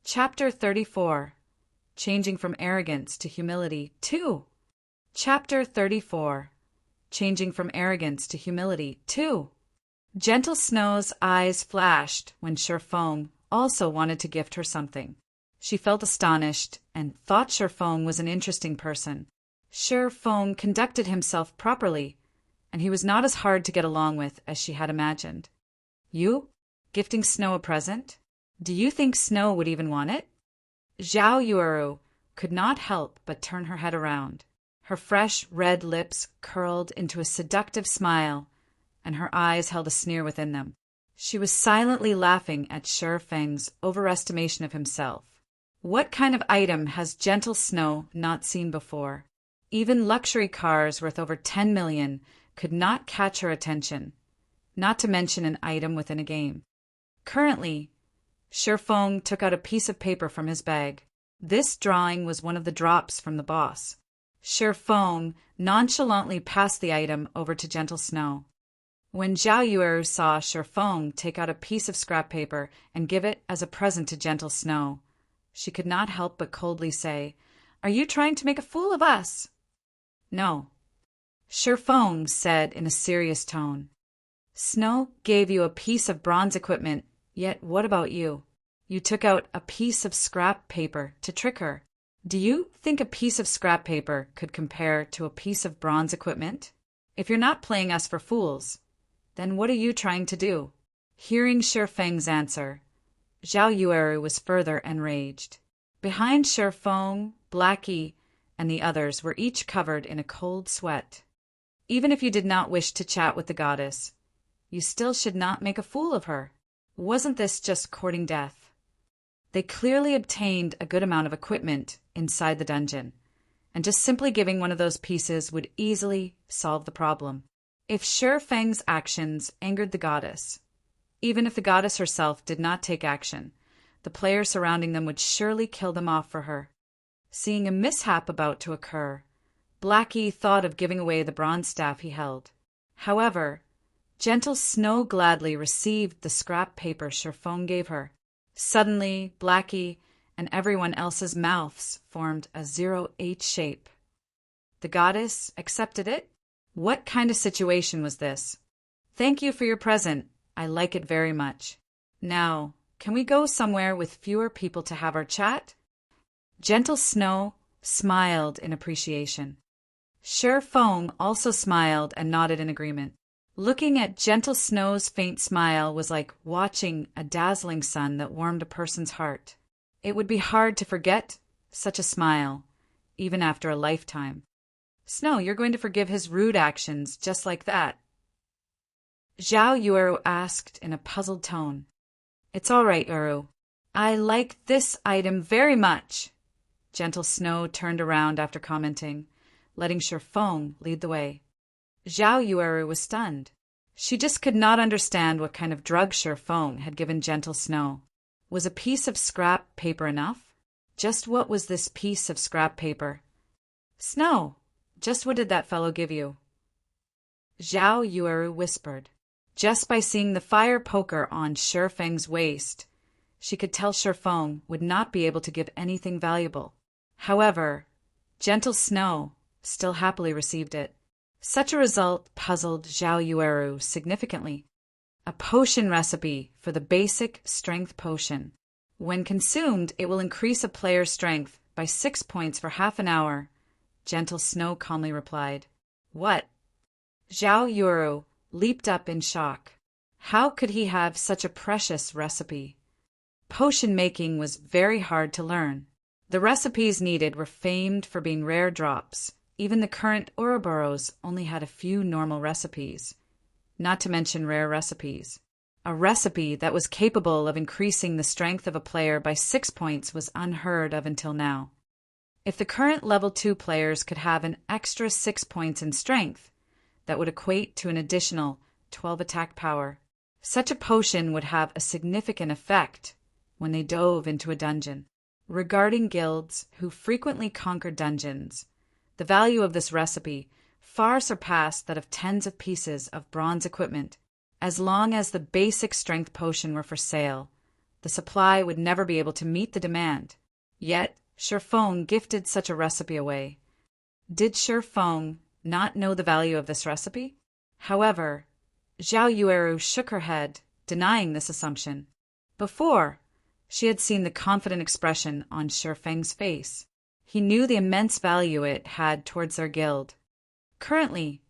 Chapter 34. Changing from Arrogance to Humility 2. Chapter 34. Changing from Arrogance to Humility 2. Gentle Snow's eyes flashed when Sherfong also wanted to gift her something. She felt astonished and thought Sherfong was an interesting person. Sherfong conducted himself properly, and he was not as hard to get along with as she had imagined. You? Gifting Snow a present? Do you think Snow would even want it? Zhao Yueru could not help but turn her head around. Her fresh red lips curled into a seductive smile, and her eyes held a sneer within them. She was silently laughing at Sherfeng's overestimation of himself. What kind of item has Gentle Snow not seen before? Even luxury cars worth over 10 million could not catch her attention, not to mention an item within a game. Currently, Sherfong took out a piece of paper from his bag. This drawing was one of the drops from the boss. Sherfong nonchalantly passed the item over to Gentle Snow. When Zhao Yueru saw Sherfong take out a piece of scrap paper and give it as a present to Gentle Snow, she could not help but coldly say, "Are you trying to make a fool of us?" "No," Sherfong said in a serious tone. "Snow gave you a piece of bronze equipment, yet what about you? You took out a piece of scrap paper to trick her. Do you think a piece of scrap paper could compare to a piece of bronze equipment? If you're not playing us for fools, then what are you trying to do?" Hearing Sherfeng's answer, Zhao Yueru was further enraged. Behind Sherfong, Blackie, and the others were each covered in a cold sweat. Even if you did not wish to chat with the goddess, you still should not make a fool of her. Wasn't this just courting death? They clearly obtained a good amount of equipment inside the dungeon, and just simply giving one of those pieces would easily solve the problem. If Sherfeng's actions angered the goddess, even if the goddess herself did not take action, the players surrounding them would surely kill them off for her. Seeing a mishap about to occur, Blackie thought of giving away the bronze staff he held. However, Gentle Snow gladly received the scrap paper Sherfong gave her. Suddenly, Blackie and everyone else's mouths formed a 0H shape. The goddess accepted it? What kind of situation was this? "Thank you for your present. I like it very much. Now, can we go somewhere with fewer people to have our chat?" Gentle Snow smiled in appreciation. Sherfong also smiled and nodded in agreement. Looking at Gentle Snow's faint smile was like watching a dazzling sun that warmed a person's heart. It would be hard to forget such a smile, even after a lifetime. "Snow, you're going to forgive his rude actions just like that?" Zhao Yueru asked in a puzzled tone. "It's all right, Yueru. I like this item very much." Gentle Snow turned around after commenting, letting Sherfong lead the way. Zhao Yueru was stunned. She just could not understand what kind of drug Sherfong had given Gentle Snow. Was a piece of scrap paper enough? Just what was this piece of scrap paper? "Snow, just what did that fellow give you?" Zhao Yueru whispered. Just by seeing the fire poker on Sherfeng's waist, she could tell Sherfong would not be able to give anything valuable. However, Gentle Snow still happily received it. Such a result puzzled Zhao Yueru significantly. A potion recipe for the basic strength potion. When consumed, it will increase a player's strength by 6 points for half an hour. Gentle Snow calmly replied. "What?" Zhao Yueru leaped up in shock. How could he have such a precious recipe? Potion making was very hard to learn. The recipes needed were famed for being rare drops. Even the current Ouroboros only had a few normal recipes, not to mention rare recipes. A recipe that was capable of increasing the strength of a player by 6 points was unheard of until now. If the current level 2 players could have an extra 6 points in strength, that would equate to an additional 12 attack power. Such a potion would have a significant effect when they dove into a dungeon. Regarding guilds who frequently conquered dungeons, the value of this recipe far surpassed that of tens of pieces of bronze equipment. As long as the basic strength potion were for sale, The supply would never be able to meet the demand. Yet, Shifeng gifted such a recipe away. Did Shifeng not know the value of this recipe? However, Zhao Yueru shook her head, denying this assumption. Before, she had seen the confident expression on Shifeng's face. He knew the immense value it had towards their guild. Currently,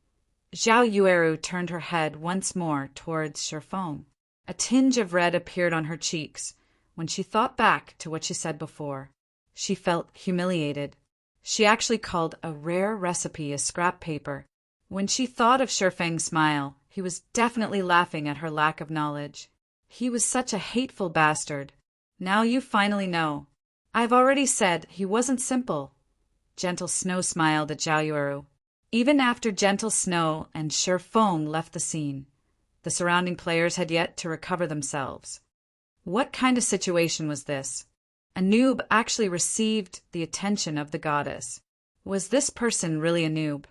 Zhao Yueru turned her head once more towards Shifeng. A tinge of red appeared on her cheeks when she thought back to what she said before. She felt humiliated. She actually called a rare recipe a scrap paper. When she thought of Shifeng's smile, he was definitely laughing at her lack of knowledge. He was such a hateful bastard. Now you finally know. I've already said he wasn't simple. Gentle Snow smiled at Zhao Yueru. Even after Gentle Snow and Shifeng left the scene, the surrounding players had yet to recover themselves. What kind of situation was this? A noob actually received the attention of the goddess. Was this person really a noob?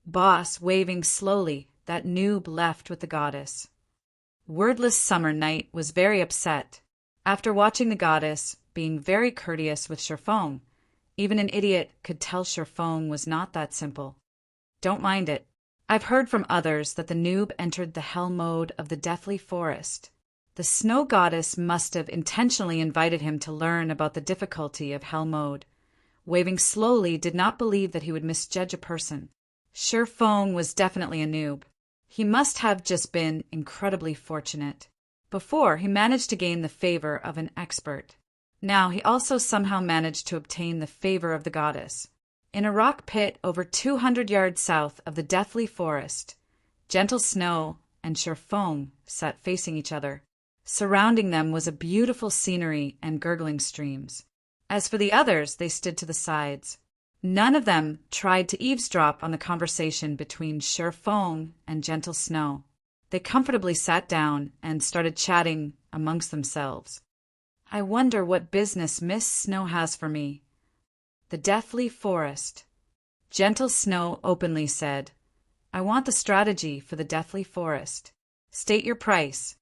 Boss waving slowly, that noob left with the goddess. Wordless Summer Night was very upset. After watching the goddess being very courteous with Shifeng, even an idiot could tell Shifeng was not that simple. Don't mind it. I've heard from others that the noob entered the hell mode of the Deathly Forest. The snow goddess must have intentionally invited him to learn about the difficulty of hell mode. Waving slowly did not believe that he would misjudge a person. Shifeng was definitely a noob. He must have just been incredibly fortunate. Before, he managed to gain the favor of an expert. Now he also somehow managed to obtain the favor of the goddess. In a rock pit over 200 yards south of the Deathly Forest, Gentle Snow and Shifeng sat facing each other. Surrounding them was a beautiful scenery and gurgling streams. As for the others, they stood to the sides. None of them tried to eavesdrop on the conversation between Shifeng and Gentle Snow. They comfortably sat down and started chatting amongst themselves. I wonder what business Miss Snow has for me. The Deathly Forest. Gentle Snow openly said, I want the strategy for the Deathly Forest. State your price.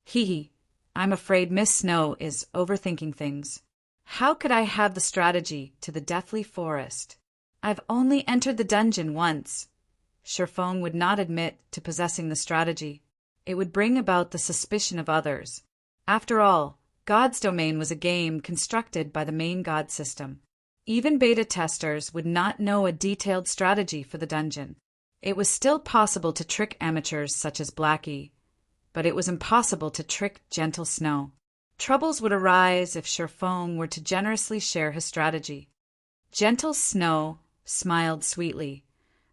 Hee. I'm afraid Miss Snow is overthinking things. How could I have the strategy to the Deathly Forest? I've only entered the dungeon once. Shifeng would not admit to possessing the strategy. It would bring about the suspicion of others. After all, God's Domain was a game constructed by the main god system. Even beta testers would not know a detailed strategy for the dungeon. It was still possible to trick amateurs such as Blackie, but it was impossible to trick Gentle Snow. Troubles would arise if Shifeng were to generously share his strategy. Gentle Snow smiled sweetly.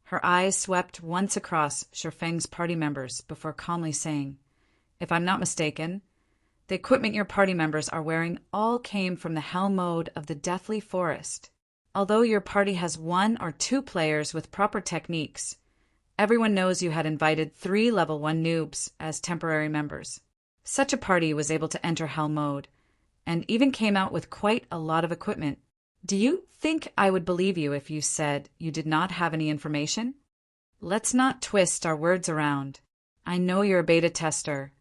Her eyes swept once across Shifeng's party members before calmly saying, If I'm not mistaken, the equipment your party members are wearing all came from the hell mode of the Deathly Forest. Although your party has 1 or 2 players with proper techniques, everyone knows you had invited 3 level 1 noobs as temporary members. Such a party was able to enter hell mode, and even came out with quite a lot of equipment. Do you think I would believe you if you said you did not have any information? Let's not twist our words around. I know you're a beta tester,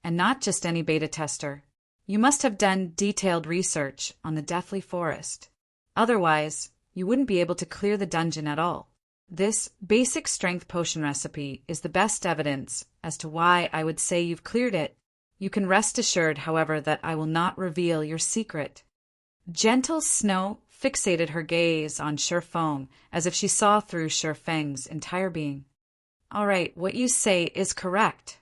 and not just any beta tester. You must have done detailed research on the Deathly Forest. Otherwise, you wouldn't be able to clear the dungeon at all. This basic strength potion recipe is the best evidence as to why I would say you've cleared it. You can rest assured, however, that I will not reveal your secret. Gentle Snow fixated her gaze on Shifeng as if she saw through Shifeng's entire being. All right, what you say is correct.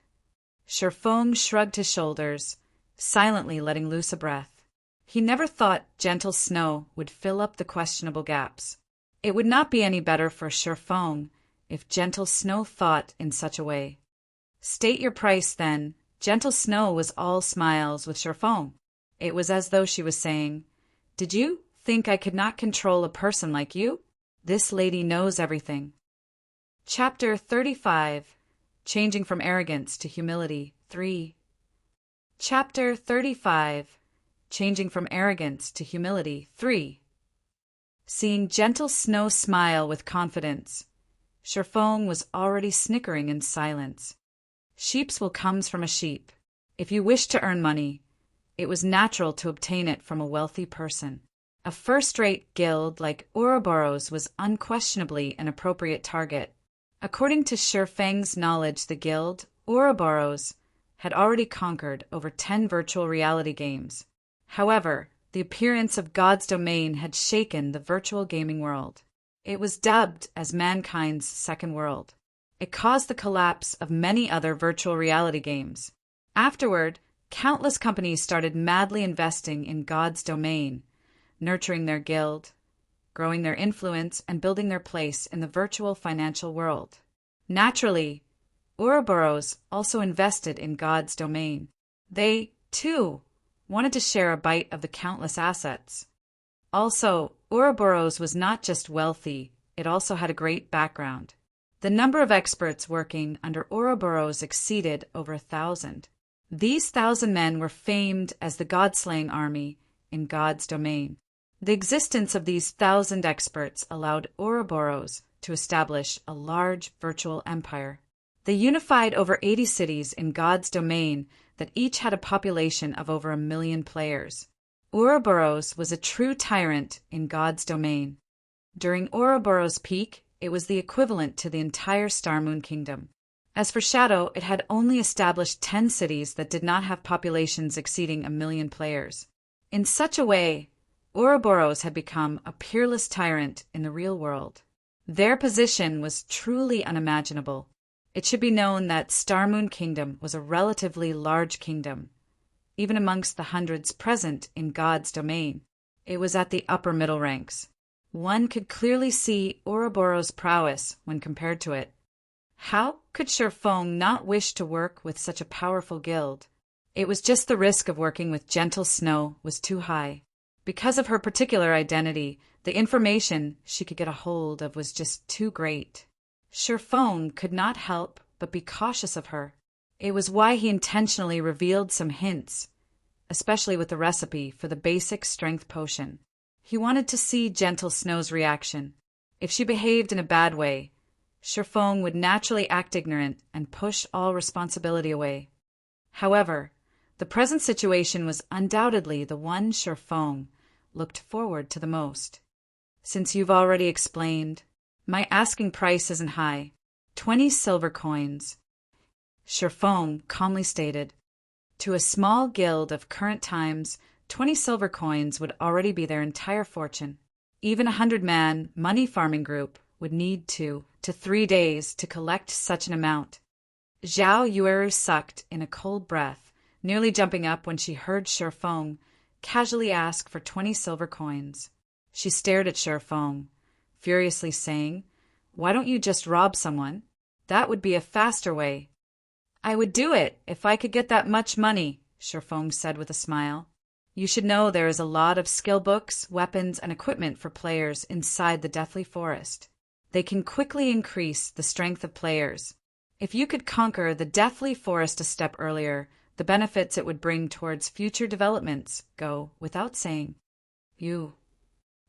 Shifeng shrugged his shoulders, silently letting loose a breath. He never thought Gentle Snow would fill up the questionable gaps. It would not be any better for Shifeng if Gentle Snow thought in such a way. State your price, then. Gentle Snow was all smiles with Shifeng. It was as though she was saying, Did you think I could not control a person like you? This lady knows everything. Chapter 35. Changing from Arrogance to Humility 3. Chapter 35. Changing from Arrogance to Humility 3. Seeing Gentle Snow smile with confidence, Shifeng was already snickering in silence. Sheep's will comes from a sheep. If you wish to earn money, it was natural to obtain it from a wealthy person. A first-rate guild like Ouroboros was unquestionably an appropriate target. According to Shi Feng's knowledge, the guild, Ouroboros, had already conquered over 10 virtual reality games. However, the appearance of God's domain had shaken the virtual gaming world. It was dubbed as mankind's second world. It caused the collapse of many other virtual reality games. Afterward, countless companies started madly investing in God's domain, nurturing their guild, growing their influence, and building their place in the virtual financial world. Naturally, Ouroboros also invested in God's domain. They, too, wanted to share a bite of the countless assets. Also, Ouroboros was not just wealthy, it also had a great background. The number of experts working under Ouroboros exceeded over 1,000. These 1,000 men were famed as the God-slaying army in God's domain. The existence of these 1,000 experts allowed Ouroboros to establish a large virtual empire. They unified over 80 cities in God's domain that each had a population of over 1 million players. Ouroboros was a true tyrant in God's domain. During Ouroboros' peak, it was the equivalent to the entire Star Moon Kingdom. As for Shadow, it had only established 10 cities that did not have populations exceeding 1 million players. In such a way, Ouroboros had become a peerless tyrant in the real world. Their position was truly unimaginable. It should be known that Star Moon Kingdom was a relatively large kingdom. Even amongst the hundreds present in God's domain, it was at the upper middle ranks. One could clearly see Ouroboros' prowess when compared to it. How could Shi Feng not wish to work with such a powerful guild? It was just the risk of working with Gentle Snow was too high. Because of her particular identity, the information she could get a hold of was just too great. Shi Feng could not help but be cautious of her. It was why he intentionally revealed some hints, especially with the recipe for the basic strength potion. He wanted to see Gentle Snow's reaction. If she behaved in a bad way, Shi Feng would naturally act ignorant and push all responsibility away. However, the present situation was undoubtedly the one Shi Feng looked forward to the most. Since you've already explained, my asking price isn't high. 20 silver coins. Shi Feng calmly stated. To a small guild of current times, 20 silver coins would already be their entire fortune. Even a 100-man money farming group would need 2 to 3 days to collect such an amount. Zhao Yueru sucked in a cold breath, nearly jumping up when she heard Shi Feng casually ask for 20 silver coins. She stared at Shi Feng, furiously saying, "Why don't you just rob someone? That would be a faster way." "I would do it if I could get that much money," Shi Feng said with a smile. "You should know there is a lot of skill books, weapons, and equipment for players inside the Deathly Forest. They can quickly increase the strength of players. If you could conquer the Deathly Forest a step earlier, the benefits it would bring towards future developments go without saying.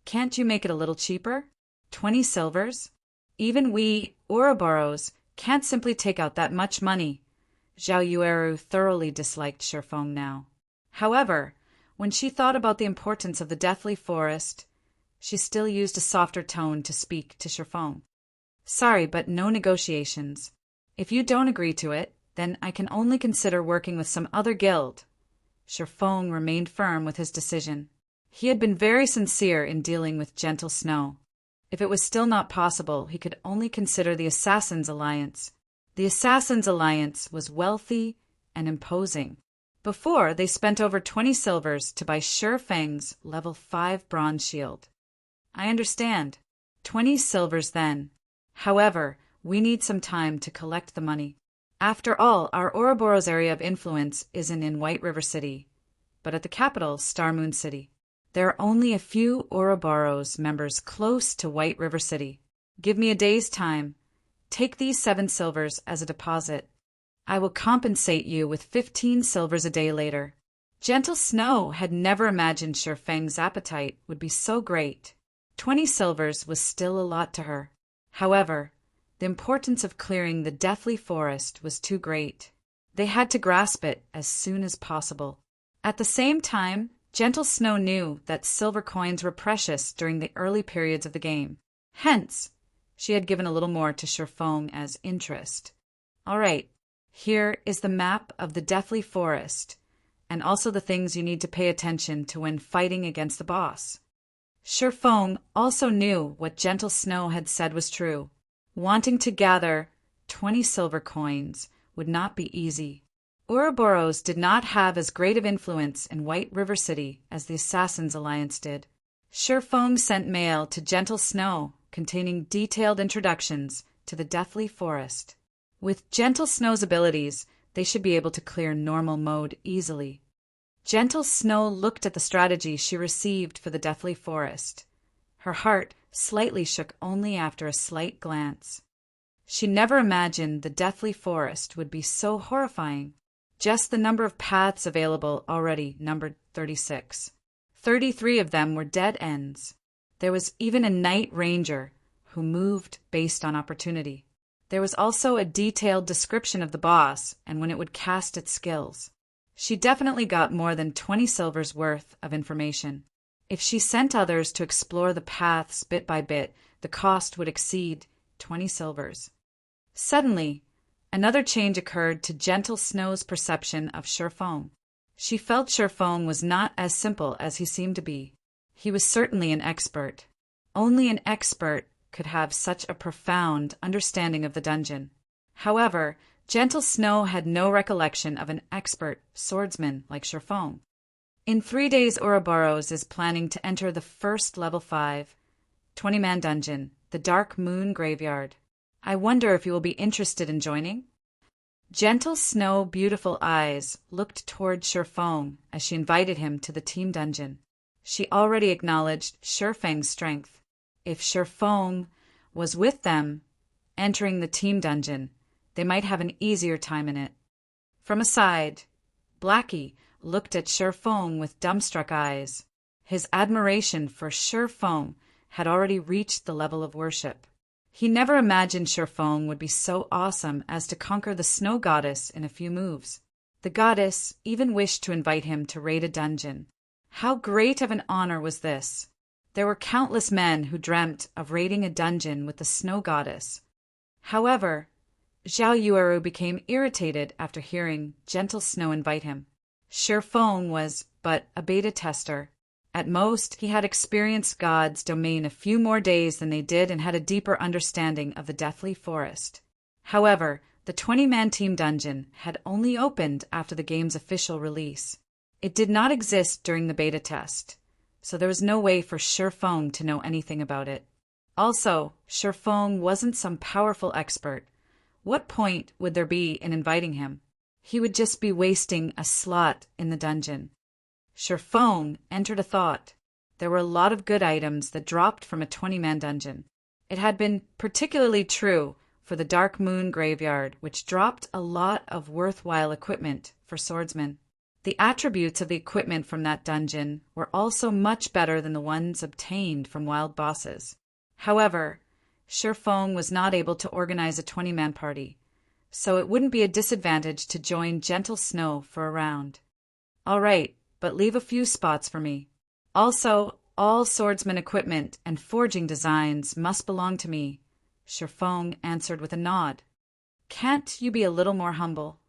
Can't you make it a little cheaper? 20 silvers? Even we, Ouroboros, can't simply take out that much money." Zhao Yueru thoroughly disliked Shi Feng now. However, when she thought about the importance of the Deathly Forest, she still used a softer tone to speak to Shi Feng. "Sorry, but no negotiations. If you don't agree to it, then I can only consider working with some other guild." Shi Feng remained firm with his decision. He had been very sincere in dealing with Gentle Snow. If it was still not possible, he could only consider the Assassin's Alliance. The Assassin's Alliance was wealthy and imposing. Before, they spent over 20 silvers to buy Shi Feng's level 5 bronze shield. "I understand. 20 silvers then. However, we need some time to collect the money. After all, our Ouroboros area of influence isn't in White River City, but at the capital, Star Moon City. There are only a few Ouroboros members close to White River City. Give me a day's time. Take these 7 silvers as a deposit. I will compensate you with 15 silvers a day later." Gentle Snow had never imagined Shi Feng's appetite would be so great. 20 silvers was still a lot to her. However, the importance of clearing the Deathly Forest was too great. They had to grasp it as soon as possible. At the same time, Gentle Snow knew that silver coins were precious during the early periods of the game. Hence, she had given a little more to Sherfong as interest. All right, here is the map of the Deathly Forest, and also the things you need to pay attention to when fighting against the boss. Sherfong also knew what Gentle Snow had said was true. Wanting to gather 20 silver coins would not be easy. Ouroboros did not have as great of influence in White River City as the Assassins' Alliance did. Sherfong sent mail to Gentle Snow containing detailed introductions to the Deathly Forest. With Gentle Snow's abilities, they should be able to clear normal mode easily. Gentle Snow looked at the strategy she received for the Deathly Forest. Her heart slightly shook only after a slight glance. She never imagined the Deathly Forest would be so horrifying. Just the number of paths available already numbered 36. 33 of them were dead ends. There was even a Night Ranger who moved based on opportunity. There was also a detailed description of the boss and when it would cast its skills. She definitely got more than 20 silvers worth of information. If she sent others to explore the paths bit by bit, the cost would exceed 20 silvers. Suddenly, another change occurred to Gentle Snow's perception of Sherfong. She felt Sherfong was not as simple as he seemed to be. He was certainly an expert. Only an expert could have such a profound understanding of the dungeon. However, Gentle Snow had no recollection of an expert swordsman like Sherfong. In 3 days, Ouroboros is planning to enter the first level 5, 20-man dungeon, the Dark Moon Graveyard. I wonder if you will be interested in joining? Gentle Snow beautiful eyes looked toward Sherfong as she invited him to the team dungeon. She already acknowledged Sherfang's strength. If Sherfong was with them, entering the team dungeon, they might have an easier time in it. From aside, Blackie looked at Sherfong with dumbstruck eyes. His admiration for Sherfong had already reached the level of worship. He never imagined Sherfong would be so awesome as to conquer the snow goddess in a few moves. The goddess even wished to invite him to raid a dungeon. How great of an honor was this! There were countless men who dreamt of raiding a dungeon with the snow goddess. However, Zhao Yueru became irritated after hearing Gentle Snow invite him. Sherfong was but a beta tester. At most, he had experienced God's domain a few more days than they did and had a deeper understanding of the Deathly Forest. However, the 20-man team dungeon had only opened after the game's official release. It did not exist during the beta test, so there was no way for Sherfong to know anything about it. Also, Sherfong wasn't some powerful expert. What point would there be in inviting him? He would just be wasting a slot in the dungeon. Sherfong entered a thought. There were a lot of good items that dropped from a 20-man dungeon. It had been particularly true for the Dark Moon Graveyard, which dropped a lot of worthwhile equipment for swordsmen. The attributes of the equipment from that dungeon were also much better than the ones obtained from wild bosses. However, Sherfong was not able to organize a 20-man party, so it wouldn't be a disadvantage to join Gentle Snow for a round. All right, but leave a few spots for me. Also, all swordsman equipment and forging designs must belong to me, Sherfong answered with a nod. Can't you be a little more humble?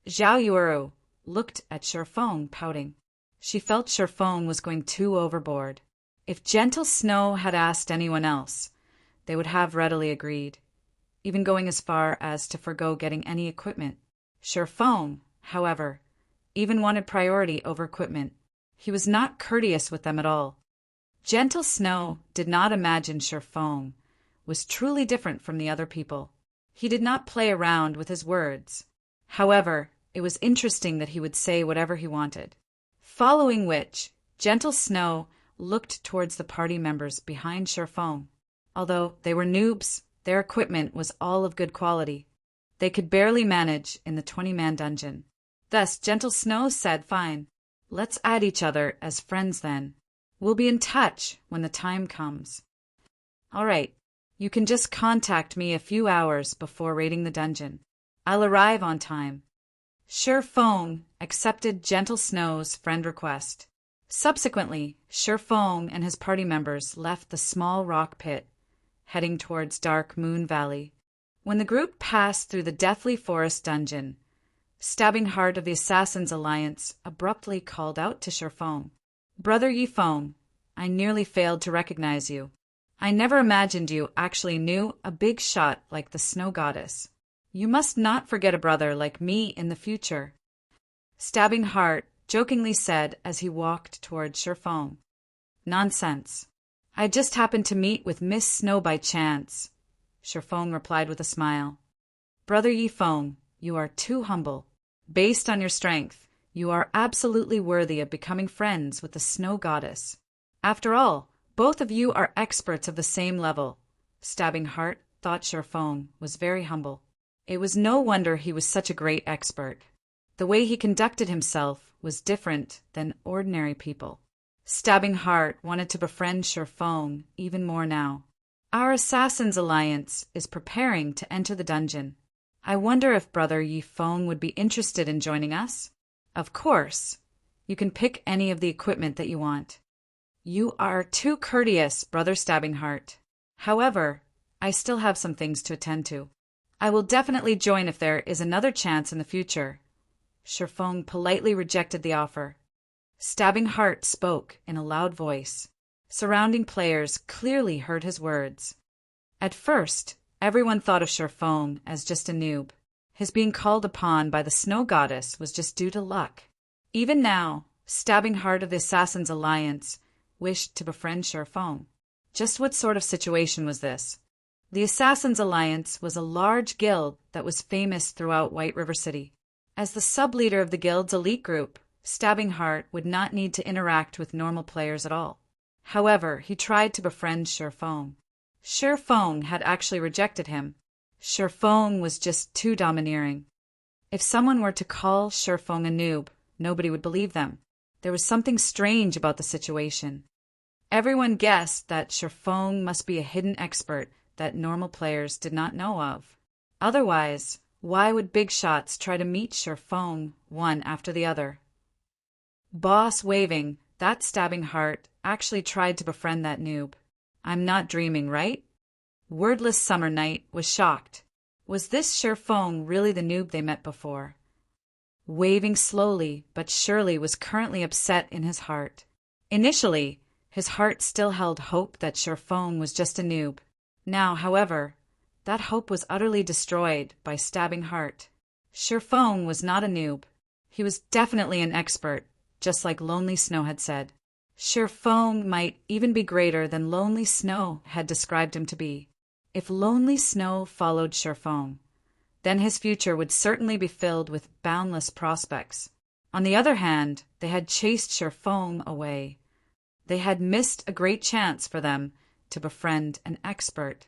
Zhao Yueru looked at Sherfong, pouting. She felt Sherfong was going too overboard. If Gentle Snow had asked anyone else, they would have readily agreed, even going as far as to forgo getting any equipment. Sherfong, however, even wanted priority over equipment. He was not courteous with them at all. Gentle Snow did not imagine Sherfong was truly different from the other people. He did not play around with his words. However, it was interesting that he would say whatever he wanted. Following which, Gentle Snow looked towards the party members behind Sherfong. Although they were noobs, their equipment was all of good quality. They could barely manage in the 20-man dungeon. Thus, Gentle Snow said, "Fine, let's add each other as friends then. We'll be in touch when the time comes. All right, you can just contact me a few hours before raiding the dungeon. I'll arrive on time." Feng accepted Gentle Snow's friend request. Subsequently, Feng and his party members left the small rock pit, heading towards Dark Moon Valley. When the group passed through the Deathly Forest dungeon, Stabbing Heart of the Assassin's Alliance abruptly called out to Feng. "Brother Feng, I nearly failed to recognize you. I never imagined you actually knew a big shot like the Snow Goddess. You must not forget a brother like me in the future," Stabbing Heart jokingly said as he walked toward Feng. "Nonsense. I just happened to meet with Miss Snow by chance," Feng replied with a smile. "Brother Feng, you are too humble. Based on your strength, you are absolutely worthy of becoming friends with the Snow Goddess. After all, both of you are experts of the same level." Stabbing Heart thought Feng was very humble. It was no wonder he was such a great expert. The way he conducted himself was different than ordinary people. Stabbing Heart wanted to befriend Feng even more now. "Our Assassin's Alliance is preparing to enter the dungeon. I wonder if Brother Feng would be interested in joining us? Of course, you can pick any of the equipment that you want." "You are too courteous, Brother Stabbing Heart. However, I still have some things to attend to. I will definitely join if there is another chance in the future." Feng politely rejected the offer. Stabbing Heart spoke in a loud voice. Surrounding players clearly heard his words. At first, everyone thought of Feng as just a noob. His being called upon by the Snow Goddess was just due to luck. Even now, Stabbing Heart of the Assassin's Alliance wished to befriend Feng. Just what sort of situation was this? The Assassin's Alliance was a large guild that was famous throughout White River City. As the sub-leader of the guild's elite group, Stabbing Heart would not need to interact with normal players at all. However, he tried to befriend Feng. Feng had actually rejected him. Feng was just too domineering. If someone were to call Feng a noob, nobody would believe them. There was something strange about the situation. Everyone guessed that Feng must be a hidden expert that normal players did not know of. Otherwise, why would big shots try to meet Feng one after the other? Boss waving, that Stabbing Heart actually tried to befriend that noob. I'm not dreaming, right? Wordless Summer Night was shocked. Was this Feng really the noob they met before? Waving slowly but surely was currently upset in his heart. Initially, his heart still held hope that Feng was just a noob. Now, however, that hope was utterly destroyed by Stabbing Heart. Feng was not a noob. He was definitely an expert, just like Lonely Snow had said. Feng might even be greater than Lonely Snow had described him to be. If Lonely Snow followed Feng, then his future would certainly be filled with boundless prospects. On the other hand, they had chased Feng away. They had missed a great chance for them to befriend an expert.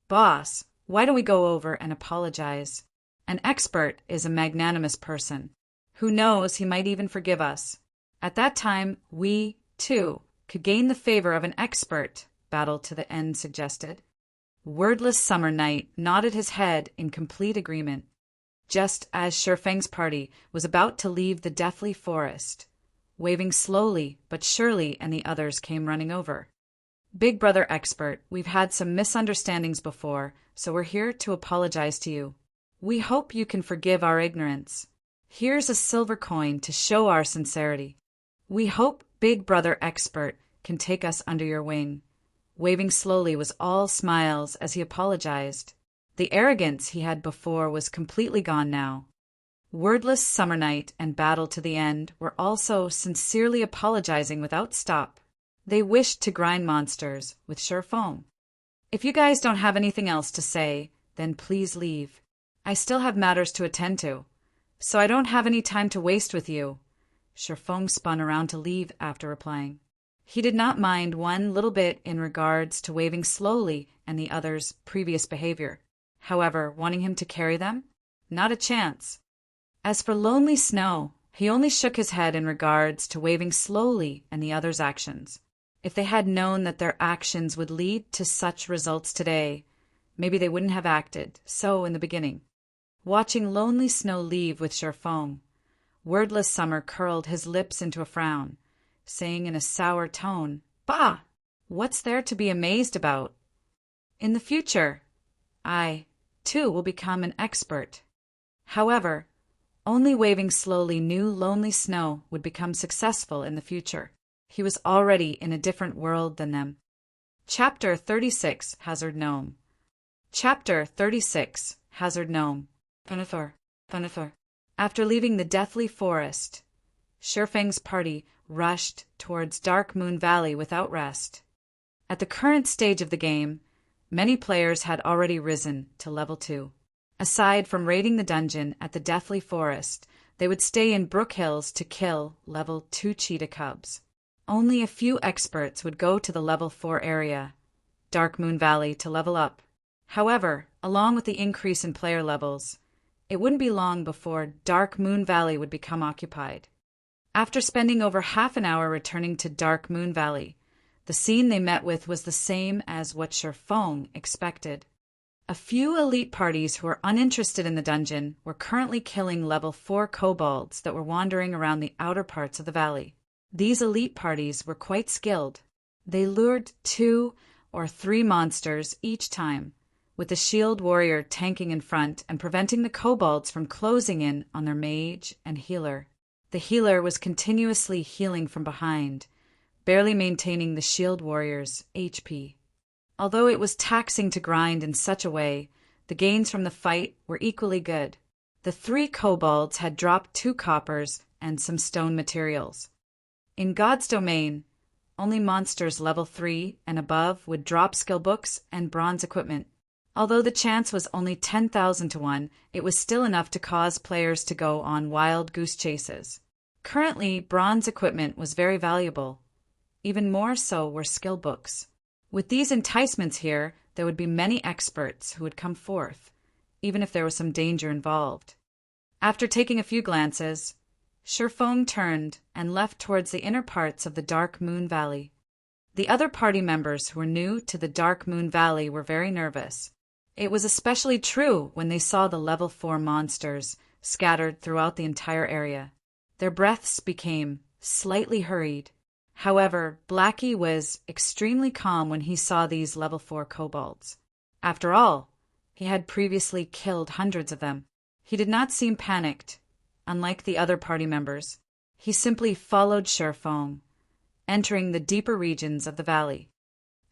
"Boss, why don't we go over and apologize? An expert is a magnanimous person. Who knows, he might even forgive us. At that time, we, too, could gain the favor of an expert," Battle to the End suggested. Wordless Summer Night nodded his head in complete agreement. Just as Feng's party was about to leave the Deathly Forest, waving slowly but surely, and the others came running over. "Big Brother Expert, we've had some misunderstandings before, so we're here to apologize to you. We hope you can forgive our ignorance. Here's a silver coin to show our sincerity. We hope Big Brother Expert can take us under your wing." Waving slowly was all smiles as he apologized. The arrogance he had before was completely gone now. Wordless Summer Night and Battle to the End were also sincerely apologizing without stop. They wished to grind monsters with Feng. "If you guys don't have anything else to say, then please leave. I still have matters to attend to, so I don't have any time to waste with you." Feng spun around to leave after replying. He did not mind one little bit in regards to waving slowly and the others' previous behavior. However, wanting him to carry them? Not a chance. As for Lonely Snow, he only shook his head in regards to waving slowly and the others' actions. If they had known that their actions would lead to such results today, maybe they wouldn't have acted so in the beginning. watching Lonely Snow leave with Sherfong. Wordless Summer curled his lips into a frown, saying in a sour tone, "Bah! What's there to be amazed about? In the future, I, too, will become an expert." However, only Waving slowly knew Lonely Snow would become successful in the future. He was already in a different world than them. Chapter 36, Hazard Gnome. Chapter 36, Hazard Gnome. Thunithor. After leaving the deathly forest, Sherfang's party rushed towards Dark Moon Valley without rest. At the current stage of the game, many players had already risen to level 2. Aside from raiding the dungeon at the Deathly Forest, they would stay in Brook Hills to kill level 2 cheetah cubs. Only a few experts would go to the level 4 area, Dark Moon Valley, to level up. However, along with the increase in player levels, it wouldn't be long before Dark Moon Valley would become occupied. After spending over half an hour returning to Dark Moon Valley, the scene they met with was the same as what Sherfong expected. A few elite parties who were uninterested in the dungeon were currently killing level 4 kobolds that were wandering around the outer parts of the valley. These elite parties were quite skilled. They lured 2 or 3 monsters each time, with the shield warrior tanking in front and preventing the kobolds from closing in on their mage and healer. The healer was continuously healing from behind, barely maintaining the shield warrior's HP. Although it was taxing to grind in such a way, the gains from the fight were equally good. The 3 kobolds had dropped 2 coppers and some stone materials. In God's domain, only monsters level 3 and above would drop skill books and bronze equipment. Although the chance was only 10,000 to 1, it was still enough to cause players to go on wild goose chases. Currently, bronze equipment was very valuable. Even more so were skill books. With these enticements here, there would be many experts who would come forth, even if there was some danger involved. After taking a few glances, Sherfong turned and left towards the inner parts of the Dark Moon Valley. The other party members who were new to the Dark Moon Valley were very nervous. It was especially true when they saw the level 4 monsters scattered throughout the entire area. Their breaths became slightly hurried. However, Blackie was extremely calm when he saw these level 4 kobolds. After all, he had previously killed hundreds of them. He did not seem panicked, unlike the other party members. He simply followed Sherfong, entering the deeper regions of the valley.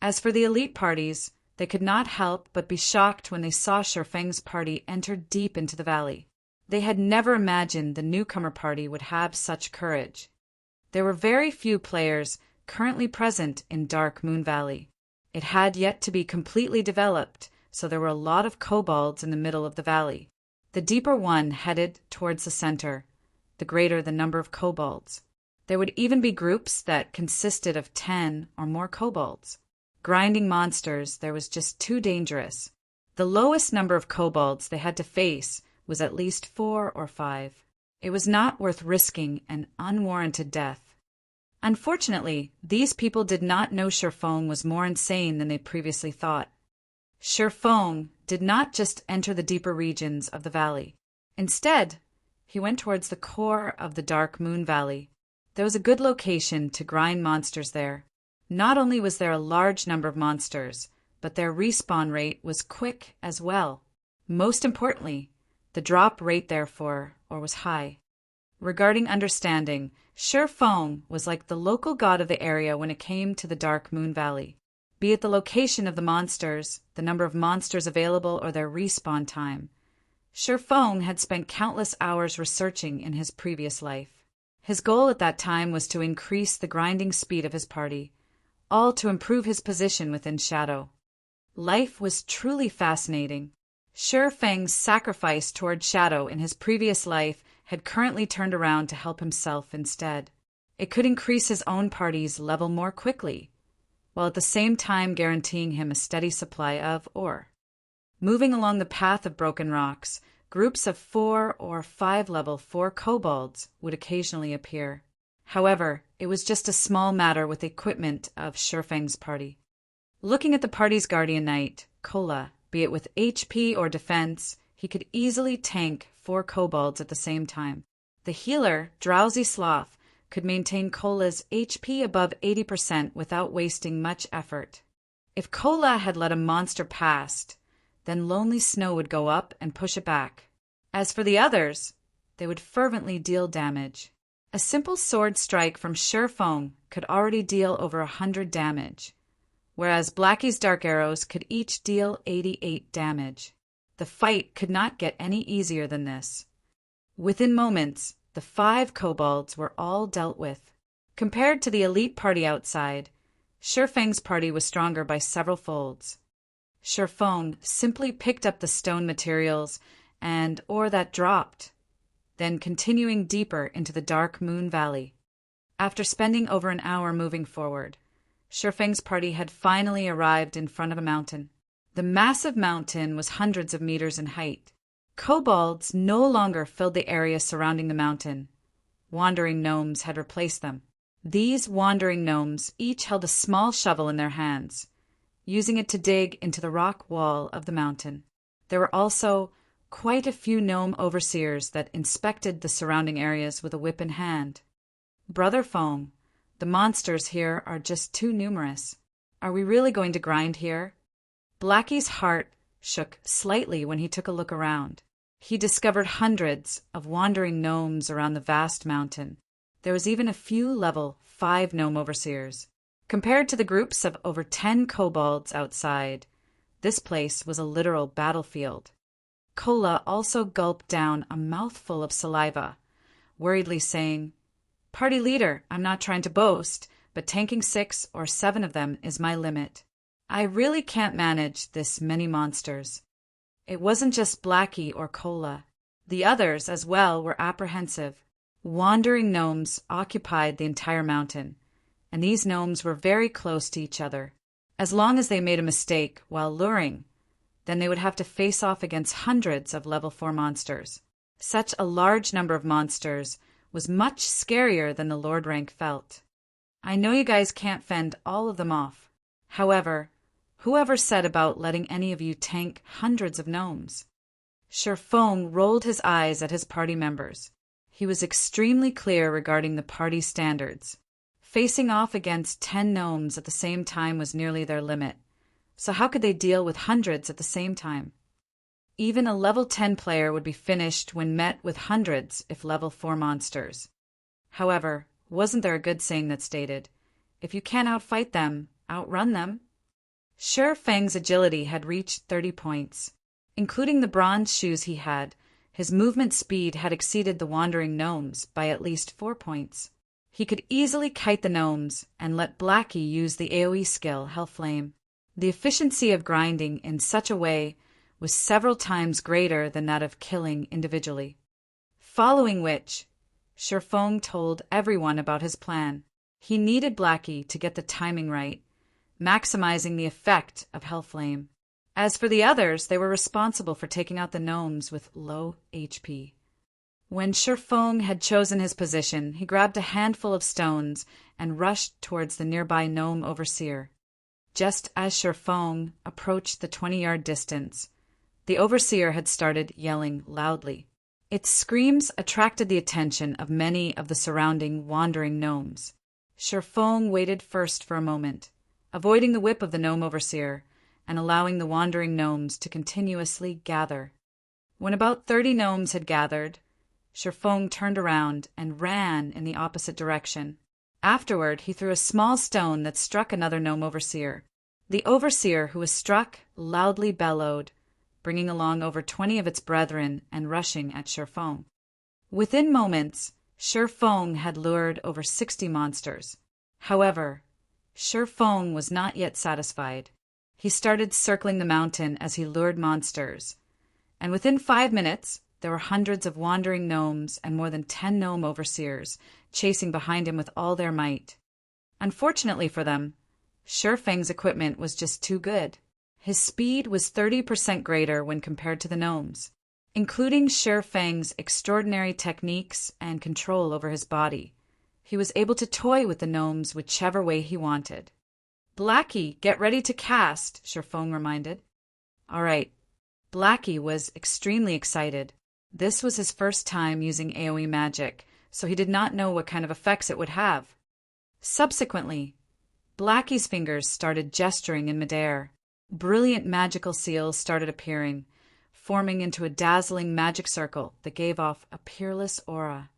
As for the elite parties, they could not help but be shocked when they saw Sherfang's party enter deep into the valley. They had never imagined the newcomer party would have such courage. There were very few players currently present in Dark Moon Valley. It had yet to be completely developed, so there were a lot of kobolds in the middle of the valley. The deeper one headed towards the center, the greater the number of kobolds. There would even be groups that consisted of 10 or more kobolds. Grinding monsters there was just too dangerous. The lowest number of kobolds they had to face was at least 4 or 5. It was not worth risking an unwarranted death. Unfortunately, these people did not know Sherfong was more insane than they previously thought. Sherfong did not just enter the deeper regions of the valley. Instead, he went towards the core of the Dark Moon Valley. There was a good location to grind monsters there. Not only was there a large number of monsters, but their respawn rate was quick as well. Most importantly, the drop rate therefore was high. Regarding understanding, Sherfong was like the local god of the area when it came to the Dark Moon Valley. Be it the location of the monsters, the number of monsters available, or their respawn time, Sherfong had spent countless hours researching in his previous life. His goal at that time was to increase the grinding speed of his party, all to improve his position within Shadow. Life was truly fascinating. Sherfang's sacrifice toward Shadow in his previous life had currently turned around to help himself instead. It could increase his own party's level more quickly, while at the same time guaranteeing him a steady supply of ore. Moving along the path of broken rocks, groups of 4 or 5 level 4 kobolds would occasionally appear. However, it was just a small matter with the equipment of Sherfang's party. Looking at the party's guardian knight, Kola, be it with HP or defense, he could easily tank 4 kobolds at the same time. The healer, Drowsy Sloth, could maintain Kola's HP above 80% without wasting much effort. If Kola had let a monster past, then Lonely Snow would go up and push it back. As for the others, they would fervently deal damage. A simple sword strike from Sure Fong could already deal over 100 damage, whereas Blackie's dark arrows could each deal 88 damage. The fight could not get any easier than this. Within moments, the 5 kobolds were all dealt with. Compared to the elite party outside, Sure Fang's party was stronger by several folds. Sure Fong simply picked up the stone materials and ore that dropped, then continuing deeper into the dark Moon Valley. After spending over an hour moving forward, Sure Fang's party had finally arrived in front of a mountain. The massive mountain was hundreds of meters in height. Kobolds no longer filled the area surrounding the mountain. Wandering gnomes had replaced them. These wandering gnomes each held a small shovel in their hands, using it to dig into the rock wall of the mountain. There were also quite a few gnome overseers that inspected the surrounding areas with a whip in hand. Brother Fong, the monsters here are just too numerous. Are we really going to grind here? Blackie's heart shook slightly when he took a look around. He discovered hundreds of wandering gnomes around the vast mountain. There was even a few level 5 gnome overseers. Compared to the groups of over 10 kobolds outside, this place was a literal battlefield. Kola also gulped down a mouthful of saliva, worriedly saying, "Party leader, I'm not trying to boast, but tanking 6 or 7 of them is my limit. I really can't manage this many monsters." It wasn't just Blackie or Kola. The others as well were apprehensive. Wandering gnomes occupied the entire mountain, and these gnomes were very close to each other. As long as they made a mistake while luring, then they would have to face off against hundreds of level 4 monsters. Such a large number of monsters was much scarier than the Lord rank felt. I know you guys can't fend all of them off. However, whoever said about letting any of you tank hundreds of gnomes? Sure Fong rolled his eyes at his party members. He was extremely clear regarding the party standards. Facing off against 10 gnomes at the same time was nearly their limit. So how could they deal with hundreds at the same time? Even a level 10 player would be finished when met with hundreds if level 4 monsters. However, wasn't there a good saying that stated, "If you can't outfight them, outrun them"? Sure Fang's agility had reached 30 points. Including the bronze shoes he had, his movement speed had exceeded the wandering gnomes by at least 4 points. He could easily kite the gnomes and let Blackie use the AoE skill Hellflame. The efficiency of grinding in such a way was several times greater than that of killing individually. Following which, Sure Fong told everyone about his plan. He needed Blackie to get the timing right, maximizing the effect of Hellflame. As for the others, they were responsible for taking out the gnomes with low HP. When Sure Fong had chosen his position, he grabbed a handful of stones and rushed towards the nearby gnome overseer. Just as Sure Fong approached the 20-yard distance, the overseer had started yelling loudly. Its screams attracted the attention of many of the surrounding wandering gnomes. Sure Fong waited first for a moment, avoiding the whip of the gnome overseer and allowing the wandering gnomes to continuously gather. When about 30 gnomes had gathered, Sure Fong turned around and ran in the opposite direction. Afterward, he threw a small stone that struck another gnome overseer. The overseer who was struck loudly bellowed, bringing along over 20 of its brethren and rushing at Sure Fong. Within moments, Sure Fong had lured over 60 monsters. However, Sure Fong was not yet satisfied. He started circling the mountain as he lured monsters, and within 5 minutes, there were hundreds of wandering gnomes and more than 10 gnome overseers chasing behind him with all their might. Unfortunately for them, Sure Fang's equipment was just too good. His speed was 30% greater when compared to the gnomes, including Sure Fang's extraordinary techniques and control over his body. He was able to toy with the gnomes whichever way he wanted. "Blackie, get ready to cast," Sure Fong reminded. "All right, Blackie was extremely excited. This was his first time using AoE magic, so he did not know what kind of effects it would have. Subsequently, Blackie's fingers started gesturing in midair. Brilliant magical seals started appearing, forming into a dazzling magic circle that gave off a peerless aura.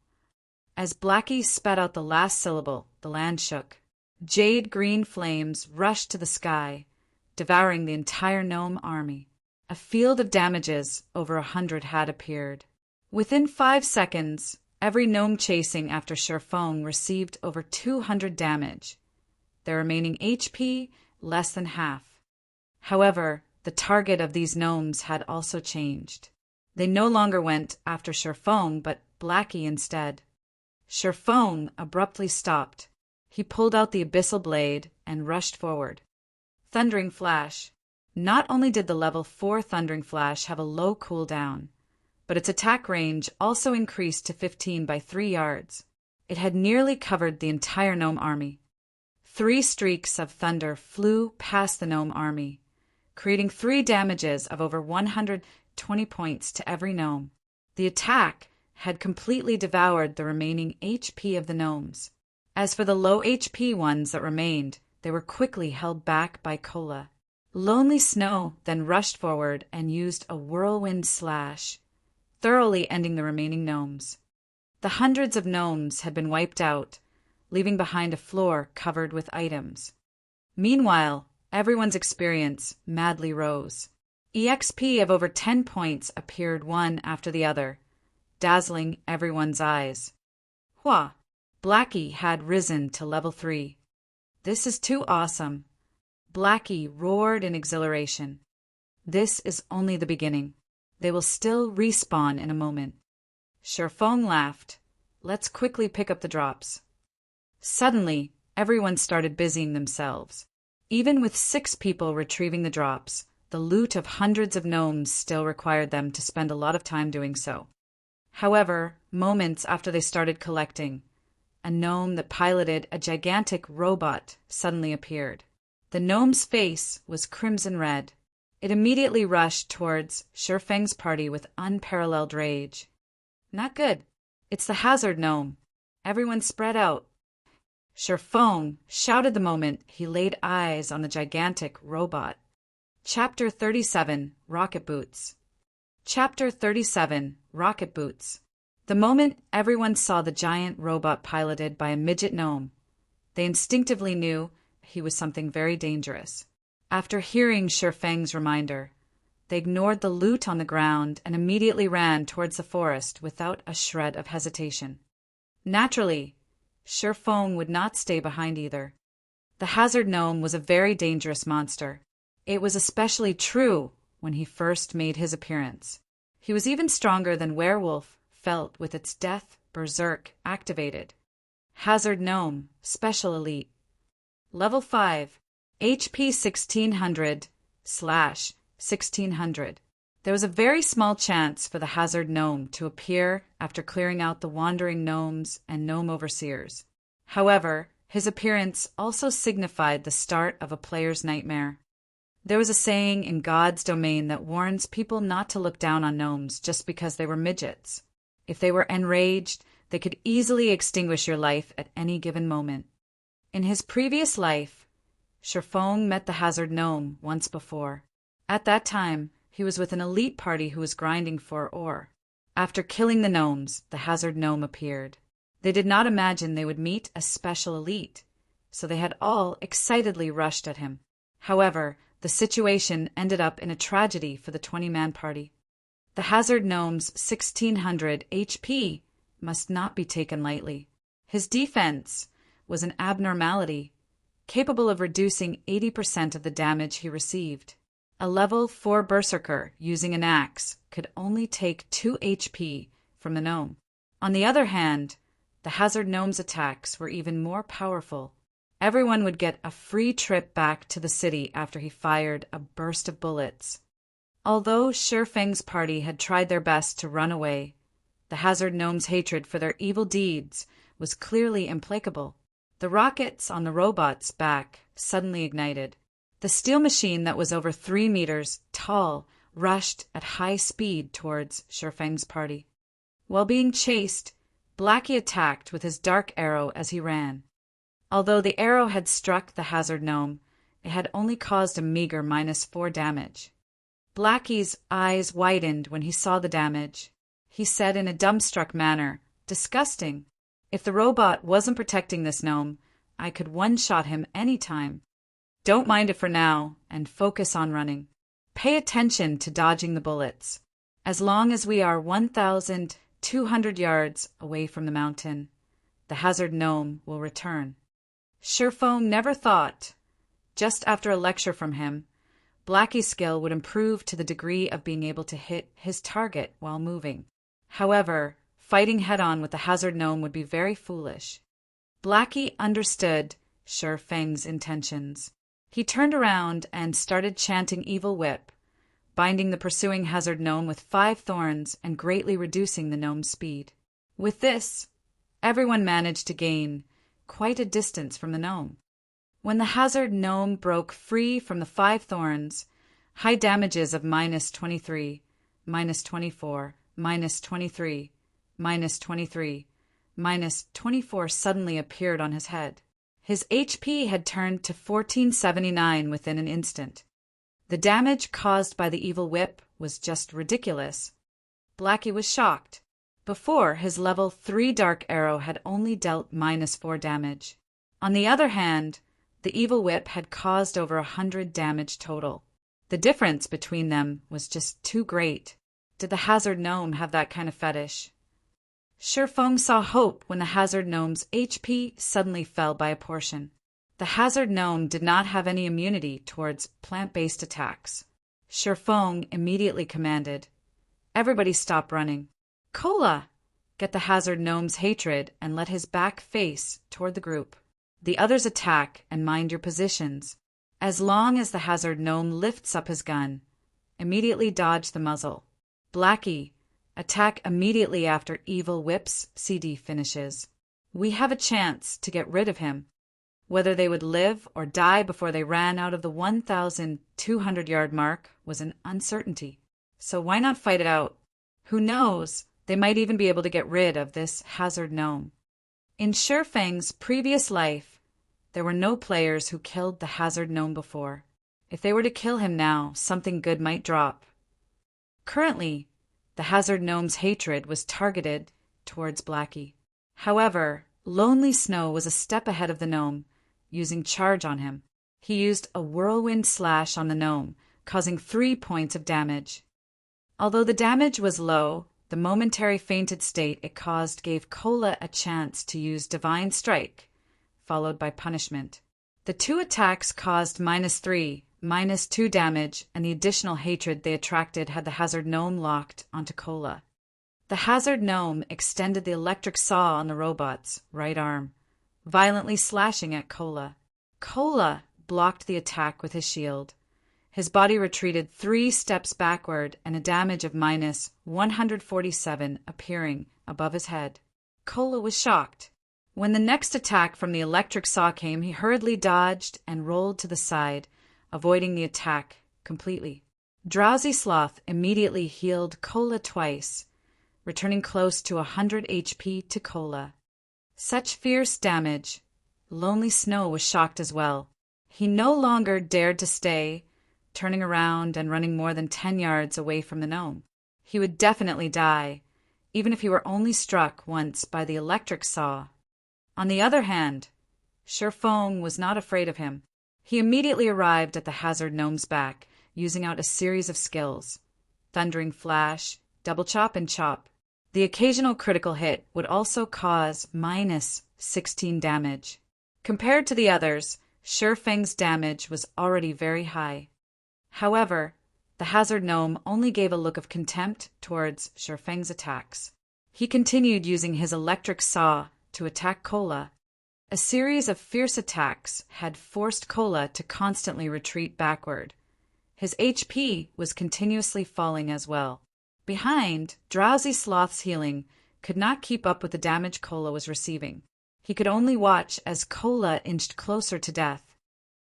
As Blackie spat out the last syllable, the land shook. Jade green flames rushed to the sky, devouring the entire gnome army. A field of damages over 100 had appeared. Within 5 seconds, every gnome chasing after Sherfong received over 200 damage. Their remaining HP less than half. However, the target of these gnomes had also changed. They no longer went after Sherfong, but Blackie instead. Sherfong abruptly stopped. He pulled out the abyssal blade and rushed forward. Thundering Flash. Not only did the level 4 Thundering Flash have a low cooldown, but its attack range also increased to 15 by 3 yards. It had nearly covered the entire gnome army. 3 streaks of thunder flew past the gnome army, creating 3 damages of over 120 points to every gnome. The attack had completely devoured the remaining HP of the gnomes. As for the low HP ones that remained, they were quickly held back by Cola. Lonely Snow then rushed forward and used a whirlwind slash, thoroughly ending the remaining gnomes. The hundreds of gnomes had been wiped out, leaving behind a floor covered with items. Meanwhile, everyone's experience madly rose. EXP of over 10 points appeared one after the other, dazzling everyone's eyes. Hua! Blackie had risen to level 3. This is too awesome. Blackie roared in exhilaration. This is only the beginning. They will still respawn in a moment. Sherfong laughed. Let's quickly pick up the drops. Suddenly, everyone started busying themselves. Even with 6 people retrieving the drops, the loot of hundreds of gnomes still required them to spend a lot of time doing so. However, moments after they started collecting, a gnome that piloted a gigantic robot suddenly appeared. The gnome's face was crimson red. It immediately rushed towards Sherfeng's party with unparalleled rage. Not good. It's the hazard gnome. Everyone spread out. Sherfeng shouted the moment he laid eyes on the gigantic robot. Chapter 37, Rocket Boots. Chapter 37, Rocket Boots. The moment everyone saw the giant robot piloted by a midget gnome, they instinctively knew he was something very dangerous. After hearing Sherfeng's reminder, they ignored the loot on the ground and immediately ran towards the forest without a shred of hesitation. Naturally, Sherfeng would not stay behind either. The hazard gnome was a very dangerous monster. It was especially true when he first made his appearance. He was even stronger than Werewolf felt with its Death Berserk activated. Hazard Gnome, Special Elite. Level 5, HP 1600/1600. There was a very small chance for the Hazard Gnome to appear after clearing out the wandering gnomes and gnome overseers. However, his appearance also signified the start of a player's nightmare. There was a saying in God's domain that warns people not to look down on gnomes just because they were midgets. If they were enraged, they could easily extinguish your life at any given moment. In his previous life, Sherfong met the hazard gnome once before. At that time, he was with an elite party who was grinding for ore. After killing the gnomes, the hazard gnome appeared. They did not imagine they would meet a special elite, so they had all excitedly rushed at him. However, the situation ended up in a tragedy for the 20-man party. The hazard gnome's 1600 HP must not be taken lightly. His defense was an abnormality, capable of reducing 80% of the damage he received. A level 4 berserker using an axe could only take 2 HP from the gnome. On the other hand, the hazard gnome's attacks were even more powerful. Everyone would get a free trip back to the city after he fired a burst of bullets. Although Sherfeng's party had tried their best to run away, the hazard gnome's hatred for their evil deeds was clearly implacable. The rockets on the robot's back suddenly ignited. The steel machine that was over 3 meters tall rushed at high speed towards Shifeng's party. While being chased, Blackie attacked with his dark arrow as he ran. Although the arrow had struck the hazard gnome, it had only caused a meager -4 damage. Blackie's eyes widened when he saw the damage. He said in a dumbstruck manner, "Disgusting. If the robot wasn't protecting this gnome, I could one-shot him any time. Don't mind it for now, and focus on running. Pay attention to dodging the bullets. As long as we are 1,200 yards away from the mountain, the hazard gnome will return." Shifeng never thought, just after a lecture from him, Blackie's skill would improve to the degree of being able to hit his target while moving. However, fighting head-on with the hazard gnome would be very foolish. Blackie understood Shifeng's intentions. He turned around and started chanting Evil Whip, binding the pursuing hazard gnome with 5 thorns and greatly reducing the gnome's speed. With this, everyone managed to gain quite a distance from the gnome. When the hazard gnome broke free from the 5 thorns, high damages of -23, -24, -23, -23, -24 suddenly appeared on his head. His HP had turned to 1479 within an instant. The damage caused by the Evil Whip was just ridiculous. Blackie was shocked. Before, his level 3 dark arrow had only dealt -4 damage. On the other hand, the Evil Whip had caused over 100 damage total. The difference between them was just too great. Did the hazard gnome have that kind of fetish? Shifeng saw hope when the hazard gnome's HP suddenly fell by a portion. The hazard gnome did not have any immunity towards plant-based attacks. Shifeng immediately commanded, "Everybody stop running. Cola!" Get the hazard gnome's hatred and let his back face toward the group. The others attack and mind your positions. As long as the hazard gnome lifts up his gun, immediately dodge the muzzle. Blackie, attack immediately after Evil Whip's CD finishes. We have a chance to get rid of him. Whether they would live or die before they ran out of the 1,200-yard mark was an uncertainty. So why not fight it out? Who knows, they might even be able to get rid of this hazard gnome. In Shifeng's previous life, there were no players who killed the hazard gnome before. If they were to kill him now, something good might drop. Currently, the hazard gnome's hatred was targeted towards Blackie. However, Lonely Snow was a step ahead of the gnome, using charge on him. He used a whirlwind slash on the gnome, causing 3 points of damage. Although the damage was low, the momentary fainted state it caused gave Cola a chance to use Divine Strike, followed by punishment. The 2 attacks caused -3, -2 damage, and the additional hatred they attracted had the hazard gnome locked onto Cola. The hazard gnome extended the electric saw on the robot's right arm, violently slashing at Cola. Cola blocked the attack with his shield. His body retreated 3 steps backward and a damage of -147 appearing above his head. Cola was shocked. When the next attack from the electric saw came, he hurriedly dodged and rolled to the side, avoiding the attack completely. Drowsy Sloth immediately healed Cola twice, returning close to 100 HP to Cola. Such fierce damage. Lonely Snow was shocked as well. He no longer dared to stay, turning around and running more than 10 yards away from the gnome. He would definitely die, even if he were only struck once by the electric saw. On the other hand, Shifeng was not afraid of him. He immediately arrived at the hazard gnome's back, using out a series of skills: Thundering Flash, Double Chop, and Chop. The occasional critical hit would also cause -16 damage. Compared to the others, Shifeng's damage was already very high. However, the hazard gnome only gave a look of contempt towards Shifeng's attacks. He continued using his electric saw to attack Cola. A series of fierce attacks had forced Cola to constantly retreat backward. His HP was continuously falling as well. Behind, Drowsy Sloth's healing could not keep up with the damage Cola was receiving. He could only watch as Cola inched closer to death.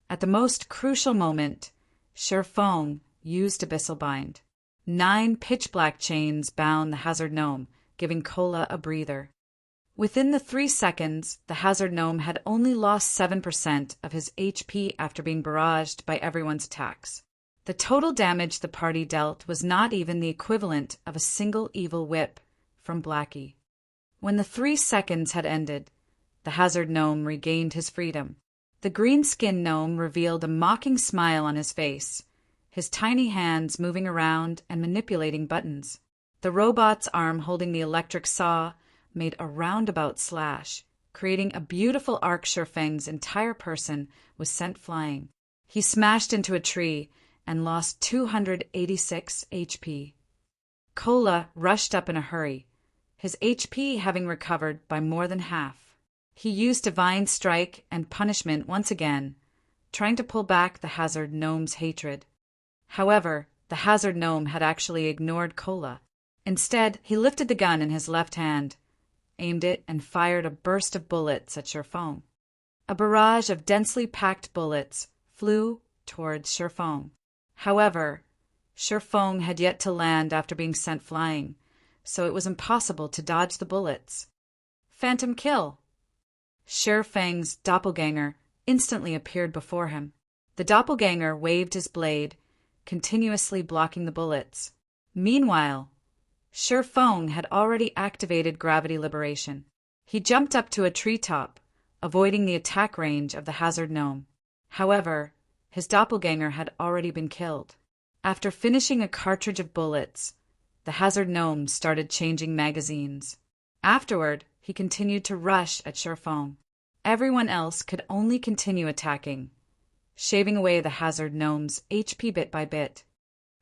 At the most crucial moment, Shifeng used Abyssal Bind. 9 pitch-black chains bound the hazard gnome, giving Kola a breather. Within the 3 seconds, the hazard gnome had only lost 7% of his HP after being barraged by everyone's attacks. The total damage the party dealt was not even the equivalent of a single evil whip from Blackie. When the 3 seconds had ended, the hazard gnome regained his freedom. The green-skinned gnome revealed a mocking smile on his face, his tiny hands moving around and manipulating buttons. The robot's arm holding the electric saw made a roundabout slash, creating a beautiful arc. Shurfeng's entire person was sent flying. He smashed into a tree and lost 286 HP. Kola rushed up in a hurry, his HP having recovered by more than half. He used Divine Strike and Punishment once again, trying to pull back the hazard gnome's hatred. However, the hazard gnome had actually ignored Kola. Instead, he lifted the gun in his left hand, aimed it, and fired a burst of bullets at Shurfeng. A barrage of densely packed bullets flew towards Shurfeng. However, Shurfeng had yet to land after being sent flying, so it was impossible to dodge the bullets. Phantom kill! Shurfeng's doppelganger instantly appeared before him. The doppelganger waved his blade, continuously blocking the bullets. Meanwhile, Shurfeng had already activated gravity liberation. He jumped up to a treetop, avoiding the attack range of the hazard gnome. However, his doppelganger had already been killed. After finishing a cartridge of bullets, the hazard gnome started changing magazines. Afterward, he continued to rush at Shurfeng. Everyone else could only continue attacking, shaving away the hazard gnome's HP bit by bit.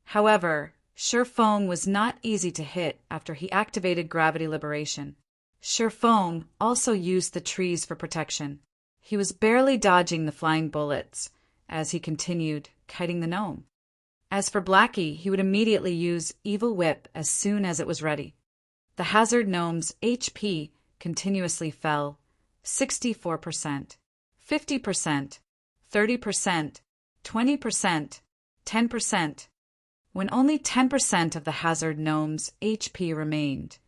However, Shurfeng was not easy to hit after he activated gravity liberation. Shurfeng also used the trees for protection. He was barely dodging the flying bullets as he continued kiting the gnome. As for Blackie, he would immediately use Evil Whip as soon as it was ready. The hazard gnome's HP continuously fell 64%, 50%, 30%, 20%, 10%. When only 10% of the hazard gnome's HP remained,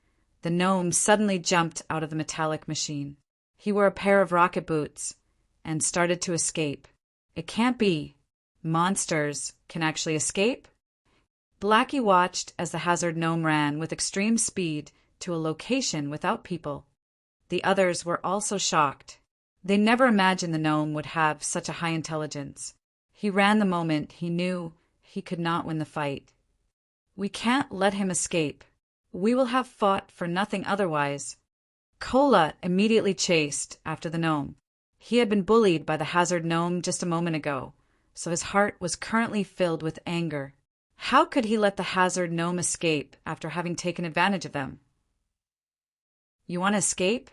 the gnome suddenly jumped out of the metallic machine. He wore a pair of rocket boots and started to escape. It can't be. Monsters can actually escape? Blackie watched as the hazard gnome ran with extreme speed to a location without people. The others were also shocked. They never imagined the gnome would have such a high intelligence. He ran the moment he knew he could not win the fight. We can't let him escape. We will have fought for nothing otherwise. Kola immediately chased after the gnome. He had been bullied by the hazard gnome just a moment ago, so his heart was currently filled with anger. How could he let the hazard gnome escape after having taken advantage of them? You want to escape?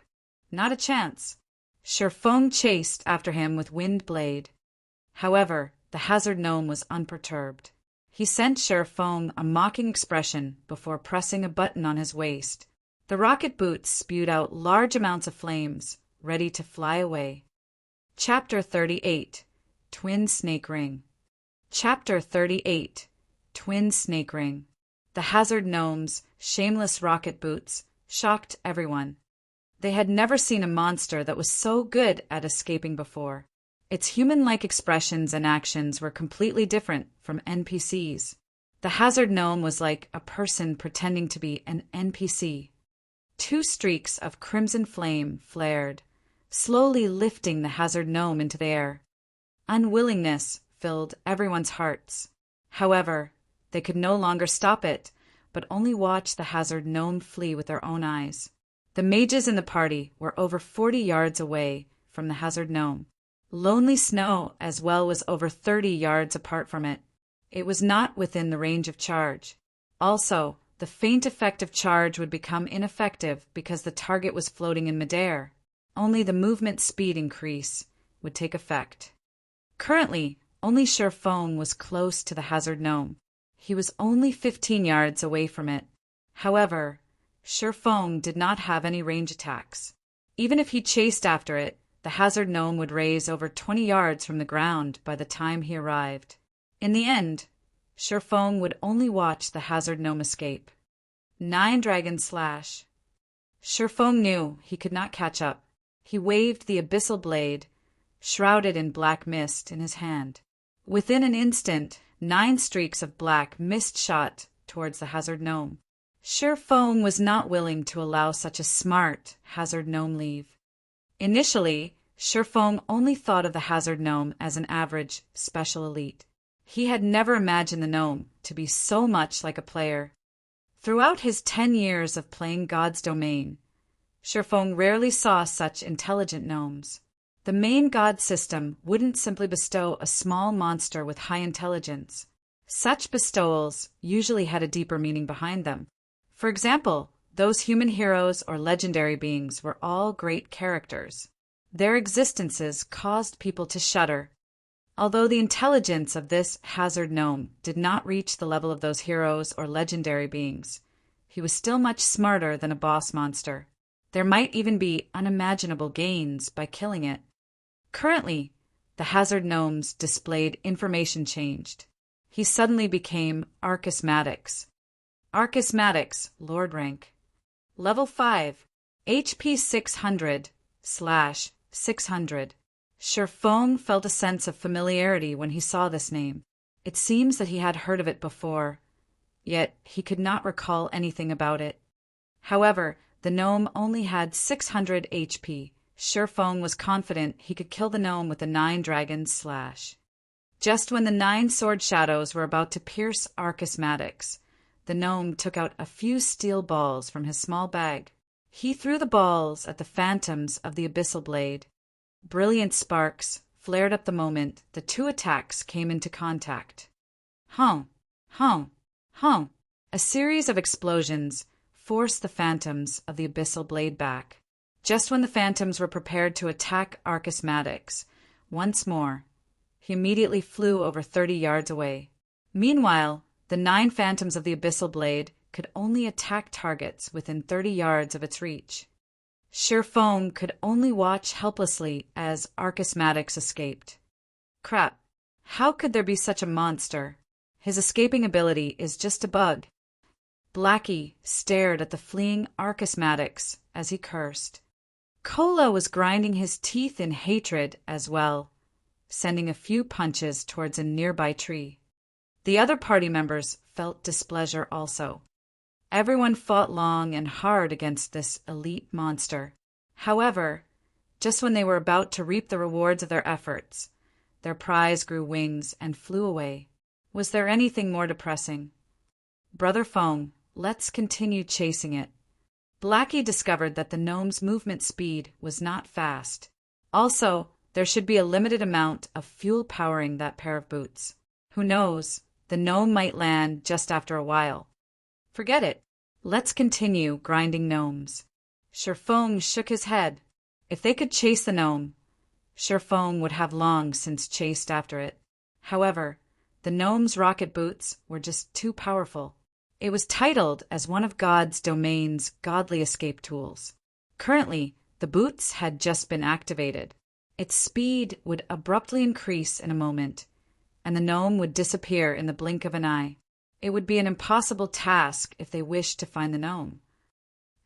Not a chance. Shurfeng chased after him with wind blade. However, the hazard gnome was unperturbed. He sent Shurfeng a mocking expression before pressing a button on his waist. The rocket boots spewed out large amounts of flames, ready to fly away. Chapter 38. Twin Snake Ring. Chapter 38. Twin Snake Ring. The hazard gnome's shameless rocket boots shocked everyone. They had never seen a monster that was so good at escaping before. Its human-like expressions and actions were completely different from NPCs. The hazard gnome was like a person pretending to be an NPC. 2 streaks of crimson flame flared, slowly lifting the hazard gnome into the air. Unwillingness filled everyone's hearts. However, they could no longer stop it, but only watch the hazard gnome flee with their own eyes. The mages in the party were over 40 yards away from the hazard gnome. Lonely Snow as well was over 30 yards apart from it. It was not within the range of charge. Also, the faint effect of charge would become ineffective because the target was floating in midair. Only the movement speed increase would take effect. Currently, only Shurfeng was close to the hazard gnome. He was only 15 yards away from it. However, Shurfeng did not have any range attacks. Even if he chased after it, the hazard gnome would raise over 20 yards from the ground by the time he arrived. In the end, Feng would only watch the hazard gnome escape. 9 dragons slash. Feng knew he could not catch up. He waved the abyssal blade, shrouded in black mist, in his hand. Within an instant, 9 streaks of black mist shot towards the hazard gnome. Feng was not willing to allow such a smart hazard gnome leave. Initially, Feng only thought of the hazard gnome as an average special elite. He had never imagined the gnome to be so much like a player. Throughout his 10 years of playing God's Domain, Feng rarely saw such intelligent gnomes. The main god system wouldn't simply bestow a small monster with high intelligence. Such bestowals usually had a deeper meaning behind them. For example, those human heroes or legendary beings were all great characters. Their existences caused people to shudder. Although the intelligence of this hazard gnome did not reach the level of those heroes or legendary beings, he was still much smarter than a boss monster. There might even be unimaginable gains by killing it. Currently, the hazard gnome's displayed information changed. He suddenly became Archismatics. Archismatics, Lord rank. Level 5, HP 600/600. Feng felt a sense of familiarity when he saw this name. It seems that he had heard of it before, yet he could not recall anything about it. However, the gnome only had 600 HP. Feng was confident he could kill the gnome with a 9 dragons slash. Just when the 9 sword shadows were about to pierce Archismatics, the gnome took out a few steel balls from his small bag. He threw the balls at the phantoms of the abyssal blade. Brilliant sparks flared up the moment the 2 attacks came into contact. Hung, hung, hung. A series of explosions forced the phantoms of the abyssal blade back. Just when the phantoms were prepared to attack Archismatics once more, he immediately flew over 30 yards away. Meanwhile, the 9 phantoms of the abyssal blade could only attack targets within 30 yards of its reach. Feng could only watch helplessly as Archismatics escaped. Crap, how could there be such a monster? His escaping ability is just a bug. Blackie stared at the fleeing Archismatics as he cursed. Cola was grinding his teeth in hatred as well, sending a few punches towards a nearby tree. The other party members felt displeasure also. Everyone fought long and hard against this elite monster. However, just when they were about to reap the rewards of their efforts, their prize grew wings and flew away. Was there anything more depressing? Brother Feng, let's continue chasing it. Blackie discovered that the gnome's movement speed was not fast. Also, there should be a limited amount of fuel powering that pair of boots. Who knows, the gnome might land just after a while. Forget it. Let's continue grinding gnomes. Feng shook his head. If they could chase the gnome, Feng would have long since chased after it. However, the gnome's rocket boots were just too powerful. It was titled as one of God's Domain's godly escape tools. Currently, the boots had just been activated. Its speed would abruptly increase in a moment, and the gnome would disappear in the blink of an eye. It would be an impossible task if they wished to find the gnome.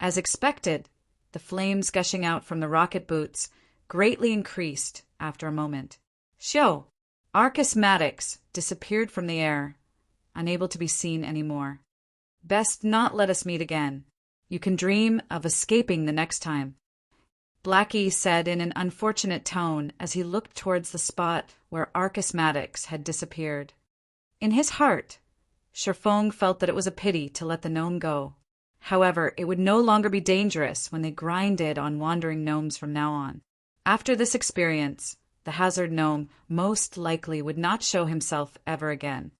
As expected, the flames gushing out from the rocket boots greatly increased after a moment. Archismatics disappeared from the air, unable to be seen anymore. Best not let us meet again. You can dream of escaping the next time. Blackie said in an unfortunate tone as he looked towards the spot where Archismatics had disappeared. In his heart, Feng felt that it was a pity to let the gnome go. However, it would no longer be dangerous when they grinded on wandering gnomes from now on. After this experience, the hazard gnome most likely would not show himself ever again.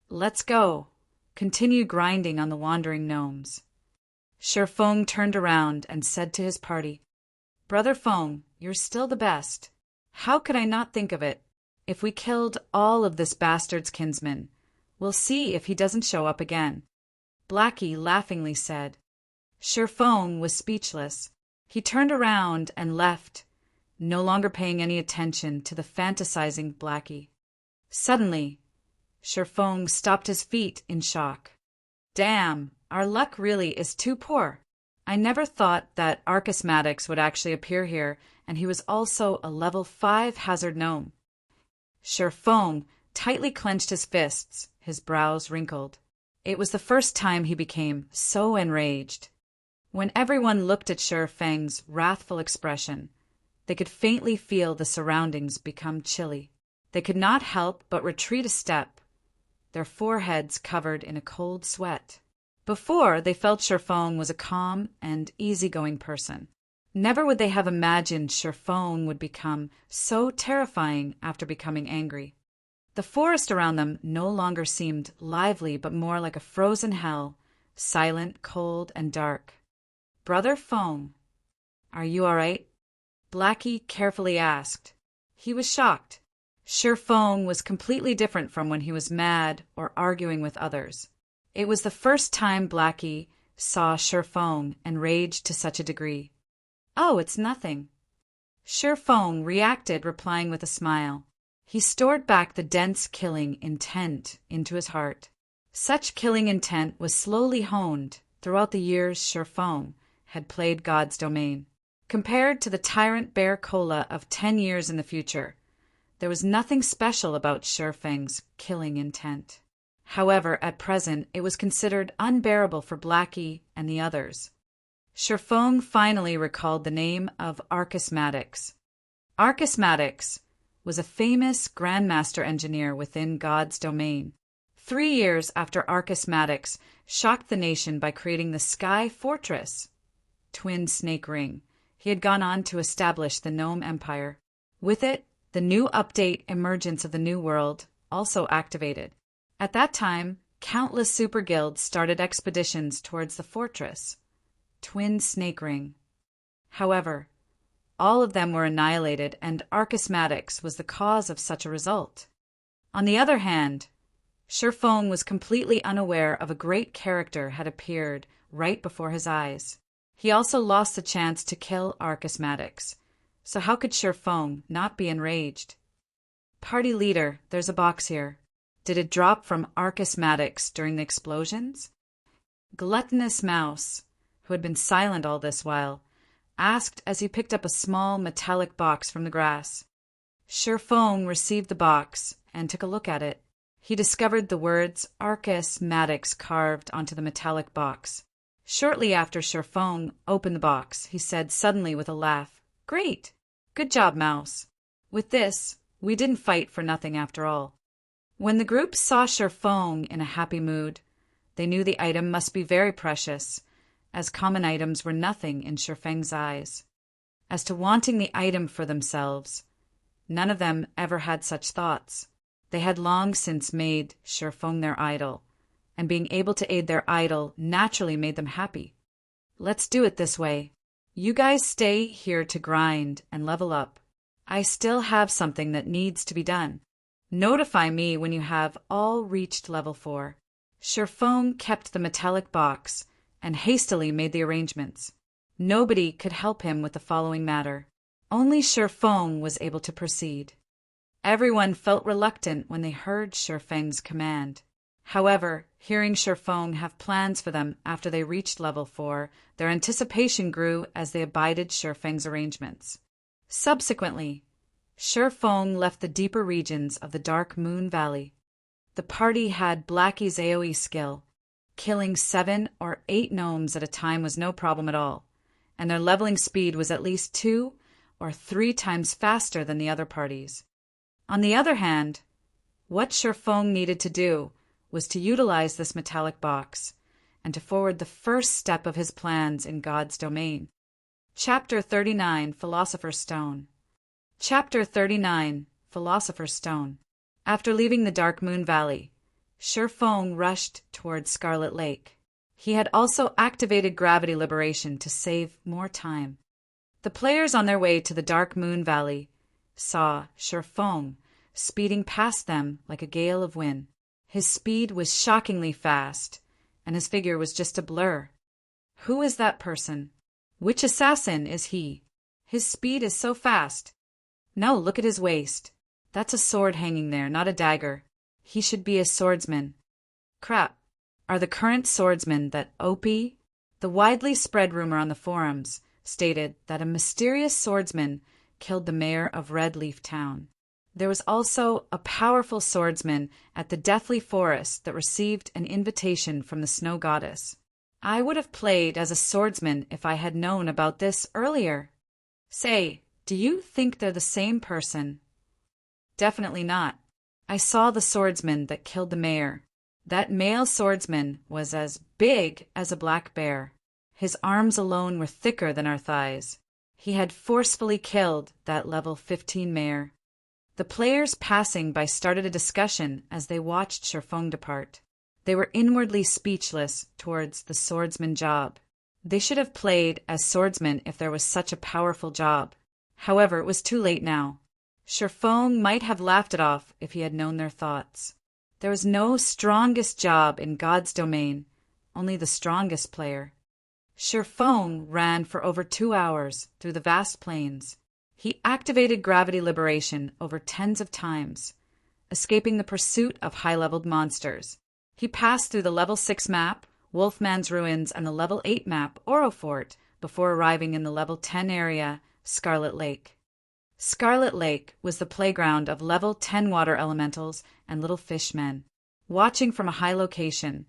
Let's go. Continue grinding on the wandering gnomes. Feng turned around and said to his party, Brother Feng, you're still the best. How could I not think of it? If we killed all of this bastard's kinsmen, we'll see if he doesn't show up again. Blackie laughingly said. Feng was speechless. He turned around and left, no longer paying any attention to the fantasizing Blackie. Suddenly, Feng stopped his feet in shock. Damn, our luck really is too poor. I never thought that Arcus Maddox would actually appear here, and he was also a level 5 hazard gnome. Feng tightly clenched his fists, his brows wrinkled. It was the first time he became so enraged. When everyone looked at Feng's wrathful expression, they could faintly feel the surroundings become chilly. They could not help but retreat a step, their foreheads covered in a cold sweat. Before, they felt Feng was a calm and easygoing person. Never would they have imagined Feng would become so terrifying after becoming angry. The forest around them no longer seemed lively, but more like a frozen hell, silent, cold, and dark. "Brother Feng, are you all right?" Blackie carefully asked. He was shocked. Feng was completely different from when he was mad or arguing with others. It was the first time Blackie saw Feng enraged to such a degree. "Oh, it's nothing." Feng reacted, replying with a smile. He stored back the dense killing intent into his heart. Such killing intent was slowly honed throughout the years Feng had played God's Domain. Compared to the tyrant Bear Cola of 10 years in the future, there was nothing special about Feng's killing intent. However, at present, it was considered unbearable for Blackie and the others. Feng finally recalled the name of Arcus Maddox. Arcus Maddox was a famous Grandmaster engineer within God's Domain. 3 years after Arcus Maddox shocked the nation by creating the Sky Fortress, Twin Snake Ring, he had gone on to establish the Gnome Empire. With it, the new update Emergence of the New World also activated. At that time, countless super guilds started expeditions towards the fortress, Twin Snake Ring. However, all of them were annihilated, and Arcus Maddox was the cause of such a result. On the other hand, Feng was completely unaware of a great character had appeared right before his eyes. He also lost the chance to kill Arcus Maddox, so how could Feng not be enraged? "Party leader, there's a box here. Did it drop from Arcus Maddox during the explosions?" Gluttonous Mouse, who had been silent all this while, asked as he picked up a small metallic box from the grass. Feng received the box and took a look at it. He discovered the words Arcus Maddox carved onto the metallic box. Shortly after Feng opened the box, he said suddenly with a laugh, "Great! Good job, Mouse. With this, we didn't fight for nothing after all." When the group saw Feng in a happy mood, they knew the item must be very precious, as common items were nothing in Feng's eyes. As to wanting the item for themselves, none of them ever had such thoughts. They had long since made Feng their idol, and being able to aid their idol naturally made them happy. "Let's do it this way. You guys stay here to grind and level up. I still have something that needs to be done. Notify me when you have all reached level 4. Feng kept the metallic box and hastily made the arrangements. Nobody could help him with the following matter. Only Feng was able to proceed. Everyone felt reluctant when they heard Feng's command. However, hearing Feng have plans for them after they reached level 4, their anticipation grew as they abided Feng's arrangements. Subsequently, Feng left the deeper regions of the Dark Moon Valley. The party had Blackie's AoE skill. Killing 7 or 8 gnomes at a time was no problem at all, and their leveling speed was at least 2 or 3 times faster than the other parties. On the other hand, what Feng needed to do was to utilize this metallic box and to forward the first step of his plans in God's Domain. Chapter 39, Philosopher's Stone. Chapter 39, Philosopher's Stone. After leaving the Dark Moon Valley, Feng rushed towards Scarlet Lake. He had also activated gravity liberation to save more time. The players on their way to the Dark Moon Valley saw Feng speeding past them like a gale of wind. His speed was shockingly fast, and his figure was just a blur. Who is that person? Which assassin is he? His speed is so fast. No, look at his waist. That's a sword hanging there, not a dagger. He should be a swordsman. Crap. Are the current swordsmen that OP? The widely spread rumor on the forums stated that a mysterious swordsman killed the mayor of Red Leaf Town. There was also a powerful swordsman at the Deathly Forest that received an invitation from the Snow Goddess. I would have played as a swordsman if I had known about this earlier. Say, do you think they're the same person? Definitely not. I saw the swordsman that killed the mayor. That male swordsman was as big as a black bear. His arms alone were thicker than our thighs. He had forcefully killed that level 15 mayor. The players passing by started a discussion as they watched Sherfong depart. They were inwardly speechless towards the swordsman job. They should have played as swordsmen if there was such a powerful job. However, it was too late now. Sherfong might have laughed it off if he had known their thoughts. There was no strongest job in God's domain, only the strongest player. Sherfong ran for over 2 hours through the vast plains. He activated gravity liberation over tens of times, escaping the pursuit of high-leveled monsters. He passed through the level 6 map, Wolfman's Ruins, and the level 8 map, Orofort, before arriving in the level 10 area, Scarlet Lake. Scarlet Lake was the playground of level 10 water elementals and little fishmen. Watching from a high location,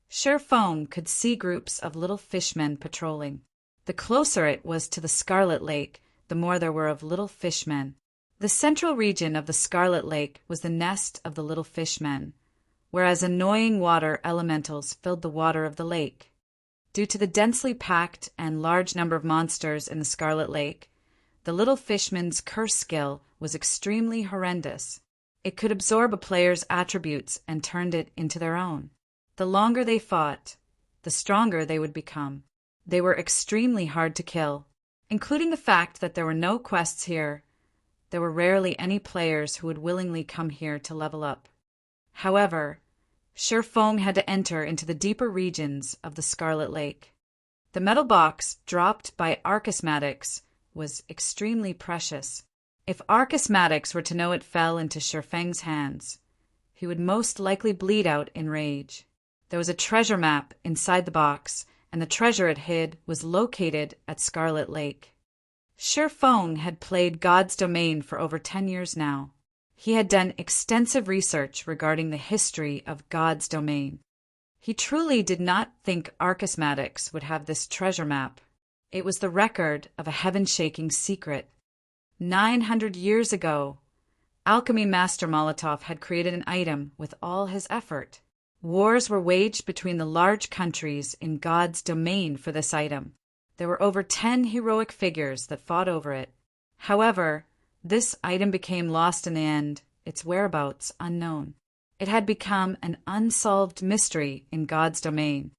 Sherfong could see groups of little fishmen patrolling. The closer it was to the Scarlet Lake, the more there were of little fishmen. The central region of the Scarlet Lake was the nest of the little fishmen, whereas annoying water elementals filled the water of the lake. Due to the densely packed and large number of monsters in the Scarlet Lake, the little fishman's curse skill was extremely horrendous. It could absorb a player's attributes and turned it into their own. The longer they fought, the stronger they would become. They were extremely hard to kill, including the fact that there were no quests here. There were rarely any players who would willingly come here to level up. However, Sherfong had to enter into the deeper regions of the Scarlet Lake. The metal box dropped by Archismatics was extremely precious. If Archismatics were to know it fell into Sherfeng's hands, he would most likely bleed out in rage. There was a treasure map inside the box, and the treasure it hid was located at Scarlet Lake. Sherfong had played God's Domain for over 10 years now. He had done extensive research regarding the history of God's Domain. He truly did not think Archismatics would have this treasure map. It was the record of a heaven-shaking secret. 900 years ago, Alchemy Master Molotov had created an item with all his effort. Wars were waged between the large countries in God's domain for this item. There were over 10 heroic figures that fought over it. However, this item became lost in the end, its whereabouts unknown. It had become an unsolved mystery in God's domain.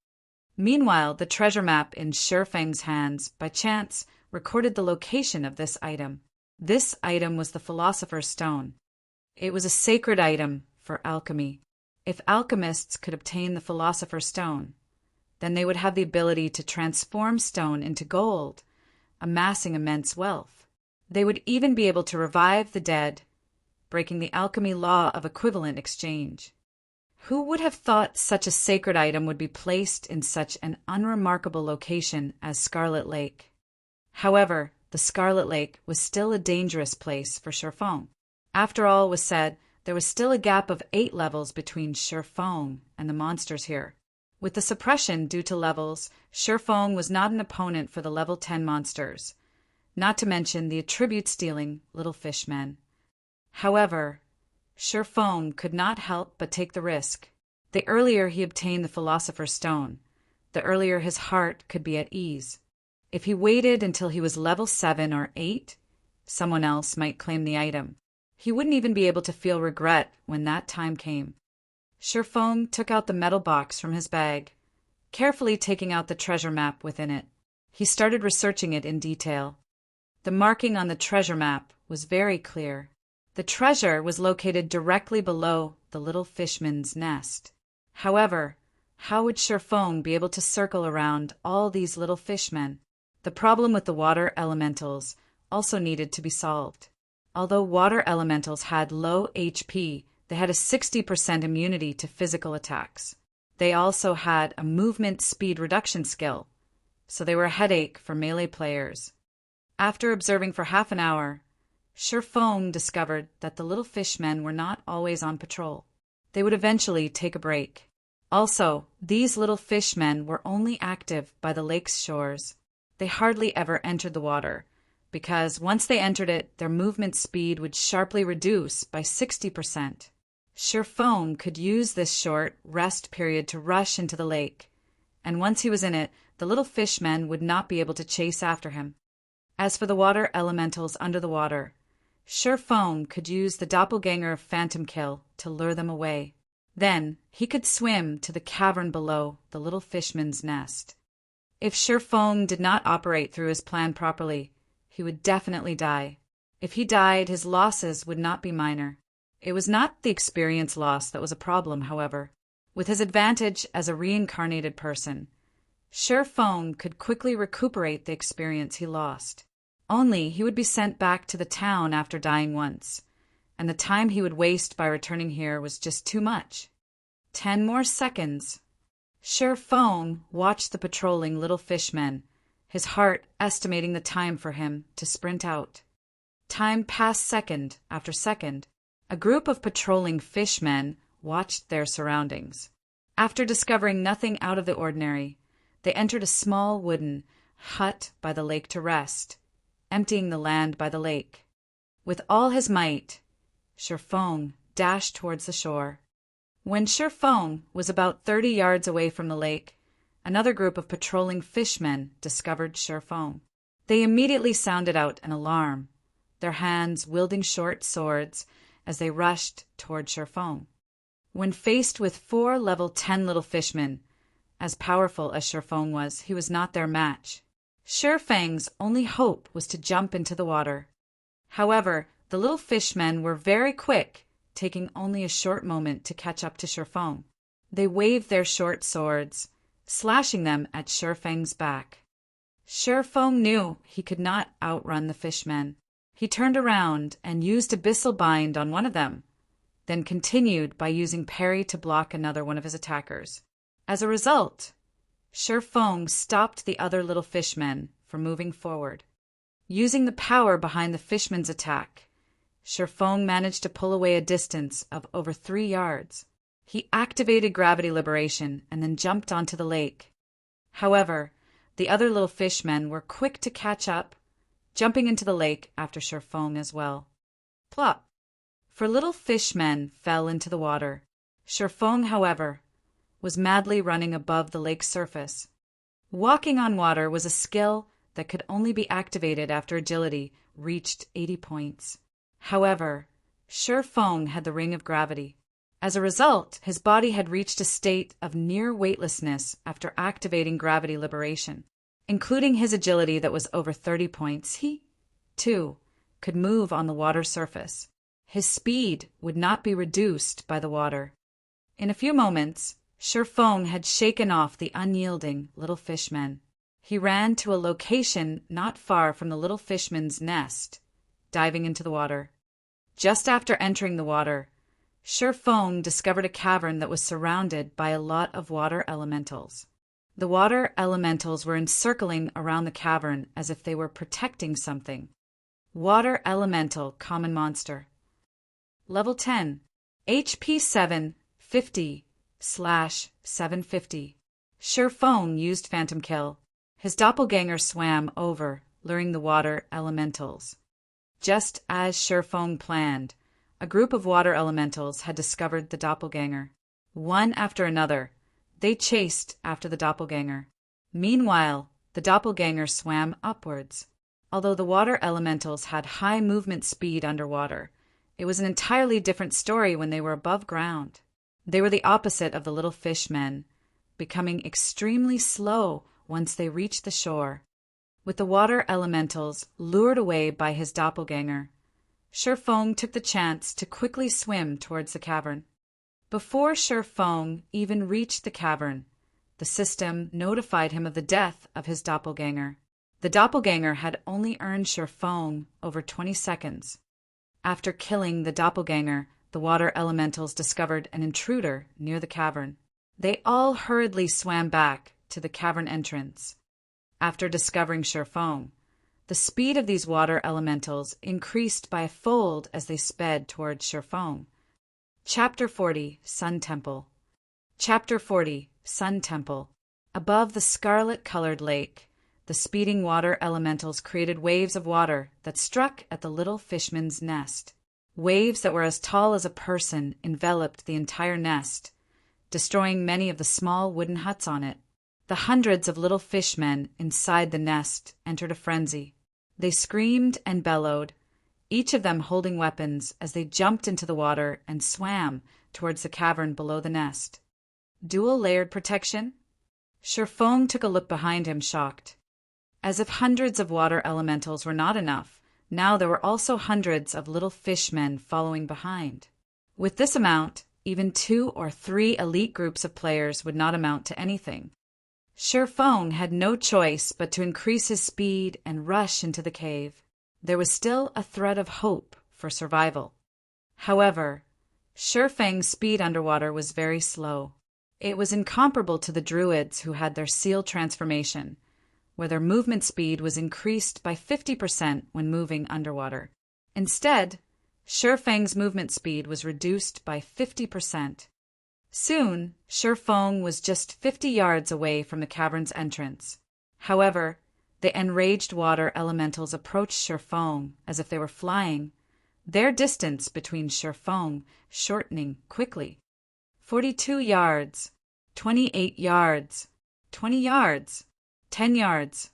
Meanwhile, the treasure map in Sherfeng's hands, by chance, recorded the location of this item. This item was the Philosopher's Stone. It was a sacred item for alchemy. If alchemists could obtain the Philosopher's Stone, then they would have the ability to transform stone into gold, amassing immense wealth. They would even be able to revive the dead, breaking the alchemy law of equivalent exchange. Who would have thought such a sacred item would be placed in such an unremarkable location as Scarlet Lake? However, the Scarlet Lake was still a dangerous place for Sherfong. After all was said, there was still a gap of 8 levels between Sherfong and the monsters here. With the suppression due to levels, Sherfong was not an opponent for the level 10 monsters, not to mention the attribute-stealing little fishmen. However, Sherfong could not help but take the risk. The earlier he obtained the Philosopher's Stone, the earlier his heart could be at ease. If he waited until he was level 7 or 8, someone else might claim the item. He wouldn't even be able to feel regret when that time came. Sherfong took out the metal box from his bag, carefully taking out the treasure map within it. He started researching it in detail. The marking on the treasure map was very clear. The treasure was located directly below the little fishman's nest. However, how would Sherfong be able to circle around all these little fishmen? The problem with the water elementals also needed to be solved. Although water elementals had low HP, They had a 60% immunity to physical attacks. They also had a movement speed reduction skill, so they were a headache for melee players. After observing for half an hour, Feng discovered that the little fishmen were not always on patrol. They would eventually take a break. Also, these little fishmen were only active by the lake's shores. They hardly ever entered the water, because once they entered it, their movement speed would sharply reduce by 60%. Feng could use this short rest period to rush into the lake, and once he was in it, the little fishmen would not be able to chase after him. As for the water elementals under the water, Feng could use the doppelganger phantom kill to lure them away. Then he could swim to the cavern below the little fishman's nest. If Feng did not operate through his plan properly, he would definitely die. If he died, his losses would not be minor. It was not the experience loss that was a problem, however. With his advantage as a reincarnated person, Feng could quickly recuperate the experience he lost. Only he would be sent back to the town after dying once, and the time he would waste by returning here was just too much. 10 more seconds. Feng watched the patrolling little fishmen, his heart estimating the time for him to sprint out. Time passed second after second. A group of patrolling fishmen watched their surroundings. After discovering nothing out of the ordinary, they entered a small wooden hut by the lake to rest, emptying the land by the lake. With all his might, Feng dashed towards the shore. When Feng was about 30 yards away from the lake, another group of patrolling fishmen discovered Feng. They immediately sounded out an alarm, their hands wielding short swords as they rushed toward Feng. When faced with 4 level 10 little fishmen, as powerful as Feng was, he was not their match. Feng's only hope was to jump into the water. However, the little fishmen were very quick, taking only a short moment to catch up to Feng. They waved their short swords, slashing them at Feng's back. Feng knew he could not outrun the fishmen. He turned around and used Abyssal Bind on one of them, then continued by using Parry to block another one of his attackers. As a result, Feng stopped the other little fishmen from moving forward. Using the power behind the fishman's attack, Feng managed to pull away a distance of over 3 yards. He activated gravity liberation and then jumped onto the lake. However, the other little fishmen were quick to catch up, jumping into the lake after Feng as well. Plop! 4 little fishmen fell into the water. Feng, however, was madly running above the lake's surface. Walking on water was a skill that could only be activated after agility reached 80 points. However, Feng had the ring of gravity. As a result, his body had reached a state of near weightlessness after activating gravity liberation. Including his agility that was over 30 points, he, too, could move on the water surface. His speed would not be reduced by the water. In a few moments, Feng had shaken off the unyielding little fishmen. He ran to a location not far from the little fishman's nest, diving into the water. Just after entering the water, Feng discovered a cavern that was surrounded by a lot of water elementals. The water elementals were encircling around the cavern as if they were protecting something. Water Elemental Common Monster. Level 10. HP 750/750. Feng used Phantom Kill. His doppelganger swam over, luring the water elementals. Just as Feng planned, a group of water elementals had discovered the doppelganger. One after another, they chased after the doppelganger. Meanwhile, the doppelganger swam upwards. Although the water elementals had high movement speed underwater, it was an entirely different story when they were above ground. They were the opposite of the little fishmen, becoming extremely slow once they reached the shore. With the water elementals lured away by his doppelganger, Feng took the chance to quickly swim towards the cavern. Before Feng even reached the cavern, the system notified him of the death of his doppelganger. The doppelganger had only earned Feng over 20 seconds. After killing the doppelganger the water elementals discovered an intruder near the cavern. They all hurriedly swam back to the cavern entrance. After discovering Shurfong, the speed of these water elementals increased by a fold as they sped towards Shurfong. Chapter 40, Sun Temple. Chapter 40, Sun Temple. Above the scarlet-colored lake, the speeding water elementals created waves of water that struck at the little fishman's nest. Waves that were as tall as a person enveloped the entire nest, destroying many of the small wooden huts on it. The hundreds of little fishmen inside the nest entered a frenzy. They screamed and bellowed, each of them holding weapons as they jumped into the water and swam towards the cavern below the nest. Dual-layered protection? Shurfong took a look behind him, shocked. As if hundreds of water elementals were not enough, now there were also hundreds of little fishmen following behind. With this amount, even 2 or 3 elite groups of players would not amount to anything. Shurfong had no choice but to increase his speed and rush into the cave. There was still a thread of hope for survival. However, Shurfeng's speed underwater was very slow. It was incomparable to the druids who had their seal transformation, where their movement speed was increased by 50% when moving underwater. Instead, Shurfeng's movement speed was reduced by 50%. Soon, Shurfong was just 50 yards away from the cavern's entrance. However, the enraged water elementals approached Shurfong as if they were flying, their distance between Shurfong shortening quickly. 42 yards, 28 yards, 20 yards, 10 yards.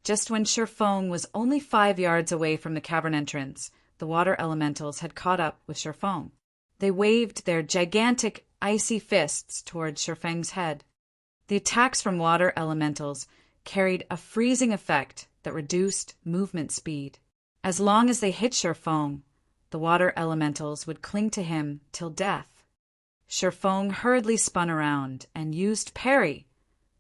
Just when Shurfong was only 5 yards away from the cavern entrance, the water elementals had caught up with Shurfong. They waved their gigantic icy fists towards Shurfeng's head. The attacks from water elementals carried a freezing effect that reduced movement speed. As long as they hit Shurfong, the water elementals would cling to him till death. Shurfong hurriedly spun around and used parry,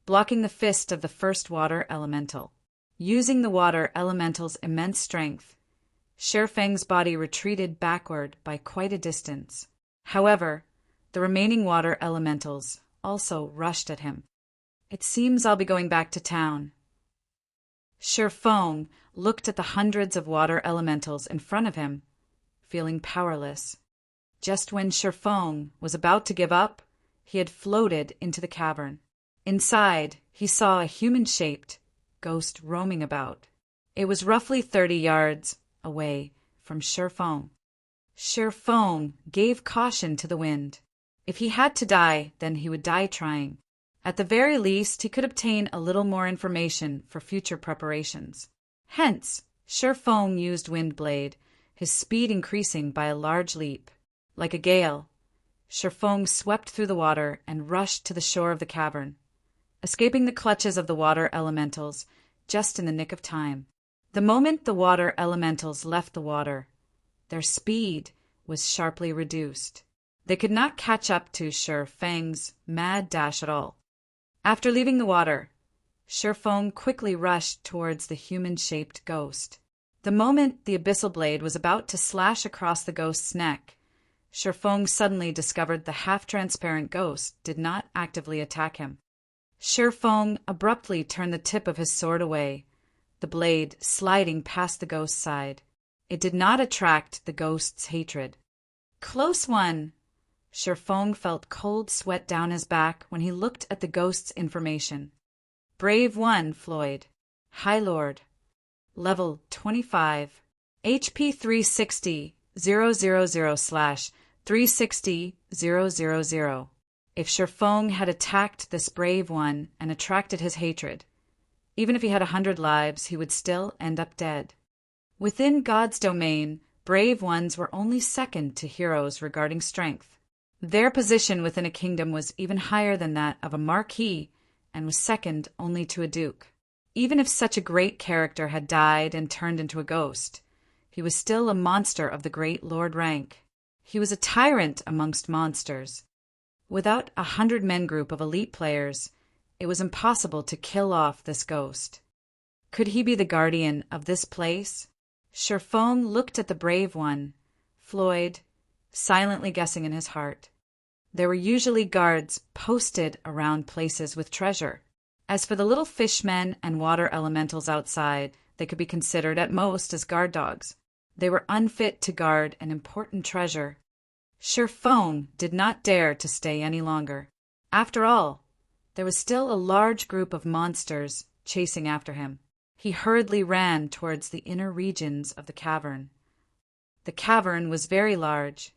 blocking the fist of the first water elemental. Using the water elemental's immense strength, Shurfeng's body retreated backward by quite a distance. However, the remaining water elementals also rushed at him. It seems I'll be going back to town. Shurfong looked at the hundreds of water elementals in front of him, feeling powerless. Just when Shurfong was about to give up, he had floated into the cavern. Inside, he saw a human-shaped ghost roaming about. It was roughly 30 yards away from Shurfong. Shurfong gave caution to the wind. If he had to die, then he would die trying. At the very least, he could obtain a little more information for future preparations. Hence, Shurfong used Windblade, his speed increasing by a large leap. Like a gale, Shurfong swept through the water and rushed to the shore of the cavern, escaping the clutches of the water elementals just in the nick of time. The moment the water elementals left the water, their speed was sharply reduced. They could not catch up to Shurfeng's mad dash at all. After leaving the water, Shurfong quickly rushed towards the human-shaped ghost. The moment the abyssal blade was about to slash across the ghost's neck, Shurfong suddenly discovered the half-transparent ghost did not actively attack him. Shurfong abruptly turned the tip of his sword away, the blade sliding past the ghost's side. It did not attract the ghost's hatred. Close one! Shurfong felt cold sweat down his back when he looked at the ghost's information. Brave one, Floyd. High Lord. Level 25. HP 360 000/360 000. If Shurfong had attacked this brave one and attracted his hatred, even if he had 100 lives, he would still end up dead. Within God's domain, brave ones were only second to heroes regarding strength. Their position within a kingdom was even higher than that of a marquis and was second only to a duke. Even if such a great character had died and turned into a ghost, he was still a monster of the great lord rank. He was a tyrant amongst monsters. Without 100-men group of elite players, it was impossible to kill off this ghost. Could he be the guardian of this place? Shurfong looked at the brave one, Floyd, silently guessing in his heart. There were usually guards posted around places with treasure. As for the little fishmen and water elementals outside, they could be considered at most as guard dogs. They were unfit to guard an important treasure. Sir Fong did not dare to stay any longer. After all, there was still a large group of monsters chasing after him. He hurriedly ran towards the inner regions of the cavern. The cavern was very large.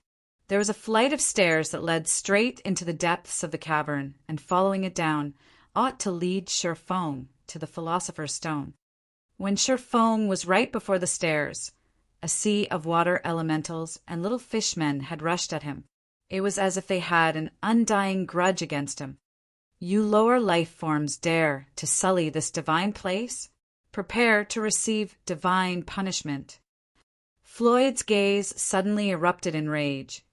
There was a flight of stairs that led straight into the depths of the cavern, and following it down ought to lead Sir Fong to the Philosopher's Stone. When Sir Fong was right before the stairs, a sea of water elementals and little fishmen had rushed at him. It was as if they had an undying grudge against him. You lower life forms dare to sully this divine place? Prepare to receive divine punishment. Floyd's gaze suddenly erupted in rage,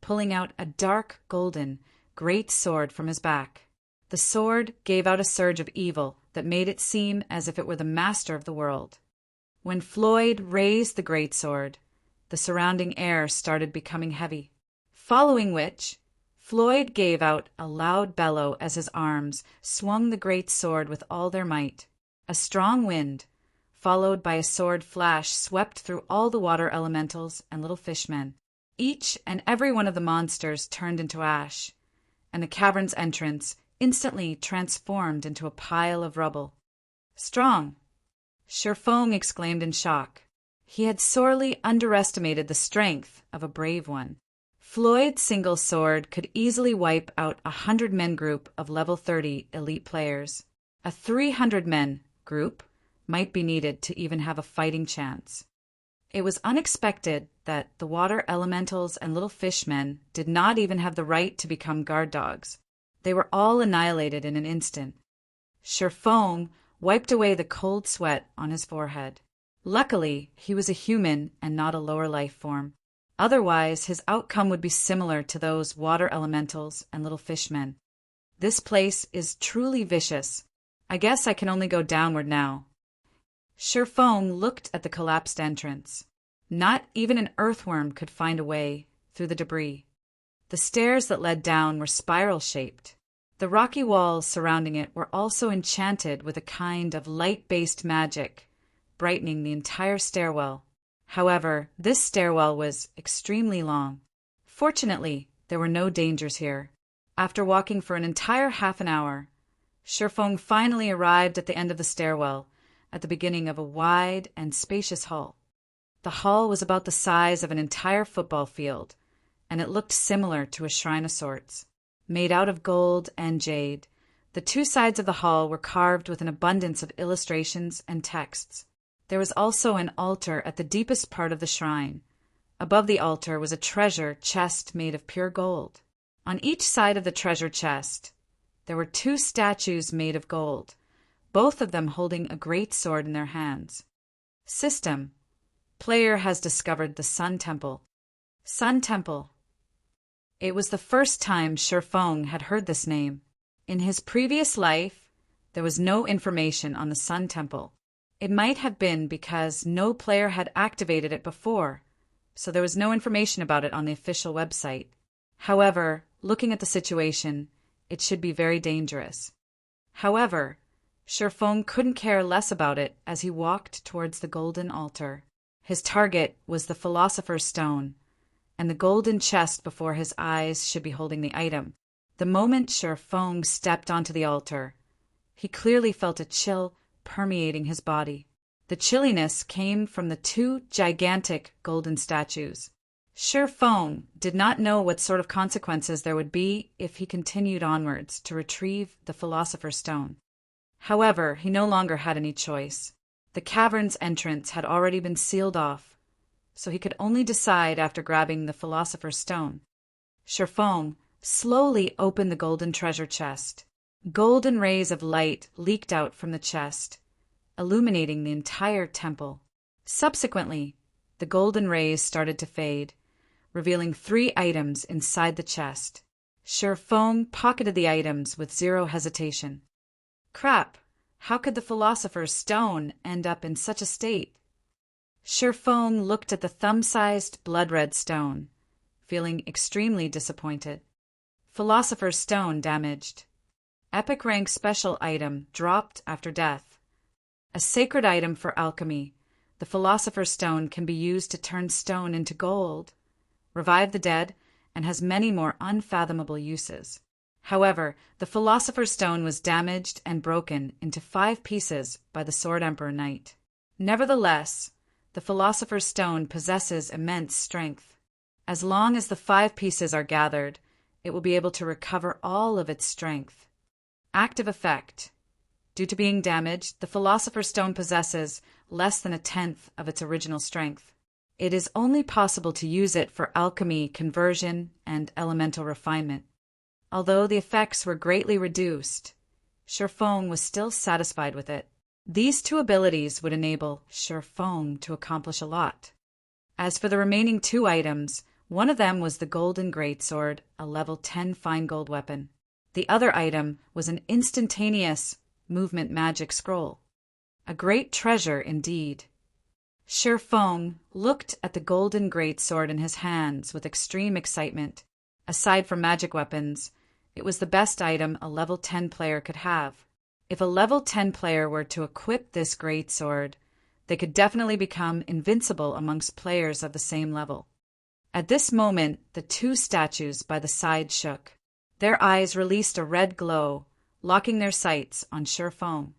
pulling out a dark golden, great sword from his back. The sword gave out a surge of evil that made it seem as if it were the master of the world. When Floyd raised the great sword, the surrounding air started becoming heavy, following which Floyd gave out a loud bellow as his arms swung the great sword with all their might. A strong wind, followed by a sword flash, swept through all the water elementals and little fishmen. Each and every one of the monsters turned into ash, and the cavern's entrance instantly transformed into a pile of rubble. Strong! Sir Fong exclaimed in shock. He had sorely underestimated the strength of a brave one. Floyd's single sword could easily wipe out a 100-men group of level 30 elite players. A 300-men group might be needed to even have a fighting chance. It was unexpected that the water elementals and little fishmen did not even have the right to become guard dogs. They were all annihilated in an instant. Sir Fong wiped away the cold sweat on his forehead. Luckily, he was a human and not a lower life form. Otherwise, his outcome would be similar to those water elementals and little fishmen. This place is truly vicious. I guess I can only go downward now. Sir Fong looked at the collapsed entrance. Not even an earthworm could find a way through the debris. The stairs that led down were spiral-shaped. The rocky walls surrounding it were also enchanted with a kind of light-based magic, brightening the entire stairwell. However, this stairwell was extremely long. Fortunately, there were no dangers here. After walking for an entire half an hour, Sir Fong finally arrived at the end of the stairwell, at the beginning of a wide and spacious hall. The hall was about the size of an entire football field, and it looked similar to a shrine of sorts. Made out of gold and jade, the two sides of the hall were carved with an abundance of illustrations and texts. There was also an altar at the deepest part of the shrine. Above the altar was a treasure chest made of pure gold. On each side of the treasure chest, there were two statues made of gold, both of them holding a great sword in their hands. System. Player has discovered the Sun Temple. Sun Temple. It was the first time Sir Fong had heard this name. In his previous life, there was no information on the Sun Temple. It might have been because no player had activated it before, so there was no information about it on the official website. However, looking at the situation, it should be very dangerous. However, Sir Fong couldn't care less about it as he walked towards the golden altar. His target was the Philosopher's Stone, and the golden chest before his eyes should be holding the item. The moment Sir Fong stepped onto the altar, he clearly felt a chill permeating his body. The chilliness came from the two gigantic golden statues. Sir Fong did not know what sort of consequences there would be if he continued onwards to retrieve the Philosopher's Stone. However, he no longer had any choice. The cavern's entrance had already been sealed off, so he could only decide after grabbing the Philosopher's Stone. Sir Fong slowly opened the golden treasure chest. Golden rays of light leaked out from the chest, illuminating the entire temple. Subsequently, the golden rays started to fade, revealing 3 items inside the chest. Sir Fong pocketed the items with zero hesitation. Crap! How could the Philosopher's Stone end up in such a state? Sir Fong looked at the thumb-sized blood-red stone, feeling extremely disappointed. Philosopher's Stone damaged. Epic rank special item dropped after death. A sacred item for alchemy, the Philosopher's Stone can be used to turn stone into gold, revive the dead, and has many more unfathomable uses. However, the Philosopher's Stone was damaged and broken into 5 pieces by the Sword Emperor Knight. Nevertheless, the Philosopher's Stone possesses immense strength. As long as the 5 pieces are gathered, it will be able to recover all of its strength. Active effect. Due to being damaged, the Philosopher's Stone possesses less than 1/10 of its original strength. It is only possible to use it for alchemy, conversion, and elemental refinement. Although the effects were greatly reduced, Shifeng was still satisfied with it. These 2 abilities would enable Shifeng to accomplish a lot. As for the remaining 2 items, one of them was the Golden Greatsword, a level 10 fine gold weapon. The other item was an instantaneous movement magic scroll. A great treasure indeed. Shifeng looked at the Golden Greatsword in his hands with extreme excitement. Aside from magic weapons, it was the best item a level 10 player could have. If a level 10 player were to equip this greatsword, they could definitely become invincible amongst players of the same level. At this moment, the 2 statues by the side shook. Their eyes released a red glow, locking their sights on Shifeng.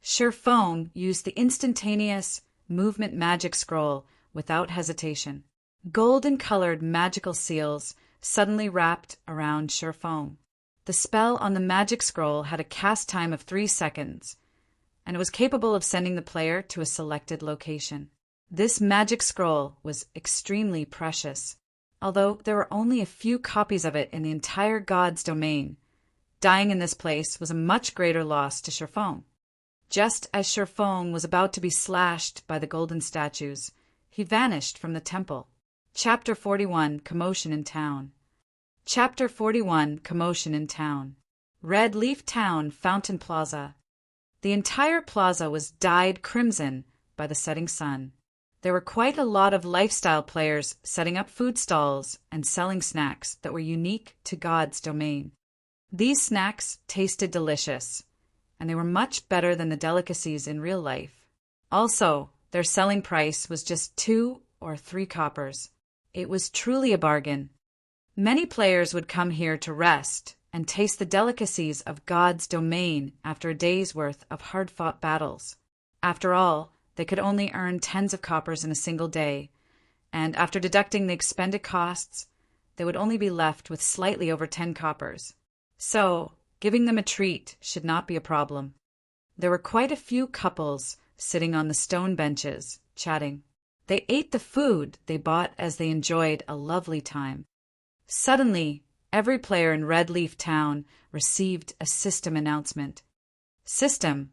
Shifeng used the instantaneous movement magic scroll without hesitation. Golden-colored magical seals suddenly wrapped around Shifeng. The spell on the magic scroll had a cast time of 3 seconds, and it was capable of sending the player to a selected location. This magic scroll was extremely precious, although there were only a few copies of it in the entire God's domain. Dying in this place was a much greater loss to Shifeng. Just as Shifeng was about to be slashed by the golden statues, he vanished from the temple. Chapter 41, Commotion in Town. Chapter 41, Commotion in Town. Red Leaf Town, Fountain Plaza. The entire plaza was dyed crimson by the setting sun. There were quite a lot of lifestyle players setting up food stalls and selling snacks that were unique to God's domain. These snacks tasted delicious, and they were much better than the delicacies in real life. Also, their selling price was just 2 or 3 coppers. It was truly a bargain. Many players would come here to rest and taste the delicacies of God's domain after a day's worth of hard-fought battles. After all, they could only earn tens of coppers in a single day, and after deducting the expended costs, they would only be left with slightly over 10 coppers. So, giving them a treat should not be a problem. There were quite a few couples sitting on the stone benches, chatting. They ate the food they bought as they enjoyed a lovely time. Suddenly, every player in Red Leaf Town received a system announcement. System: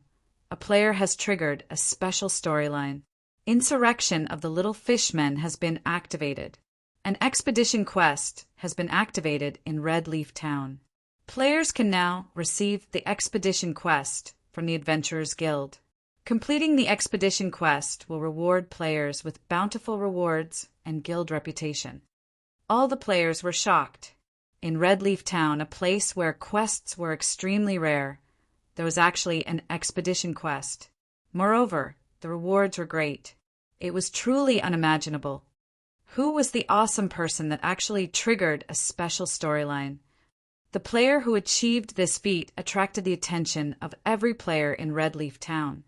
a player has triggered a special storyline. Insurrection of the Little Fishmen has been activated. An expedition quest has been activated in Red Leaf Town. Players can now receive the expedition quest from the Adventurers Guild. Completing the expedition quest will reward players with bountiful rewards and guild reputation. All the players were shocked. In Red Leaf Town, a place where quests were extremely rare, there was actually an expedition quest. Moreover, the rewards were great. It was truly unimaginable. Who was the awesome person that actually triggered a special storyline? The player who achieved this feat attracted the attention of every player in Red Leaf Town.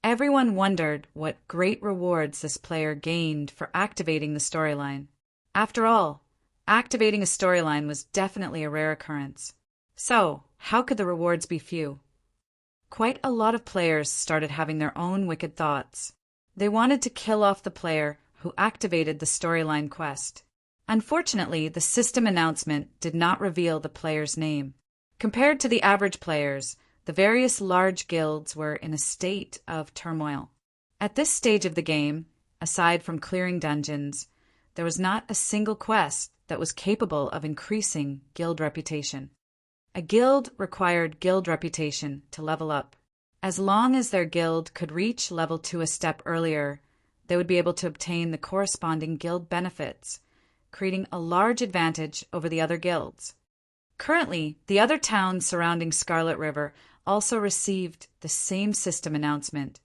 Everyone wondered what great rewards this player gained for activating the storyline. After all, activating a storyline was definitely a rare occurrence. So, how could the rewards be few? Quite a lot of players started having their own wicked thoughts. They wanted to kill off the player who activated the storyline quest. Unfortunately, the system announcement did not reveal the player's name. Compared to the average players, the various large guilds were in a state of turmoil. At this stage of the game, aside from clearing dungeons, there was not a single quest that was capable of increasing guild reputation. A guild required guild reputation to level up. As long as their guild could reach level 2 a step earlier, they would be able to obtain the corresponding guild benefits, creating a large advantage over the other guilds. Currently, the other towns surrounding Scarlet River also received the same system announcement.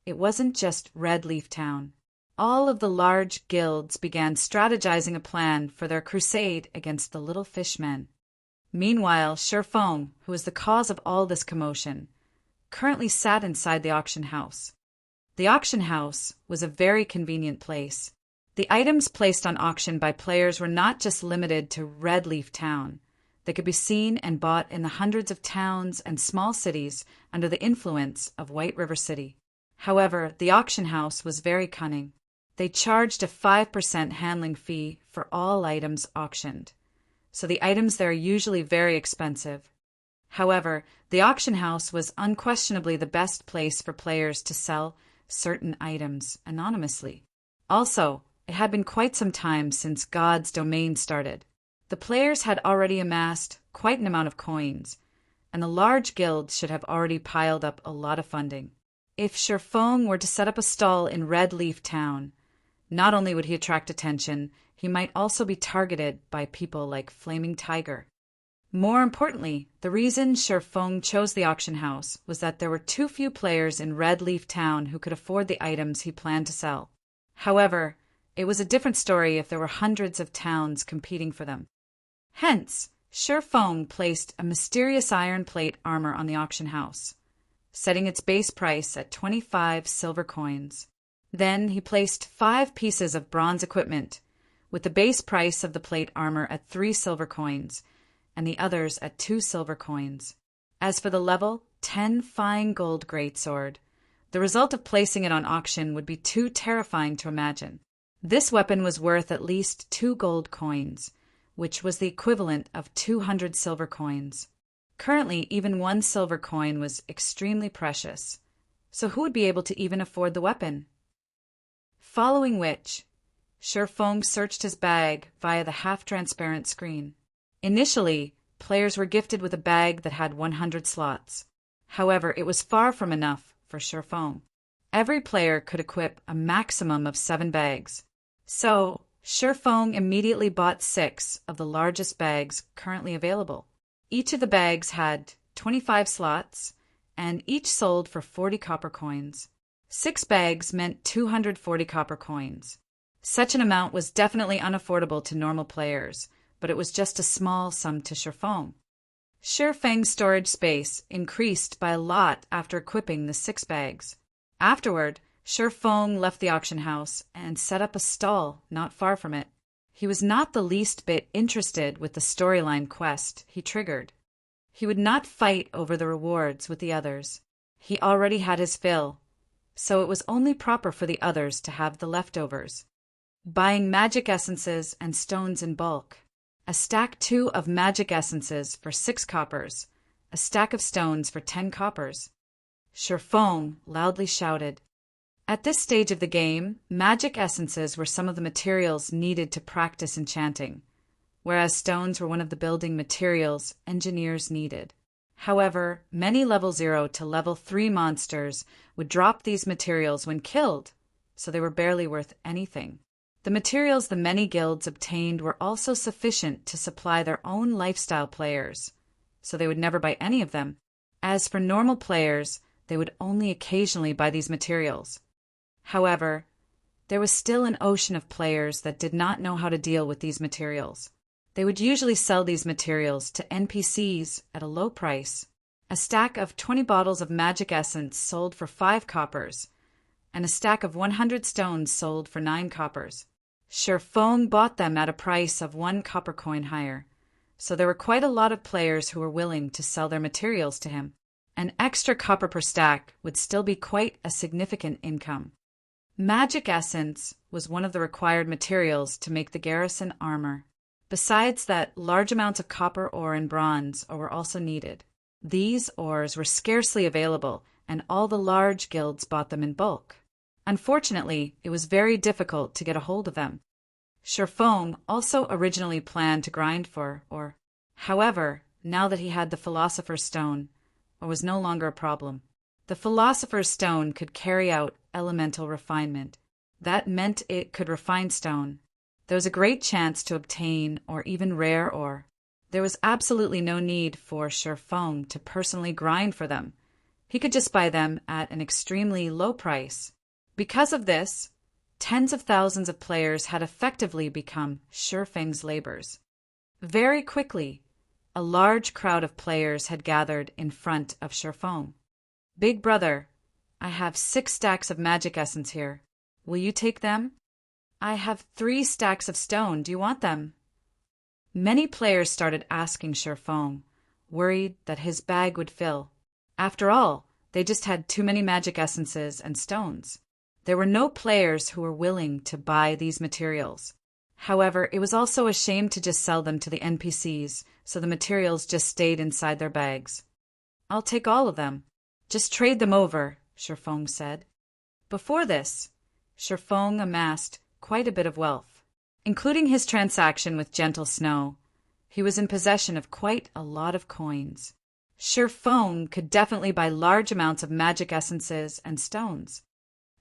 It wasn't just Red Leaf Town. All of the large guilds began strategizing a plan for their crusade against the Little Fishmen. Meanwhile, Sherfong, who was the cause of all this commotion, currently sat inside the auction house. The auction house was a very convenient place. The items placed on auction by players were not just limited to Red Leaf Town. They could be seen and bought in the hundreds of towns and small cities under the influence of White River City. However, the auction house was very cunning. They charged a 5% handling fee for all items auctioned, so the items there are usually very expensive. However, the auction house was unquestionably the best place for players to sell certain items anonymously. Also, it had been quite some time since God's domain started. The players had already amassed quite an amount of coins, and the large guilds should have already piled up a lot of funding. If Sherfong were to set up a stall in Red Leaf Town, not only would he attract attention, he might also be targeted by people like Flaming Tiger. More importantly, the reason Sherfong chose the auction house was that there were too few players in Red Leaf Town who could afford the items he planned to sell. However, it was a different story if there were hundreds of towns competing for them. Hence, Sherfong placed a mysterious iron plate armor on the auction house, setting its base price at 25 silver coins. Then he placed 5 pieces of bronze equipment, with the base price of the plate armor at 3 silver coins, and the others at 2 silver coins. As for the level 10 fine gold greatsword, the result of placing it on auction would be too terrifying to imagine. This weapon was worth at least 2 gold coins, which was the equivalent of 200 silver coins. Currently, even 1 silver coin was extremely precious, so who would be able to even afford the weapon? Following which, Sherfong searched his bag via the half-transparent screen. Initially, players were gifted with a bag that had 100 slots. However, it was far from enough for Sherfong. Every player could equip a maximum of 7 bags. So, Sherfong immediately bought 6 of the largest bags currently available. Each of the bags had 25 slots, and each sold for 40 copper coins. 6 bags meant 240 copper coins. Such an amount was definitely unaffordable to normal players, but it was just a small sum to Sherfong. Sherfeng's storage space increased by a lot after equipping the 6 bags. Afterward, Sherfong left the auction house and set up a stall not far from it. He was not the least bit interested with the storyline quest he triggered. He would not fight over the rewards with the others. He already had his fill, so it was only proper for the others to have the leftovers. Buying magic essences and stones in bulk. A stack 2 of magic essences for 6 coppers, a stack of stones for 10 coppers. Sherfong loudly shouted. At this stage of the game, magic essences were some of the materials needed to practice enchanting, whereas stones were one of the building materials engineers needed. However, many level 0 to level 3 monsters would drop these materials when killed, so they were barely worth anything. The materials the many guilds obtained were also sufficient to supply their own lifestyle players, so they would never buy any of them. As for normal players, they would only occasionally buy these materials. However, there was still an ocean of players that did not know how to deal with these materials. They would usually sell these materials to NPCs at a low price. A stack of 20 bottles of magic essence sold for 5 coppers, and a stack of 100 stones sold for 9 coppers. Sherfong bought them at a price of 1 copper coin higher, so there were quite a lot of players who were willing to sell their materials to him. An extra copper per stack would still be quite a significant income. Magic essence was one of the required materials to make the garrison armor. Besides that, large amounts of copper ore and bronze ore were also needed. These ores were scarcely available, and all the large guilds bought them in bulk. Unfortunately, it was very difficult to get a hold of them. Sherfong also originally planned to grind for ore. However, now that he had the Philosopher's Stone, ore was no longer a problem. The Philosopher's Stone could carry out elemental refinement. That meant it could refine stone. There was a great chance to obtain or even rare ore. There was absolutely no need for Feng to personally grind for them. He could just buy them at an extremely low price. Because of this, tens of thousands of players had effectively become Feng's laborers. Very quickly, a large crowd of players had gathered in front of Feng. "Big brother, I have 6 stacks of magic essence here. Will you take them?" "I have 3 stacks of stone. Do you want them?" Many players started asking Feng, worried that his bag would fill. After all, they just had too many magic essences and stones. There were no players who were willing to buy these materials. However, it was also a shame to just sell them to the NPCs, so the materials just stayed inside their bags. "I'll take all of them. Just trade them over," Feng said. Before this, Feng amassed quite a bit of wealth. Including his transaction with Gentle Snow, he was in possession of quite a lot of coins. Feng could definitely buy large amounts of magic essences and stones.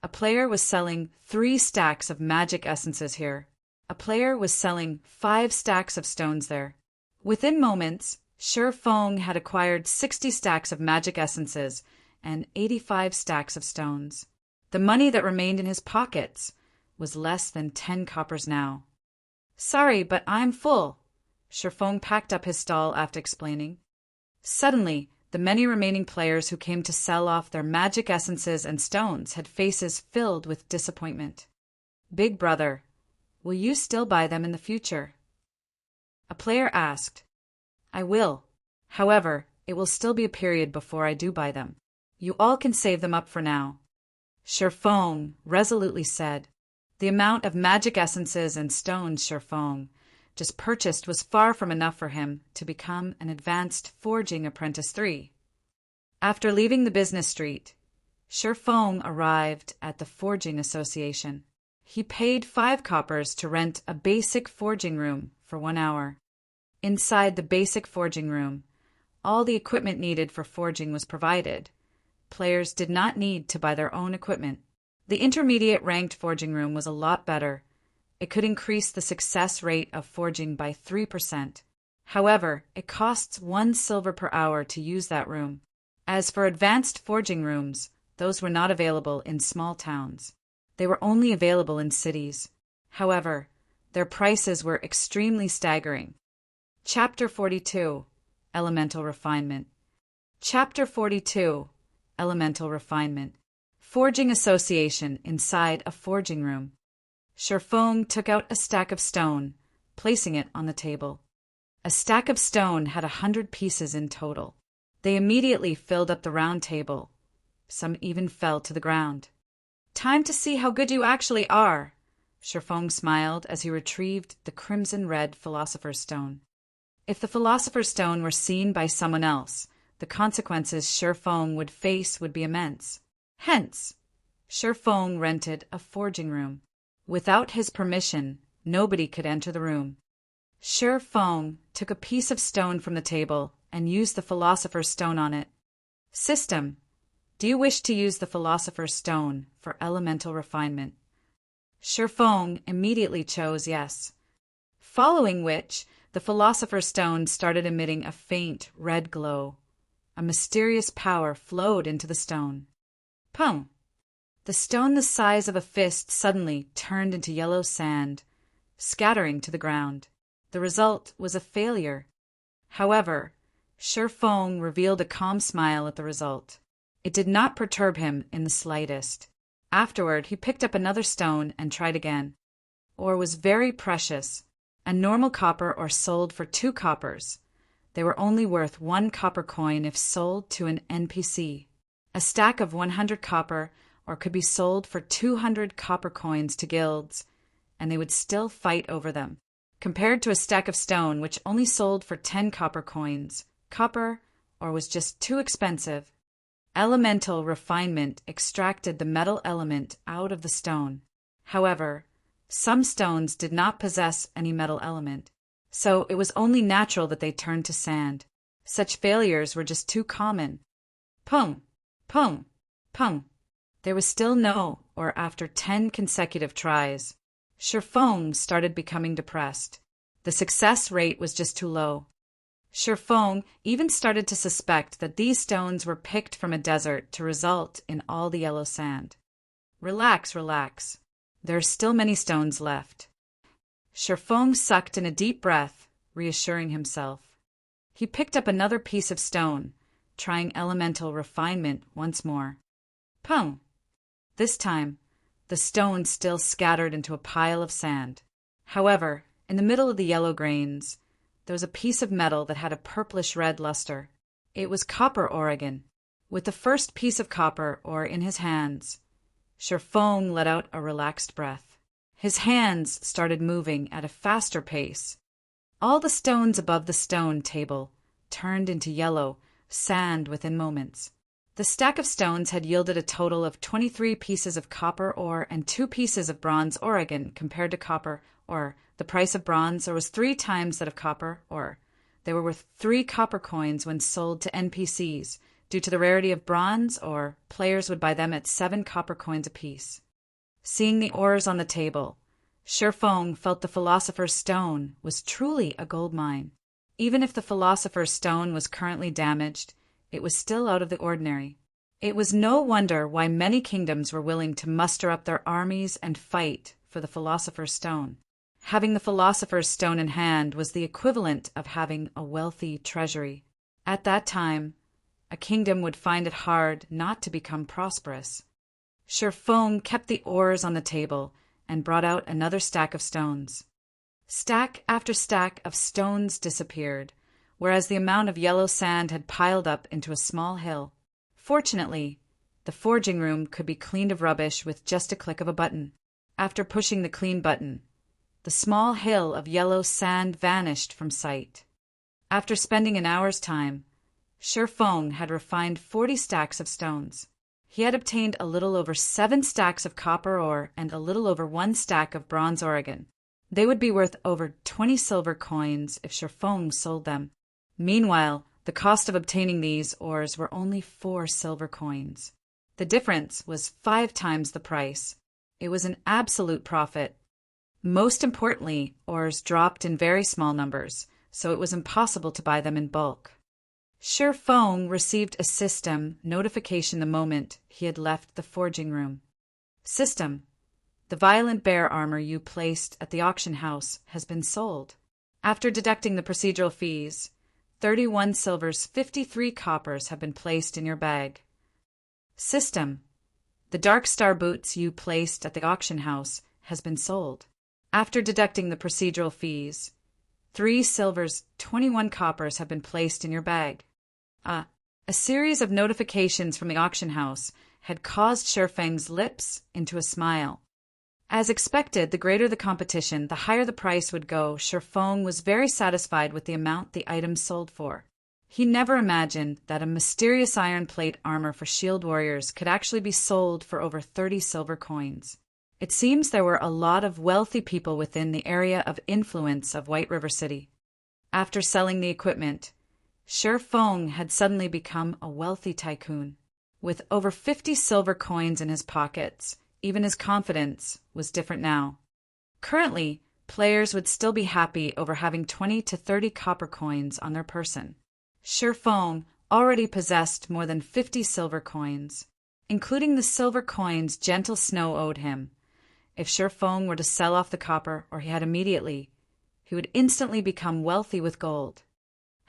A player was selling 3 stacks of magic essences here. A player was selling 5 stacks of stones there. Within moments, Feng had acquired 60 stacks of magic essences and 85 stacks of stones. The money that remained in his pockets was less than 10 coppers now. "Sorry, but I'm full." Feng packed up his stall after explaining. Suddenly, the many remaining players who came to sell off their magic essences and stones had faces filled with disappointment. "Big brother, will you still buy them in the future?" A player asked. "I will. However, it will still be a period before I do buy them. You all can save them up for now." Feng resolutely said. The amount of magic essences and stones Feng just purchased was far from enough for him to become an advanced forging apprentice 3. After leaving the business street, Feng arrived at the Forging Association. He paid 5 coppers to rent a basic forging room for 1 hour. Inside the basic forging room, all the equipment needed for forging was provided. Players did not need to buy their own equipment. The intermediate ranked forging room was a lot better. It could increase the success rate of forging by 3%. However, it costs 1 silver per hour to use that room. As for advanced forging rooms, those were not available in small towns. They were only available in cities. However, their prices were extremely staggering. Chapter 42, Elemental Refinement. Chapter 42, Elemental Refinement. Forging Association inside a forging room. Feng took out a stack of stone, placing it on the table. A stack of stone had 100 pieces in total. They immediately filled up the round table. Some even fell to the ground. "Time to see how good you actually are." Feng smiled as he retrieved the crimson-red Philosopher's Stone. If the Philosopher's Stone were seen by someone else, the consequences Feng would face would be immense. Hence, Feng rented a forging room. Without his permission, nobody could enter the room. Feng took a piece of stone from the table and used the Philosopher's Stone on it. System: do you wish to use the Philosopher's Stone for elemental refinement? Feng immediately chose yes. Following which, the Philosopher's Stone started emitting a faint red glow. A mysterious power flowed into the stone. Pum! The stone the size of a fist suddenly turned into yellow sand, scattering to the ground. The result was a failure. However, Feng revealed a calm smile at the result. It did not perturb him in the slightest. Afterward, he picked up another stone and tried again. Ore was very precious. A normal copper ore sold for 2 coppers. They were only worth 1 copper coin if sold to an NPC. A stack of 100 copper ore could be sold for 200 copper coins to guilds, and they would still fight over them. Compared to a stack of stone which only sold for 10 copper coins, copper ore was just too expensive. Elemental refinement extracted the metal element out of the stone. However, some stones did not possess any metal element, so it was only natural that they turned to sand. Such failures were just too common. Pum! Pum! Pum! There was still no ore after 10 consecutive tries. Feng started becoming depressed. The success rate was just too low. Feng even started to suspect that these stones were picked from a desert to result in all the yellow sand. Relax, relax. There are still many stones left. Feng sucked in a deep breath, reassuring himself. He picked up another piece of stone, trying elemental refinement once more. Pung! This time, the stone still scattered into a pile of sand. However, in the middle of the yellow grains, there was a piece of metal that had a purplish-red luster. It was copper ore again. With the first piece of copper ore in his hands, Feng let out a relaxed breath. His hands started moving at a faster pace. All the stones above the stone table turned into yellow sand within moments. The stack of stones had yielded a total of 23 pieces of copper ore and 2 pieces of bronze ore again. Compared to copper ore, the price of bronze ore was 3 times that of copper ore. They were worth 3 copper coins when sold to NPCs. Due to the rarity of bronze ore, players would buy them at 7 copper coins apiece. Seeing the ores on the table, Feng felt the Philosopher's Stone was truly a gold mine. Even if the Philosopher's Stone was currently damaged, it was still out of the ordinary. It was no wonder why many kingdoms were willing to muster up their armies and fight for the Philosopher's Stone. Having the Philosopher's Stone in hand was the equivalent of having a wealthy treasury. At that time, a kingdom would find it hard not to become prosperous. Feng kept the ores on the table and brought out another stack of stones. Stack after stack of stones disappeared, whereas the amount of yellow sand had piled up into a small hill. Fortunately, the forging room could be cleaned of rubbish with just a click of a button. After pushing the clean button, the small hill of yellow sand vanished from sight. After spending an hour's time, Feng had refined 40 stacks of stones. He had obtained a little over 7 stacks of copper ore and a little over 1 stack of bronze ore again. They would be worth over 20 silver coins if Feng sold them. Meanwhile, the cost of obtaining these ores were only 4 silver coins. The difference was 5 times the price. It was an absolute profit. Most importantly, ores dropped in very small numbers, so it was impossible to buy them in bulk. Feng received a system notification the moment he had left the forging room. System: the violent bear armor you placed at the auction house has been sold. After deducting the procedural fees, 31 silvers, 53 coppers have been placed in your bag. System: the dark star boots you placed at the auction house has been sold. After deducting the procedural fees, 3 silvers, 21 coppers have been placed in your bag. A series of notifications from the auction house had caused Feng's lips into a smile. As expected, the greater the competition, the higher the price would go. Feng was very satisfied with the amount the items sold for. He never imagined that a mysterious iron plate armor for shield warriors could actually be sold for over 30 silver coins. It seems there were a lot of wealthy people within the area of influence of White River City. After selling the equipment, Feng had suddenly become a wealthy tycoon. With over 50 silver coins in his pockets, even his confidence was different now. Currently, players would still be happy over having 20 to 30 copper coins on their person. Feng already possessed more than 50 silver coins, including the silver coins Gentle Snow owed him. If Feng were to sell off the copper, or he had immediately, he would instantly become wealthy with gold.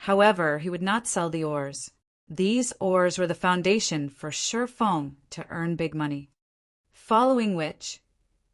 However, he would not sell the ores. These ores were the foundation for Feng to earn big money. Following which,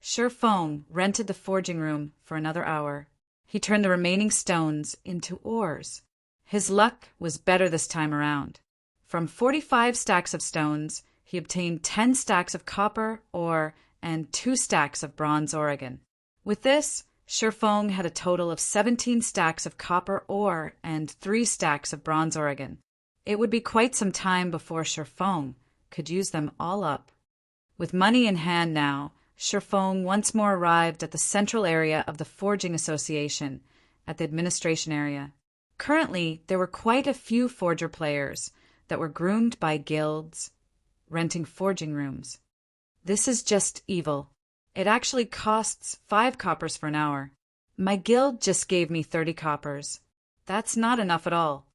Feng rented the forging room for another hour. He turned the remaining stones into ores. His luck was better this time around. From 45 stacks of stones, he obtained 10 stacks of copper ore and 2 stacks of bronze ore again. With this, Feng had a total of 17 stacks of copper ore and 3 stacks of bronze ore again. It would be quite some time before Feng could use them all up. With money in hand now, Feng once more arrived at the central area of the Forging Association, at the administration area. Currently, there were quite a few forger players that were groomed by guilds, renting forging rooms. This is just evil. It actually costs 5 coppers for an hour. My guild just gave me 30 coppers. That's not enough at all.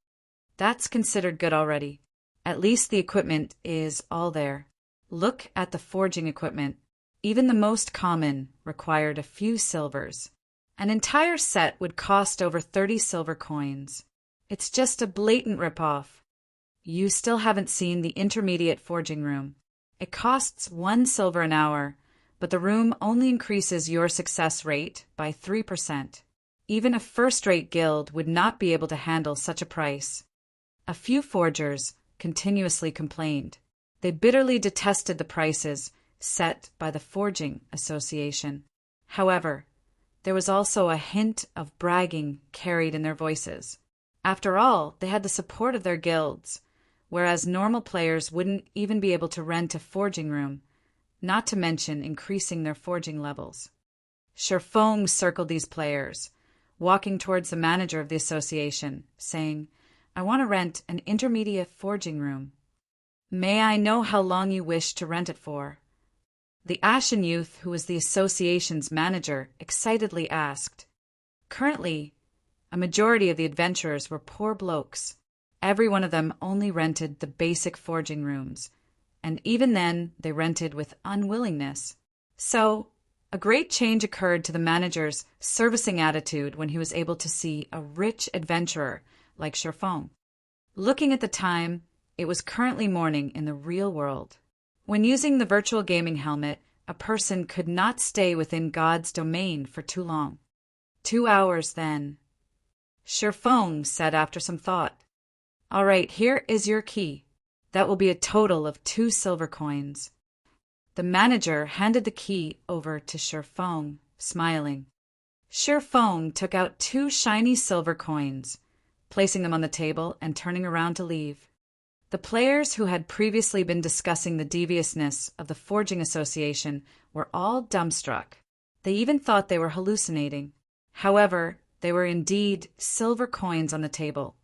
That's considered good already. At least the equipment is all there. Look at the forging equipment. Even the most common required a few silvers. An entire set would cost over 30 silver coins. It's just a blatant rip-off. You still haven't seen the intermediate forging room. It costs 1 silver an hour, but the room only increases your success rate by 3%. Even a first-rate guild would not be able to handle such a price. A few forgers continuously complained. They bitterly detested the prices set by the Forging Association. However, there was also a hint of bragging carried in their voices. After all, they had the support of their guilds, whereas normal players wouldn't even be able to rent a forging room, not to mention increasing their forging levels. Sherfong circled these players, walking towards the manager of the association, saying, "I want to rent an intermediate forging room. May I know how long you wish to rent it for?" The Ashen youth, who was the association's manager, excitedly asked. Currently, a majority of the adventurers were poor blokes. Every one of them only rented the basic forging rooms, and even then they rented with unwillingness. So, a great change occurred to the manager's servicing attitude when he was able to see a rich adventurer like Sherfong. Looking at the time, it was currently morning in the real world. When using the virtual gaming helmet, a person could not stay within God's domain for too long. 2 hours, then. Sherfong said after some thought, "All right, here is your key. That will be a total of 2 silver coins." The manager handed the key over to Sherfong, smiling. Sherfong took out 2 shiny silver coins, placing them on the table and turning around to leave. The players who had previously been discussing the deviousness of the Forging Association were all dumbstruck. They even thought they were hallucinating. However, they were indeed silver coins on the table,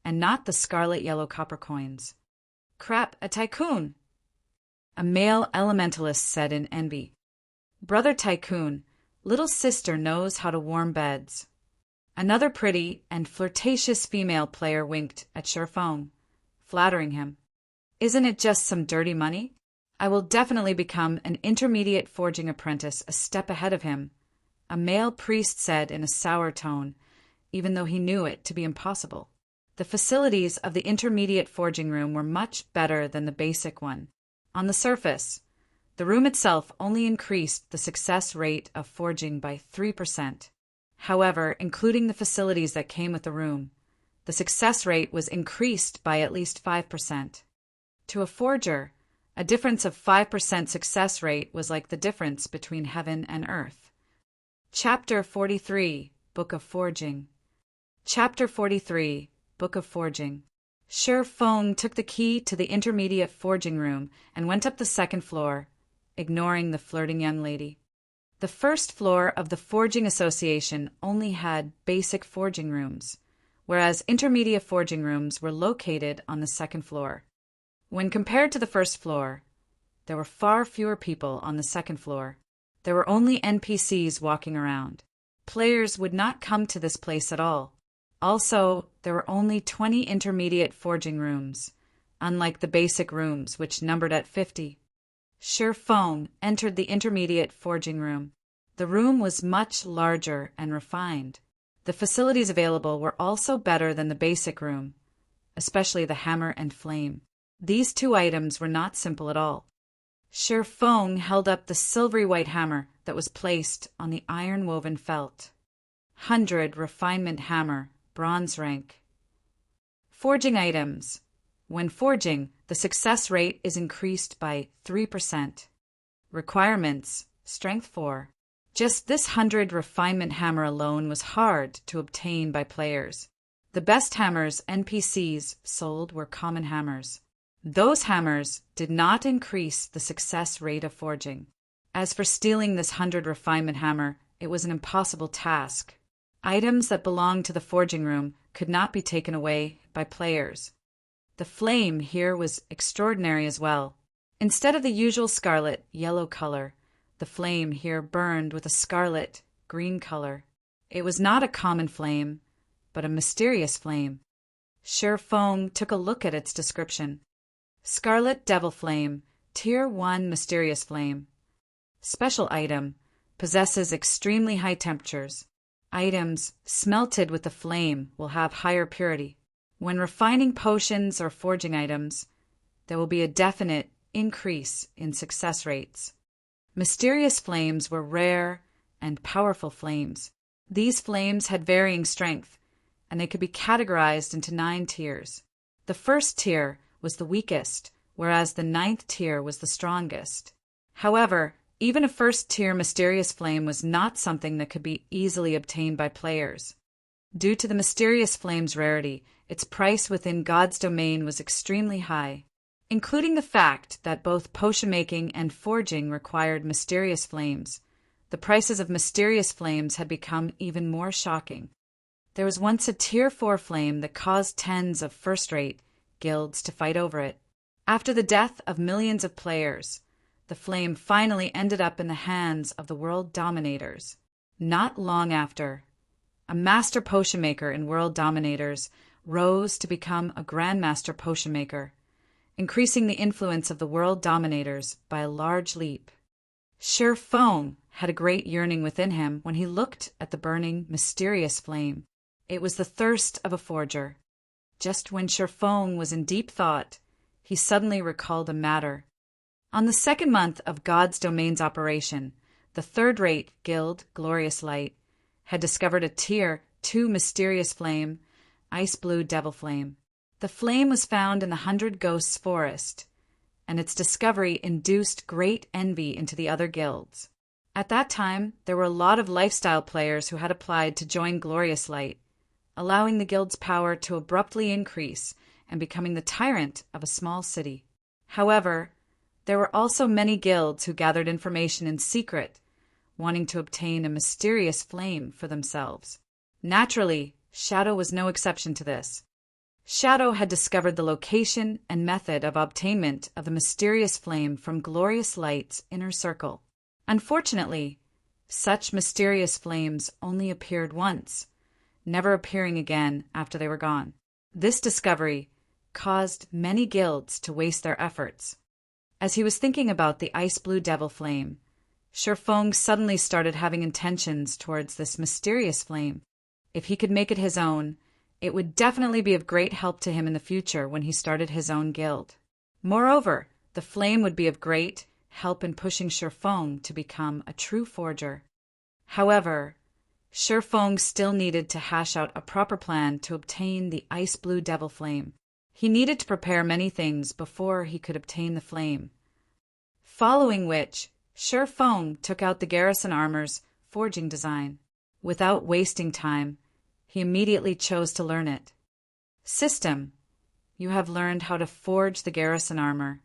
and not the scarlet yellow copper coins. "Crap, a tycoon!" a male elementalist said in envy. "Brother Tycoon, little sister knows how to warm beds." Another pretty and flirtatious female player winked at Sherfong, flattering him. "Isn't it just some dirty money? I will definitely become an intermediate forging apprentice a step ahead of him," a male priest said in a sour tone, even though he knew it to be impossible. The facilities of the intermediate forging room were much better than the basic one. On the surface, the room itself only increased the success rate of forging by 3%. However, including the facilities that came with the room, the success rate was increased by at least 5%. To a forger, a difference of 5% success rate was like the difference between heaven and earth. Chapter 43, Book of Forging. Chapter 43, Book of Forging. Sherfong took the key to the intermediate forging room and went up the second floor, ignoring the flirting young lady. The first floor of the Forging Association only had basic forging rooms, whereas intermediate forging rooms were located on the second floor. When compared to the first floor, there were far fewer people on the second floor. There were only NPCs walking around. Players would not come to this place at all. Also, there were only 20 intermediate forging rooms, unlike the basic rooms, which numbered at 50. Sherfong entered the intermediate forging room. The room was much larger and refined. The facilities available were also better than the basic room, especially the hammer and flame. These 2 items were not simple at all. Sherfong held up the silvery white hammer that was placed on the iron-woven felt. 100 refinement hammer, bronze rank. Forging items. When forging, the success rate is increased by 3%. Requirements: strength 4. Just this 100 refinement hammer alone was hard to obtain by players. The best hammers NPCs sold were common hammers. Those hammers did not increase the success rate of forging. As for stealing this 100 refinement hammer, it was an impossible task. Items that belonged to the forging room could not be taken away by players. The flame here was extraordinary as well. Instead of the usual scarlet yellow color, The flame here burned with a scarlet green color. It was not a common flame, but a mysterious flame. Shi Feng took a look at its description. Scarlet Devil Flame, Tier 1 Mysterious Flame. Special item, possesses extremely high temperatures. Items smelted with the flame will have higher purity. When refining potions or forging items, there will be a definite increase in success rates. Mysterious flames were rare and powerful flames. These flames had varying strength, and they could be categorized into 9 tiers. The first tier was the weakest, whereas the 9th tier was the strongest. However, even a first-tier mysterious flame was not something that could be easily obtained by players. Due to the mysterious flame's rarity, its price within God's domain was extremely high, including the fact that both potion-making and forging required mysterious flames. The prices of mysterious flames had become even more shocking. There was once a Tier 4 flame that caused tens of first-rate guilds to fight over it. After the death of millions of players, the flame finally ended up in the hands of the world dominators. Not long after, a master potion maker in World Dominators rose to become a grandmaster potion maker, increasing the influence of the world dominators by a large leap. Shi Feng had a great yearning within him when he looked at the burning, mysterious flame. It was the thirst of a forger. Just when Shi Feng was in deep thought, he suddenly recalled a matter. On the 2nd month of God's domain's operation, the third-rate guild, Glorious Light, had discovered a Tier 2 mysterious flame, Ice Blue Devil Flame. The flame was found in the 100 Ghosts Forest, and its discovery induced great envy into the other guilds. At that time, there were a lot of lifestyle players who had applied to join Glorious Light, allowing the guild's power to abruptly increase and becoming the tyrant of a small city. However, there were also many guilds who gathered information in secret, wanting to obtain a mysterious flame for themselves. Naturally, Shadow was no exception to this. Shadow had discovered the location and method of obtainment of the mysterious flame from Glorious Light's inner circle. Unfortunately, such mysterious flames only appeared once, never appearing again after they were gone. This discovery caused many guilds to waste their efforts. As he was thinking about the Ice Blue Devil Flame, Shi Feng suddenly started having intentions towards this mysterious flame. If he could make it his own, it would definitely be of great help to him in the future when he started his own guild. Moreover, the flame would be of great help in pushing Shi Feng to become a true forger. However, Shi Feng still needed to hash out a proper plan to obtain the Ice Blue Devil Flame. He needed to prepare many things before he could obtain the flame. Following which, Shi Feng took out the garrison armor's forging design. Without wasting time, he immediately chose to learn it. System: you have learned how to forge the garrison armor.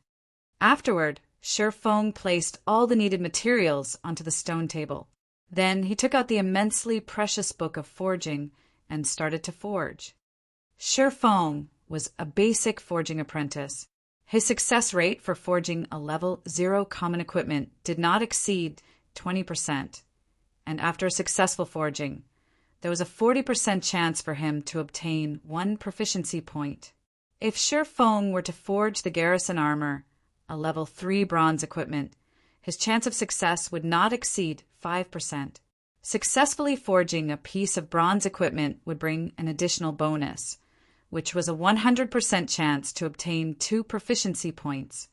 Afterward, Shi Feng placed all the needed materials onto the stone table. Then he took out the immensely precious book of forging and started to forge. Shi Feng was a basic forging apprentice. His success rate for forging a level 0 common equipment did not exceed 20%, and after successful forging, there was a 40% chance for him to obtain 1 proficiency point. If Shi Feng were to forge the garrison armor, a level 3 bronze equipment, his chance of success would not exceed 5%. Successfully forging a piece of bronze equipment would bring an additional bonus, which was a 100% chance to obtain 2 proficiency points.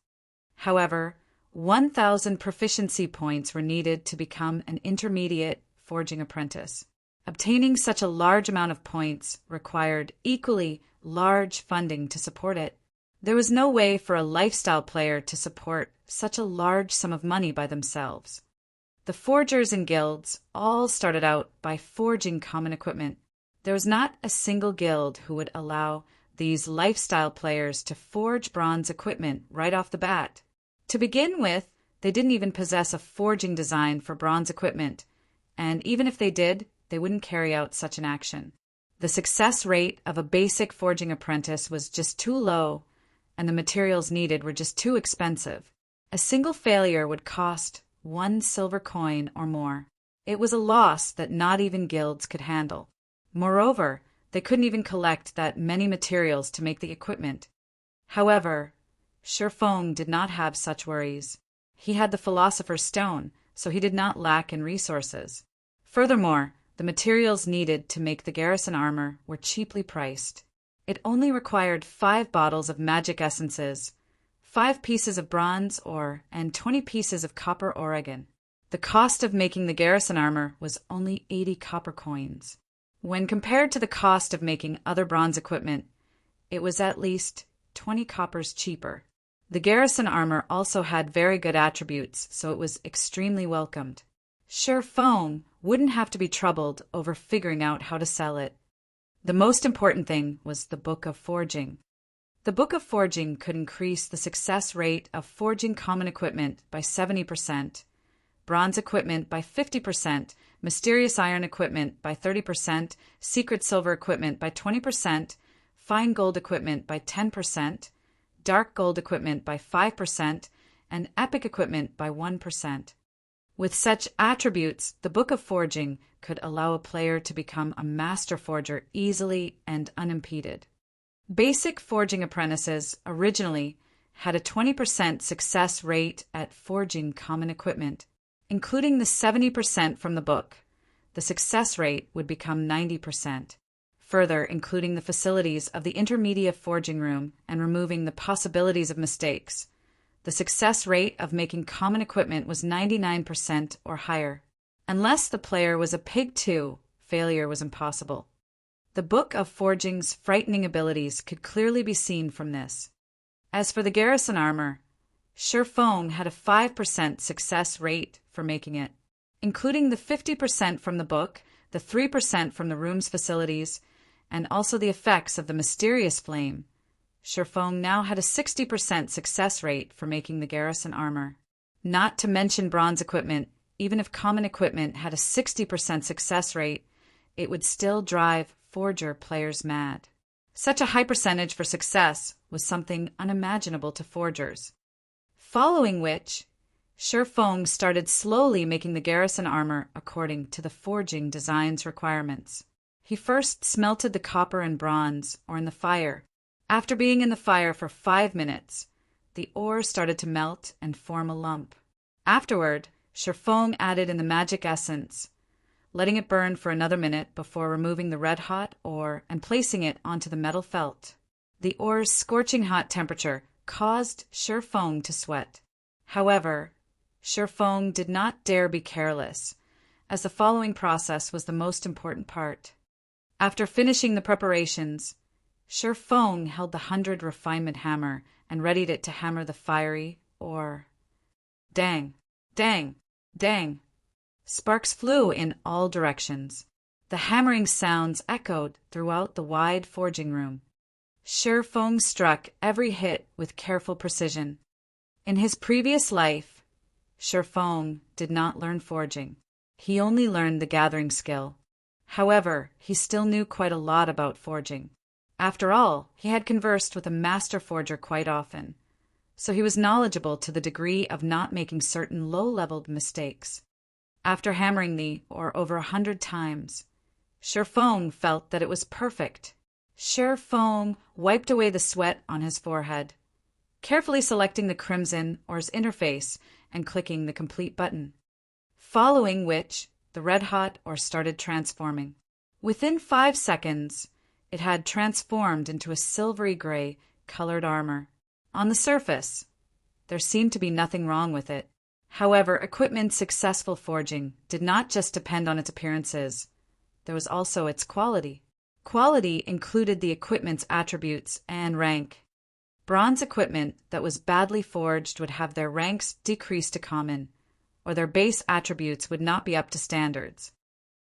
However, 1,000 proficiency points were needed to become an intermediate forging apprentice. Obtaining such a large amount of points required equally large funding to support it. There was no way for a lifestyle player to support such a large sum of money by themselves. The forgers and guilds all started out by forging common equipment. There was not a single guild who would allow these lifestyle players to forge bronze equipment right off the bat. To begin with, they didn't even possess a forging design for bronze equipment, and even if they did, they wouldn't carry out such an action. The success rate of a basic forging apprentice was just too low, and the materials needed were just too expensive. A single failure would cost 1 silver coin or more. It was a loss that not even guilds could handle. Moreover, they couldn't even collect that many materials to make the equipment. However, Shifeng did not have such worries. He had the Philosopher's Stone, so he did not lack in resources. Furthermore, the materials needed to make the garrison armor were cheaply priced. It only required 5 bottles of magic essences, 5 pieces of bronze ore, and 20 pieces of copper Oregon. The cost of making the garrison armor was only 80 copper coins. When compared to the cost of making other bronze equipment, it was at least 20 coppers cheaper. The garrison armor also had very good attributes, so it was extremely welcomed. Shifeng wouldn't have to be troubled over figuring out how to sell it. The most important thing was the Book of Forging. The Book of Forging could increase the success rate of forging common equipment by 70%, bronze equipment by 50%, mysterious iron equipment by 30%, secret silver equipment by 20%, fine gold equipment by 10%, dark gold equipment by 5%, and epic equipment by 1%. With such attributes, the Book of Forging could allow a player to become a master forger easily and unimpeded. Basic forging apprentices originally had a 20% success rate at forging common equipment. Including the 70% from the book, the success rate would become 90%. Further, including the facilities of the intermediate forging room and removing the possibilities of mistakes, the success rate of making common equipment was 99% or higher. Unless the player was a pig too, failure was impossible. The Book of Forging's frightening abilities could clearly be seen from this. As for the garrison armor, Shifeng had a 5% success rate for making it. Including the 50% from the book, the 3% from the room's facilities, and also the effects of the mysterious flame, Shifeng now had a 60% success rate for making the garrison armor. Not to mention bronze equipment, even if common equipment had a 60% success rate, it would still drive forger players mad. Such a high percentage for success was something unimaginable to forgers. Following which, Shifeng started slowly making the garrison armor according to the forging design's requirements. He first smelted the copper and bronze, or in the fire. After being in the fire for 5 minutes, the ore started to melt and form a lump. Afterward, Shifeng added in the magic essence, letting it burn for another minute before removing the red-hot ore and placing it onto the metal felt. The ore's scorching hot temperature caused Shifeng to sweat. However, Shifeng did not dare be careless, as the following process was the most important part. After finishing the preparations, Shifeng held the 100 refinement hammer and readied it to hammer the fiery ore. Dang, dang, dang. Sparks flew in all directions. The hammering sounds echoed throughout the wide forging room. Shifeng struck every hit with careful precision. In his previous life, Shifeng did not learn forging. He only learned the gathering skill. However, he still knew quite a lot about forging. After all, he had conversed with a master forger quite often, so he was knowledgeable to the degree of not making certain low-leveled mistakes. After hammering the ore over 100 times, Shifeng felt that it was perfect. Shifeng wiped away the sweat on his forehead, carefully selecting the crimson ore's interface and clicking the complete button, following which the red-hot ore started transforming. Within 5 seconds, it had transformed into a silvery gray colored armor. On the surface, there seemed to be nothing wrong with it. However, equipment's successful forging did not just depend on its appearances. There was also its quality. Quality included the equipment's attributes and rank. Bronze equipment that was badly forged would have their ranks decreased to common, or their base attributes would not be up to standards.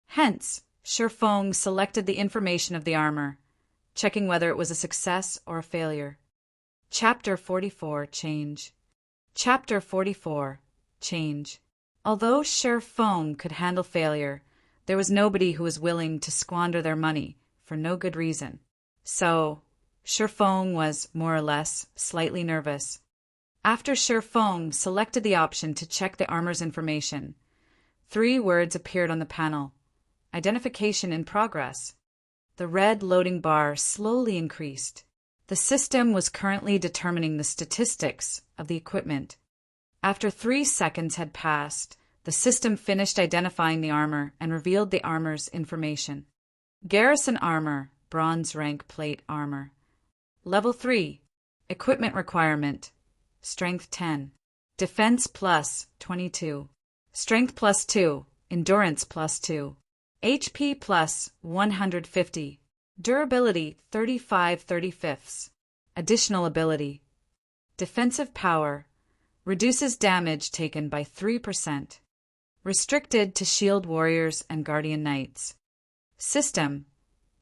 Hence, Shifeng selected the information of the armor, checking whether it was a success or a failure. Chapter 44 Change. Chapter 44 Change. Although Shifeng could handle failure, there was nobody who was willing to squander their money for no good reason. So, Shifeng was, more or less, slightly nervous. After Shi Feng selected the option to check the armor's information, 3 words appeared on the panel. Identification in progress. The red loading bar slowly increased. The system was currently determining the statistics of the equipment. After 3 seconds had passed, the system finished identifying the armor and revealed the armor's information. Garrison armor, bronze rank plate armor. Level 3. Equipment requirement. Strength 10. Defense plus 22. Strength plus 2. Endurance plus 2. HP plus 150. Durability 35/35. Additional ability. Defensive power. Reduces damage taken by 3%. Restricted to shield warriors and guardian knights. System.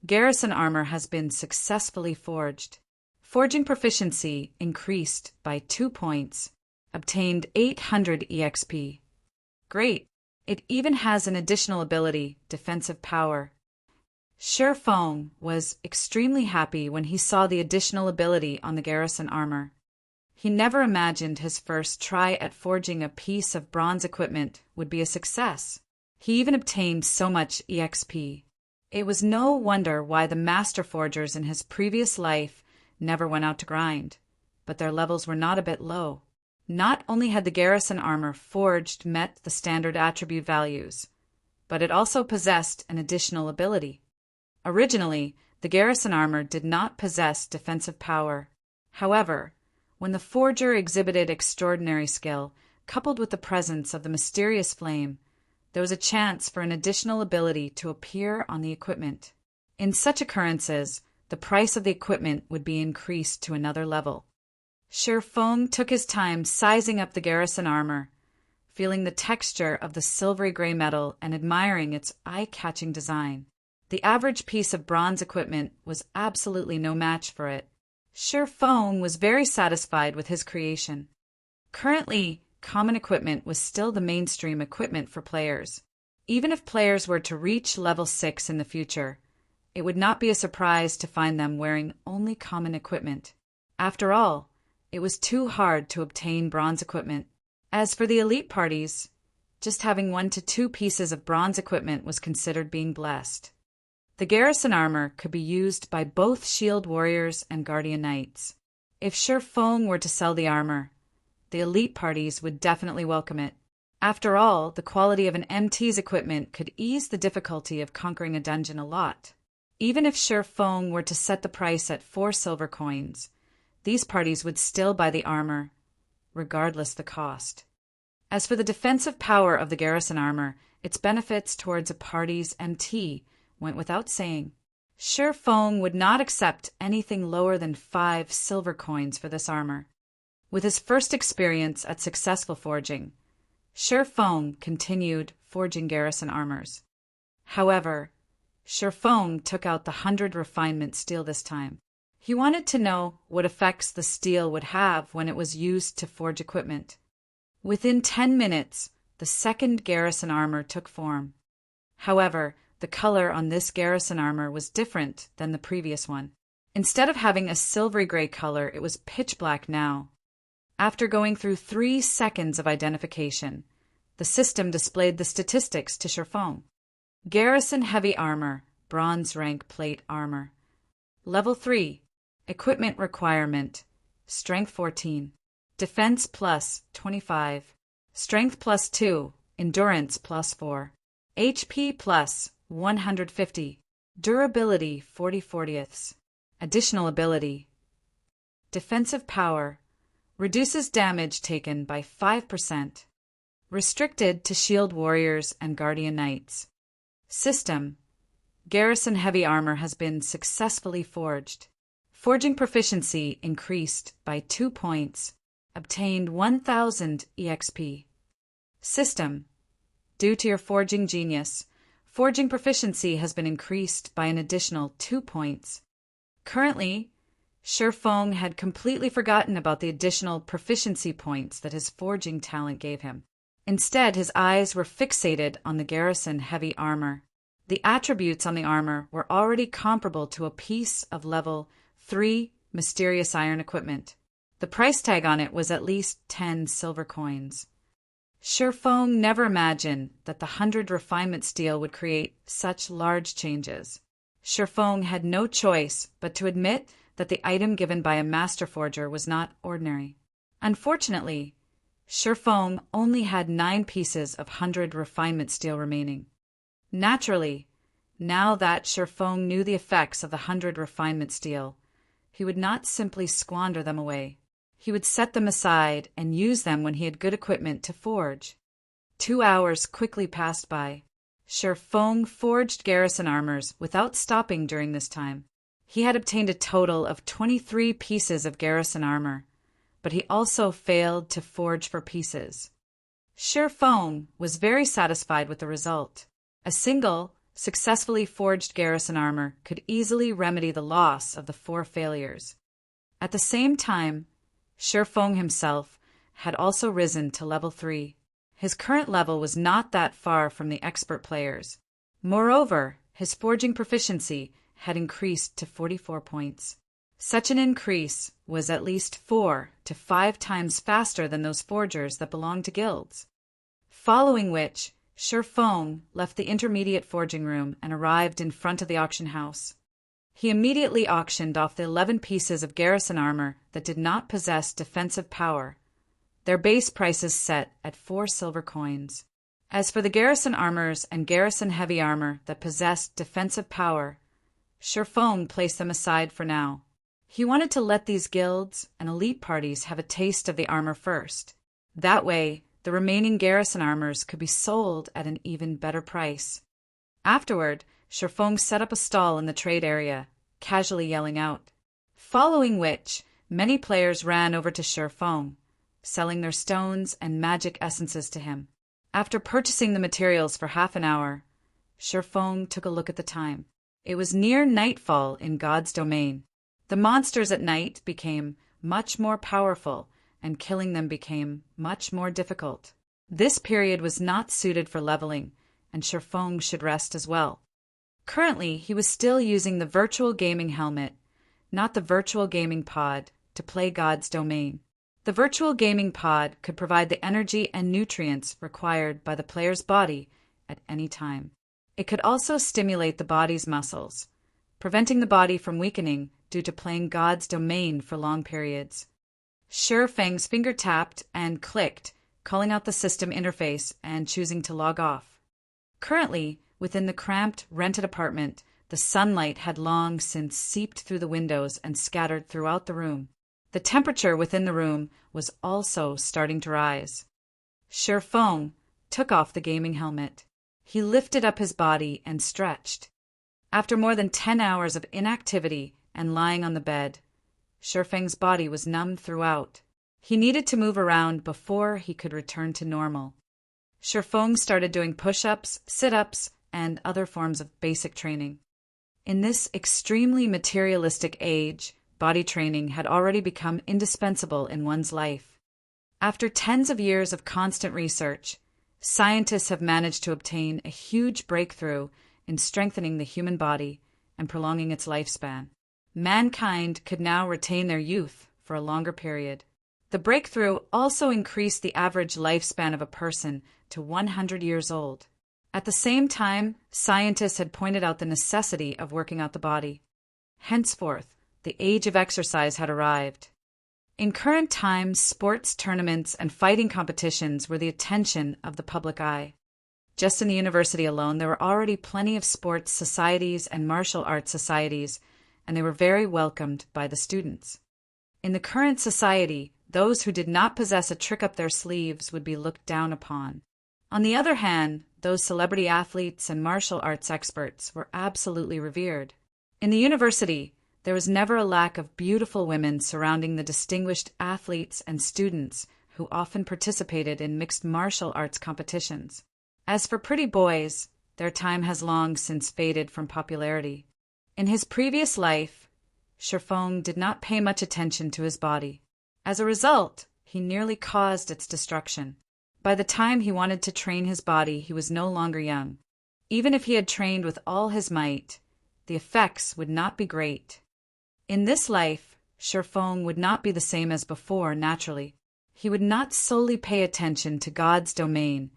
Garrison armor has been successfully forged. Forging proficiency increased by 2 points. Obtained 800 EXP. Great. It even has an additional ability, defensive power. Shi Feng was extremely happy when he saw the additional ability on the garrison armor. He never imagined his first try at forging a piece of bronze equipment would be a success. He even obtained so much EXP. It was no wonder why the master forgers in his previous life never went out to grind, but their levels were not a bit low. Not only had the garrison armor forged met the standard attribute values, but it also possessed an additional ability. Originally, the garrison armor did not possess defensive power. However, when the forger exhibited extraordinary skill, coupled with the presence of the mysterious flame, there was a chance for an additional ability to appear on the equipment. In such occurrences, the price of the equipment would be increased to another level. Shi Feng took his time sizing up the garrison armor, feeling the texture of the silvery gray metal and admiring its eye-catching design. The average piece of bronze equipment was absolutely no match for it. Shi Feng was very satisfied with his creation. Currently, common equipment was still the mainstream equipment for players. Even if players were to reach level 6 in the future, it would not be a surprise to find them wearing only common equipment. After all, it was too hard to obtain bronze equipment. As for the elite parties, just having 1 to 2 pieces of bronze equipment was considered being blessed. The garrison armor could be used by both shield warriors and guardian knights. If Shi Feng were to sell the armor, the elite parties would definitely welcome it. After all, the quality of an MT's equipment could ease the difficulty of conquering a dungeon a lot. Even if Shi Feng were to set the price at 4 silver coins, these parties would still buy the armor, regardless the cost. As for the defensive power of the garrison armor, its benefits towards a party's MT went without saying. Shi Feng would not accept anything lower than 5 silver coins for this armor. With his first experience at successful forging, Shi Feng continued forging garrison armors. However, Shi Feng took out the 100 refinement steel this time. He wanted to know what effects the steel would have when it was used to forge equipment. Within 10 minutes, the second garrison armor took form. However, the color on this garrison armor was different than the previous one. Instead of having a silvery gray color, it was pitch black now. After going through 3 seconds of identification, the system displayed the statistics to Shi Feng. Garrison heavy armor, bronze rank plate armor. Level 3. Equipment requirement. Strength 14. Defense plus 25. Strength plus 2. Endurance plus 4. HP plus 150. Durability 40/40. Additional ability. Defensive power. Reduces damage taken by 5%. Restricted to shield warriors and guardian knights. System. Garrison heavy armor has been successfully forged. Forging proficiency increased by 2 points. Obtained 1000 EXP. System. Due to your forging genius, forging proficiency has been increased by an additional 2 points. Currently, Shi Feng had completely forgotten about the additional proficiency points that his forging talent gave him. Instead, his eyes were fixated on the garrison heavy armor. The attributes on the armor were already comparable to a piece of level 3 mysterious iron equipment. The price tag on it was at least 10 silver coins. Shifeng never imagined that the 100 refinement steel would create such large changes. Shifeng had no choice but to admit that the item given by a master forger was not ordinary. Unfortunately, Shifeng only had 9 pieces of 100 refinement steel remaining. Naturally, now that Shifeng knew the effects of the 100 refinement steel, he would not simply squander them away. He would set them aside and use them when he had good equipment to forge. 2 hours quickly passed by. Shifeng forged garrison armors without stopping during this time. He had obtained a total of 23 pieces of garrison armor, but he also failed to forge for pieces. Shifeng was very satisfied with the result. A single, successfully forged garrison armor could easily remedy the loss of the 4 failures. At the same time, Shifeng himself had also risen to level 3. His current level was not that far from the expert players. Moreover, his forging proficiency had increased to 44 points. Such an increase was at least 4 to 5 times faster than those forgers that belonged to guilds. Following which, Shifeng left the intermediate forging room and arrived in front of the auction house. He immediately auctioned off the 11 pieces of garrison armor that did not possess defensive power, their base prices set at 4 silver coins. As for the garrison armors and garrison heavy armor that possessed defensive power, Shifeng placed them aside for now. He wanted to let these guilds and elite parties have a taste of the armor first. That way, the remaining garrison armors could be sold at an even better price. Afterward, Shifeng set up a stall in the trade area, casually yelling out. Following which, many players ran over to Shifeng, selling their stones and magic essences to him. After purchasing the materials for half an hour, Shifeng took a look at the time. It was near nightfall in God's domain. The monsters at night became much more powerful, and killing them became much more difficult. This period was not suited for leveling, and Shifeng should rest as well. Currently, he was still using the virtual gaming helmet, not the virtual gaming pod, to play God's domain. The virtual gaming pod could provide the energy and nutrients required by the player's body at any time. It could also stimulate the body's muscles, preventing the body from weakening due to playing God's domain for long periods. Shifeng's finger tapped and clicked, calling out the system interface and choosing to log off. Currently, within the cramped, rented apartment, the sunlight had long since seeped through the windows and scattered throughout the room. The temperature within the room was also starting to rise. Shifeng took off the gaming helmet. He lifted up his body and stretched. After more than 10 hours of inactivity and lying on the bed, Shifeng's body was numbed throughout. He needed to move around before he could return to normal. Shifeng started doing push-ups, sit-ups, and other forms of basic training. In this extremely materialistic age, body training had already become indispensable in one's life. After tens of years of constant research, scientists have managed to obtain a huge breakthrough in strengthening the human body and prolonging its lifespan. Mankind could now retain their youth for a longer period. The breakthrough also increased the average lifespan of a person to 100 years old. At the same time, scientists had pointed out the necessity of working out the body. Henceforth, the age of exercise had arrived. In current times, sports tournaments and fighting competitions were the attention of the public eye. Just in the university alone, there were already plenty of sports societies and martial arts societies, and they were very welcomed by the students. In the current society, those who did not possess a trick up their sleeves would be looked down upon. On the other hand, those celebrity athletes and martial arts experts were absolutely revered. In the university, there was never a lack of beautiful women surrounding the distinguished athletes and students who often participated in mixed martial arts competitions. As for pretty boys, their time has long since faded from popularity. In his previous life, Shifeng did not pay much attention to his body. As a result, he nearly caused its destruction. By the time he wanted to train his body, he was no longer young. Even if he had trained with all his might, the effects would not be great. In this life, Shifeng would not be the same as before naturally. He would not solely pay attention to God's domain,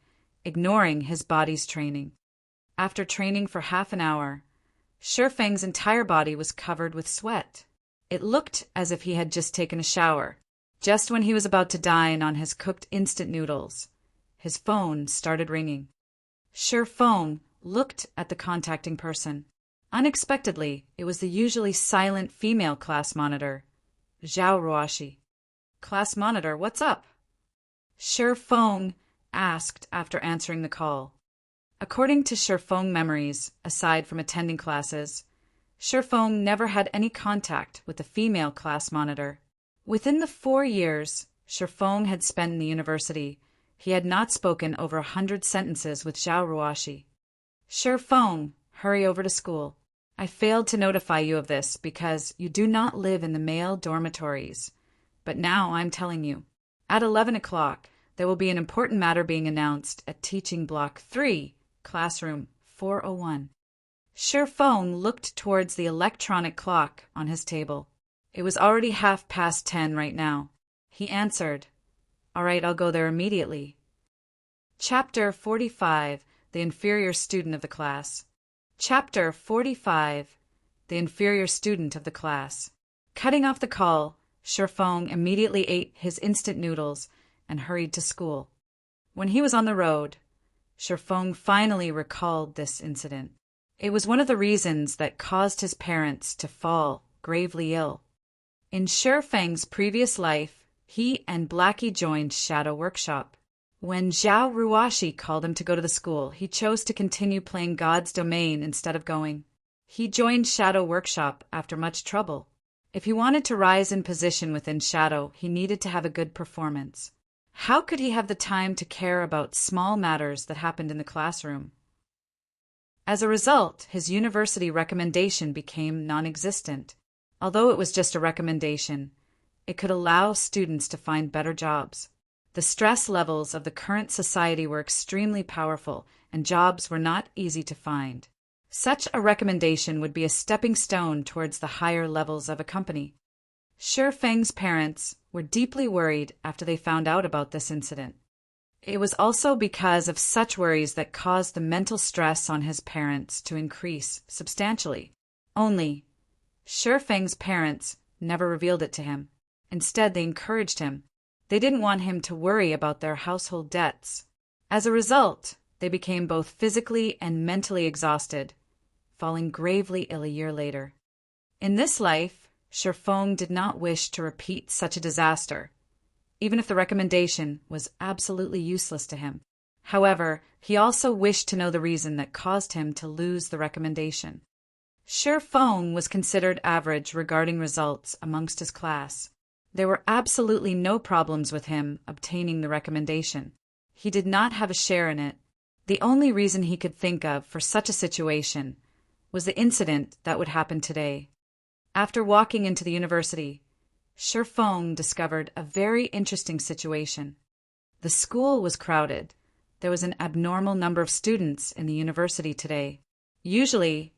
ignoring his body's training. After training for half an hour, Shifeng's entire body was covered with sweat. It looked as if he had just taken a shower. Just when he was about to dine on his cooked instant noodles, his phone started ringing. Shifeng looked at the contacting person. Unexpectedly, it was the usually silent female class monitor, Zhao Ruoshi. "Class monitor, what's up?" Shifeng asked after answering the call. According to Shifeng memories, aside from attending classes, Shifeng never had any contact with the female class monitor. Within the 4 years Shifeng had spent in the university, he had not spoken over 100 sentences with Zhao Ruoshi. "Shifeng, hurry over to school. I failed to notify you of this because you do not live in the male dormitories. But now I'm telling you. At 11 o'clock, there will be an important matter being announced at Teaching Block 3, Classroom 401. Shifeng looked towards the electronic clock on his table. It was already 10:30 right now. He answered, "All right, I'll go there immediately." Chapter 45, The Inferior Student of the Class. Chapter 45, The Inferior Student of the Class. Cutting off the call, Shifeng immediately ate his instant noodles and hurried to school. When he was on the road, Shifeng finally recalled this incident. It was one of the reasons that caused his parents to fall gravely ill. In Shifeng's previous life, he and Blackie joined Shadow Workshop. When Zhao Ruoshi called him to go to the school, he chose to continue playing God's domain instead of going. He joined Shadow Workshop after much trouble. If he wanted to rise in position within Shadow, he needed to have a good performance. How could he have the time to care about small matters that happened in the classroom? As a result, his university recommendation became non-existent. Although it was just a recommendation, it could allow students to find better jobs. The stress levels of the current society were extremely powerful, and jobs were not easy to find. Such a recommendation would be a stepping stone towards the higher levels of a company. Shifeng's parents were deeply worried after they found out about this incident. It was also because of such worries that caused the mental stress on his parents to increase substantially. Only, Shifeng's parents never revealed it to him. Instead, they encouraged him. They didn't want him to worry about their household debts. As a result, they became both physically and mentally exhausted, falling gravely ill a year later. In this life, Shifeng did not wish to repeat such a disaster, even if the recommendation was absolutely useless to him. However, he also wished to know the reason that caused him to lose the recommendation. Shifeng was considered average regarding results amongst his class. There were absolutely no problems with him obtaining the recommendation. He did not have a share in it. The only reason he could think of for such a situation was the incident that would happen today. After walking into the university, Shifeng discovered a very interesting situation. The school was crowded. There was an abnormal number of students in the university today. Usually,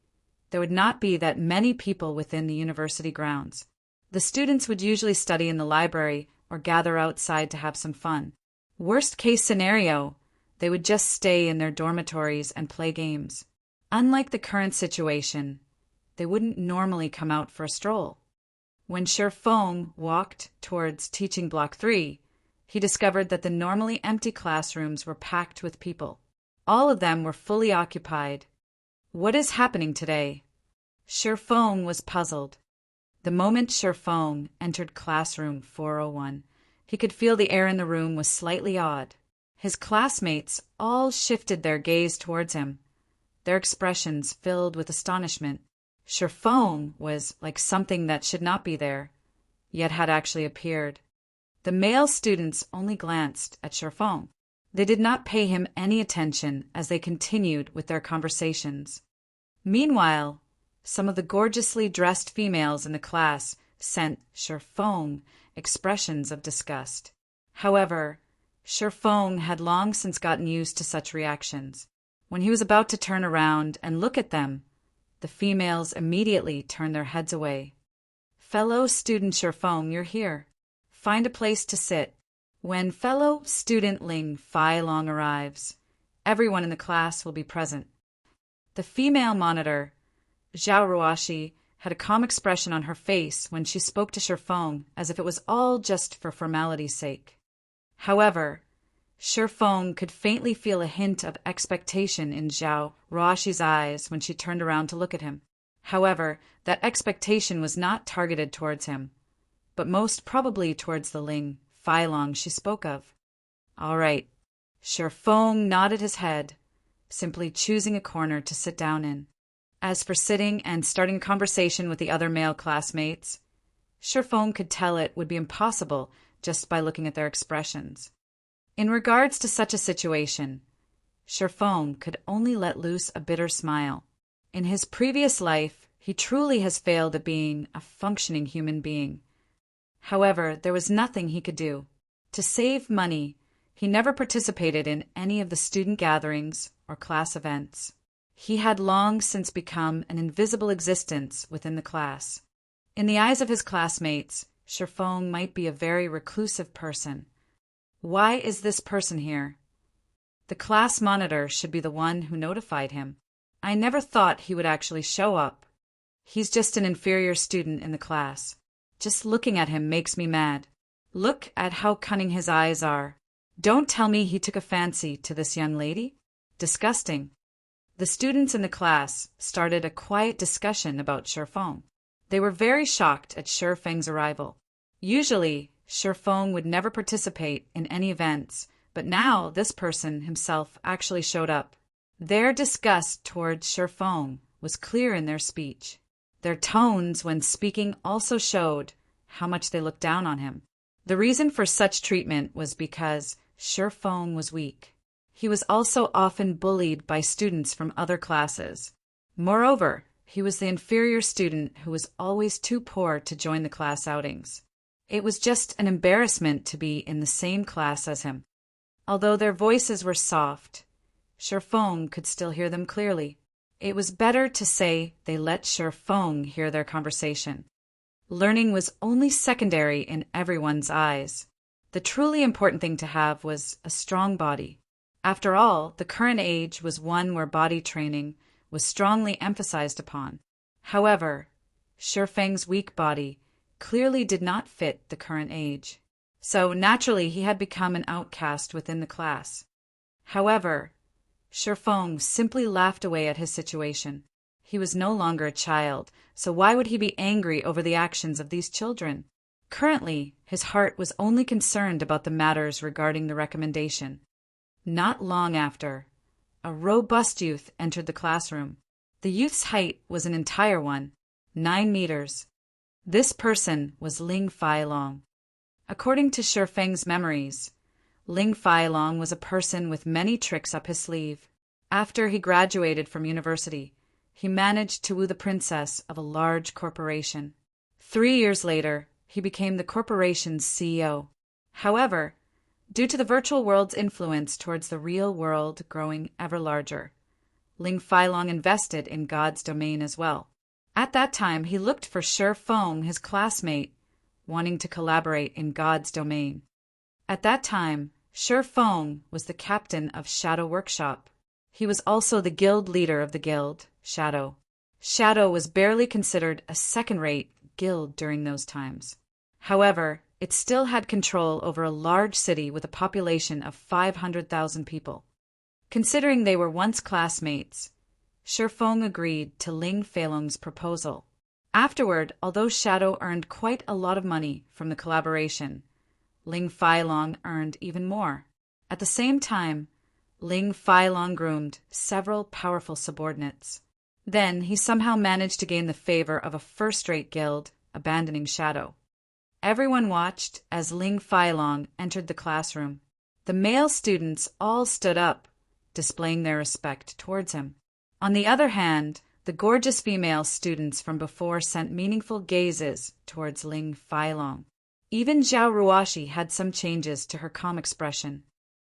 there would not be that many people within the university grounds. The students would usually study in the library or gather outside to have some fun. Worst case scenario, they would just stay in their dormitories and play games. Unlike the current situation, they wouldn't normally come out for a stroll. When Shifeng walked towards Teaching Block 3, he discovered that the normally empty classrooms were packed with people. All of them were fully occupied. What is happening today? Shifeng was puzzled. The moment Shifeng entered classroom 401, he could feel the air in the room was slightly odd. His classmates all shifted their gaze towards him, their expressions filled with astonishment. Shifeng was like something that should not be there, yet had actually appeared. The male students only glanced at Shifeng. They did not pay him any attention as they continued with their conversations. Meanwhile, some of the gorgeously dressed females in the class sent Shifeng expressions of disgust. However, Shifeng had long since gotten used to such reactions. When he was about to turn around and look at them, the females immediately turned their heads away. Fellow student Shifeng, you're here. Find a place to sit. When fellow student Ling Failong arrives, everyone in the class will be present. The female monitor, Zhao Ruoshi, had a calm expression on her face when she spoke to Shifeng as if it was all just for formality's sake. However, Shifeng could faintly feel a hint of expectation in Zhao Ruoshi's eyes when she turned around to look at him. However, that expectation was not targeted towards him, but most probably towards the Ling Failong she spoke of. All right. Shifeng nodded his head, simply choosing a corner to sit down in. As for sitting and starting a conversation with the other male classmates, Shifeng could tell it would be impossible just by looking at their expressions. In regards to such a situation, Shifeng could only let loose a bitter smile. In his previous life, he truly has failed at being a functioning human being. However, there was nothing he could do. To save money, he never participated in any of the student gatherings or class events. He had long since become an invisible existence within the class. In the eyes of his classmates, Shifeng might be a very reclusive person. Why is this person here? The class monitor should be the one who notified him. I never thought he would actually show up. He's just an inferior student in the class. Just looking at him makes me mad. Look at how cunning his eyes are. Don't tell me he took a fancy to this young lady. Disgusting. The students in the class started a quiet discussion about Shifeng. They were very shocked at Shifeng's arrival. Usually, Shifeng would never participate in any events, but now this person himself actually showed up. Their disgust towards Shifeng was clear in their speech. Their tones when speaking also showed how much they looked down on him. The reason for such treatment was because Shifeng was weak. He was also often bullied by students from other classes. Moreover, he was the inferior student who was always too poor to join the class outings. It was just an embarrassment to be in the same class as him. Although their voices were soft, Shifeng could still hear them clearly. It was better to say they let Shifeng hear their conversation. Learning was only secondary in everyone's eyes. The truly important thing to have was a strong body. After all, the current age was one where body training was strongly emphasized upon. However, Shifeng's weak body clearly did not fit the current age. So naturally he had become an outcast within the class. However, Shifeng simply laughed away at his situation. He was no longer a child, so why would he be angry over the actions of these children? Currently, his heart was only concerned about the matters regarding the recommendation. Not long after, a robust youth entered the classroom. The youth's height was an entire one, 9 meters. This person was Ling Failong. According to Shifeng's memories, Ling Failong was a person with many tricks up his sleeve. After he graduated from university, he managed to woo the princess of a large corporation. 3 years later, he became the corporation's CEO. However, due to the virtual world's influence towards the real world growing ever larger, Ling Failong invested in God's domain as well. At that time, he looked for Shifeng, his classmate, wanting to collaborate in God's domain. At that time, Shifeng was the captain of Shadow Workshop. He was also the guild leader of the guild, Shadow. Shadow was barely considered a second-rate guild during those times. However, it still had control over a large city with a population of 500,000 people. Considering they were once classmates, Shifeng agreed to Ling Failong's proposal. Afterward, although Shadow earned quite a lot of money from the collaboration, Ling Failong earned even more. At the same time, Ling Failong groomed several powerful subordinates. Then he somehow managed to gain the favor of a first-rate guild, abandoning Shadow. Everyone watched as Ling Failong entered the classroom. The male students all stood up, displaying their respect towards him. On the other hand, the gorgeous female students from before sent meaningful gazes towards Ling Failong. Even Zhao Ruoshi had some changes to her calm expression.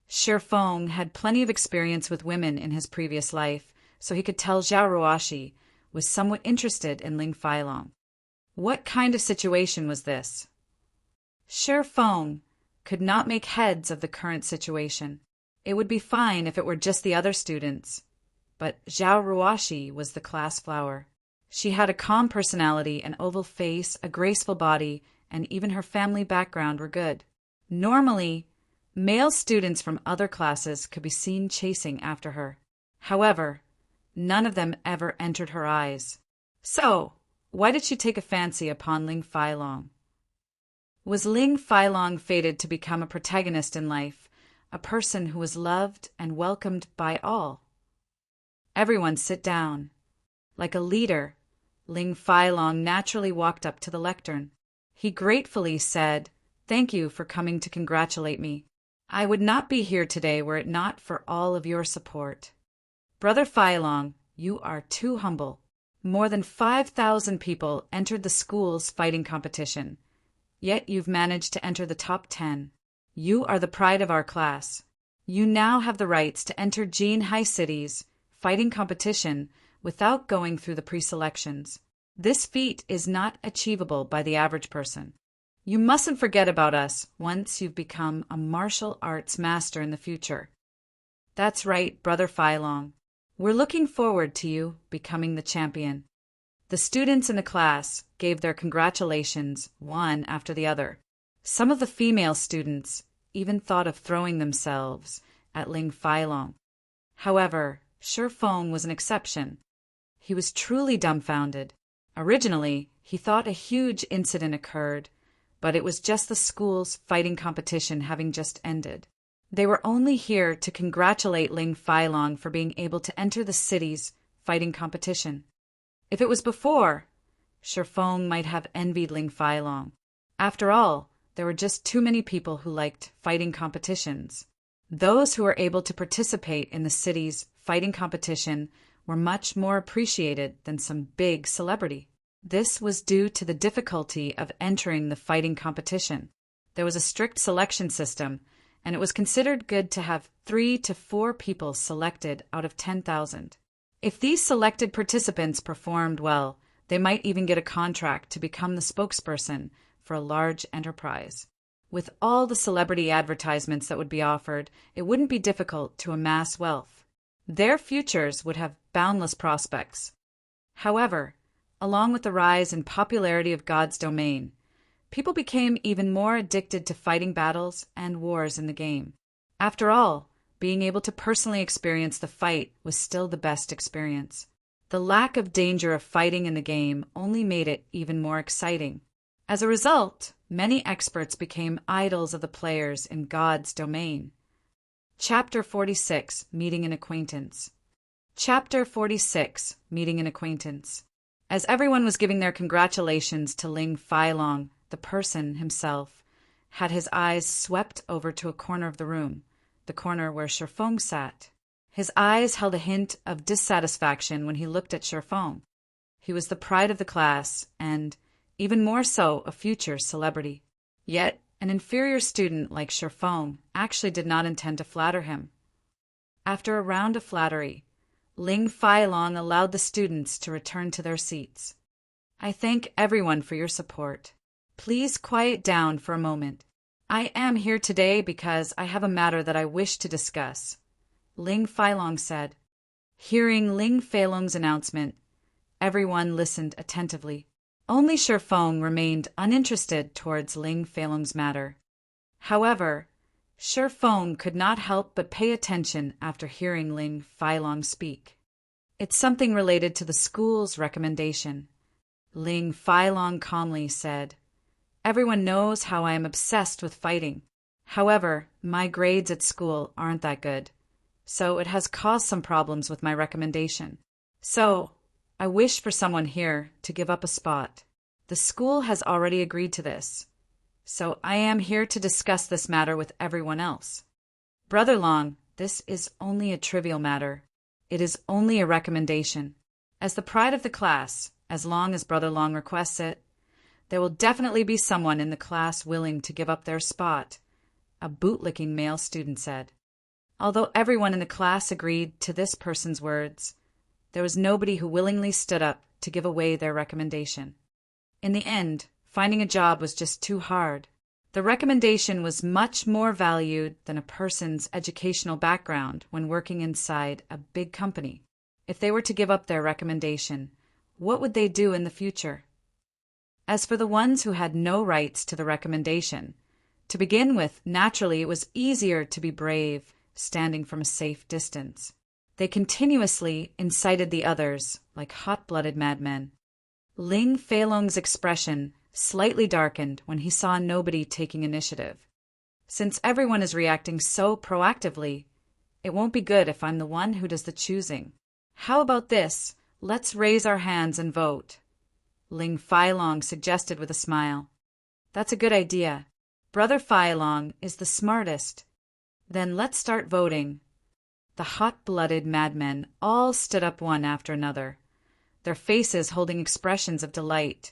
Shifeng had plenty of experience with women in his previous life, so he could tell Zhao Ruoshi was somewhat interested in Ling Failong. What kind of situation was this? Shi Feng could not make heads of the current situation. It would be fine if it were just the other students, but Zhao Ruoshi was the class flower. She had a calm personality, an oval face, a graceful body, and even her family background were good. Normally, male students from other classes could be seen chasing after her. However, none of them ever entered her eyes. So, why did she take a fancy upon Ling Failong? Was Ling Failong fated to become a protagonist in life, a person who was loved and welcomed by all? Everyone sit down. Like a leader, Ling Failong naturally walked up to the lectern. He gratefully said, "Thank you for coming to congratulate me. I would not be here today were it not for all of your support. Brother Failong, you are too humble. More than 5,000 people entered the school's fighting competition, yet you've managed to enter the top 10. You are the pride of our class. You now have the rights to enter Jinhai City's fighting competition without going through the pre-selections. This feat is not achievable by the average person. You mustn't forget about us once you've become a martial arts master in the future." "That's right, Brother Failong. We're looking forward to you becoming the champion." The students in the class gave their congratulations one after the other. Some of the female students even thought of throwing themselves at Ling Failong. However, Shi Feng was an exception. He was truly dumbfounded. Originally, he thought a huge incident occurred, but it was just the school's fighting competition having just ended. They were only here to congratulate Ling Failong for being able to enter the city's fighting competition. If it was before, Shi Feng might have envied Ling Failong. After all, there were just too many people who liked fighting competitions. Those who were able to participate in the city's fighting competition were much more appreciated than some big celebrity. This was due to the difficulty of entering the fighting competition. There was a strict selection system, and it was considered good to have 3 to 4 people selected out of 10,000. If these selected participants performed well, they might even get a contract to become the spokesperson for a large enterprise. With all the celebrity advertisements that would be offered, it wouldn't be difficult to amass wealth. Their futures would have boundless prospects. However, along with the rise in popularity of God's domain, people became even more addicted to fighting battles and wars in the game. After all, being able to personally experience the fight was still the best experience. The lack of danger of fighting in the game only made it even more exciting. As a result, many experts became idols of the players in God's domain. Chapter 46, Meeting an Acquaintance. Chapter 46, Meeting an Acquaintance. As everyone was giving their congratulations to Ling Failong, the person himself had his eyes swept over to a corner of the room, the corner where Shi Feng sat. His eyes held a hint of dissatisfaction when he looked at Shi Feng. He was the pride of the class, and, even more so, a future celebrity. Yet, an inferior student like Shi Feng actually did not intend to flatter him. After a round of flattery, Ling Failong allowed the students to return to their seats. "I thank everyone for your support. Please quiet down for a moment. I am here today because I have a matter that I wish to discuss," Ling Failong said. Hearing Ling Failong's announcement, everyone listened attentively. Only Shi Feng remained uninterested towards Ling Failong's matter. However, Shi Feng could not help but pay attention after hearing Ling Failong speak. "It's something related to the school's recommendation," Ling Failong calmly said. "Everyone knows how I am obsessed with fighting. However, my grades at school aren't that good, so it has caused some problems with my recommendation. So, I wish for someone here to give up a spot. The school has already agreed to this, so I am here to discuss this matter with everyone else. Brother Long, this is only a trivial matter. It is only a recommendation. As the pride of the class, as long as Brother Long requests it, there will definitely be someone in the class willing to give up their spot," a bootlicking male student said. Although everyone in the class agreed to this person's words, there was nobody who willingly stood up to give away their recommendation. In the end, finding a job was just too hard. The recommendation was much more valued than a person's educational background when working inside a big company. If they were to give up their recommendation, what would they do in the future? As for the ones who had no rights to the recommendation, to begin with, naturally it was easier to be brave, standing from a safe distance. They continuously incited the others, like hot-blooded madmen. Ling Feilong's expression slightly darkened when he saw nobody taking initiative. Since everyone is reacting so proactively, it won't be good if I'm the one who does the choosing. How about this? Let's raise our hands and vote. Ling Feilong suggested with a smile. That's a good idea. Brother Feilong is the smartest. Then let's start voting. The hot-blooded madmen all stood up one after another, their faces holding expressions of delight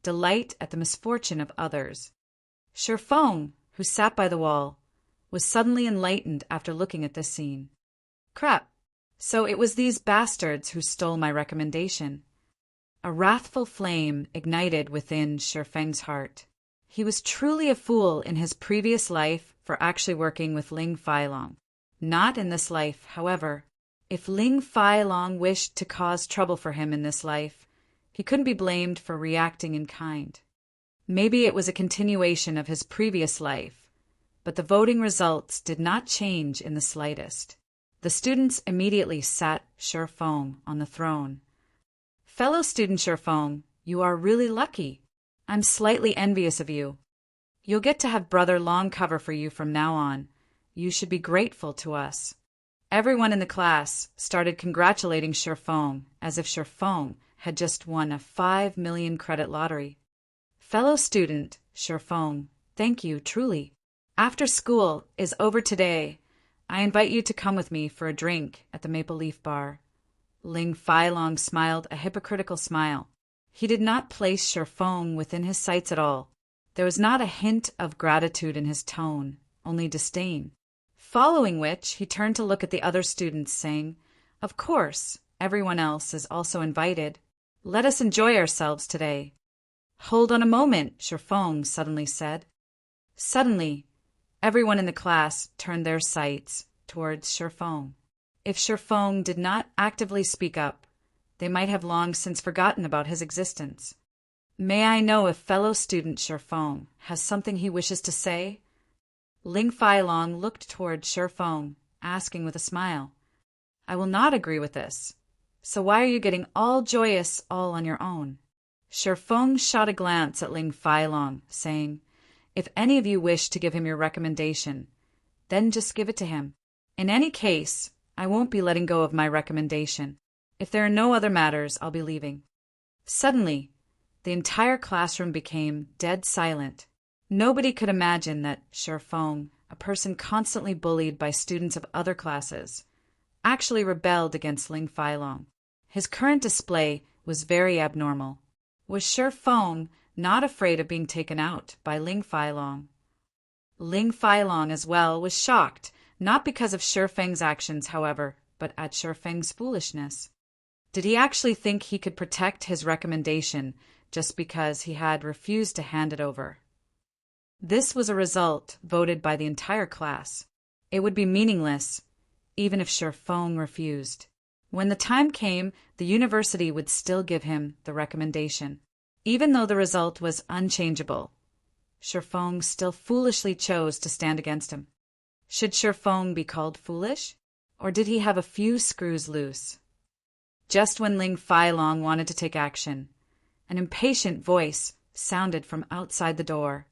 at the misfortune of others. Shifeng, who sat by the wall, was suddenly enlightened after looking at this scene. Crap! So it was these bastards who stole my recommendation. A wrathful flame ignited within Shifeng's heart. He was truly a fool in his previous life for actually working with Ling Feilong. Not in this life, however. If Ling Feilong wished to cause trouble for him in this life, he couldn't be blamed for reacting in kind. Maybe it was a continuation of his previous life, but the voting results did not change in the slightest. The students immediately sat Shifeng on the throne. Fellow student Shifeng, you are really lucky. I'm slightly envious of you. You'll get to have Brother Long cover for you from now on. You should be grateful to us. Everyone in the class started congratulating Shifeng as if Shifeng had just won a 5 million credit lottery. Fellow student Shifeng, thank you truly. After school is over today, I invite you to come with me for a drink at the Maple Leaf Bar. Ling Feilong smiled a hypocritical smile. He did not place Shifeng within his sights at all. There was not a hint of gratitude in his tone, only disdain. Following which, he turned to look at the other students, saying, Of course, everyone else is also invited. Let us enjoy ourselves today. Hold on a moment, Shifeng suddenly said. Suddenly, everyone in the class turned their sights towards Shifeng. If Shifeng did not actively speak up, they might have long since forgotten about his existence. May I know if fellow student Shifeng has something he wishes to say? Ling Feilong looked toward Shifeng, asking with a smile. I will not agree with this. So why are you getting all joyous all on your own? Shifeng shot a glance at Ling Feilong, saying, If any of you wish to give him your recommendation, then just give it to him. In any case, I won't be letting go of my recommendation. If there are no other matters, I'll be leaving. Suddenly, the entire classroom became dead silent. Nobody could imagine that Shifeng, a person constantly bullied by students of other classes, actually rebelled against Ling Feilong. His current display was very abnormal. Was Shifeng not afraid of being taken out by Ling Feilong? Ling Feilong as well was shocked, not because of Shifeng's actions, however, but at Shifeng's foolishness. Did he actually think he could protect his recommendation just because he had refused to hand it over? This was a result voted by the entire class. It would be meaningless, even if Shifeng refused. When the time came, the university would still give him the recommendation. Even though the result was unchangeable, Shifeng still foolishly chose to stand against him. Should Shifeng be called foolish? Or did he have a few screws loose? Just when Ling Feilong wanted to take action, an impatient voice sounded from outside the door.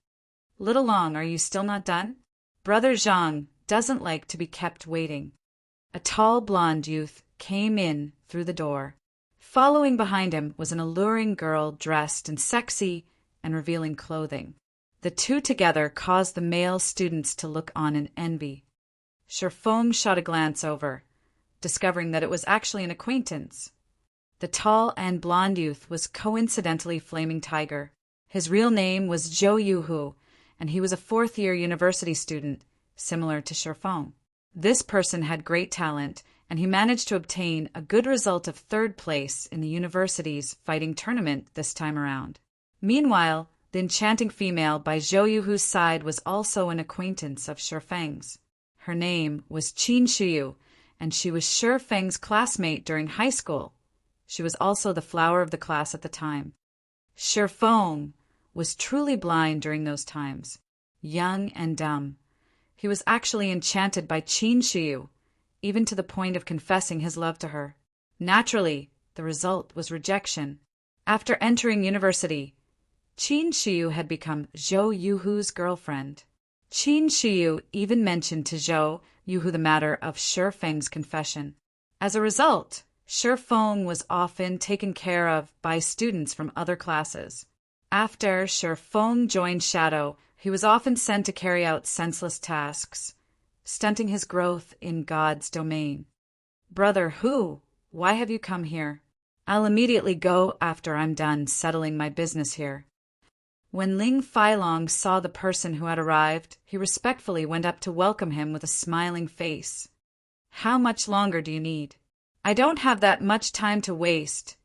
Little Long, are you still not done? Brother Zhang doesn't like to be kept waiting. A tall blonde youth came in through the door. Following behind him was an alluring girl dressed in sexy and revealing clothing. The two together caused the male students to look on in envy. Shifeng shot a glance over, discovering that it was actually an acquaintance. The tall and blonde youth was coincidentally Flaming Tiger. His real name was Zhou Yuhu, and he was a fourth-year university student, similar to Shifeng. This person had great talent, and he managed to obtain a good result of third place in the university's fighting tournament this time around. Meanwhile, the enchanting female by Zhou Yuhu's side was also an acquaintance of Shi Feng's. Her name was Qin Shiyu, and she was Shi Feng's classmate during high school. She was also the flower of the class at the time. Shi Feng was truly blind during those times, young and dumb. He was actually enchanted by Qin Shiyu, even to the point of confessing his love to her. Naturally, the result was rejection. After entering university, Qin Shiyu had become Zhou Yuhu's girlfriend. Qin Shiyu even mentioned to Zhou Yuhu the matter of Shi Feng's confession. As a result, Shi Feng was often taken care of by students from other classes. After Shi Feng joined Shadow, he was often sent to carry out senseless tasks, stunting his growth in God's domain. "Brother Hu, why have you come here?" "I'll immediately go after I'm done settling my business here." When Ling Failong saw the person who had arrived, he respectfully went up to welcome him with a smiling face. "How much longer do you need?" "I don't have that much time to waste,"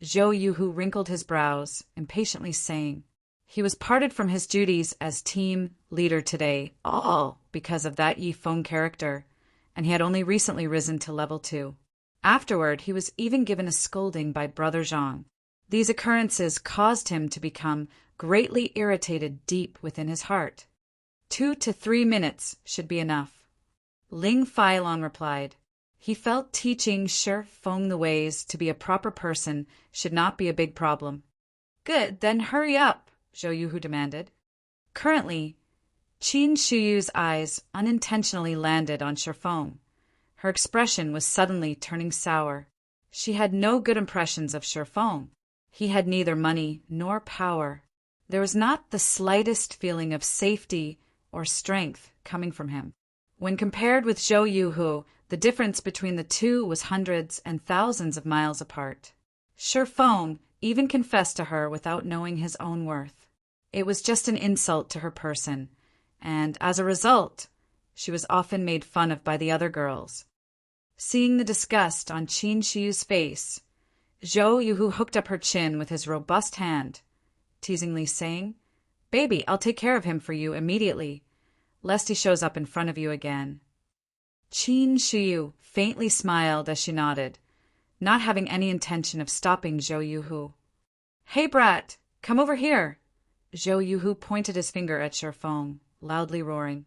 Zhou Yuhu wrinkled his brows, impatiently saying. He was parted from his duties as team leader today, all because of that Yi Feng character, and he had only recently risen to level 2. Afterward, he was even given a scolding by Brother Zhang. These occurrences caused him to become greatly irritated deep within his heart. 2 to 3 minutes should be enough. Ling Failong replied. He felt teaching Shi Feng the ways to be a proper person should not be a big problem. "Good, then hurry up," Zhou Yuhu demanded. Currently, Qin Shiyu's eyes unintentionally landed on Shi Feng. Her expression was suddenly turning sour. She had no good impressions of Shi Feng. He had neither money nor power. There was not the slightest feeling of safety or strength coming from him. When compared with Zhou Yuhu, the difference between the two was hundreds and thousands of miles apart. Shi Feng even confessed to her without knowing his own worth. It was just an insult to her person, and as a result, she was often made fun of by the other girls. Seeing the disgust on Qin Shiyu's face, Zhou Yuhu hooked up her chin with his robust hand, teasingly saying, "Baby, I'll take care of him for you immediately, lest he shows up in front of you again." Qin Shiyu faintly smiled as she nodded, not having any intention of stopping Zhou Yuhu. "Hey, brat, come over here!" Zhou Yuhu pointed his finger at Shi Feng, loudly roaring.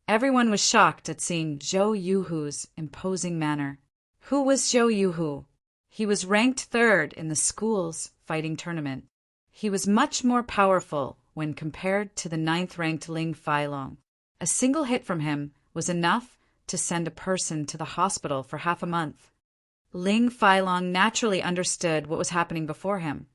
Everyone was shocked at seeing Zhou Yuhu's imposing manner. Who was Zhou Yuhu? He was ranked 3rd in the school's fighting tournament. He was much more powerful when compared to the 9th-ranked Ling Failong. A single hit from him was enough to send a person to the hospital for half a month. Ling Failong naturally understood what was happening before him.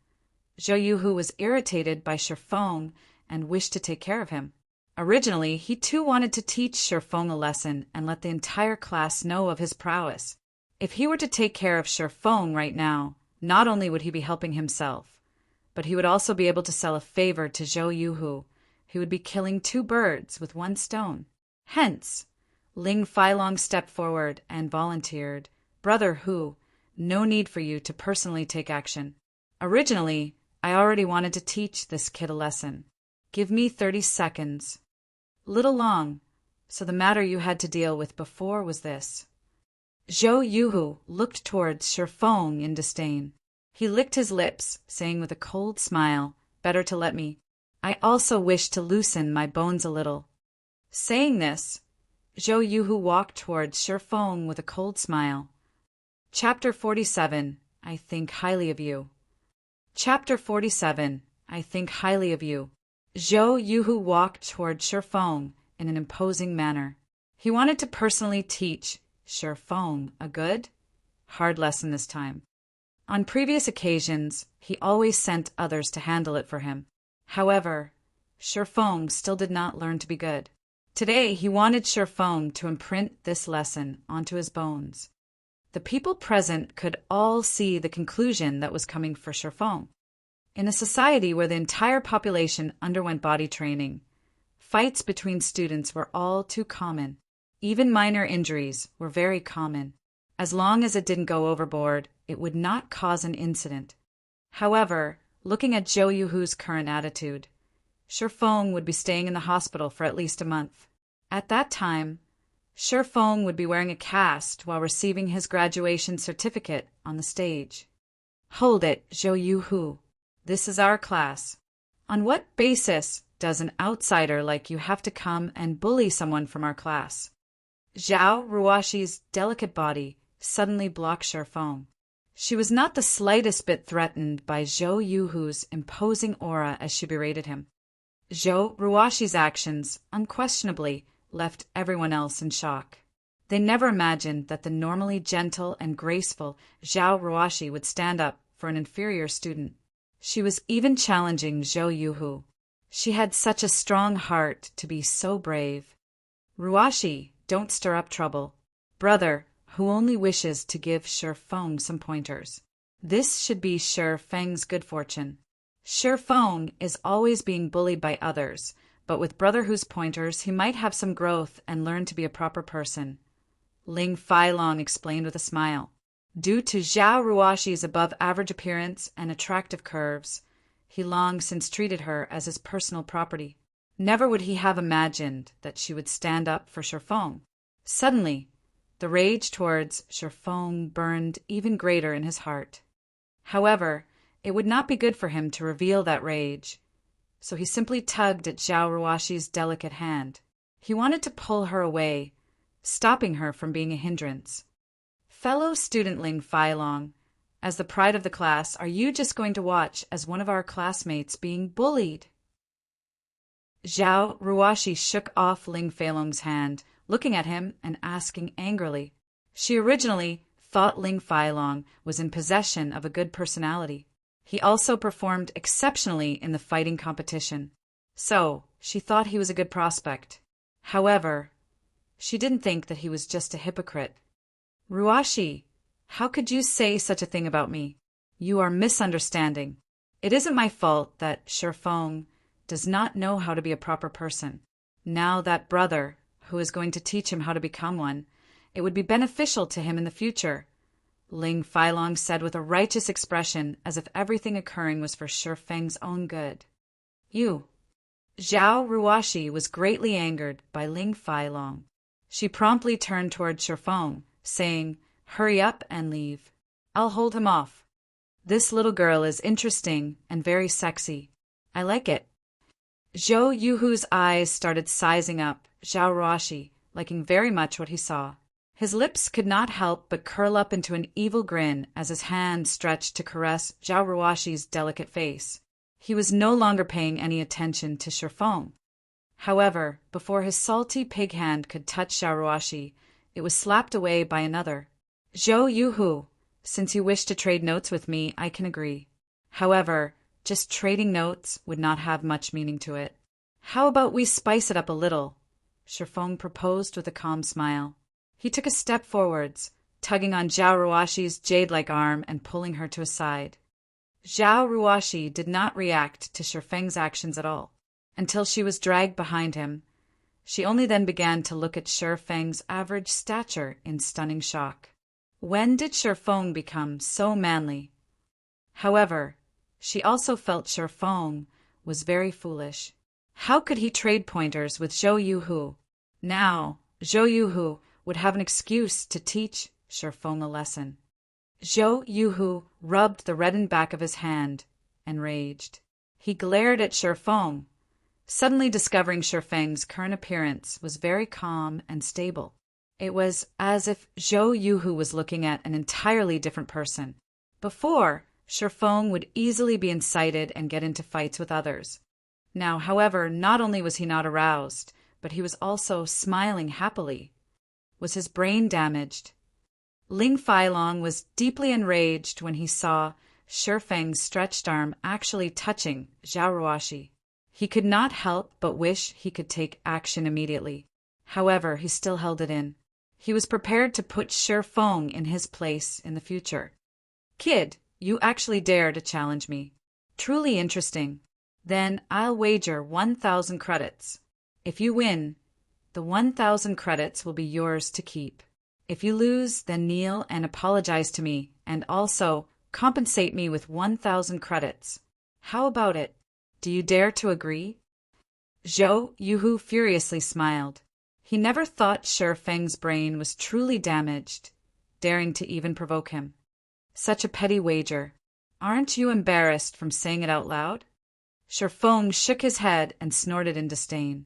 Zhou Yuhu was irritated by Shi Feng and wished to take care of him. Originally, he too wanted to teach Shi Feng a lesson and let the entire class know of his prowess. If he were to take care of Shi Feng right now, not only would he be helping himself, but he would also be able to sell a favor to Zhou Yuhu. He would be killing 2 birds with 1 stone. Hence, Ling Failong stepped forward and volunteered, "Brother Hu, no need for you to personally take action. Originally, I already wanted to teach this kid a lesson. Give me 30 seconds. Little long, so the matter you had to deal with before was this." Zhou Yuhu looked towards Shi Feng in disdain. He licked his lips, saying with a cold smile, "Better to let me. I also wish to loosen my bones a little." Saying this, Zhou Yuhu walked towards Shi Feng with a cold smile. Chapter 47, I Think Highly of You. Chapter 47, I Think Highly of You. Zhou Yuhu walked towards Shi Feng in an imposing manner. He wanted to personally teach Shi Feng a good, hard lesson this time. On previous occasions, he always sent others to handle it for him. However, Shi Feng still did not learn to be good. Today, he wanted Shi Feng to imprint this lesson onto his bones. The people present could all see the conclusion that was coming for Shi Feng. In a society where the entire population underwent body training, fights between students were all too common. Even minor injuries were very common. As long as it didn't go overboard, it would not cause an incident. However, looking at Zhou Yuhu's current attitude. Shifeng would be staying in the hospital for at least a month. At that time, Shifeng would be wearing a cast while receiving his graduation certificate on the stage. Hold it, Zhou Yuhu. This is our class. On what basis does an outsider like you have to come and bully someone from our class? Zhao Ruoshi's delicate body suddenly blocked Shifeng. She was not the slightest bit threatened by Zhou Yuhu's imposing aura as she berated him. Zhou Ruoshi's actions, unquestionably, left everyone else in shock. They never imagined that the normally gentle and graceful Zhao Ruoshi would stand up for an inferior student. She was even challenging Zhou Yuhu. She had such a strong heart to be so brave. Ruoshi, don't stir up trouble. Brother, who only wishes to give Shifeng some pointers. This should be Shifeng's good fortune. Shifeng is always being bullied by others, but with Brother Hu's pointers he might have some growth and learn to be a proper person. Ling Failong explained with a smile. Due to Zhao Ruoshi's above-average appearance and attractive curves, he long since treated her as his personal property. Never would he have imagined that she would stand up for Shifeng. Suddenly, the rage towards Shifeng burned even greater in his heart. However, it would not be good for him to reveal that rage, so he simply tugged at Zhao Ruoshi's delicate hand. He wanted to pull her away, stopping her from being a hindrance. Fellow student Ling Failong, as the pride of the class, are you just going to watch as one of our classmates being bullied? Zhao Ruoshi shook off Ling Failong's hand, looking at him and asking angrily. She originally thought Ling Failong was in possession of a good personality. He also performed exceptionally in the fighting competition, so she thought he was a good prospect. However, she didn't think that he was just a hypocrite. Ruoshi, how could you say such a thing about me? You are misunderstanding. It isn't my fault that Shifeng does not know how to be a proper person. Now that brother, who is going to teach him how to become one, it would be beneficial to him in the future, Ling Failong said with a righteous expression, as if everything occurring was for Shifeng's own good. You. Zhao Ruoshi was greatly angered by Ling Failong. She promptly turned toward Shifeng, saying, Hurry up and leave. I'll hold him off. This little girl is interesting and very sexy. I like it. Zhou Yuhu's eyes started sizing up Zhao Ruoshi, liking very much what he saw. His lips could not help but curl up into an evil grin as his hand stretched to caress Zhao Ruoshi's delicate face. He was no longer paying any attention to Shifeng. However, before his salty pig hand could touch Zhao Ruoshi, it was slapped away by another. Zhou Yuhu, since you wish to trade notes with me, I can agree. However, just trading notes would not have much meaning to it. How about we spice it up a little? Shifeng proposed with a calm smile. He took a step forwards, tugging on Zhao Ruoshi's jade-like arm and pulling her to his side. Zhao Ruoshi did not react to Shifeng's actions at all, until she was dragged behind him. She only then began to look at Shifeng's average stature in stunning shock. When did Shifeng become so manly? However, she also felt Shifeng was very foolish. How could he trade pointers with Zhou Yuhu? Now, Zhou Yuhu would have an excuse to teach Shifeng a lesson. Zhou Yuhu rubbed the reddened back of his hand and raged. He glared at Shifeng, suddenly discovering Shifeng's current appearance was very calm and stable. It was as if Zhou Yuhu was looking at an entirely different person. Before, Shifeng would easily be incited and get into fights with others. Now, however, not only was he not aroused, but he was also smiling happily. Was his brain damaged? Ling Failong was deeply enraged when he saw Shifeng's stretched arm actually touching Zhao Ruoshi. He could not help but wish he could take action immediately. However, he still held it in. He was prepared to put Shifeng in his place in the future. Kid, you actually dare to challenge me. Truly interesting. Then I'll wager 1,000 credits. If you win, the 1,000 credits will be yours to keep. If you lose, then kneel and apologize to me, and also compensate me with 1,000 credits. How about it? Do you dare to agree? Zhou Yuhu furiously smiled. He never thought Shi Feng's brain was truly damaged, daring to even provoke him. Such a petty wager. Aren't you embarrassed from saying it out loud? Shi Feng shook his head and snorted in disdain.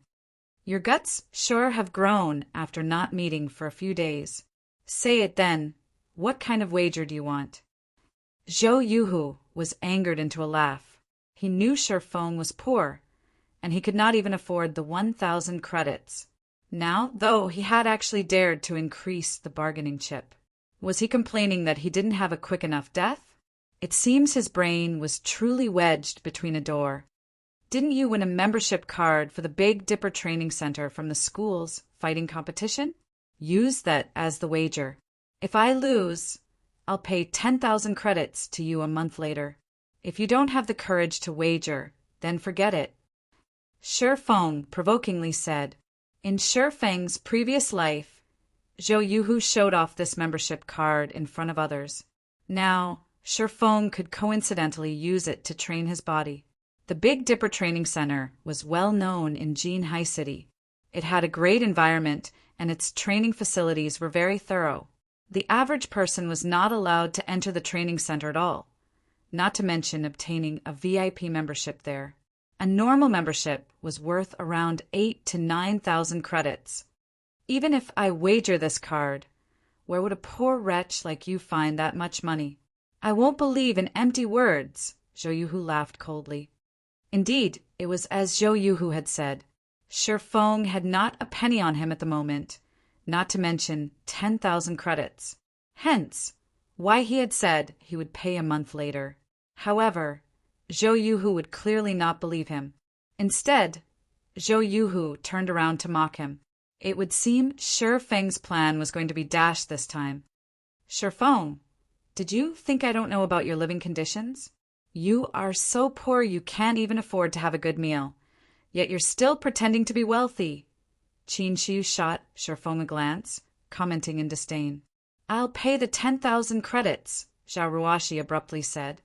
Your guts sure have grown after not meeting for a few days. Say it then. What kind of wager do you want? Zhou Yuhu was angered into a laugh. He knew Shi Feng was poor, and he could not even afford the 1,000 credits. Now, though, he had actually dared to increase the bargaining chip. Was he complaining that he didn't have a quick enough death? It seems his brain was truly wedged between a door. Didn't you win a membership card for the Big Dipper Training Center from the school's fighting competition? Use that as the wager. If I lose, I'll pay 10,000 credits to you a month later. If you don't have the courage to wager, then forget it. Shi Feng provokingly said. In Shi Feng's previous life, Zhou Yuhu showed off this membership card in front of others. Now, Shi Feng could coincidentally use it to train his body. The Big Dipper Training Center was well known in Jinhai City. It had a great environment, and its training facilities were very thorough. The average person was not allowed to enter the training center at all, not to mention obtaining a VIP membership there. A normal membership was worth around 8,000 to 9,000 credits. Even if I wager this card, where would a poor wretch like you find that much money? I won't believe in empty words, Zhou Yuhu laughed coldly. Indeed, it was as Zhou Yuhu had said. Shi Feng had not a penny on him at the moment, not to mention 10,000 credits. Hence, why he had said he would pay a month later. However, Zhou Yuhu would clearly not believe him. Instead, Zhou Yuhu turned around to mock him. It would seem Shi Feng's plan was going to be dashed this time. Shi Feng, did you think I don't know about your living conditions? You are so poor you can't even afford to have a good meal, yet you're still pretending to be wealthy. Qin Shi shot Shi Feng a glance, commenting in disdain. I'll pay the 10,000 credits, Zhao Ruoxi abruptly said.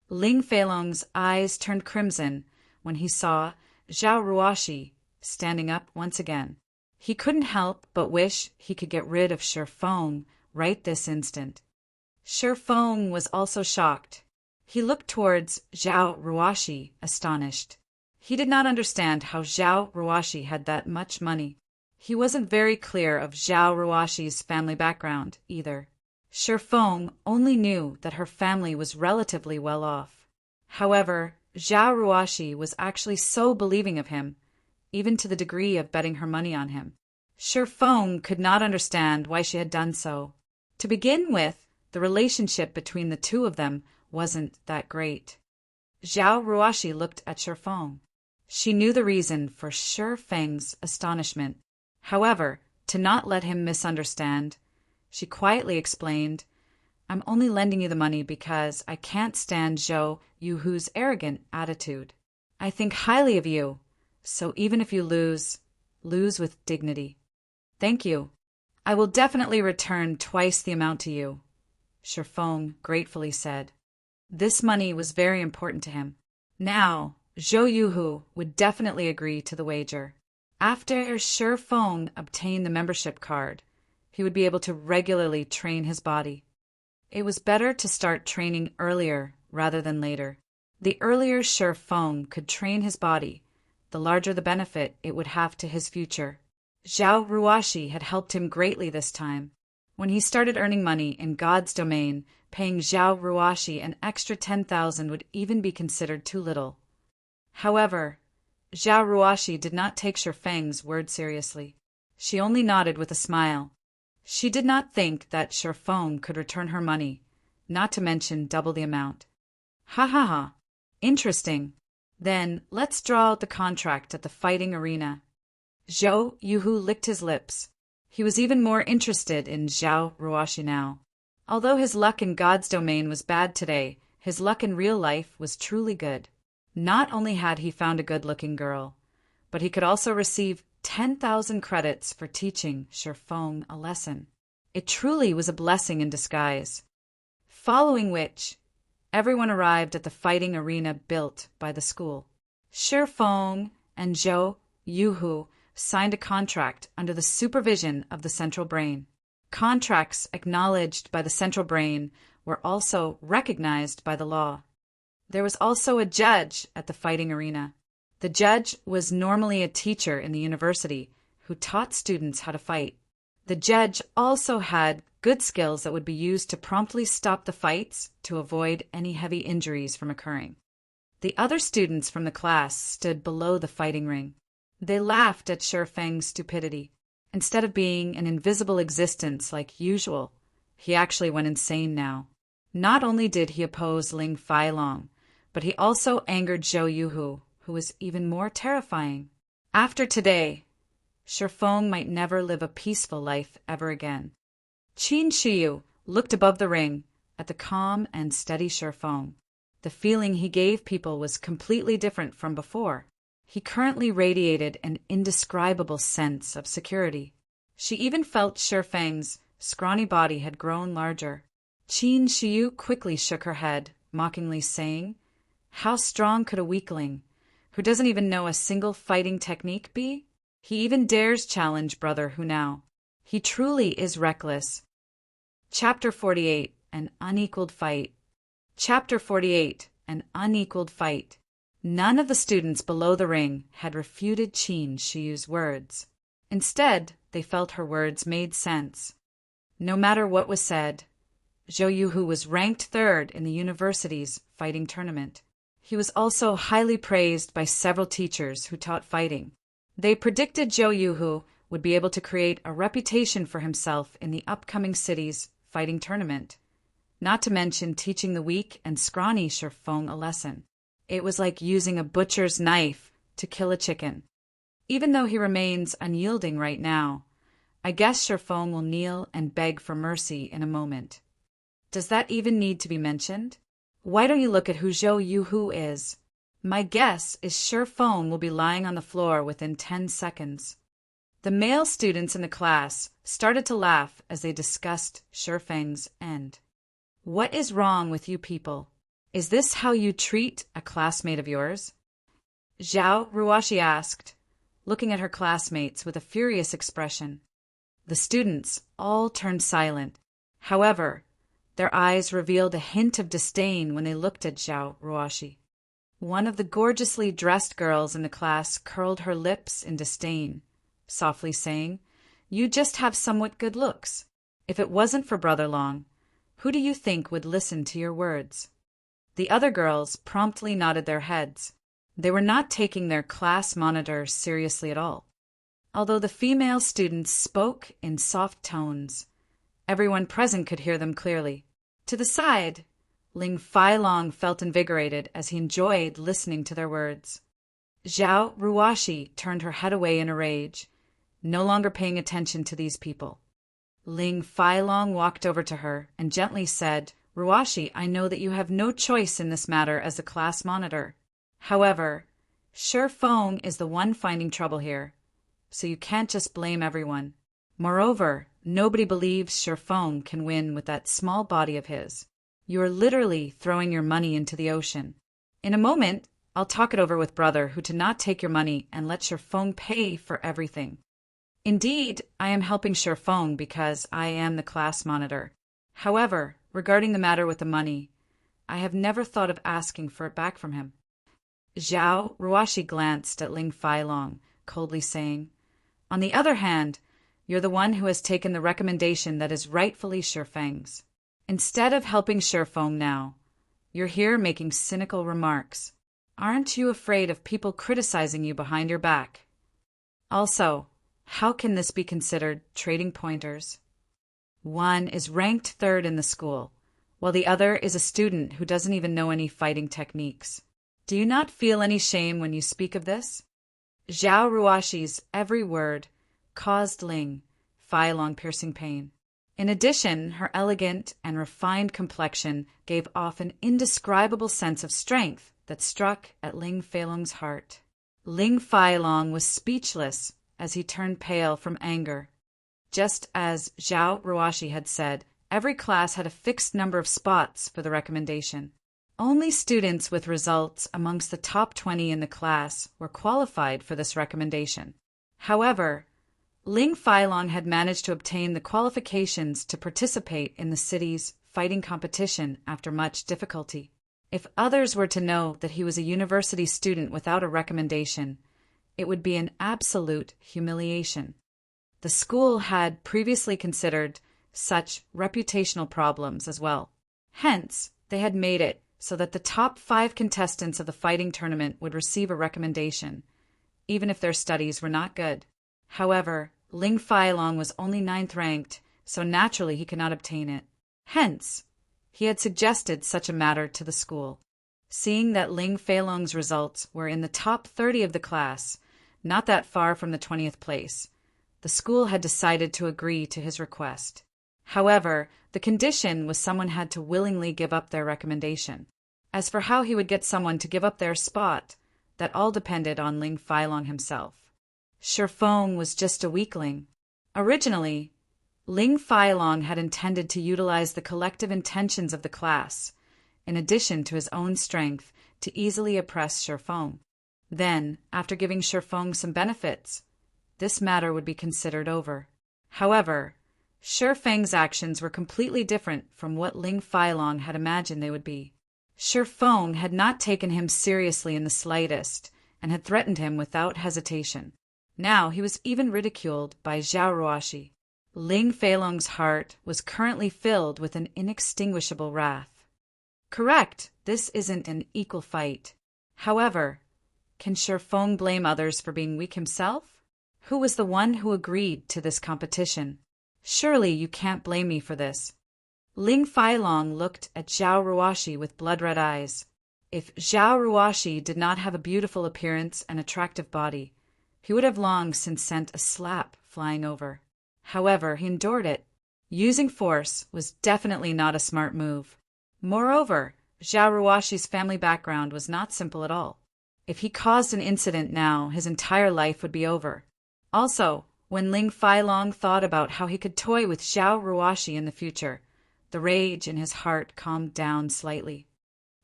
Ling Feilong's eyes turned crimson when he saw Zhao Ruoxi standing up once again. He couldn't help but wish he could get rid of Shi Feng right this instant. Shi Feng was also shocked. He looked towards Zhao Ruoxi, astonished. He did not understand how Zhao Ruoxi had that much money. He wasn't very clear of Zhao Ruoxi's family background, either. Shi Feng only knew that her family was relatively well off. However, Zhao Ruoxi was actually so believing of him, even to the degree of betting her money on him. Shi Feng could not understand why she had done so. To begin with, the relationship between the two of them wasn't that great. Zhao Ruoxi looked at Shi Feng. She knew the reason for Shi Feng's astonishment. However, to not let him misunderstand, she quietly explained, I'm only lending you the money because I can't stand Zhou Yuhu's arrogant attitude. I think highly of you, so even if you lose with dignity. Thank you. I will definitely return twice the amount to you, Shi Feng gratefully said. This money was very important to him. Now, Zhou Yuhu would definitely agree to the wager. After Shi Feng obtained the membership card, he would be able to regularly train his body. It was better to start training earlier rather than later. The earlier Shi Feng could train his body, the larger the benefit it would have to his future. Zhao Ruoxi had helped him greatly this time. When he started earning money in God's domain, paying Zhao Ruoxi an extra 10,000 would even be considered too little. However, Zhao Ruoxi did not take Shi Feng's word seriously. She only nodded with a smile. She did not think that Shi Feng could return her money, not to mention double the amount. Ha ha ha. Interesting. Then let's draw out the contract at the fighting arena. Zhou Yuhu licked his lips. He was even more interested in Zhao Ruoxi now. Although his luck in God's domain was bad today, his luck in real life was truly good. Not only had he found a good-looking girl, but he could also receive 10,000 credits for teaching Shi Feng a lesson. It truly was a blessing in disguise. Following which, everyone arrived at the fighting arena built by the school. Shi Feng and Zhou Yuhu signed a contract under the supervision of the central brain. Contracts acknowledged by the central brain were also recognized by the law. There was also a judge at the fighting arena. The judge was normally a teacher in the university who taught students how to fight. The judge also had good skills that would be used to promptly stop the fights to avoid any heavy injuries from occurring. The other students from the class stood below the fighting ring. They laughed at Shi Feng's stupidity. Instead of being an invisible existence like usual, he actually went insane now. Not only did he oppose Ling Failong, but he also angered Zhou Yuhu, who was even more terrifying. After today, Shi Feng might never live a peaceful life ever again. Qin Shiyu looked above the ring at the calm and steady Shi Feng. The feeling he gave people was completely different from before. He currently radiated an indescribable sense of security. She even felt Shi Feng's scrawny body had grown larger. Qin Shiyu quickly shook her head, mockingly saying, "How strong could a weakling, who doesn't even know a single fighting technique, be? He even dares challenge Brother Hu now. He truly is reckless." Chapter 48, An Unequaled Fight. Chapter 48, An Unequaled Fight. None of the students below the ring had refuted Qin Shiyu's words. Instead, they felt her words made sense. No matter what was said, Zhou Yuhu was ranked third in the university's fighting tournament. He was also highly praised by several teachers who taught fighting. They predicted Zhou Yuhu would be able to create a reputation for himself in the upcoming city's fighting tournament, not to mention teaching the weak and scrawny Shi Feng a lesson. It was like using a butcher's knife to kill a chicken. Even though he remains unyielding right now, I guess Shi Feng will kneel and beg for mercy in a moment. Does that even need to be mentioned? Why don't you look at who Zhou Yuhu is? My guess is Shi Feng will be lying on the floor within 10 seconds. The male students in the class started to laugh as they discussed Shi Feng's end. What is wrong with you people? Is this how you treat a classmate of yours? Zhao Ruoshi asked, looking at her classmates with a furious expression. The students all turned silent. However, their eyes revealed a hint of disdain when they looked at Zhao Ruoshi. One of the gorgeously dressed girls in the class curled her lips in disdain, softly saying, "You just have somewhat good looks. If it wasn't for Brother Long, who do you think would listen to your words?" The other girls promptly nodded their heads. They were not taking their class monitor seriously at all. Although the female students spoke in soft tones, everyone present could hear them clearly. To the side, Ling Failong felt invigorated as he enjoyed listening to their words. Zhao Ruoshi turned her head away in a rage, no longer paying attention to these people. Ling Failong walked over to her and gently said, "Ruoshi, I know that you have no choice in this matter as the class monitor. However, Shi Feng is the one finding trouble here, so you can't just blame everyone. Moreover, nobody believes Shi Feng can win with that small body of his. You are literally throwing your money into the ocean. In a moment, I'll talk it over with Brother Hu to not take your money and let Shi Feng pay for everything. Indeed, I am helping Shi Feng because I am the class monitor. However, regarding the matter with the money, I have never thought of asking for it back from him." Zhao Ruoshi glanced at Ling Failong, coldly saying, "On the other hand, you're the one who has taken the recommendation that is rightfully Shi Feng's. Instead of helping Shi Feng now, you're here making cynical remarks. Aren't you afraid of people criticizing you behind your back? Also, how can this be considered trading pointers? One is ranked third in the school, while the other is a student who doesn't even know any fighting techniques. Do you not feel any shame when you speak of this?" Zhao Ruoshi's every word caused Ling Failong piercing pain. In addition, her elegant and refined complexion gave off an indescribable sense of strength that struck at Ling Failong's heart. Ling Failong was speechless as he turned pale from anger. Just as Zhao Ruoshi had said, every class had a fixed number of spots for the recommendation. Only students with results amongst the top 20 in the class were qualified for this recommendation. However, Ling Failong had managed to obtain the qualifications to participate in the city's fighting competition after much difficulty. If others were to know that he was a university student without a recommendation, it would be an absolute humiliation. The school had previously considered such reputational problems as well. Hence, they had made it so that the top 5 contestants of the fighting tournament would receive a recommendation, even if their studies were not good. However, Ling Failong was only 9th ranked, so naturally he could not obtain it. Hence, he had suggested such a matter to the school. Seeing that Ling Failong's results were in the top 30 of the class, not that far from the 20th place, the school had decided to agree to his request. However, the condition was someone had to willingly give up their recommendation. As for how he would get someone to give up their spot, that all depended on Ling Failong himself. Shifeng was just a weakling. Originally, Ling Failong had intended to utilize the collective intentions of the class, in addition to his own strength, to easily oppress Shifeng. Then, after giving Shifeng some benefits, this matter would be considered over. However, Shifeng's actions were completely different from what Ling Failong had imagined they would be. Shifeng had not taken him seriously in the slightest, and had threatened him without hesitation. Now he was even ridiculed by Zhao Ruoxi. Ling Failong's heart was currently filled with an inextinguishable wrath. Correct, this isn't an equal fight. However, can Shifeng blame others for being weak himself? Who was the one who agreed to this competition? Surely you can't blame me for this. Ling Failong looked at Zhao Ruoxi with blood-red eyes. If Zhao Ruoxi did not have a beautiful appearance and attractive body, he would have long since sent a slap flying over. However, he endured it. Using force was definitely not a smart move. Moreover, Zhao Ruoxi's family background was not simple at all. If he caused an incident now, his entire life would be over. Also, when Ling Failong thought about how he could toy with Zhao Ruoxi in the future, the rage in his heart calmed down slightly.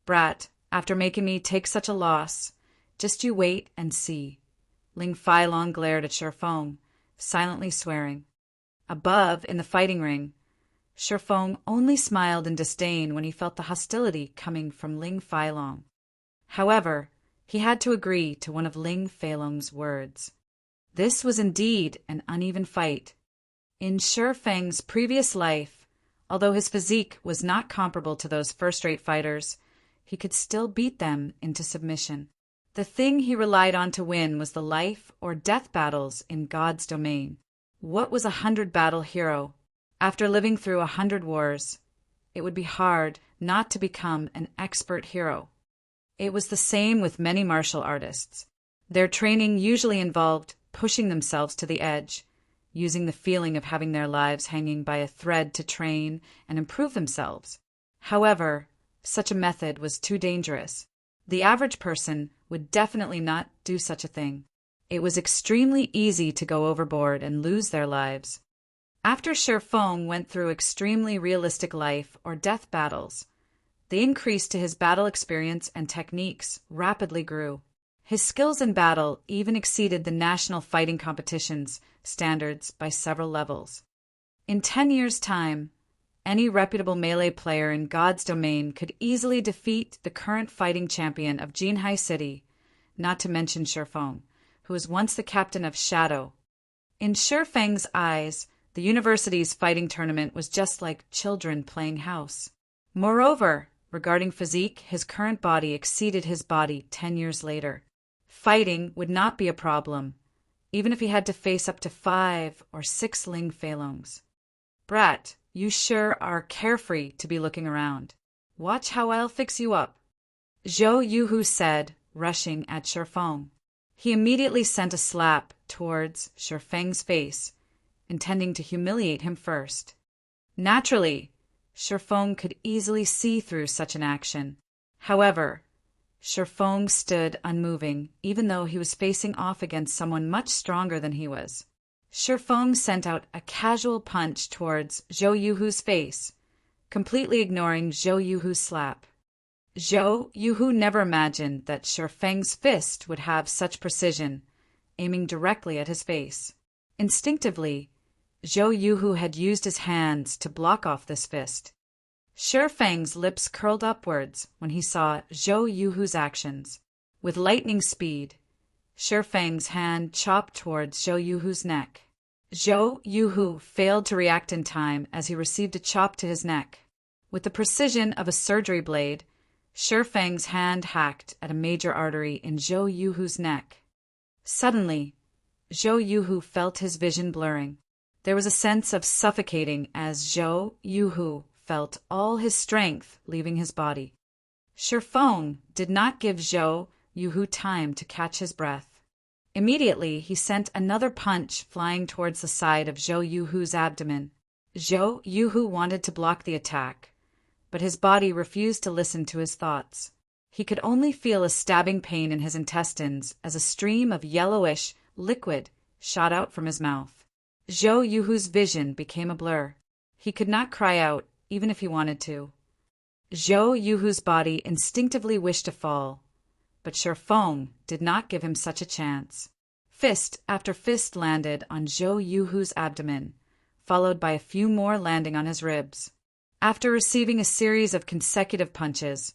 Brat, after making me take such a loss, just you wait and see. Ling Failong glared at Shifeng, silently swearing. Above, in the fighting ring, Shifeng only smiled in disdain when he felt the hostility coming from Ling Failong. However, he had to agree to one of Ling Failong's words. This was indeed an uneven fight. In Shifeng's previous life, although his physique was not comparable to those first-rate fighters, he could still beat them into submission. The thing he relied on to win was the life or death battles in God's domain. What was a 100-battle hero? After living through 100 wars, it would be hard not to become an expert hero. It was the same with many martial artists. Their training usually involved pushing themselves to the edge, using the feeling of having their lives hanging by a thread to train and improve themselves. However, such a method was too dangerous. The average person would definitely not do such a thing. It was extremely easy to go overboard and lose their lives. After Shifeng went through extremely realistic life or death battles, the increase to his battle experience and techniques rapidly grew. His skills in battle even exceeded the national fighting competitions standards by several levels. In 10 years' time, any reputable melee player in God's domain could easily defeat the current fighting champion of Jinhai City, not to mention Shifeng, who was once the captain of Shadow. In Shifeng's eyes, the university's fighting tournament was just like children playing house. Moreover, regarding physique, his current body exceeded his body 10 years later. Fighting would not be a problem, even if he had to face up to 5 or 6 Ling Failongs. Brat, you sure are carefree to be looking around. Watch how I'll fix you up, Zhou Yuhu said, rushing at Shifeng. He immediately sent a slap towards Shifeng's face, intending to humiliate him first. Naturally, Shifeng could easily see through such an action. However, Shifeng stood unmoving, even though he was facing off against someone much stronger than he was. Shifeng sent out a casual punch towards Zhou Yuhu's face, completely ignoring Zhou Yuhu's slap. Zhou Yuhu never imagined that Shi Feng's fist would have such precision, aiming directly at his face. Instinctively, Zhou Yuhu had used his hands to block off this fist. Shi Feng's lips curled upwards when he saw Zhou Yuhu's actions. With lightning speed, Shi Feng's hand chopped towards Zhou Yuhu's neck. Zhou Yuhu failed to react in time as he received a chop to his neck. With the precision of a surgery blade, Shi Feng's hand hacked at a major artery in Zhou Yuhu's neck. Suddenly, Zhou Yuhu felt his vision blurring. There was a sense of suffocating as Zhou Yuhu felt all his strength leaving his body. Shi Feng did not give Zhou Yuhu time to catch his breath. Immediately, he sent another punch flying towards the side of Zhou Yuhu's abdomen. Zhou Yuhu wanted to block the attack, but his body refused to listen to his thoughts. He could only feel a stabbing pain in his intestines as a stream of yellowish liquid shot out from his mouth. Zhou Yuhu's vision became a blur. He could not cry out, even if he wanted to. Zhou Yuhu's body instinctively wished to fall, but Shi Feng did not give him such a chance. Fist after fist landed on Zhou Yuhu's abdomen, followed by a few more landing on his ribs. After receiving a series of consecutive punches,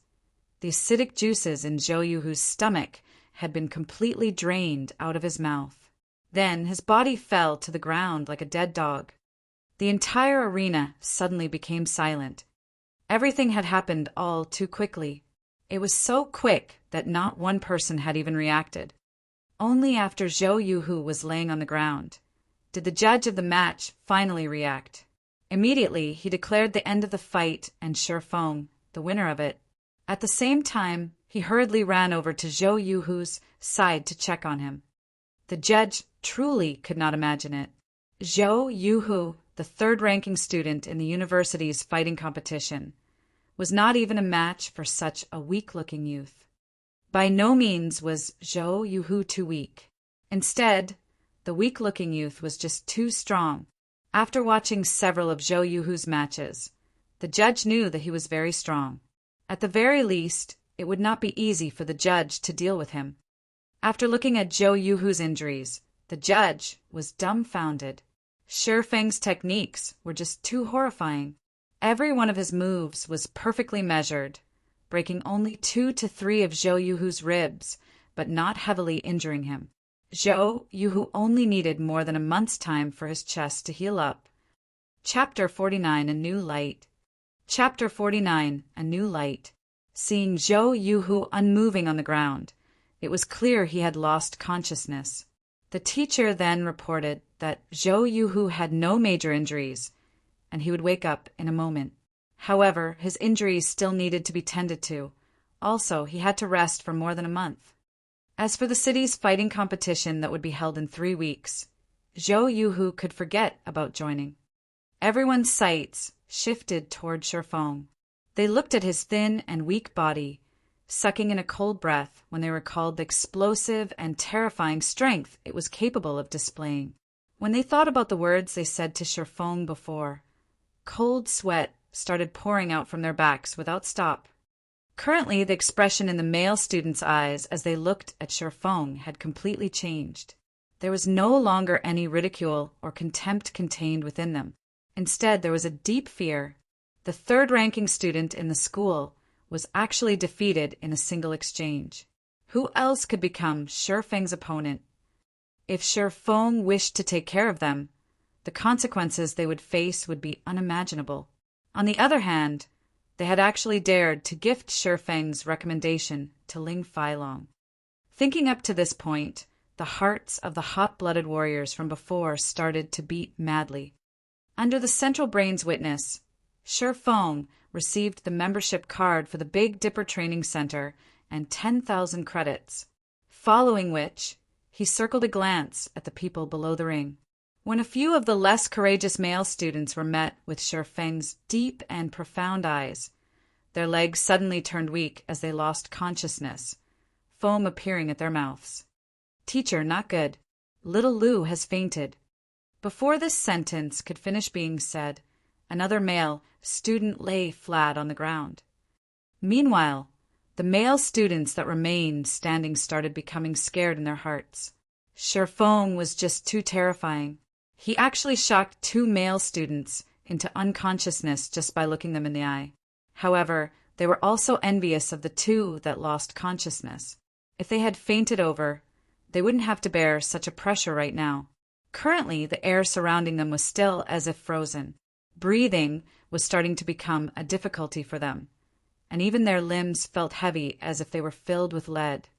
the acidic juices in Zhou Yuhu's stomach had been completely drained out of his mouth. Then his body fell to the ground like a dead dog. The entire arena suddenly became silent. Everything had happened all too quickly. It was so quick that not one person had even reacted. Only after Zhou Yuhu was laying on the ground did the judge of the match finally react. Immediately, he declared the end of the fight and Shi Feng the winner of it. At the same time, he hurriedly ran over to Zhou Yuhu's side to check on him. The judge truly could not imagine it. Zhou Yuhu, the third-ranking student in the university's fighting competition, was not even a match for such a weak-looking youth. By no means was Zhou Yuhu too weak. Instead, the weak-looking youth was just too strong. After watching several of Zhou Yuhu's matches, the judge knew that he was very strong. At the very least, it would not be easy for the judge to deal with him. After looking at Zhou Yuhu's injuries, the judge was dumbfounded. Shi Feng's techniques were just too horrifying. Every one of his moves was perfectly measured, breaking only 2 to 3 of Zhou Yuhu's ribs, but not heavily injuring him. Zhou Yuhu only needed more than a month's time for his chest to heal up. Chapter 49: A New Light. Chapter 49: A New Light. Seeing Zhou Yuhu unmoving on the ground, it was clear he had lost consciousness. The teacher then reported that Zhou Yuhu had no major injuries, and he would wake up in a moment. However, his injuries still needed to be tended to. Also, he had to rest for more than a month. As for the city's fighting competition that would be held in 3 weeks, Zhou Yuhu could forget about joining. Everyone's sights shifted toward Shi Feng. They looked at his thin and weak body, sucking in a cold breath when they recalled the explosive and terrifying strength it was capable of displaying. When they thought about the words they said to Shi Feng before, cold sweat started pouring out from their backs without stop. Currently, the expression in the male students' eyes as they looked at Shi Feng had completely changed. There was no longer any ridicule or contempt contained within them. Instead, there was a deep fear. The third-ranking student in the school was actually defeated in a single exchange. Who else could become Shi Feng's opponent? If Shi Feng wished to take care of them, the consequences they would face would be unimaginable. On the other hand, they had actually dared to gift Shi Feng's recommendation to Ling Failong. Thinking up to this point, the hearts of the hot-blooded warriors from before started to beat madly. Under the Central Brain's witness, Shi Feng received the membership card for the Big Dipper Training Center and 10,000 credits, following which he circled a glance at the people below the ring. When a few of the less courageous male students were met with Shi Feng's deep and profound eyes, their legs suddenly turned weak as they lost consciousness, foam appearing at their mouths. Teacher, not good. Little Lu has fainted. Before this sentence could finish being said, another male student lay flat on the ground. Meanwhile, The male students that remained standing started becoming scared in their hearts. Shifeng was just too terrifying. He actually shocked 2 male students into unconsciousness just by looking them in the eye. However, they were also envious of the 2 that lost consciousness. If they had fainted over, they wouldn't have to bear such a pressure right now. Currently, the air surrounding them was still as if frozen. Breathing was starting to become a difficulty for them, and even their limbs felt heavy as if they were filled with lead.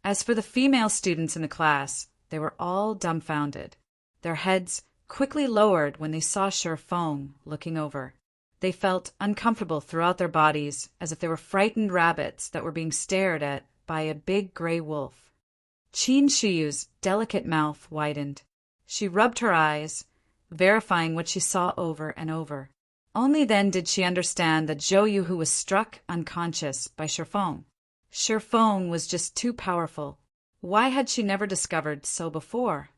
As for the female students in the class, they were all dumbfounded. Their heads quickly lowered when they saw Shifeng looking over. They felt uncomfortable throughout their bodies, as if they were frightened rabbits that were being stared at by a big gray wolf. Qin Shiyu's delicate mouth widened. She rubbed her eyes, verifying what she saw over and over. Only then did she understand that Zhou Yuhu was struck unconscious by Shifeng. Shifeng was just too powerful. Why had she never discovered so before?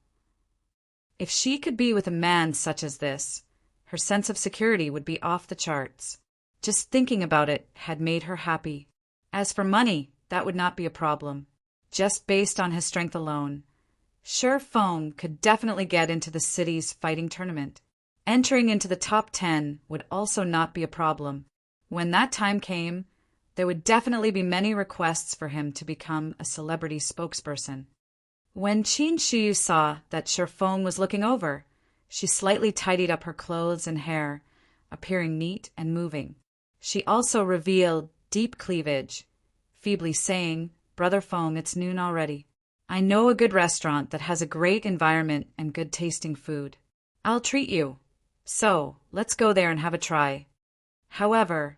If she could be with a man such as this, her sense of security would be off the charts. Just thinking about it had made her happy. As for money, that would not be a problem. Just based on his strength alone, Shifeng could definitely get into the city's fighting tournament. Entering into the top 10 would also not be a problem. When that time came, there would definitely be many requests for him to become a celebrity spokesperson. When Qin Shiyu saw that Shifeng was looking over, she slightly tidied up her clothes and hair, appearing neat and moving. She also revealed deep cleavage, feebly saying, "Brother Feng, it's noon already. I know a good restaurant that has a great environment and good tasting food. I'll treat you. So, let's go there and have a try." However,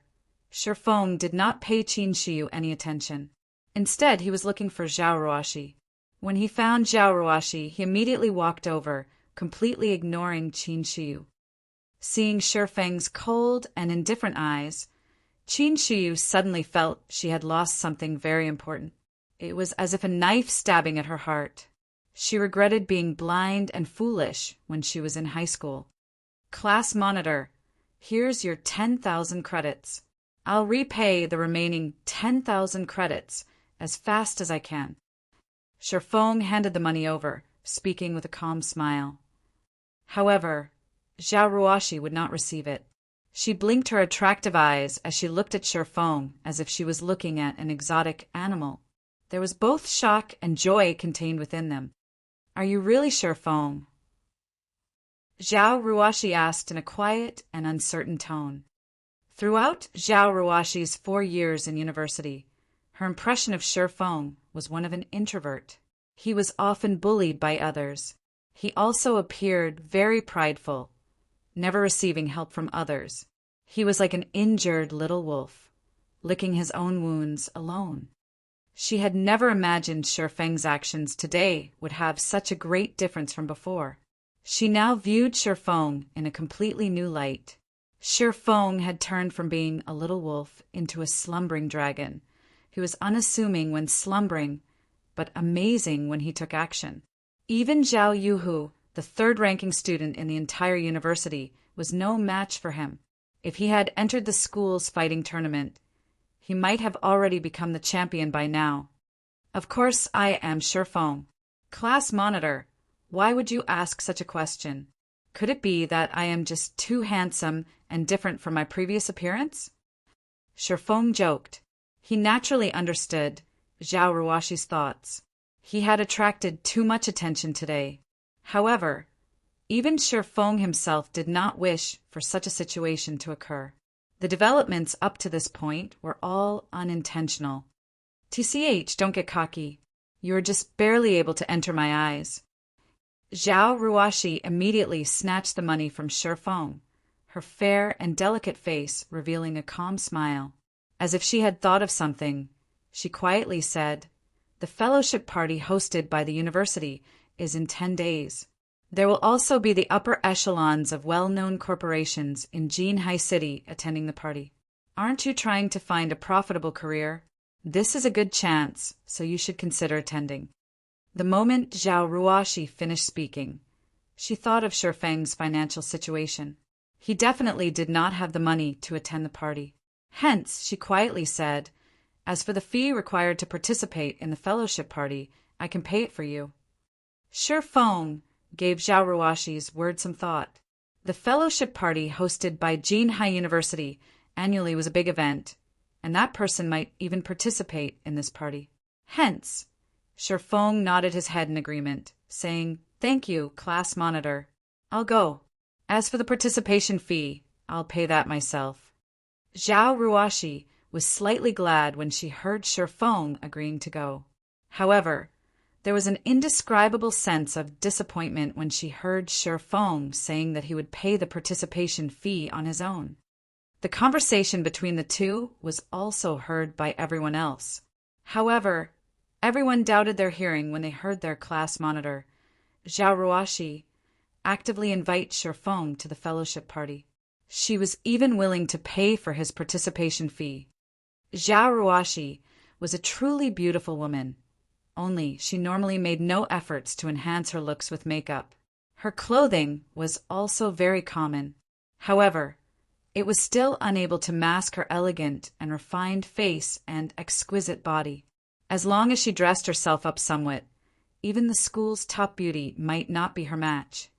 Shifeng did not pay Qin Shiyu any attention. Instead, he was looking for Zhao Ruoshi. When he found Zhao Ruoshi, he immediately walked over, completely ignoring Qin Shiyu. Seeing Shifeng's cold and indifferent eyes, Qin Shiyu suddenly felt she had lost something very important. It was as if a knife stabbing at her heart. She regretted being blind and foolish when she was in high school. "Class monitor, here's your 10,000 credits. I'll repay the remaining 10,000 credits as fast as I can." Shifeng handed the money over, speaking with a calm smile. However, Zhao Ruoshi would not receive it. She blinked her attractive eyes as she looked at Shifeng as if she was looking at an exotic animal. There was both shock and joy contained within them. "Are you really Shifeng?" Zhao Ruoshi asked in a quiet and uncertain tone. Throughout Zhao Ruoshi's 4 years in university, her impression of Shifeng was one of an introvert. He was often bullied by others. He also appeared very prideful, never receiving help from others. He was like an injured little wolf, licking his own wounds alone. She had never imagined Shifeng's actions today would have such a great difference from before. She now viewed Shifeng in a completely new light. Shifeng had turned from being a little wolf into a slumbering dragon, who was unassuming when slumbering, but amazing when he took action. Even Zhao Yuhu, the 3rd-ranking student in the entire university, was no match for him. If he had entered the school's fighting tournament, he might have already become the champion by now. "Of course I am Shifeng. Class monitor, why would you ask such a question? Could it be that I am just too handsome and different from my previous appearance?" Shifeng joked. He naturally understood Zhao Ruoshi's thoughts. He had attracted too much attention today. However, even Shifeng himself did not wish for such a situation to occur. The developments up to this point were all unintentional. "TCH, don't get cocky. You are just barely able to enter my eyes." Zhao Ruoshi immediately snatched the money from Shifeng, her fair and delicate face revealing a calm smile. As if she had thought of something, she quietly said, "The fellowship party hosted by the university is in 10 days. There will also be the upper echelons of well-known corporations in Jinhai City attending the party. Aren't you trying to find a profitable career? This is a good chance, so you should consider attending." The moment Zhao Ruoshi finished speaking, she thought of Shifeng's financial situation. He definitely did not have the money to attend the party. Hence, she quietly said, As for the fee required to participate in the fellowship party, I can pay it for you. Shi Feng gave Zhao Ruoxi's word some thought. The fellowship party hosted by Jinhai University annually was a big event, and that person might even participate in this party. Hence, Shi Feng nodded his head in agreement, saying, "Thank you, class monitor. I'll go. As for the participation fee, I'll pay that myself." Zhao Ruoxi was slightly glad when she heard Shi Feng agreeing to go. However, there was an indescribable sense of disappointment when she heard Shi Feng saying that he would pay the participation fee on his own. The conversation between the two was also heard by everyone else. However, everyone doubted their hearing when they heard their class monitor, Zhao Ruoxi, actively invite Shi Feng to the fellowship party. She was even willing to pay for his participation fee. Zhao Ruoxi was a truly beautiful woman, only she normally made no efforts to enhance her looks with makeup. Her clothing was also very common. However, it was still unable to mask her elegant and refined face and exquisite body. As long as she dressed herself up somewhat, even the school's top beauty might not be her match.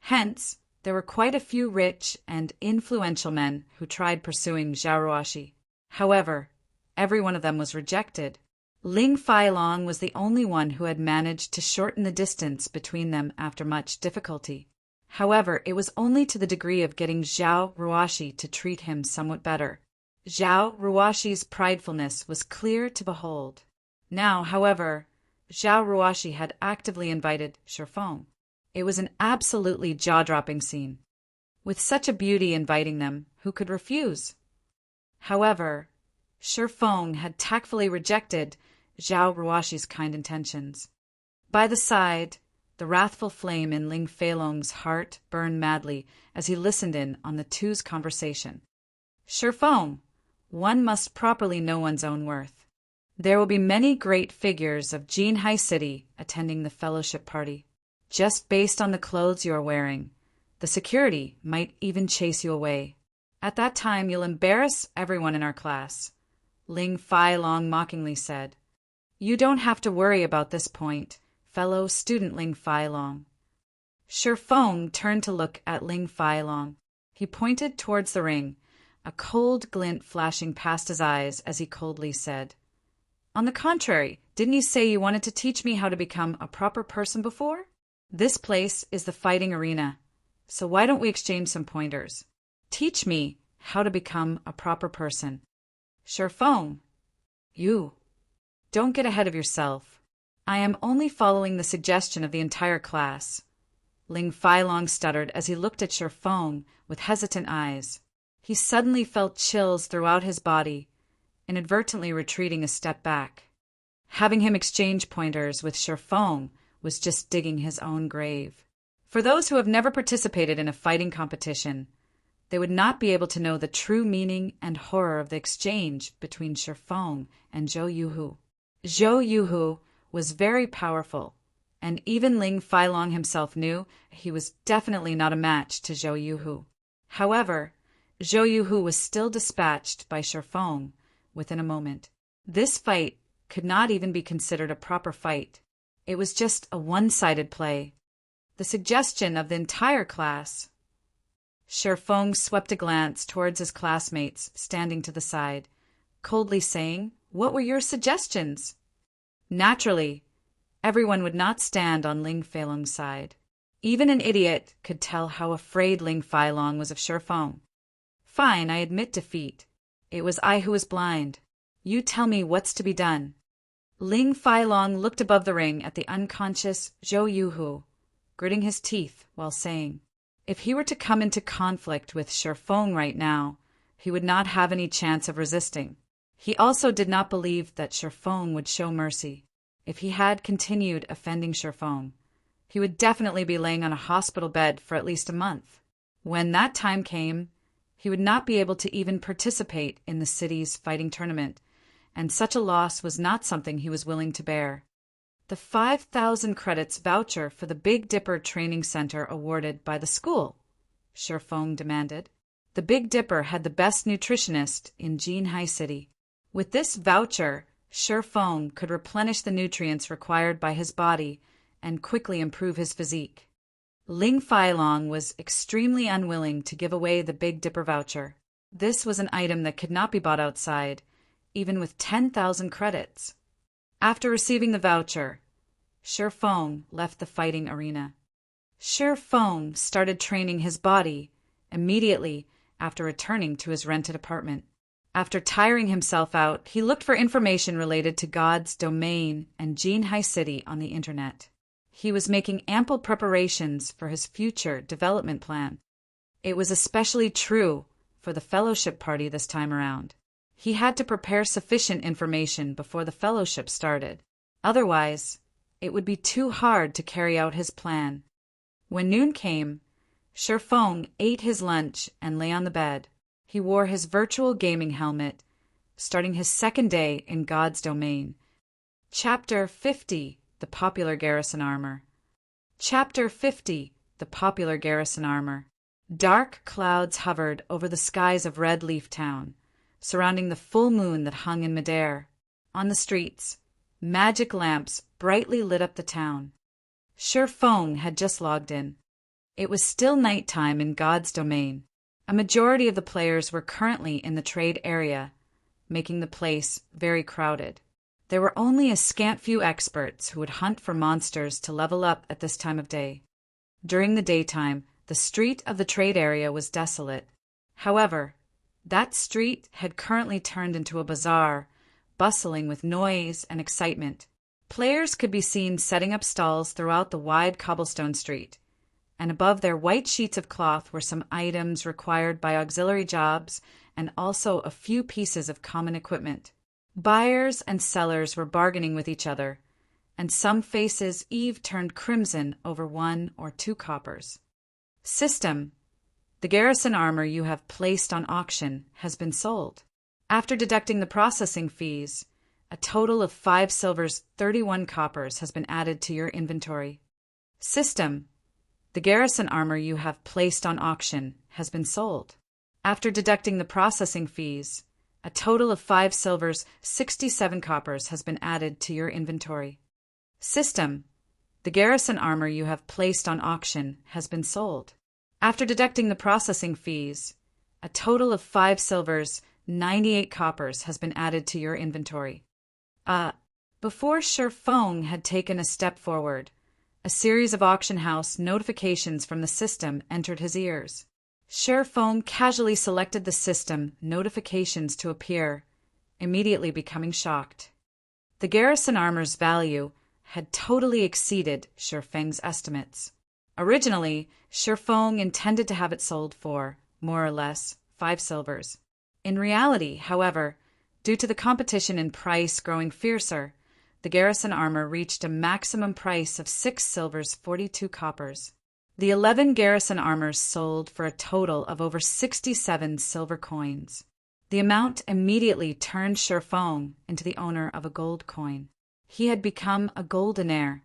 Hence, there were quite a few rich and influential men who tried pursuing Zhao Ruoxi. However, every one of them was rejected. Ling Failong was the only one who had managed to shorten the distance between them after much difficulty. However, it was only to the degree of getting Zhao Ruoxi to treat him somewhat better. Zhao Ruoxi's pridefulness was clear to behold. Now, however, Zhao Ruoxi had actively invited Shi Feng. It was an absolutely jaw-dropping scene. With such a beauty inviting them, who could refuse? However, Shi Feng had tactfully rejected Zhao Ruoxi's kind intentions. By the side, the wrathful flame in Ling Feilong's heart burned madly as he listened in on the two's conversation. Shi Feng, one must properly know one's own worth. There will be many great figures of Jinhai City attending the fellowship party. Just based on the clothes you are wearing, the security might even chase you away. At that time, you'll embarrass everyone in our class, Ling Failong mockingly said. You don't have to worry about this point, fellow student Ling Failong. Shi Feng turned to look at Ling Failong. He pointed towards the ring, a cold glint flashing past his eyes as he coldly said, "On the contrary, didn't you say you wanted to teach me how to become a proper person before? This place is the fighting arena, so why don't we exchange some pointers? Teach me how to become a proper person." Shi Feng, you. Don't get ahead of yourself. I am only following the suggestion of the entire class. Ling Failong stuttered as he looked at Shi Feng with hesitant eyes. He suddenly felt chills throughout his body, inadvertently retreating a step back. Having him exchange pointers with Shi Feng was just digging his own grave. For those who have never participated in a fighting competition, they would not be able to know the true meaning and horror of the exchange between Shi Feng and Zhou Yuhu. Zhou Yuhu was very powerful, and even Ling Failong himself knew he was definitely not a match to Zhou Yuhu. However, Zhou Yuhu was still dispatched by Shi Feng within a moment. This fight could not even be considered a proper fight. It was just a one-sided play. The suggestion of the entire class. Shi Feng swept a glance towards his classmates standing to the side, coldly saying, "What were your suggestions?" Naturally, everyone would not stand on Ling Feilong's side. Even an idiot could tell how afraid Ling Failong was of Shi Feng. Fine, I admit defeat. It was I who was blind. You tell me what's to be done. Ling Failong looked above the ring at the unconscious Zhou Yuhu, gritting his teeth while saying, if he were to come into conflict with Shi Feng right now, he would not have any chance of resisting. He also did not believe that Shi Feng would show mercy. If he had continued offending Shi Feng, he would definitely be laying on a hospital bed for at least a month. When that time came, he would not be able to even participate in the city's fighting tournament, and such a loss was not something he was willing to bear. The 5,000 credits voucher for the Big Dipper Training Center awarded by the school, Shi Feng demanded. The Big Dipper had the best nutritionist in Jinhai City. With this voucher, Shi Feng could replenish the nutrients required by his body and quickly improve his physique. Ling Feilong was extremely unwilling to give away the Big Dipper voucher. This was an item that could not be bought outside, even with 10,000 credits. After receiving the voucher, Shi Feng left the fighting arena. Shi Feng started training his body immediately after returning to his rented apartment. After tiring himself out, he looked for information related to God's domain and Jinhai City on the internet. He was making ample preparations for his future development plan. It was especially true for the fellowship party this time around. He had to prepare sufficient information before the fellowship started. Otherwise, it would be too hard to carry out his plan. When noon came, Shi Feng ate his lunch and lay on the bed. He wore his virtual gaming helmet, starting his second day in God's domain. Chapter 50. The Popular Garrison Armor. Chapter 50. The Popular Garrison Armor. Dark clouds hovered over the skies of Red Leaf Town, surrounding the full moon that hung in midair. On the streets, magic lamps brightly lit up the town. Shi Feng had just logged in. It was still nighttime in God's domain. A majority of the players were currently in the trade area, making the place very crowded. There were only a scant few experts who would hunt for monsters to level up at this time of day. During the daytime, the street of the trade area was desolate. However, that street had currently turned into a bazaar, bustling with noise and excitement. Players could be seen setting up stalls throughout the wide cobblestone street, and above their white sheets of cloth were some items required by auxiliary jobs and also a few pieces of common equipment. Buyers and sellers were bargaining with each other, and some faces turned crimson over 1 or 2 coppers. System: the garrison armor you have placed on auction has been sold. After deducting the processing fees, a total of 5 silvers, 31 coppers has been added to your inventory. System: the garrison armor you have placed on auction has been sold. After deducting the processing fees, a total of 5 silvers, 67 coppers has been added to your inventory. System: the garrison armor you have placed on auction has been sold. After deducting the processing fees, a total of 5 silvers, 98 coppers has been added to your inventory. Before Shi Feng had taken a step forward, a series of auction house notifications from the system entered his ears. Shi Feng casually selected the system notifications to appear, immediately becoming shocked. The garrison armor's value had totally exceeded Shi Feng's estimates. Originally, Shi Feng intended to have it sold for, more or less, 5 silvers. In reality, however, due to the competition in price growing fiercer, the garrison armor reached a maximum price of 6 silvers, 42 coppers. The 11 garrison armors sold for a total of over 67 silver coins. The amount immediately turned Shi Feng into the owner of a gold coin. He had become a goldenaire.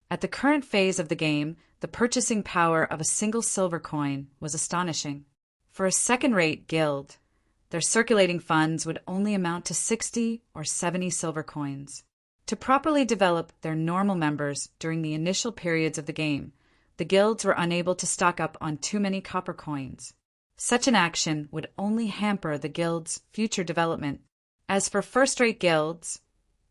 At the current phase of the game, the purchasing power of a single silver coin was astonishing. For a second-rate guild, their circulating funds would only amount to 60 or 70 silver coins. To properly develop their normal members during the initial periods of the game, the guilds were unable to stock up on too many copper coins. Such an action would only hamper the guild's future development. As for first-rate guilds,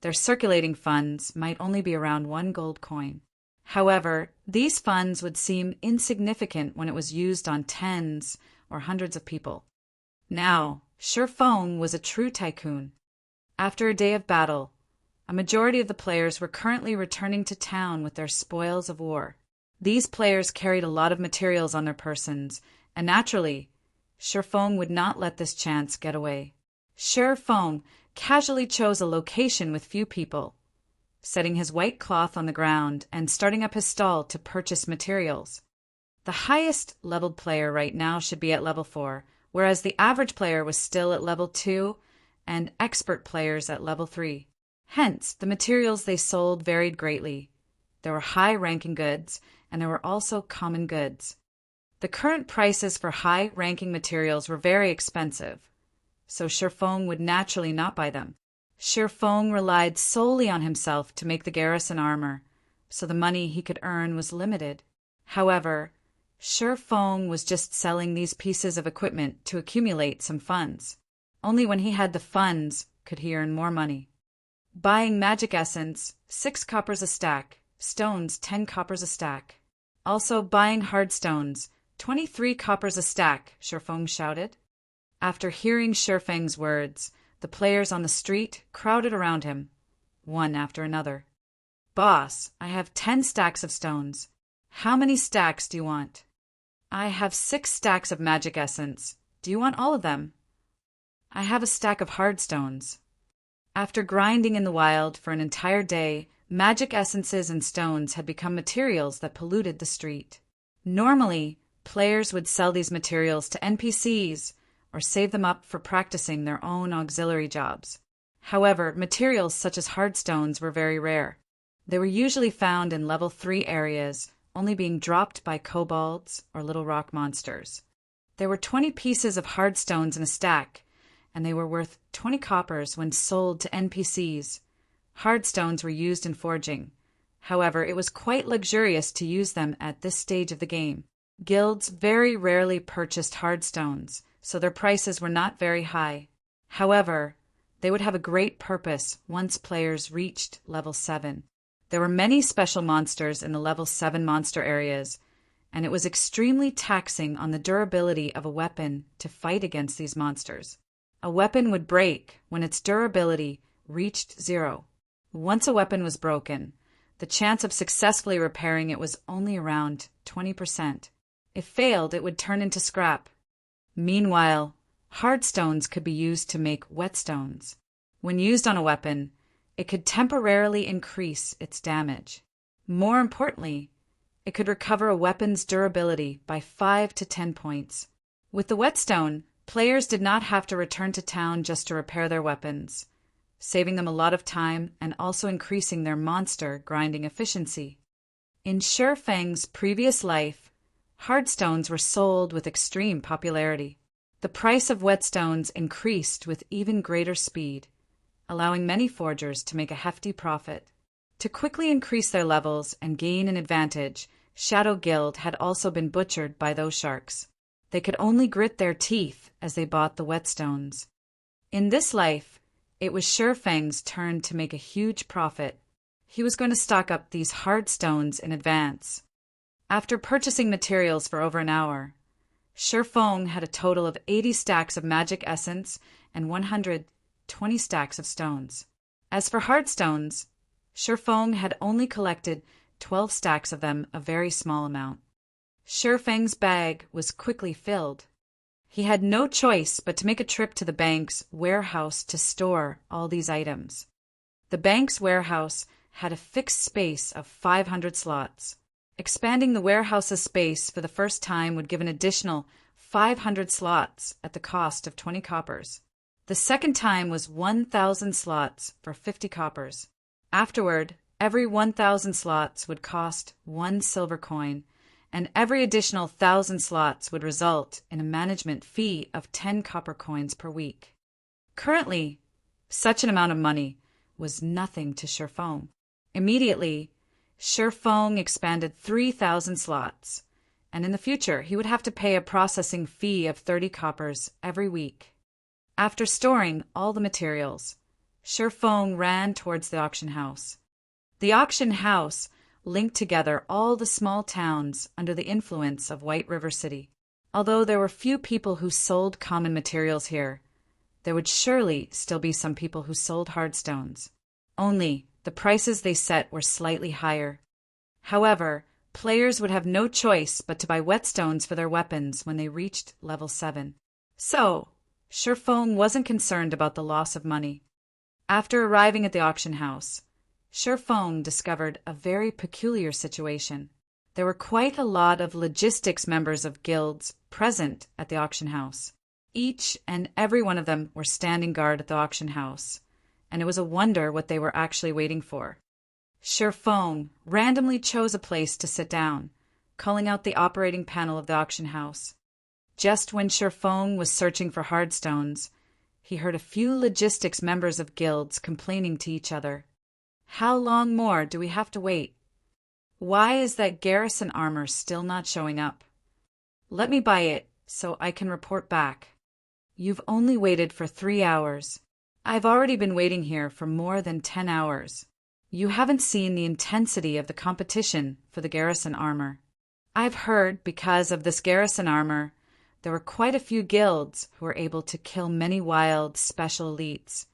their circulating funds might only be around 1 gold coin. However, these funds would seem insignificant when it was used on tens or hundreds of people. Now, Shi Feng was a true tycoon. After a day of battle, a majority of the players were currently returning to town with their spoils of war. These players carried a lot of materials on their persons, and naturally, Shi Feng would not let this chance get away. Shi Feng casually chose a location with few people, setting his white cloth on the ground and starting up his stall to purchase materials. The highest leveled player right now should be at level 4, whereas the average player was still at level 2 and expert players at level 3. Hence, the materials they sold varied greatly. There were high-ranking goods, and there were also common goods. The current prices for high-ranking materials were very expensive, so Shifeng would naturally not buy them. Shifeng relied solely on himself to make the garrison armor, so the money he could earn was limited. However, Shifeng was just selling these pieces of equipment to accumulate some funds. Only when he had the funds could he earn more money. Buying magic essence, 6 coppers a stack, stones 10 coppers a stack. Also buying hard stones, 23 coppers a stack, Shifeng shouted. After hearing Shifeng's words, the players on the street crowded around him, one after another. Boss, I have 10 stacks of stones. How many stacks do you want? I have 6 stacks of magic essence. Do you want all of them? I have a stack of hard stones. After grinding in the wild for an entire day, magic essences and stones had become materials that polluted the street. Normally, players would sell these materials to NPCs or save them up for practicing their own auxiliary jobs. However, materials such as hard stones were very rare. They were usually found in level 3 areas, only being dropped by kobolds or little rock monsters. There were 20 pieces of hard stones in a stack, and they were worth 20 coppers when sold to NPCs. Hard stones were used in forging. However, it was quite luxurious to use them at this stage of the game. Guilds very rarely purchased hard stones, so their prices were not very high. However, they would have a great purpose once players reached level 7. There were many special monsters in the level 7 monster areas, and it was extremely taxing on the durability of a weapon to fight against these monsters. A weapon would break when its durability reached 0. Once a weapon was broken, the chance of successfully repairing it was only around 20%. If failed, it would turn into scrap. Meanwhile, hard stones could be used to make whetstones. When used on a weapon, it could temporarily increase its damage. More importantly, it could recover a weapon's durability by 5 to 10 points. With the whetstone, players did not have to return to town just to repair their weapons, saving them a lot of time and also increasing their monster grinding efficiency. In Shifeng's previous life, hard stones were sold with extreme popularity. The price of whetstones increased with even greater speed, allowing many forgers to make a hefty profit. To quickly increase their levels and gain an advantage, Shadow Guild had also been butchered by those sharks. They could only grit their teeth as they bought the whetstones. In this life, it was Shifeng's turn to make a huge profit. He was going to stock up these hard stones in advance. After purchasing materials for over an hour, Shifeng had a total of 80 stacks of magic essence and 120 stacks of stones. As for hard stones, Shifeng had only collected 12 stacks of them, a very small amount. Shifeng's bag was quickly filled. He had no choice but to make a trip to the bank's warehouse to store all these items. The bank's warehouse had a fixed space of 500 slots. Expanding the warehouse's space for the first time would give an additional 500 slots at the cost of 20 coppers. The second time was 1,000 slots for 50 coppers. Afterward, every 1,000 slots would cost 1 silver coin, and every additional 1,000 slots would result in a management fee of 10 copper coins per week. Currently, such an amount of money was nothing to Shifeng. Immediately, Shifeng expanded 3,000 slots, and in the future he would have to pay a processing fee of 30 coppers every week. After storing all the materials, Shifeng ran towards the auction house. The auction house linked together all the small towns under the influence of White River City. Although there were few people who sold common materials here, there would surely still be some people who sold hard stones. Only the prices they set were slightly higher. However, players would have no choice but to buy whetstones for their weapons when they reached level 7. So, Shifeng wasn't concerned about the loss of money. After arriving at the auction house, Shifeng discovered a very peculiar situation. There were quite a lot of logistics members of guilds present at the auction house. Each and every one of them were standing guard at the auction house, and it was a wonder what they were actually waiting for. Shifeng randomly chose a place to sit down, calling out the operating panel of the auction house. Just when Shifeng was searching for hard stones, he heard a few logistics members of guilds complaining to each other. How long more do we have to wait? Why is that garrison armor still not showing up? Let me buy it so I can report back. You've only waited for 3 hours. I've already been waiting here for more than 10 hours. You haven't seen the intensity of the competition for the garrison armor. I've heard because of this garrison armor, there were quite a few guilds who were able to kill many wild special elites,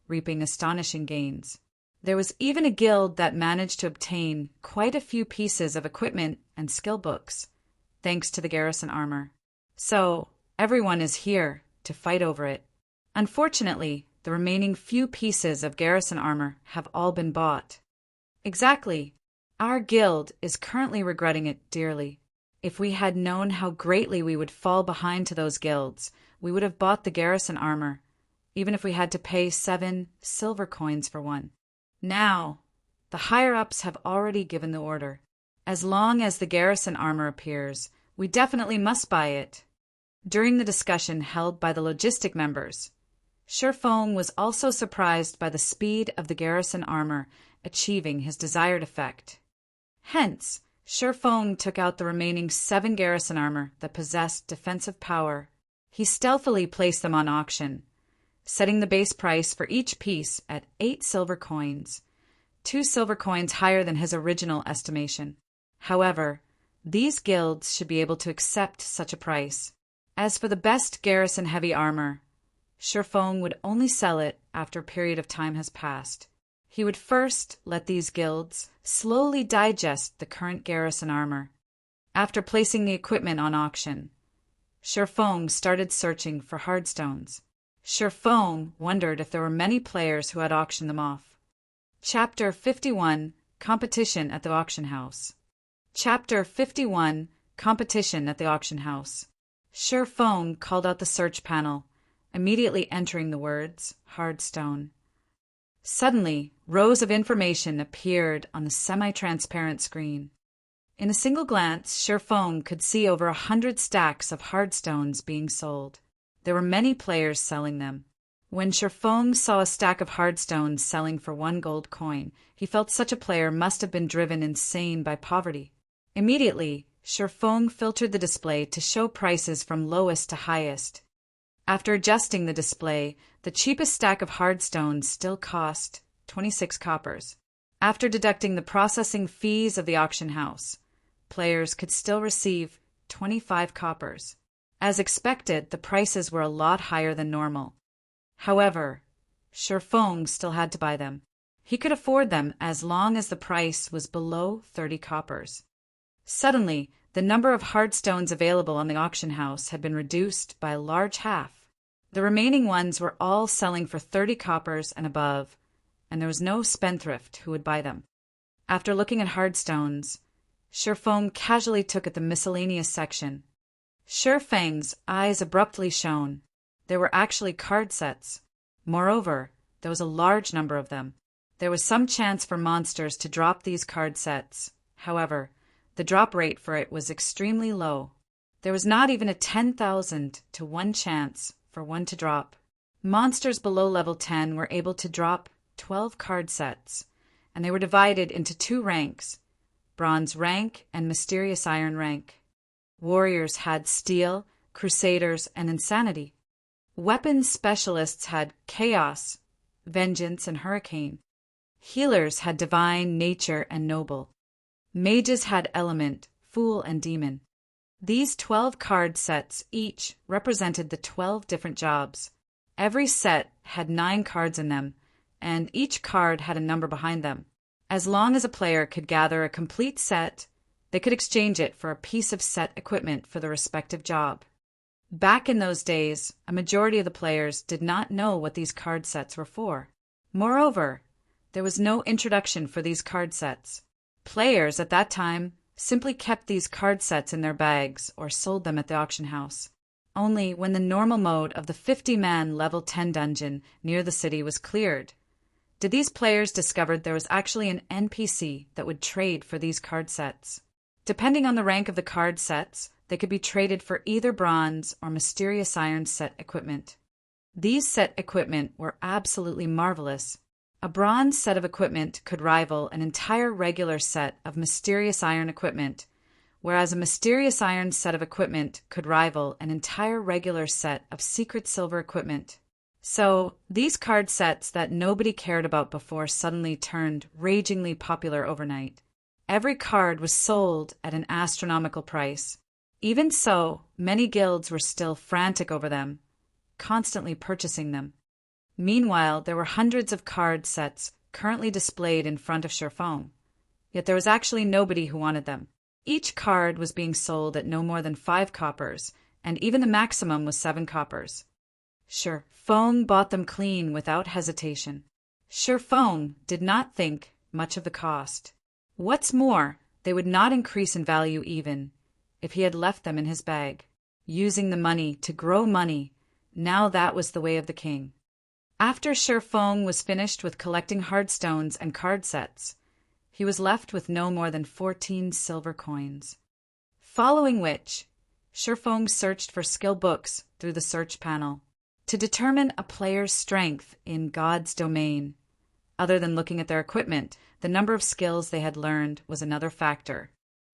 reaping astonishing gains. There was even a guild that managed to obtain quite a few pieces of equipment and skill books, thanks to the garrison armor. So, everyone is here to fight over it. Unfortunately, the remaining few pieces of garrison armor have all been bought. Exactly. Our guild is currently regretting it dearly. If we had known how greatly we would fall behind to those guilds, we would have bought the garrison armor, even if we had to pay 7 silver coins for one. Now, the higher-ups have already given the order. As long as the garrison armor appears, we definitely must buy it. During the discussion held by the logistic members, Shifeng was also surprised by the speed of the garrison armor achieving his desired effect. Hence, Shifeng took out the remaining 7 garrison armor that possessed defensive power. He stealthily placed them on auction, setting the base price for each piece at 8 silver coins, 2 silver coins higher than his original estimation. However, these guilds should be able to accept such a price. As for the best garrison heavy armor, Shifeng would only sell it after a period of time has passed. He would first let these guilds slowly digest the current garrison armor. After placing the equipment on auction, Shifeng started searching for hardstones. Shifeng wondered if there were many players who had auctioned them off. Chapter 51, Competition at the Auction House. Chapter 51, Competition at the Auction House. Shifeng called out the search panel, immediately entering the words, hardstone. Suddenly, rows of information appeared on the semi-transparent screen. In a single glance, Shifeng could see over 100 stacks of hardstones being sold. There were many players selling them. When Shifeng saw a stack of hardstones selling for 1 gold coin, he felt such a player must have been driven insane by poverty. Immediately, Shifeng filtered the display to show prices from lowest to highest. After adjusting the display, the cheapest stack of hardstones still cost 26 coppers. After deducting the processing fees of the auction house, players could still receive 25 coppers. As expected, the prices were a lot higher than normal. However, Shifeng still had to buy them. He could afford them as long as the price was below 30 coppers. Suddenly, the number of hardstones available on the auction house had been reduced by a large half. The remaining ones were all selling for 30 coppers and above, and there was no spendthrift who would buy them. After looking at hardstones, Shifeng casually took at the miscellaneous section. Shifeng's eyes abruptly shone. There were actually card sets. Moreover, there was a large number of them. There was some chance for monsters to drop these card sets. However, the drop rate for it was extremely low. There was not even a 10,000 to 1 chance for one to drop. Monsters below level 10 were able to drop 12 card sets, and they were divided into 2 ranks, Bronze rank and Mysterious Iron rank. Warriors had Steel, Crusaders, and Insanity. Weapons specialists had Chaos, Vengeance, and Hurricane. Healers had Divine, Nature, and Noble. Mages had Element, Fool, and Demon. These 12 card sets each represented the 12 different jobs. Every set had 9 cards in them, and each card had a number behind them. As long as a player could gather a complete set, they could exchange it for a piece of set equipment for the respective job. Back in those days, a majority of the players did not know what these card sets were for. Moreover, there was no introduction for these card sets. Players at that time simply kept these card sets in their bags or sold them at the auction house. Only when the normal mode of the 50-man level 10 dungeon near the city was cleared did these players discover there was actually an NPC that would trade for these card sets. Depending on the rank of the card sets, they could be traded for either Bronze or Mysterious Iron set equipment. These set equipment were absolutely marvelous. A bronze set of equipment could rival an entire regular set of mysterious iron equipment, whereas a mysterious iron set of equipment could rival an entire regular set of secret silver equipment. So, these card sets that nobody cared about before suddenly turned ragingly popular overnight. Every card was sold at an astronomical price. Even so, many guilds were still frantic over them, constantly purchasing them. Meanwhile, there were hundreds of card sets currently displayed in front of Sherfong, yet there was actually nobody who wanted them. Each card was being sold at no more than 5 coppers, and even the maximum was 7 coppers. Sherfong bought them clean without hesitation. Sherfong did not think much of the cost. What's more, they would not increase in value even if he had left them in his bag. Using the money to grow money, now that was the way of the king. After Sherfong was finished with collecting hard stones and card sets, he was left with no more than 14 silver coins. Following which, Sherfong searched for skill books through the search panel to determine a player's strength in God's domain. Other than looking at their equipment, the number of skills they had learned was another factor.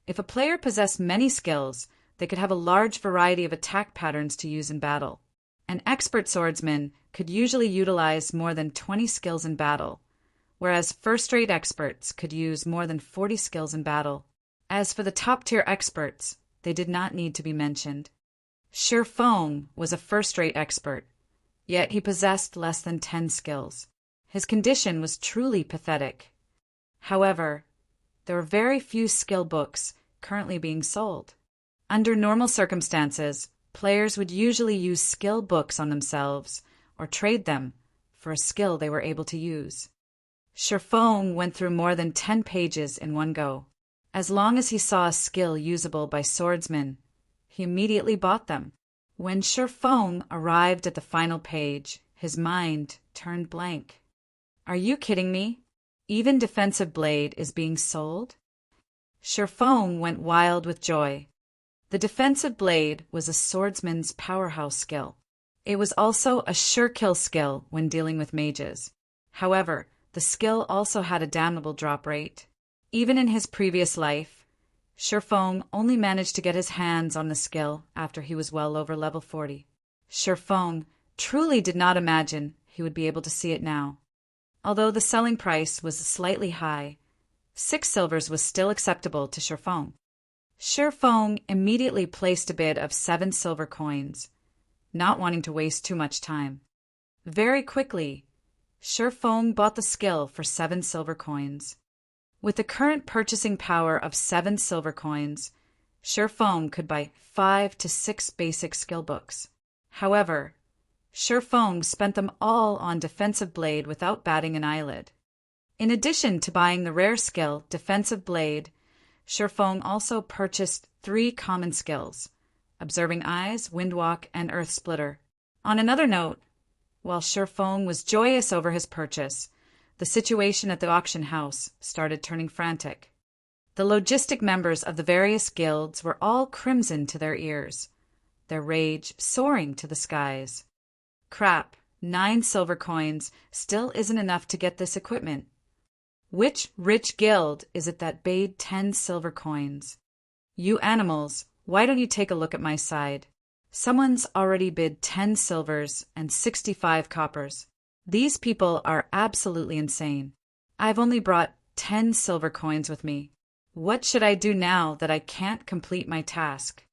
If a player possessed many skills, they could have a large variety of attack patterns to use in battle. An expert swordsman could usually utilize more than 20 skills in battle, whereas first-rate experts could use more than 40 skills in battle. As for the top-tier experts, they did not need to be mentioned. Sherfong was a first-rate expert, yet he possessed less than 10 skills. His condition was truly pathetic. However, there were very few skill books currently being sold. Under normal circumstances, players would usually use skill books on themselves or trade them for a skill they were able to use. Sherfong went through more than 10 pages in one go. As long as he saw a skill usable by swordsmen, he immediately bought them. When Sherfong arrived at the final page, his mind turned blank. Are you kidding me? Even defensive blade is being sold? Sherfong went wild with joy. The defensive blade was a swordsman's powerhouse skill. It was also a sure kill skill when dealing with mages. However, the skill also had a damnable drop rate. Even in his previous life, Sherfong only managed to get his hands on the skill after he was well over level 40. Sherfong truly did not imagine he would be able to see it now. Although the selling price was slightly high, 6 silvers was still acceptable to Sherfong. Sherfong immediately placed a bid of 7 silver coins, not wanting to waste too much time. Very quickly, Sherfong bought the skill for 7 silver coins. With the current purchasing power of 7 silver coins, Sherfong could buy 5 to 6 basic skill books. However, Sherfong spent them all on defensive blade without batting an eyelid. In addition to buying the rare skill defensive blade, Sherfong also purchased 3 common skills: Observing Eyes, Windwalk, and Earth Splitter. On another note, while Sherfong was joyous over his purchase, the situation at the auction house started turning frantic. The logistic members of the various guilds were all crimson to their ears, their rage soaring to the skies. Crap, 9 silver coins still isn't enough to get this equipment. Which rich guild is it that bade 10 silver coins? You animals, why don't you take a look at my side? Someone's already bid 10 silvers and 65 coppers. These people are absolutely insane. I've only brought 10 silver coins with me. What should I do now that I can't complete my task?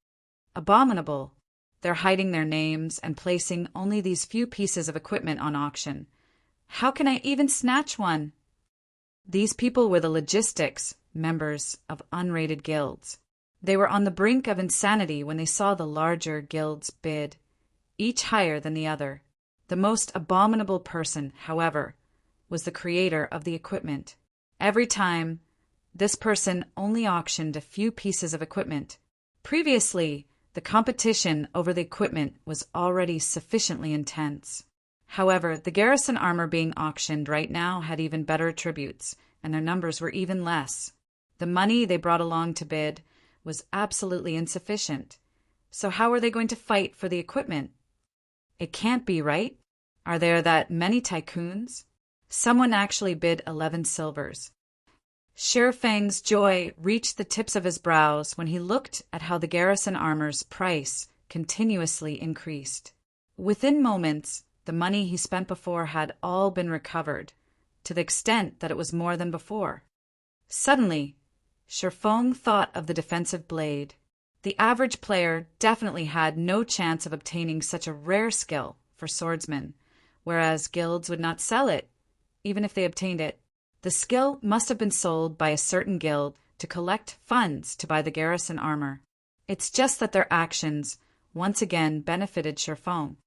Abominable. They're hiding their names and placing only these few pieces of equipment on auction. How can I even snatch one? These people were the logistics members of unrated guilds. They were on the brink of insanity when they saw the larger guilds bid, each higher than the other. The most abominable person, however, was the creator of the equipment. Every time, this person only auctioned a few pieces of equipment. Previously, the competition over the equipment was already sufficiently intense. However, the garrison armor being auctioned right now had even better attributes, and their numbers were even less. The money they brought along to bid was absolutely insufficient. So how are they going to fight for the equipment? It can't be, right? Are there that many tycoons? Someone actually bid 11 silvers. Sher Fang's joy reached the tips of his brows when he looked at how the garrison armor's price continuously increased. Within moments, the money he spent before had all been recovered, to the extent that it was more than before. Suddenly, Sher Fang thought of the defensive blade. The average player definitely had no chance of obtaining such a rare skill for swordsmen, whereas guilds would not sell it, even if they obtained it. The skill must have been sold by a certain guild to collect funds to buy the garrison armor. It's just that their actions once again benefited Sher Fang.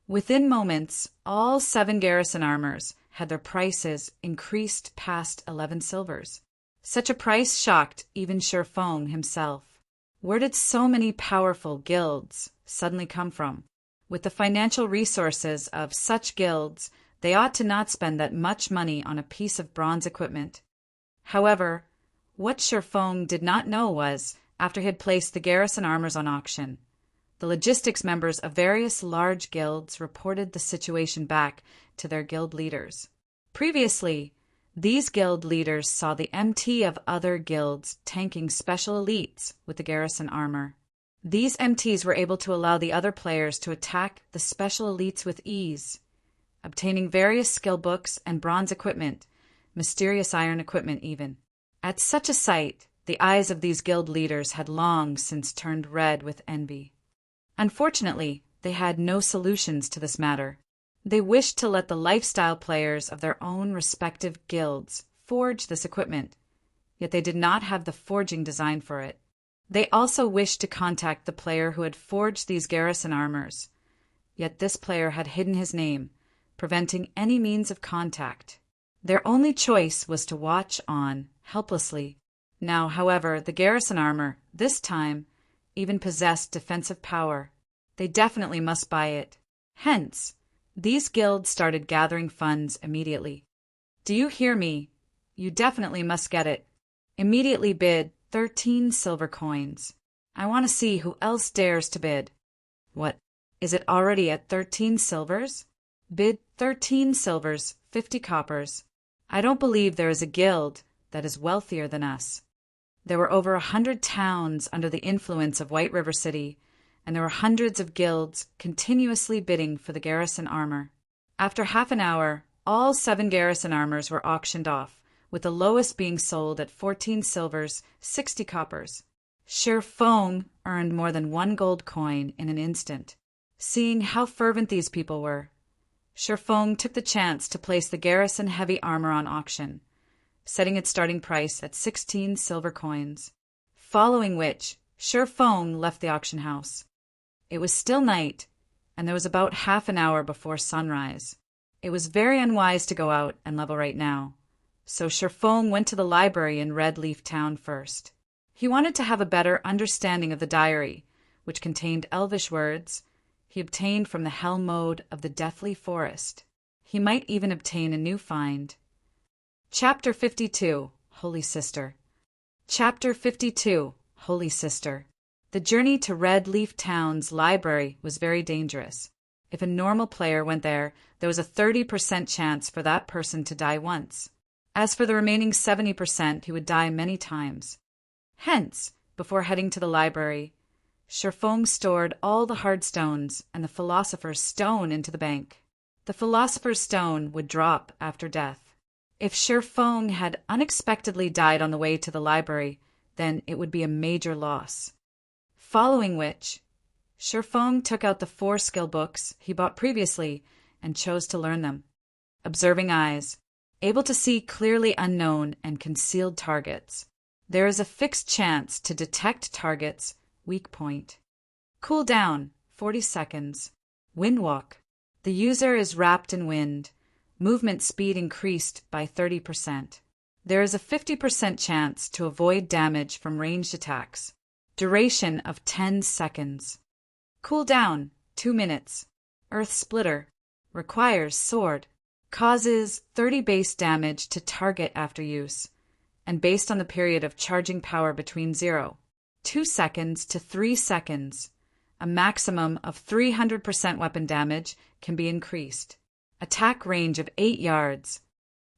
Within moments, all 7 garrison armors had their prices increased past 11 silvers. Such a price shocked even Sher Fang himself. Where did so many powerful guilds suddenly come from? With the financial resources of such guilds, they ought to not spend that much money on a piece of bronze equipment. However, what Sher Fang did not know was, after he had placed the garrison armors on auction, the logistics members of various large guilds reported the situation back to their guild leaders. Previously, these guild leaders saw the MT of other guilds tanking special elites with the garrison armor. These MTs were able to allow the other players to attack the special elites with ease, obtaining various skill books and bronze equipment, mysterious iron equipment even. At such a sight, the eyes of these guild leaders had long since turned red with envy. Unfortunately, they had no solutions to this matter. They wished to let the lifestyle players of their own respective guilds forge this equipment, yet they did not have the forging design for it. They also wished to contact the player who had forged these garrison armors, yet this player had hidden his name, preventing any means of contact. Their only choice was to watch on, helplessly. Now, however, the garrison armor, this time, even possessed defensive power. They definitely must buy it. Hence, these guilds started gathering funds immediately. Do you hear me? You definitely must get it. Immediately bid 13 silver coins. I want to see who else dares to bid. What? Is it already at 13 silvers? Bid 13 silvers, 50 coppers. I don't believe there is a guild that is wealthier than us. There were over 100 towns under the influence of White River City, and there were hundreds of guilds continuously bidding for the garrison armor. After half an hour, all 7 garrison armors were auctioned off, with the lowest being sold at 14 silvers, 60 coppers. Sher Fang earned more than 1 gold coin in an instant. Seeing how fervent these people were, Sher Fang took the chance to place the garrison heavy armor on auction, setting its starting price at 16 silver coins, following which Sher Fang left the auction house. It was still night, and there was about half an hour before sunrise. It was very unwise to go out and level right now, so Sher Fang went to the library in Red Leaf Town first. He wanted to have a better understanding of the diary, which contained elvish words he obtained from the hell mode of the Deathly Forest. He might even obtain a new find. Chapter 52, Holy Sister. Chapter 52, Holy Sister. The journey to Red Leaf Town's library was very dangerous. If a normal player went there was a 30% chance for that person to die once. As for the remaining 70%, he would die many times. Hence, before heading to the library, Sher Fang stored all the hard stones and the Philosopher's Stone into the bank. The Philosopher's Stone would drop after death. If Sher Fang had unexpectedly died on the way to the library, then it would be a major loss. Following which, Sher Fang took out the 4 skill books he bought previously and chose to learn them. Observing eyes, able to see clearly unknown and concealed targets. There is a fixed chance to detect targets' weak point. Cool down, 40 seconds. Wind walk. The user is wrapped in wind. Movement speed increased by 30%. There is a 50% chance to avoid damage from ranged attacks. Duration of 10 seconds. Cool down, 2 minutes. Earth Splitter. Requires sword. Causes 30 base damage to target after use, and based on the period of charging power between 2 seconds to 3 seconds, a maximum of 300% weapon damage can be increased. Attack range of 8 yards.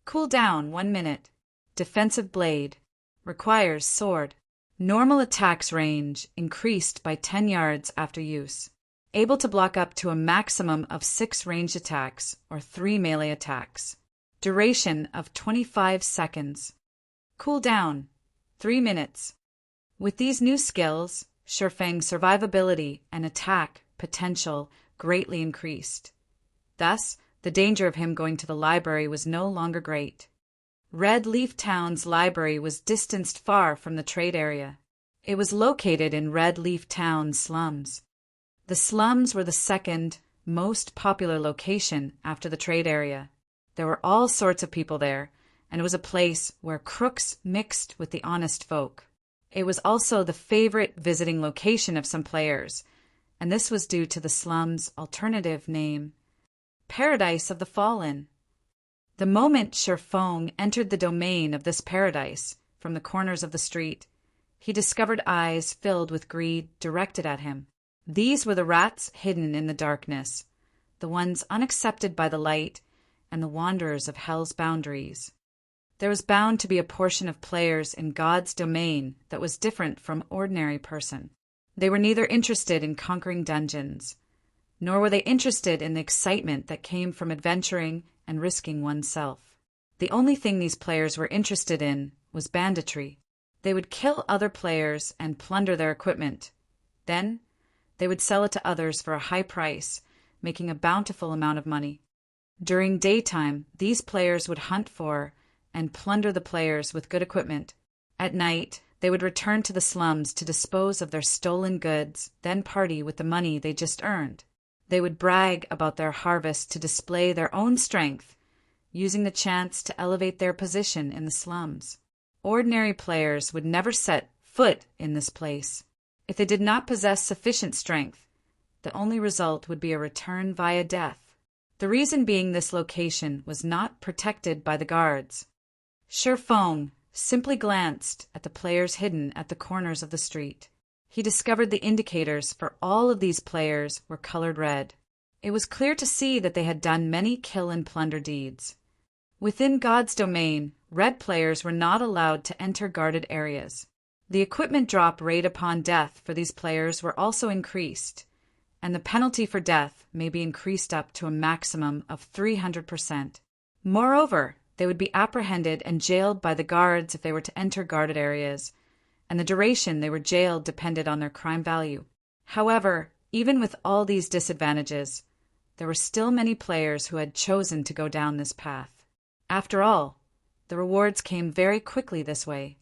Cooldown 1 minute. Defensive blade. Requires sword. Normal attacks range increased by 10 yards after use. Able to block up to a maximum of 6 ranged attacks or 3 melee attacks. Duration of 25 seconds. Cooldown 3 minutes. With these new skills, Shifeng's survivability and attack potential greatly increased. Thus, the danger of him going to the library was no longer great. Red Leaf Town's library was distanced far from the trade area. It was located in Red Leaf Town's slums. The slums were the second most popular location after the trade area. There were all sorts of people there, and it was a place where crooks mixed with the honest folk. It was also the favorite visiting location of some players, and this was due to the slum's alternative name, Paradise of the Fallen. The moment Shifeng entered the domain of this paradise from the corners of the street, he discovered eyes filled with greed directed at him. These were the rats hidden in the darkness, the ones unaccepted by the light, and the wanderers of hell's boundaries. There was bound to be a portion of players in God's domain that was different from ordinary person. They were neither interested in conquering dungeons, nor were they interested in the excitement that came from adventuring and risking oneself. The only thing these players were interested in was banditry. They would kill other players and plunder their equipment. Then, they would sell it to others for a high price, making a bountiful amount of money. During daytime, these players would hunt for and plunder the players with good equipment. At night, they would return to the slums to dispose of their stolen goods, then party with the money they just earned. They would brag about their harvest to display their own strength, using the chance to elevate their position in the slums. Ordinary players would never set foot in this place. If they did not possess sufficient strength, the only result would be a return via death. The reason being this location was not protected by the guards. Shifeng simply glanced at the players hidden at the corners of the street. He discovered the indicators for all of these players were colored red. It was clear to see that they had done many kill and plunder deeds. Within God's domain, red players were not allowed to enter guarded areas. The equipment drop rate upon death for these players were also increased, and the penalty for death may be increased up to a maximum of 300%. Moreover, they would be apprehended and jailed by the guards if they were to enter guarded areas, and the duration they were jailed depended on their crime value. However, even with all these disadvantages, there were still many players who had chosen to go down this path. After all, the rewards came very quickly this way.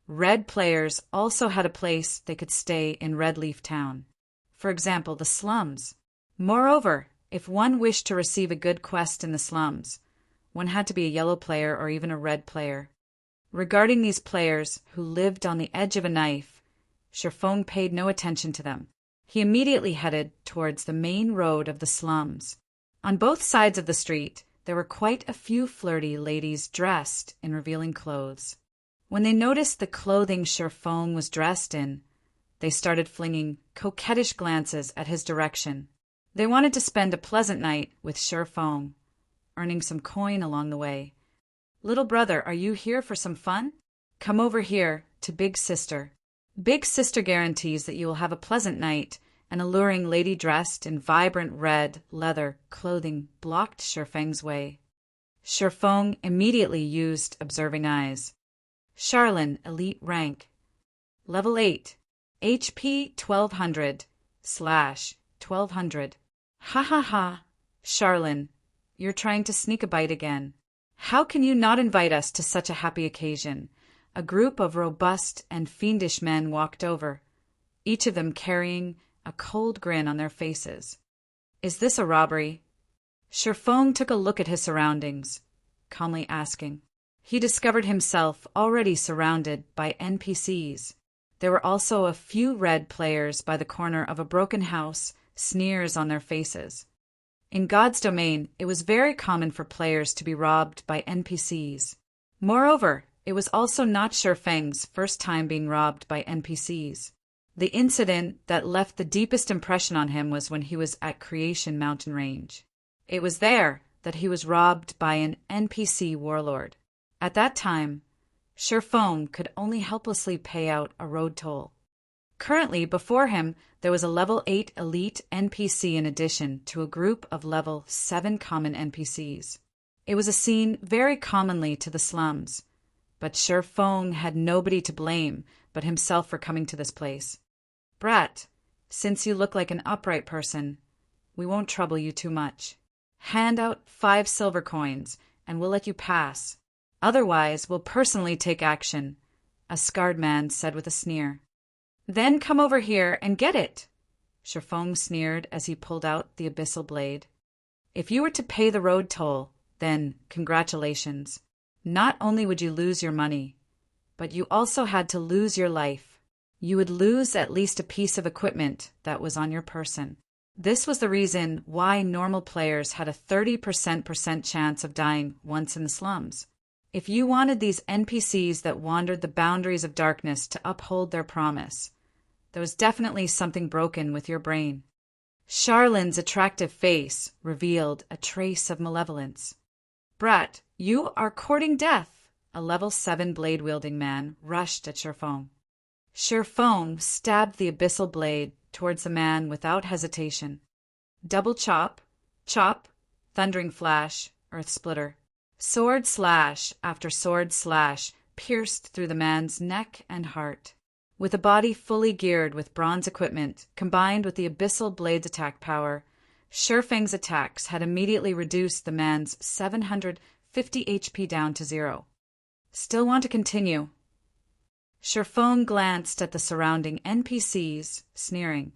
Red players also had a place they could stay in Red Leaf Town. For example, the slums. Moreover, if one wished to receive a good quest in the slums, one had to be a yellow player or even a red player. Regarding these players who lived on the edge of a knife, Shifeng paid no attention to them. He immediately headed towards the main road of the slums. On both sides of the street, there were quite a few flirty ladies dressed in revealing clothes. When they noticed the clothing Shifeng was dressed in, they started flinging coquettish glances at his direction. They wanted to spend a pleasant night with Shifeng, earning some coin along the way. "Little brother, are you here for some fun? Come over here to Big Sister." Big Sister guarantees that you will have a pleasant night. An alluring lady dressed in vibrant red leather clothing blocked Shifeng's way. Shifeng immediately used observing eyes. Charlene, elite rank. Level 8. HP 1200/1200. Ha ha ha. Charlene, you're trying to sneak a bite again. How can you not invite us to such a happy occasion? A group of robust and fiendish men walked over, each of them carrying a cold grin on their faces. Is this a robbery? Shifeng took a look at his surroundings, calmly asking. He discovered himself already surrounded by NPCs. There were also a few red players by the corner of a broken house, sneers on their faces. In God's domain, it was very common for players to be robbed by NPCs. Moreover, it was also not Shifeng's first time being robbed by NPCs. The incident that left the deepest impression on him was when he was at Creation Mountain Range. It was there that he was robbed by an NPC warlord. At that time, Sherfong could only helplessly pay out a road toll. Currently, before him, there was a level 8 elite NPC in addition to a group of level 7 common NPCs. It was a scene very commonly to the slums, but Sherfong had nobody to blame but himself for coming to this place. Brat, since you look like an upright person, we won't trouble you too much. Hand out 5 silver coins, and we'll let you pass. Otherwise, we'll personally take action, a scarred man said with a sneer. Then come over here and get it, Sherfong sneered as he pulled out the abyssal blade. If you were to pay the road toll, then congratulations. Not only would you lose your money, but you also had to lose your life. You would lose at least a piece of equipment that was on your person. This was the reason why normal players had a 30% chance of dying once in the slums. If you wanted these NPCs that wandered the boundaries of darkness to uphold their promise, there was definitely something broken with your brain. Charlin's attractive face revealed a trace of malevolence. Brat, you are courting death, a level 7 blade-wielding man rushed at Sherfong. Sherfong stabbed the abyssal blade towards the man without hesitation. Double chop, chop, thundering flash, earth splitter. Sword slash after sword slash pierced through the man's neck and heart. With a body fully geared with bronze equipment, combined with the abyssal blade's attack power, Sherfang's attacks had immediately reduced the man's 750 HP down to 0. Still want to continue? Sherfong glanced at the surrounding NPCs, sneering.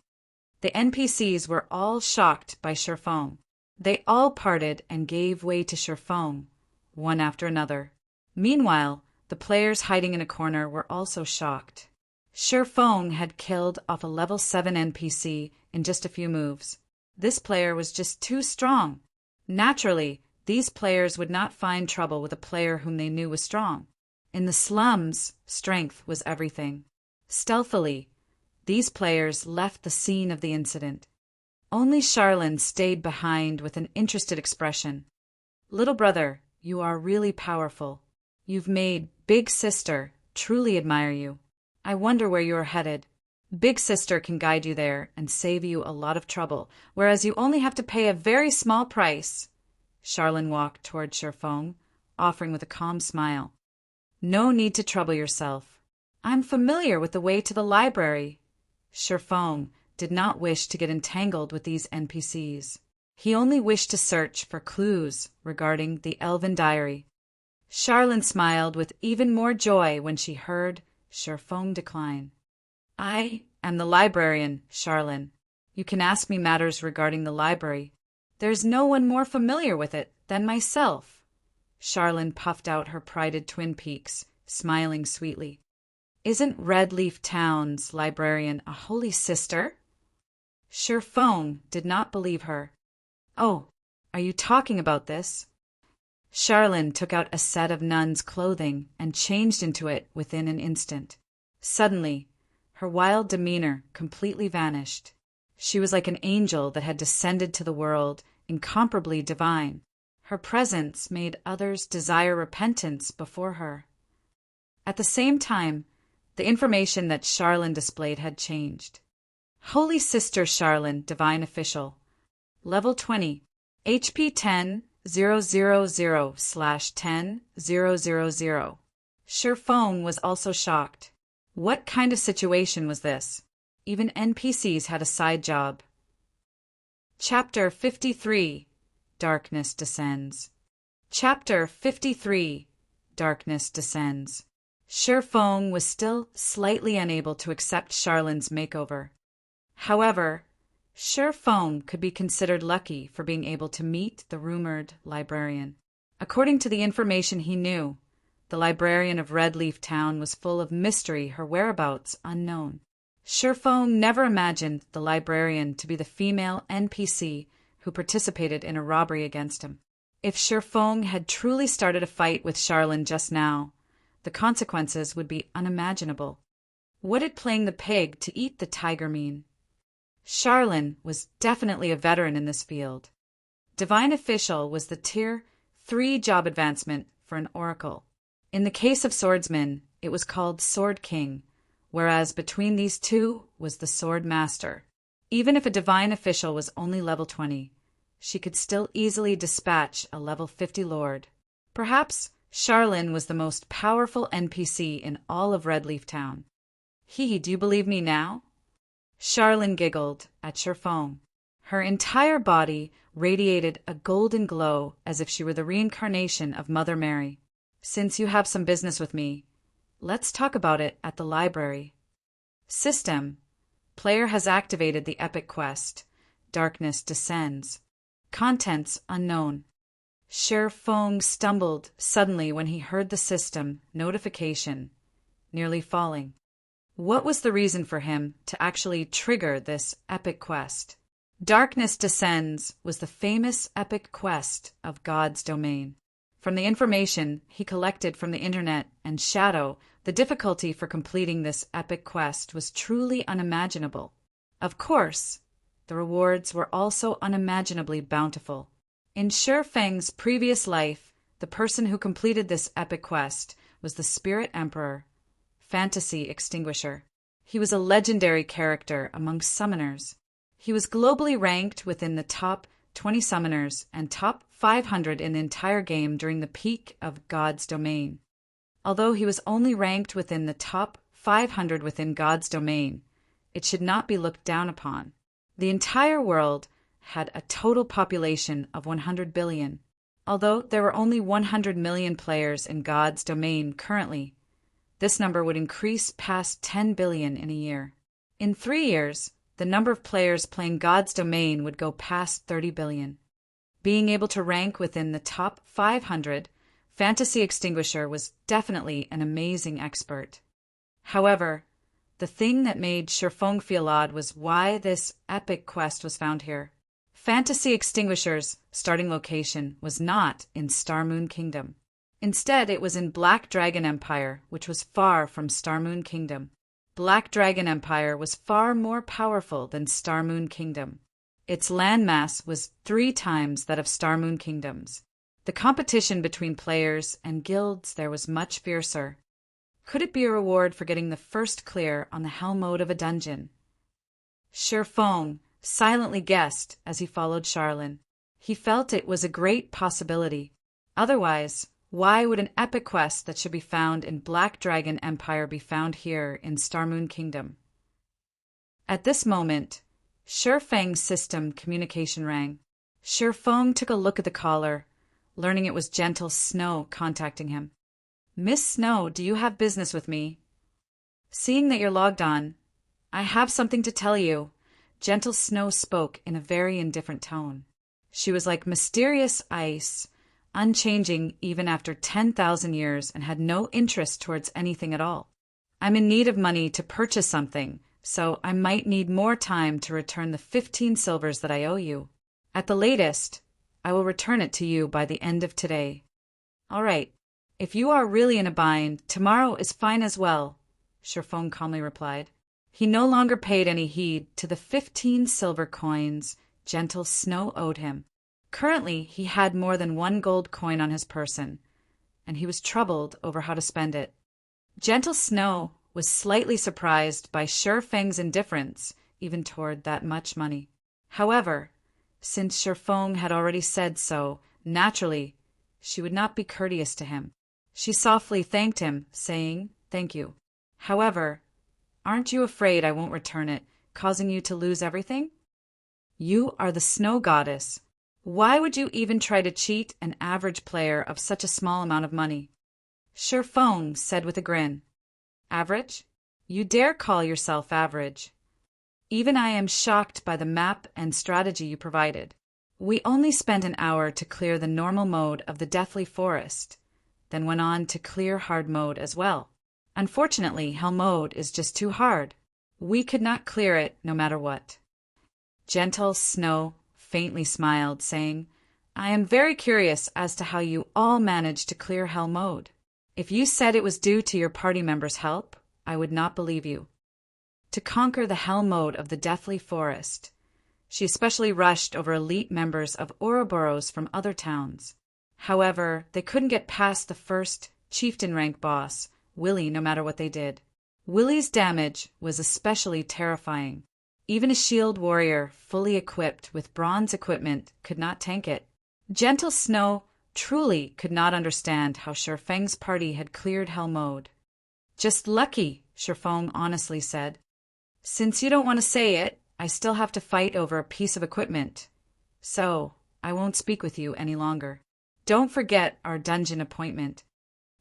The NPCs were all shocked by Sherfong. They all parted and gave way to Sherfong, one after another. Meanwhile, the players hiding in a corner were also shocked. Sherfong had killed off a level 7 NPC in just a few moves. This player was just too strong. Naturally, these players would not find trouble with a player whom they knew was strong. In the slums, strength was everything. Stealthily, these players left the scene of the incident. Only Charlin stayed behind with an interested expression. Little brother, you are really powerful. You've made Big Sister truly admire you. I wonder where you are headed. Big Sister can guide you there and save you a lot of trouble, whereas you only have to pay a very small price. Charlin walked toward Sherfong, offering with a calm smile. No need to trouble yourself. I'm familiar with the way to the library. Sherfong did not wish to get entangled with these NPCs. He only wished to search for clues regarding the Elven Diary. Charlin smiled with even more joy when she heard Sherfong decline. I am the librarian, Charlin. You can ask me matters regarding the library. There's no one more familiar with it than myself. Charlin puffed out her prided twin peaks, smiling sweetly. Isn't Redleaf Town's librarian a holy sister? Sherfong did not believe her. Oh, are you talking about this? Charlin took out a set of nun's clothing and changed into it within an instant. Suddenly, her wild demeanor completely vanished. She was like an angel that had descended to the world, incomparably divine. Her presence made others desire repentance before her. At the same time, the information that Charlin displayed had changed. Holy Sister Charlin, Divine Official. Level 20. HP 10,000/10,000. Sherfong was also shocked. What kind of situation was this? Even NPCs had a side job. Chapter 53. Darkness Descends. Chapter 53. Darkness Descends. Sherfong was still slightly unable to accept Charlin's makeover. However, Sherfong could be considered lucky for being able to meet the rumored librarian. According to the information he knew, the librarian of Redleaf Town was full of mystery, her whereabouts unknown. Sherfong never imagined the librarian to be the female NPC who participated in a robbery against him. If Sherfong had truly started a fight with Charlin just now, the consequences would be unimaginable. What did playing the pig to eat the tiger mean? Charlin was definitely a veteran in this field. Divine Official was the Tier 3 job advancement for an oracle. In the case of swordsman, it was called Sword King, whereas between these two was the Sword Master. Even if a Divine Official was only level 20, she could still easily dispatch a level 50 lord. Perhaps Charlene was the most powerful NPC in all of Redleaf Town. Do you believe me now? Charlene giggled at Sherfong. Her entire body radiated a golden glow as if she were the reincarnation of Mother Mary. Since you have some business with me, let's talk about it at the library. System. Player has activated the epic quest. Darkness descends. Contents unknown. Sherfong stumbled suddenly when he heard the system notification, nearly falling. What was the reason for him to actually trigger this epic quest? Darkness Descends was the famous epic quest of God's domain. From the information he collected from the internet and Shadow, the difficulty for completing this epic quest was truly unimaginable. Of course, the rewards were also unimaginably bountiful. In Sherfeng's previous life, the person who completed this epic quest was the Spirit Emperor, Fantasy Extinguisher. He was a legendary character among summoners. He was globally ranked within the top 20 summoners and top 500 in the entire game during the peak of God's domain. Although he was only ranked within the top 500 within God's domain, it should not be looked down upon. The entire world had a total population of 100 billion. Although there were only 100 million players in God's domain currently, this number would increase past 10 billion in a year. In 3 years, the number of players playing God's domain would go past 30 billion. Being able to rank within the top 500, Fantasy Extinguisher was definitely an amazing expert. However, the thing that made Sherfong feel odd was why this epic quest was found here. Fantasy Extinguisher's starting location was not in Starmoon Kingdom. Instead, it was in Black Dragon Empire, which was far from Starmoon Kingdom. Black Dragon Empire was far more powerful than Starmoon Kingdom. Its landmass was 3 times that of Starmoon Kingdom's. The competition between players and guilds there was much fiercer. Could it be a reward for getting the first clear on the hell mode of a dungeon? Sherfong silently guessed as he followed Charlene. He felt it was a great possibility. Otherwise, why would an epic quest that should be found in Black Dragon Empire be found here in Starmoon Kingdom? At this moment, Sherfeng's system communication rang. Sherfong took a look at the caller, learning it was Gentle Snow contacting him. Miss Snow, do you have business with me? Seeing that you're logged on, I have something to tell you. Gentle Snow spoke in a very indifferent tone. She was like mysterious ice, unchanging even after 10,000 years, and had no interest towards anything at all. I'm in need of money to purchase something, so I might need more time to return the 15 silvers that I owe you. At the latest, I will return it to you by the end of today. All right. If you are really in a bind, tomorrow is fine as well, Sherfong calmly replied. He no longer paid any heed to the 15 silver coins Gentle Snow owed him. Currently, he had more than 1 gold coin on his person, and he was troubled over how to spend it. Gentle Snow was slightly surprised by Sherfeng's indifference even toward that much money. However, since Sherfong had already said so, naturally, she would not be courteous to him. She softly thanked him, saying, "Thank you. However, aren't you afraid I won't return it, causing you to lose everything? You are the snow goddess. Why would you even try to cheat an average player of such a small amount of money?" Sherfong said with a grin, "Average? You dare call yourself average? Even I am shocked by the map and strategy you provided. We only spent an hour to clear the normal mode of the Deathly Forest, then went on to clear hard mode as well. Unfortunately, hell mode is just too hard. We could not clear it no matter what." Gentle Snow faintly smiled, saying, "I am very curious as to how you all managed to clear hell mode. If you said it was due to your party members' help, I would not believe you. To conquer the hell mode of the Deathly Forest, She especially rushed over elite members of Ouroboros from other towns. However, they couldn't get past the first chieftain-rank boss, Willie, no matter what they did. Willie's damage was especially terrifying. Even a shield warrior fully equipped with bronze equipment could not tank it. Gentle Snow truly could not understand how Shifeng's party had cleared Hell Mode. Just lucky, Shifeng honestly said. Since you don't want to say it, I still have to fight over a piece of equipment. So, I won't speak with you any longer. Don't forget our dungeon appointment.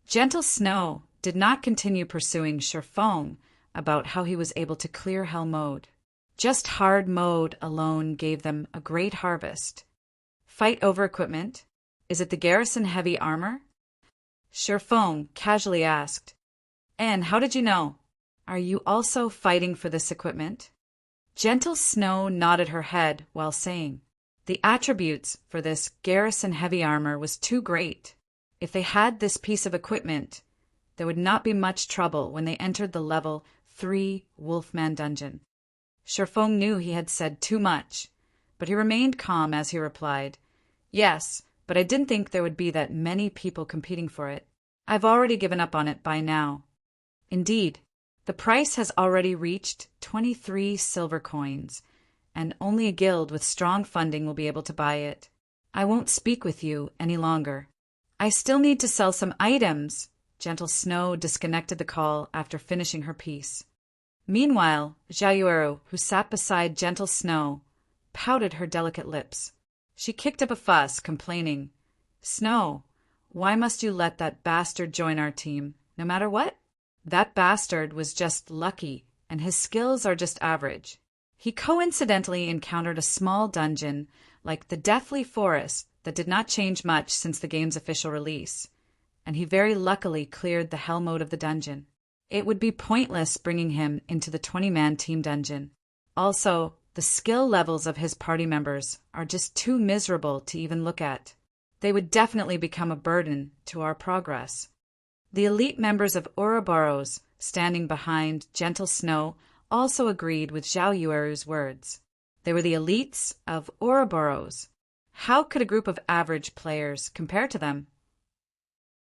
Gentle Snow did not continue pursuing Shifeng about how he was able to clear Hell Mode. Just hard mode alone gave them a great harvest. Fight over equipment? Is it the garrison heavy armor? Shifeng casually asked. And how did you know? Are you also fighting for this equipment? Gentle Snow nodded her head while saying, the attributes for this garrison heavy armor was too great. If they had this piece of equipment, there would not be much trouble when they entered the level 3 Wolfman dungeon. Shifeng knew he had said too much, but he remained calm as he replied, yes, but I didn't think there would be that many people competing for it. I've already given up on it by now. Indeed, the price has already reached 23 silver coins, and only a guild with strong funding will be able to buy it. I won't speak with you any longer. I still need to sell some items. Gentle Snow disconnected the call after finishing her piece. Meanwhile, Xiaoyu, who sat beside Gentle Snow, pouted her delicate lips. She kicked up a fuss, complaining, Snow, why must you let that bastard join our team, no matter what? That bastard was just lucky, and his skills are just average. He coincidentally encountered a small dungeon like the Deathly Forest that did not change much since the game's official release, and he very luckily cleared the hell mode of the dungeon. It would be pointless bringing him into the 20-man team dungeon. Also, the skill levels of his party members are just too miserable to even look at. They would definitely become a burden to our progress. The elite members of Ouroboros, standing behind Gentle Snow, also agreed with Zhao Yueru's words. They were the elites of Ouroboros. How could a group of average players compare to them?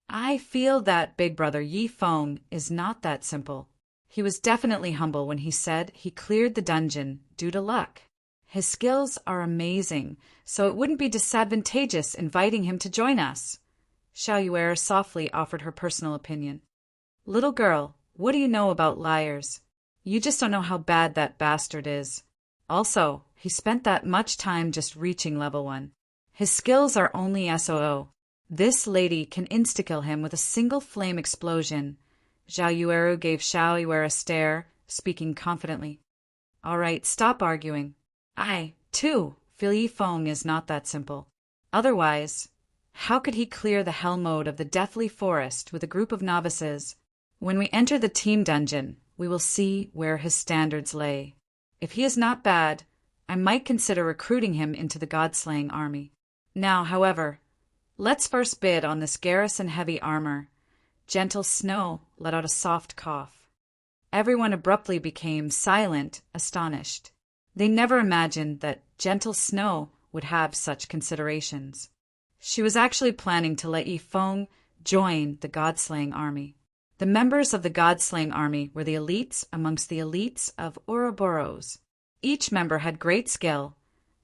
I feel that Big Brother Yifeng is not that simple. He was definitely humble when he said he cleared the dungeon due to luck. His skills are amazing, so it wouldn't be disadvantageous inviting him to join us. Xiao Yuer softly offered her personal opinion. Little girl, what do you know about liars? You just don't know how bad that bastard is. Also, he spent that much time just reaching level 1. His skills are only SOO. This lady can insta-kill him with a single flame explosion. Zhao Yueru gave Xiao Yuer a stare, speaking confidently. All right, stop arguing. I, too, feel Yifeng is not that simple. Otherwise, how could he clear the hell mode of the Deathly Forest with a group of novices? When we enter the team dungeon, we will see where his standards lay. If he is not bad, I might consider recruiting him into the God-slaying army. Now, however, let's first bid on this garrison-heavy armor. Gentle Snow let out a soft cough. Everyone abruptly became silent, astonished. They never imagined that Gentle Snow would have such considerations. She was actually planning to let Yifeng join the God-slaying army. The members of the God-slaying army were the elites amongst the elites of Ouroboros. Each member had great skill,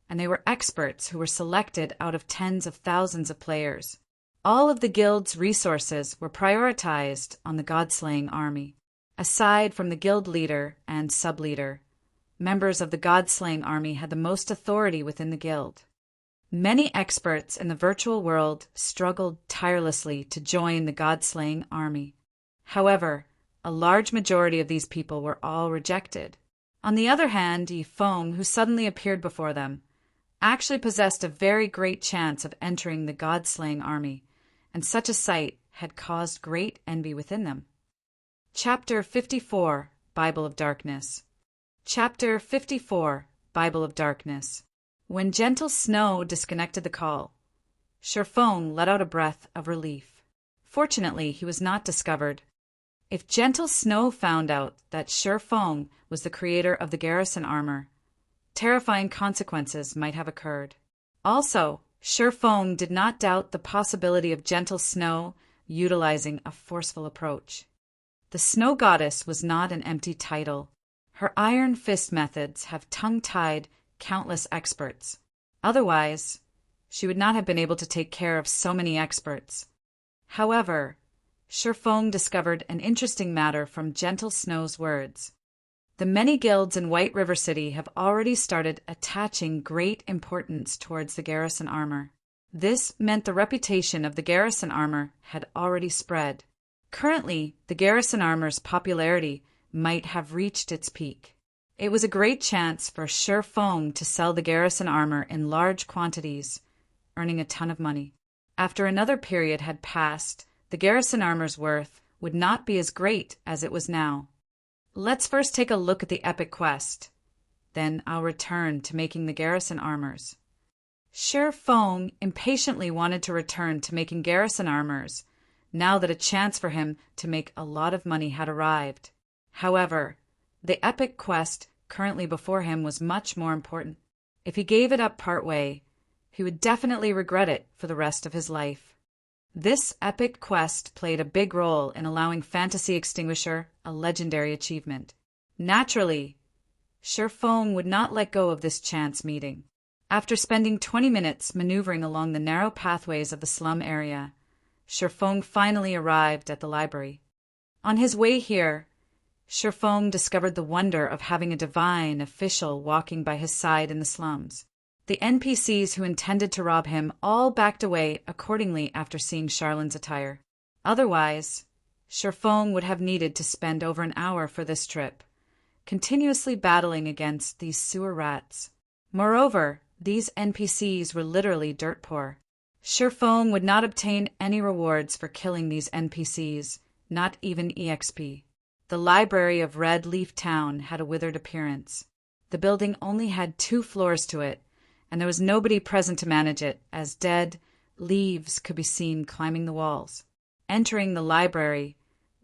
and they were experts who were selected out of tens of thousands of players. All of the guild's resources were prioritized on the God-slaying army. Aside from the guild leader and sub-leader, members of the God-slaying army had the most authority within the guild. Many experts in the virtual world struggled tirelessly to join the God-slaying army. However, a large majority of these people were all rejected. On the other hand, Yifeng, who suddenly appeared before them, actually possessed a very great chance of entering the God-slaying army, and such a sight had caused great envy within them. Chapter 54, Bible of Darkness. Chapter 54, Bible of Darkness. When Gentle Snow disconnected the call, Shifeng let out a breath of relief. Fortunately, he was not discovered. If Gentle Snow found out that Shifeng was the creator of the garrison armor, terrifying consequences might have occurred. Also, Shi Feng did not doubt the possibility of gentle snow utilizing a forceful approach. The snow goddess was not an empty title. Her iron fist methods have tongue-tied countless experts. Otherwise, she would not have been able to take care of so many experts. However, Shi Feng discovered an interesting matter from Gentle Snow's words. The many guilds in White River City have already started attaching great importance towards the garrison armor. This meant the reputation of the garrison armor had already spread. Currently, the garrison armor's popularity might have reached its peak. It was a great chance for Shi Feng to sell the garrison armor in large quantities, earning a ton of money. After another period had passed, the garrison armor's worth would not be as great as it was now. Let's first take a look at the epic quest. Then I'll return to making the garrison armors. Shi Feng impatiently wanted to return to making garrison armors, now that a chance for him to make a lot of money had arrived. However, the epic quest currently before him was much more important. If he gave it up partway, he would definitely regret it for the rest of his life. This epic quest played a big role in allowing Fantasy Extinguisher a legendary achievement. Naturally, Shi Feng would not let go of this chance meeting. After spending 20 minutes maneuvering along the narrow pathways of the slum area, Shi Feng finally arrived at the library. On his way here, Shi Feng discovered the wonder of having a divine official walking by his side in the slums. The NPCs who intended to rob him all backed away accordingly after seeing Charlin's attire. Otherwise, Shi Feng would have needed to spend over an hour for this trip, continuously battling against these sewer rats. Moreover, these NPCs were literally dirt poor. Shi Feng would not obtain any rewards for killing these NPCs, not even EXP. The library of Red Leaf Town had a withered appearance. The building only had 2 floors to it, and there was nobody present to manage it, as dead leaves could be seen climbing the walls. Entering the library,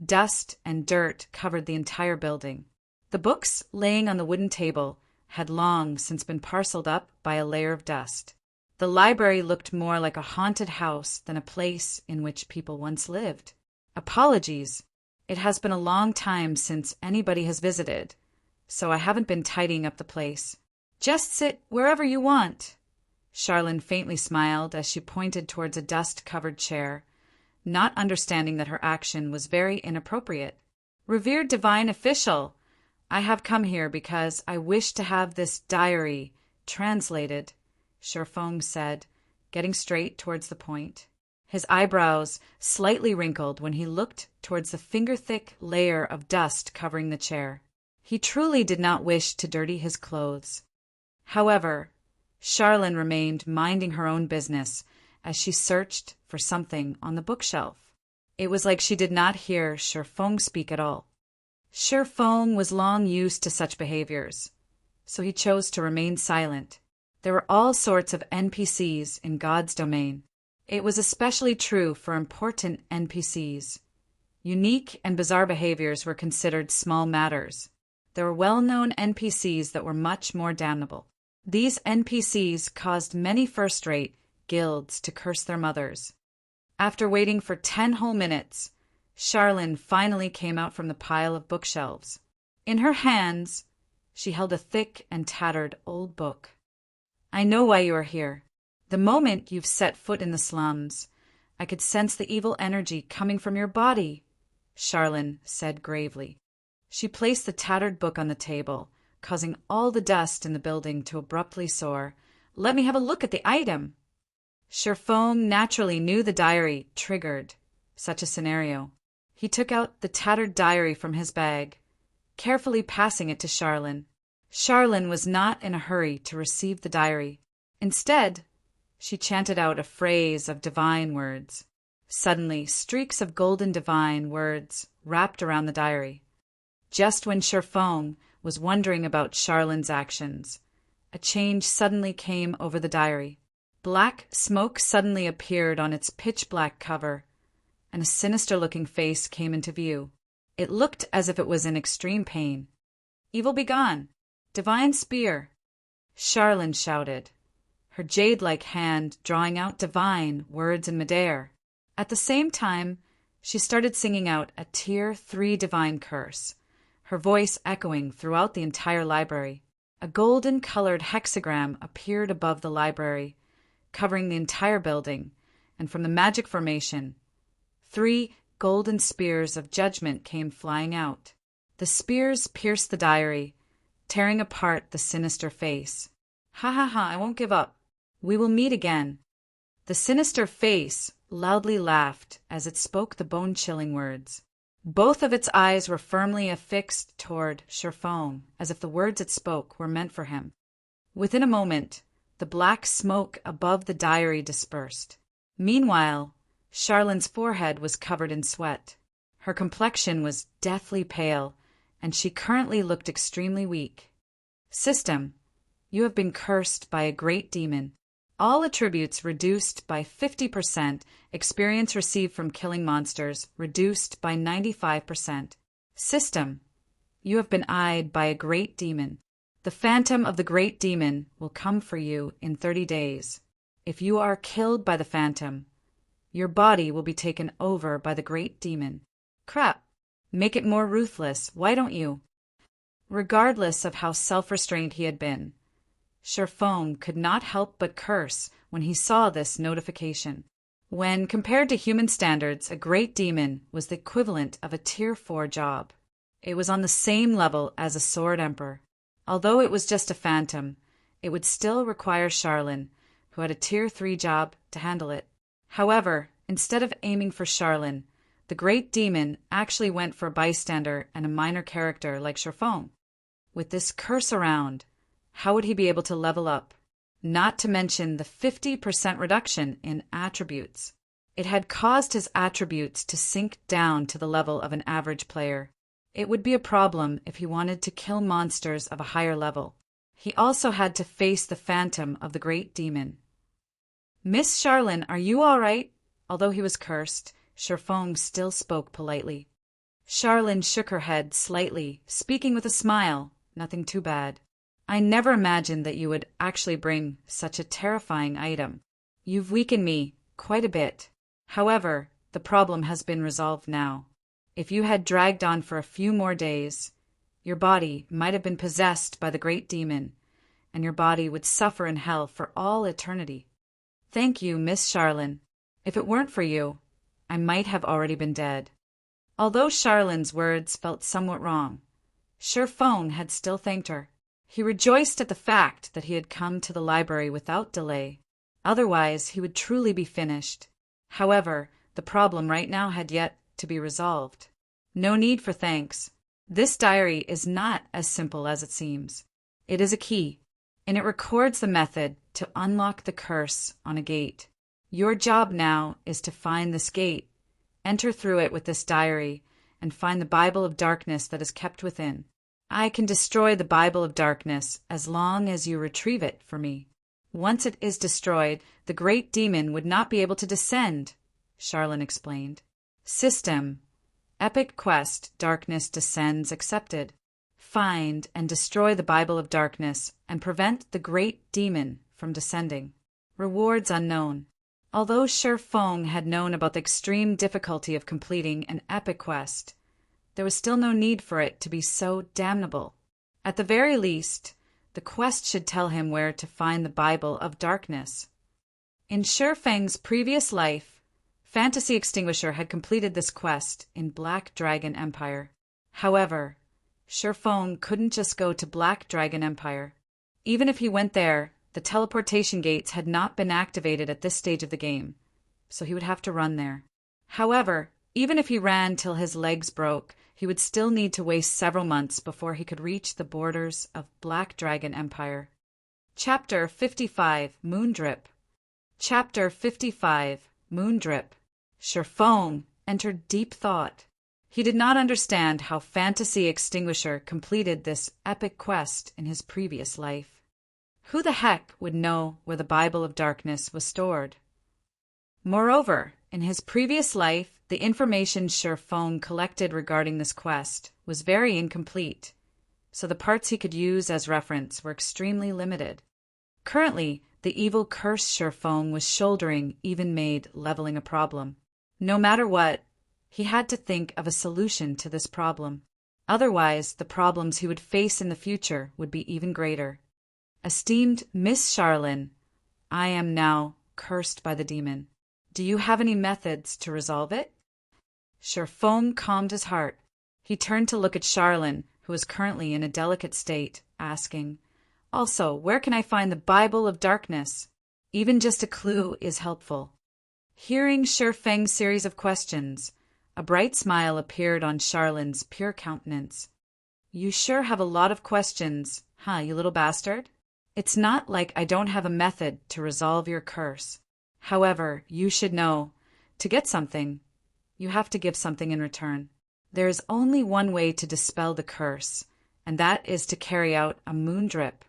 dust and dirt covered the entire building. The books laying on the wooden table had long since been parceled up by a layer of dust. The library looked more like a haunted house than a place in which people once lived. Apologies, it has been a long time since anybody has visited, so I haven't been tidying up the place. Just sit wherever you want. Charlin faintly smiled as she pointed towards a dust-covered chair, not understanding that her action was very inappropriate. Revered divine official, I have come here because I wish to have this diary translated, Shi Feng said, getting straight towards the point. His eyebrows slightly wrinkled when he looked towards the finger-thick layer of dust covering the chair. He truly did not wish to dirty his clothes. However, Charlin remained minding her own business as she searched for something on the bookshelf. It was like she did not hear Shi Feng speak at all. Shi Feng was long used to such behaviors, so he chose to remain silent. There were all sorts of NPCs in God's domain. It was especially true for important NPCs. Unique and bizarre behaviors were considered small matters. There were well-known NPCs that were much more damnable. These NPCs caused many first-rate guilds to curse their mothers. After waiting for 10 whole minutes, Charlin finally came out from the pile of bookshelves. In her hands, she held a thick and tattered old book. I know why you are here. The moment you've set foot in the slums, I could sense the evil energy coming from your body, Charlin said gravely. She placed the tattered book on the table, causing all the dust in the building to abruptly soar. Let me have a look at the item. Shi Feng naturally knew the diary triggered such a scenario. He took out the tattered diary from his bag, carefully passing it to Charlin. Charlin was not in a hurry to receive the diary. Instead, she chanted out a phrase of divine words. Suddenly, streaks of golden divine words wrapped around the diary. Just when Shi Feng was wondering about Charlin's actions, a change suddenly came over the diary. Black smoke suddenly appeared on its pitch-black cover, and a sinister-looking face came into view. It looked as if it was in extreme pain. Evil be gone. Divine spear. Charlene shouted, her jade-like hand drawing out divine words in midair. At the same time, she started singing out a Tier 3 divine curse, her voice echoing throughout the entire library. A golden-colored hexagram appeared above the library, covering the entire building, and from the magic formation, 3 golden spears of judgment came flying out. The spears pierced the diary, tearing apart the sinister face. "Ha ha ha, I won't give up. We will meet again." The sinister face loudly laughed as it spoke the bone-chilling words. Both of its eyes were firmly affixed toward Cherfone, as if the words it spoke were meant for him. Within a moment, the black smoke above the diary dispersed. Meanwhile, Charlene's forehead was covered in sweat. Her complexion was deathly pale, and she currently looked extremely weak. "System, you have been cursed by a great demon. All attributes reduced by 50%, experience received from killing monsters reduced by 95%. System, you have been eyed by a great demon. The phantom of the great demon will come for you in 30 days. If you are killed by the phantom, your body will be taken over by the great demon." Crap! Make it more ruthless, why don't you? Regardless of how self-restrained he had been, Cherfone could not help but curse when he saw this notification. When compared to human standards, a great demon was the equivalent of a Tier 4 job. It was on the same level as a Sword Emperor. Although it was just a phantom, it would still require Charlene, who had a Tier 3 job, to handle it. However, instead of aiming for Charlene, the great demon actually went for a bystander and a minor character like Cherfone. With this curse around, how would he be able to level up? Not to mention the 50% reduction in attributes. It had caused his attributes to sink down to the level of an average player. It would be a problem if he wanted to kill monsters of a higher level. He also had to face the phantom of the great demon. "Miss Charlene, are you all right?" Although he was cursed, Cherfone still spoke politely. Charlene shook her head slightly, speaking with a smile. "Nothing too bad. I never imagined that you would actually bring such a terrifying item. You've weakened me quite a bit. However, the problem has been resolved now. If you had dragged on for a few more days, your body might have been possessed by the great demon, and your body would suffer in hell for all eternity. Thank you, Miss Charlene. If it weren't for you, I might have already been dead." Although Charlene's words felt somewhat wrong, Cherfone had still thanked her. He rejoiced at the fact that he had come to the library without delay. Otherwise, he would truly be finished. However, the problem right now had yet to be resolved. No need for thanks. This diary is not as simple as it seems. It is a key, and it records the method to unlock the curse on a gate. Your job now is to find this gate, enter through it with this diary, and find the Bible of Darkness that is kept within. I can destroy the Bible of Darkness as long as you retrieve it for me. Once it is destroyed, the great demon would not be able to descend, Charlene explained. System. Epic quest, Darkness descends accepted. Find and destroy the Bible of Darkness and prevent the great demon from descending. Rewards unknown. Although Cherfone had known about the extreme difficulty of completing an epic quest, there was still no need for it to be so damnable. At the very least, the quest should tell him where to find the Bible of Darkness. In Cherfone's previous life, Fantasy Extinguisher had completed this quest in Black Dragon Empire. However, Cherfone couldn't just go to Black Dragon Empire. Even if he went there, the teleportation gates had not been activated at this stage of the game, so he would have to run there. However, even if he ran till his legs broke, he would still need to waste several months before he could reach the borders of Black Dragon Empire. Chapter 55, Moondrip. Chapter 55, Moondrip. Cherfone entered deep thought. He did not understand how Fantasy Extinguisher completed this epic quest in his previous life. Who the heck would know where the Bible of Darkness was stored? Moreover, in his previous life, the information Cherfone collected regarding this quest was very incomplete, so the parts he could use as reference were extremely limited. Currently, the evil curse Shurfeng was shouldering even made leveling a problem. No matter what, he had to think of a solution to this problem. Otherwise, the problems he would face in the future would be even greater. Esteemed Miss Charlene, I am now cursed by the demon. Do you have any methods to resolve it? Shurfeng calmed his heart. He turned to look at Charlene, who was currently in a delicate state, asking, "Also, where can I find the Bible of Darkness? Even just a clue is helpful." Hearing Shurfeng's series of questions, a bright smile appeared on Charlene's pure countenance. "You sure have a lot of questions, huh, you little bastard? It's not like I don't have a method to resolve your curse. However, you should know, to get something, you have to give something in return. There is only one way to dispel the curse, and that is to carry out a moon drip.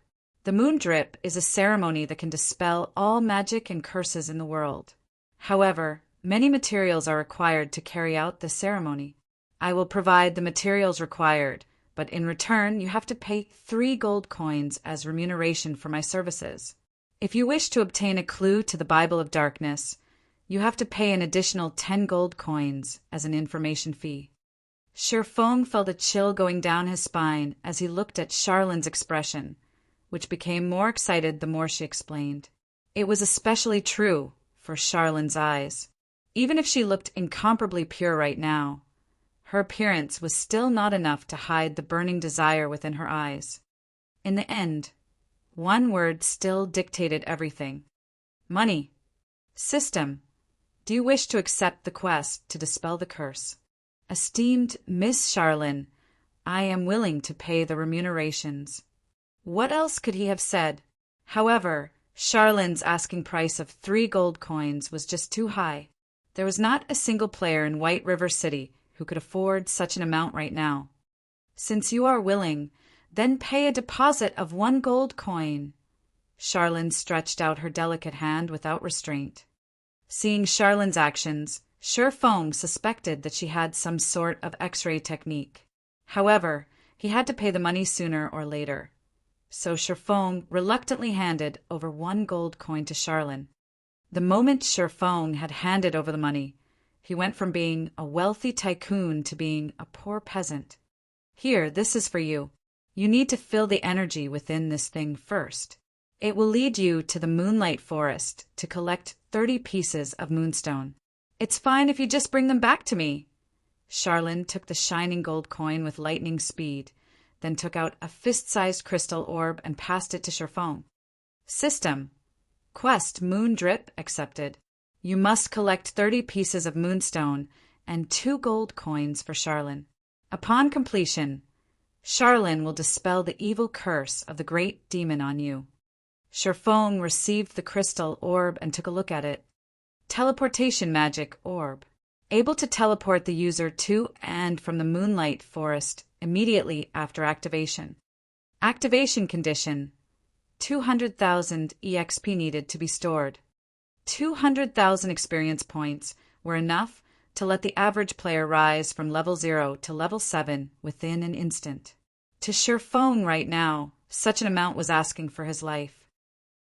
The moon drip is a ceremony that can dispel all magic and curses in the world. However, many materials are required to carry out the ceremony. I will provide the materials required, but in return you have to pay 3 gold coins as remuneration for my services. If you wish to obtain a clue to the Bible of Darkness, you have to pay an additional 10 gold coins as an information fee." Shurfeng felt a chill going down his spine as he looked at Charlene's expression, which became more excited the more she explained. It was especially true for Charlene's eyes. Even if she looked incomparably pure right now, her appearance was still not enough to hide the burning desire within her eyes. In the end, one word still dictated everything. Money. System. Do you wish to accept the quest to dispel the curse? Esteemed Miss Charlene, I am willing to pay the remunerations. What else could he have said? However, Charlene's asking price of 3 gold coins was just too high. There was not a single player in White River City who could afford such an amount right now. Since you are willing, then pay a deposit of 1 gold coin. Charlene stretched out her delicate hand without restraint. Seeing Charlene's actions, Shurfeng suspected that she had some sort of X-ray technique. However, he had to pay the money sooner or later. So Shurfeng reluctantly handed over 1 gold coin to Charlene. The moment Shurfeng had handed over the money, he went from being a wealthy tycoon to being a poor peasant. "Here, this is for you. You need to feel the energy within this thing first. It will lead you to the Moonlight Forest to collect 30 pieces of moonstone. It's fine if you just bring them back to me." Charlene took the shining gold coin with lightning speed, then took out a fist-sized crystal orb and passed it to Shurfeng. "System. Quest Moon Drip accepted. You must collect 30 pieces of moonstone and 2 gold coins for Charlene. Upon completion, Charlene will dispel the evil curse of the great demon on you." Shurfeng received the crystal orb and took a look at it. Teleportation magic orb. Able to teleport the user to and from the Moonlight Forest immediately after activation. Activation condition: 200,000 EXP needed to be stored. 200,000 experience points were enough to let the average player rise from level 0 to level 7 within an instant. To Shurfeng right now, such an amount was asking for his life.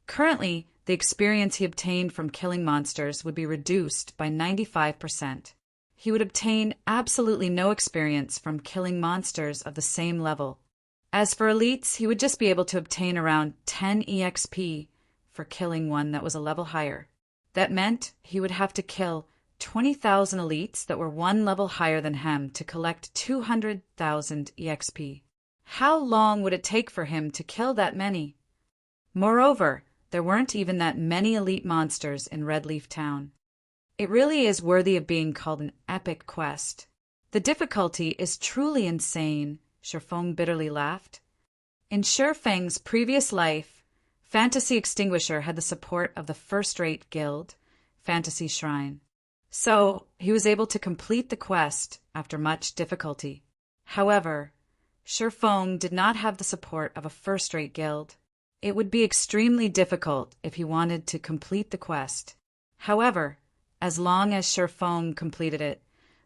Currently, the experience he obtained from killing monsters would be reduced by 95%. He would obtain absolutely no experience from killing monsters of the same level. As for elites, he would just be able to obtain around 10 EXP for killing one that was a level higher. That meant he would have to kill 20,000 elites that were 1 level higher than him to collect 200,000 EXP. How long would it take for him to kill that many? Moreover, there weren't even that many elite monsters in Redleaf Town. It really is worthy of being called an epic quest. The difficulty is truly insane, Shurfeng bitterly laughed. In Shurfeng's previous life, Fantasy Extinguisher had the support of the first-rate guild, Fantasy Shrine. So, he was able to complete the quest after much difficulty. However, Shurfeng did not have the support of a first-rate guild. It would be extremely difficult if he wanted to complete the quest. However, as long as Shurfeng completed it,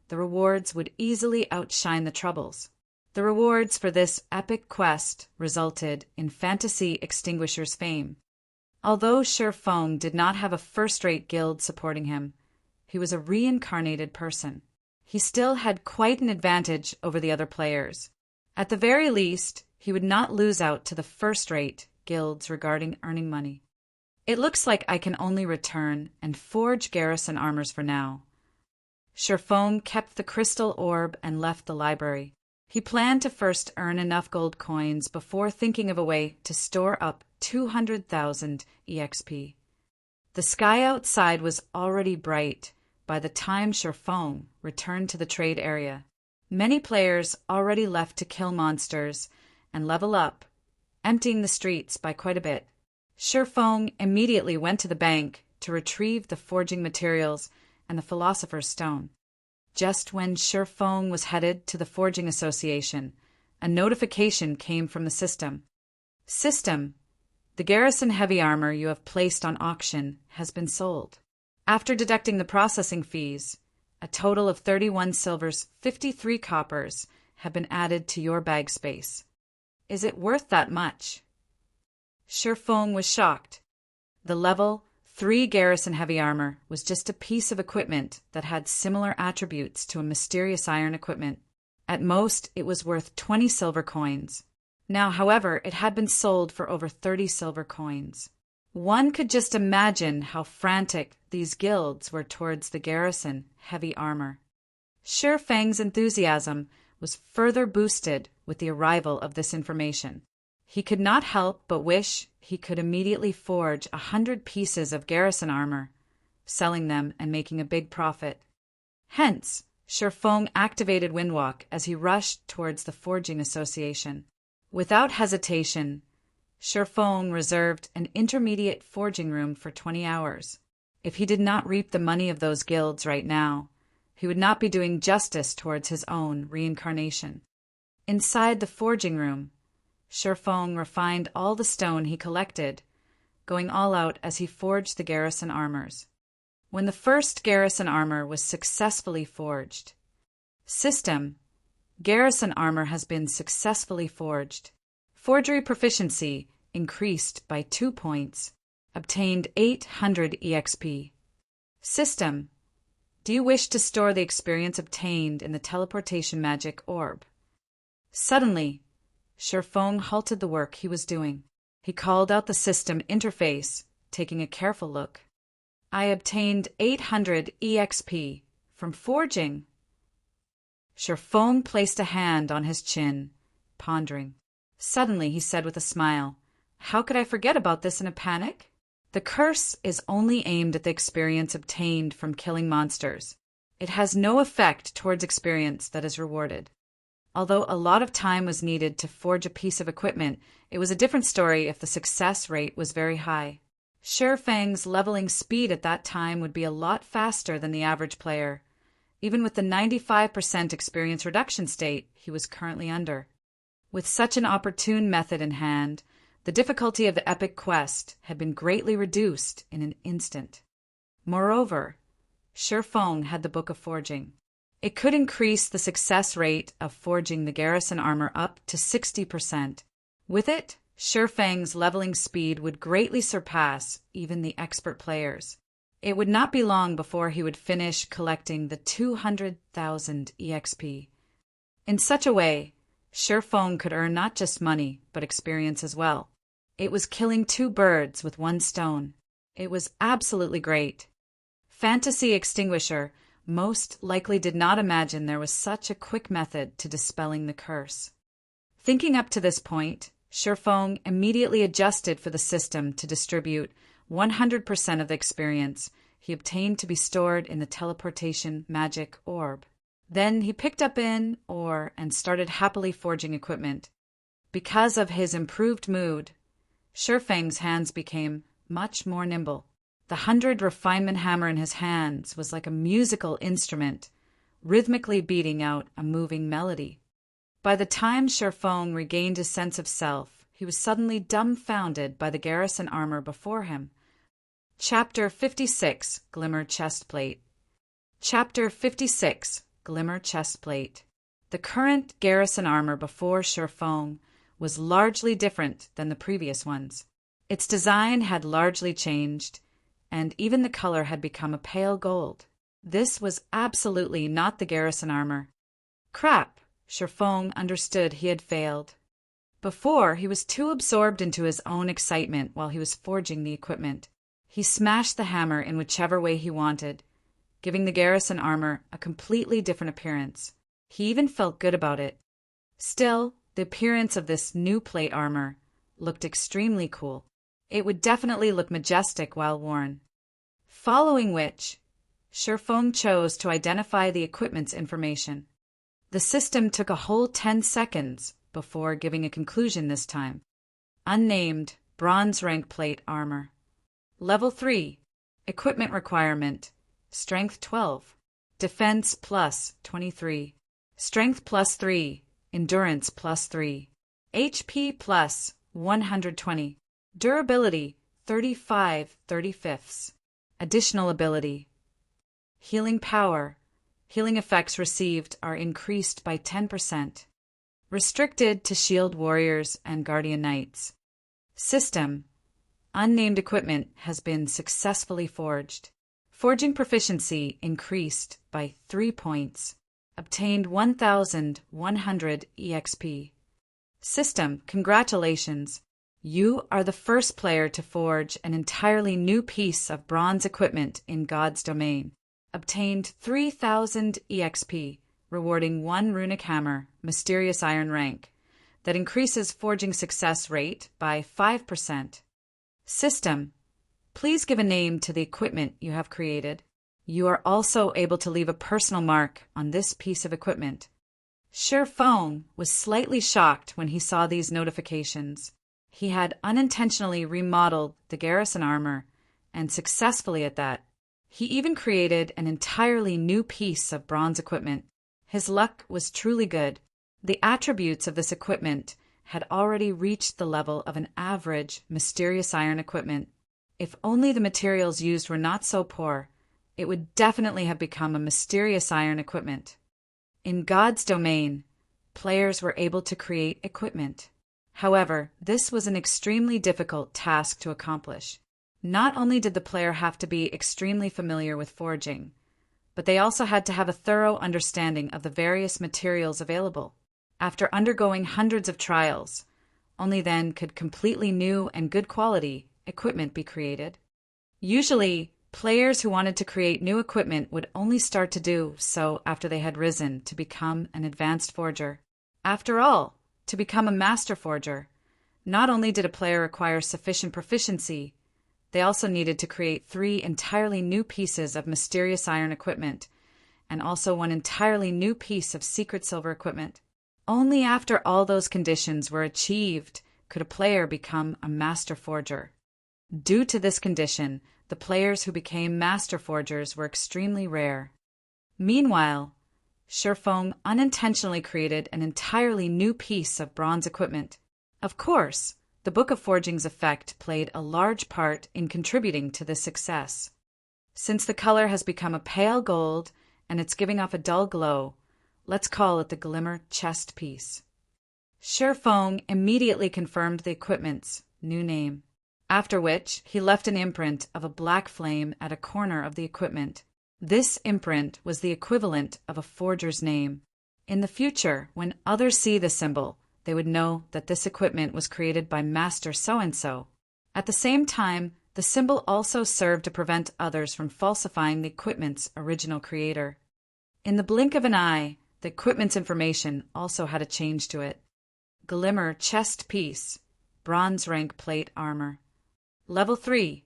the rewards would easily outshine the troubles. The rewards for this epic quest resulted in Fantasy Extinguisher's fame. Although Shi Feng did not have a first-rate guild supporting him, he was a reincarnated person. He still had quite an advantage over the other players. At the very least, he would not lose out to the first-rate guilds regarding earning money. It looks like I can only return and forge garrison armors for now. Shi Feng kept the crystal orb and left the library. He planned to first earn enough gold coins before thinking of a way to store up 200,000 EXP. The sky outside was already bright by the time Shi Feng returned to the trade area. Many players already left to kill monsters and level up, emptying the streets by quite a bit. Shi Feng immediately went to the bank to retrieve the forging materials and the Philosopher's Stone. Just when Shi Feng was headed to the Forging Association, a notification came from the system. System, the garrison heavy armor you have placed on auction has been sold. After deducting the processing fees, a total of 31 silvers, 53 coppers have been added to your bag space. Is it worth that much? Shi Feng was shocked. The level 3 garrison heavy armor was just a piece of equipment that had similar attributes to a mysterious iron equipment. At most, it was worth 20 silver coins. Now, however, it had been sold for over 30 silver coins. One could just imagine how frantic these guilds were towards the garrison heavy armor. Shi Feng's enthusiasm was further boosted with the arrival of this information. He could not help but wish he could immediately forge 100 pieces of garrison armor, selling them and making a big profit. Hence, Shi Feng activated Windwalk as he rushed towards the Forging Association. Without hesitation, Shi Feng reserved an intermediate forging room for 20 hours. If he did not reap the money of those guilds right now, he would not be doing justice towards his own reincarnation. Inside the forging room, Shi Feng refined all the stone he collected, going all out as he forged the garrison armors. When the first garrison armor was successfully forged, System, garrison armor has been successfully forged. Forgery proficiency increased by 2 points. Obtained 800 EXP. System, do you wish to store the experience obtained in the teleportation magic orb? Suddenly, Shi Feng halted the work he was doing. He called out the system interface, taking a careful look. I obtained 800 EXP from forging. Shi Feng placed a hand on his chin, pondering. Suddenly he said with a smile, how could I forget about this in a panic? The curse is only aimed at the experience obtained from killing monsters. It has no effect towards experience that is rewarded. Although a lot of time was needed to forge a piece of equipment, it was a different story if the success rate was very high. Shi Feng's leveling speed at that time would be a lot faster than the average player, even with the 95% experience reduction state he was currently under. With such an opportune method in hand, the difficulty of the epic quest had been greatly reduced in an instant. Moreover, Shi Feng had the Book of Forging. It could increase the success rate of forging the garrison armor up to 60%. With it, Shi Feng's leveling speed would greatly surpass even the expert players. It would not be long before he would finish collecting the 200,000 EXP. In such a way, Shi Feng could earn not just money, but experience as well. It was killing 2 birds with 1 stone. It was absolutely great. Fantasy Extinguisher most likely did not imagine there was such a quick method to dispelling the curse. Thinking up to this point, Shi Feng immediately adjusted for the system to distribute 100% of the experience he obtained to be stored in the teleportation magic orb. Then he picked up an ore and started happily forging equipment. Because of his improved mood, Shi Feng's hands became much more nimble. The 100 refinement hammer in his hands was like a musical instrument, rhythmically beating out a moving melody. By the time Shi Feng regained his sense of self, he was suddenly dumbfounded by the garrison armor before him. Chapter 56, Glimmer Chestplate. Chapter 56, Glimmer Chestplate. The current garrison armor before Shi Feng was largely different than the previous ones. Its design had largely changed, and even the color had become a pale gold. This was absolutely not the garrison armor. Crap! Sherfong understood he had failed. Before, he was too absorbed into his own excitement while he was forging the equipment. He smashed the hammer in whichever way he wanted, giving the garrison armor a completely different appearance. He even felt good about it. Still, the appearance of this new plate armor looked extremely cool. It would definitely look majestic while worn. Following which, Sherfong chose to identify the equipment's information. The system took a whole 10 seconds before giving a conclusion this time. Unnamed bronze rank plate armor. Level 3. Equipment requirement. Strength 12. Defense plus 23. Strength plus 3. Endurance plus 3. HP plus 120. Durability 35/35. Additional ability. Healing power. Healing effects received are increased by 10%. Restricted to Shield Warriors and Guardian Knights. System. Unnamed equipment has been successfully forged. Forging proficiency increased by 3 points. Obtained 1,100 EXP. System. Congratulations. You are the first player to forge an entirely new piece of bronze equipment in God's domain. Obtained 3,000 EXP, rewarding 1 runic hammer, mysterious iron rank, that increases forging success rate by 5%. System. Please give a name to the equipment you have created. You are also able to leave a personal mark on this piece of equipment. Sherfong was slightly shocked when he saw these notifications. He had unintentionally remodeled the garrison armor, and successfully at that. He even created an entirely new piece of bronze equipment. His luck was truly good. The attributes of this equipment had already reached the level of an average mysterious iron equipment. If only the materials used were not so poor, it would definitely have become a mysterious iron equipment. In God's domain, players were able to create equipment. However, this was an extremely difficult task to accomplish. Not only did the player have to be extremely familiar with forging, but they also had to have a thorough understanding of the various materials available. After undergoing hundreds of trials, only then could completely new and good quality equipment be created. Usually, players who wanted to create new equipment would only start to do so after they had risen to become an advanced forger. After all, to become a master forger, not only did a player require sufficient proficiency, they also needed to create 3 entirely new pieces of mysterious iron equipment, and also 1 entirely new piece of secret silver equipment. Only after all those conditions were achieved could a player become a master forger. Due to this condition, the players who became master forgers were extremely rare. Meanwhile, Sherfong unintentionally created an entirely new piece of bronze equipment. Of course, the Book of Forging's effect played a large part in contributing to this success. Since the color has become a pale gold and it's giving off a dull glow, let's call it the Glimmer chest piece. Sherfong immediately confirmed the equipment's new name, after which he left an imprint of a black flame at a corner of the equipment. This imprint was the equivalent of a forger's name. In the future, when others see the symbol, they would know that this equipment was created by Master so-and-so. At the same time, the symbol also served to prevent others from falsifying the equipment's original creator. In the blink of an eye, the equipment's information also had a change to it. Glimmer chest piece, bronze rank plate armor. Level 3.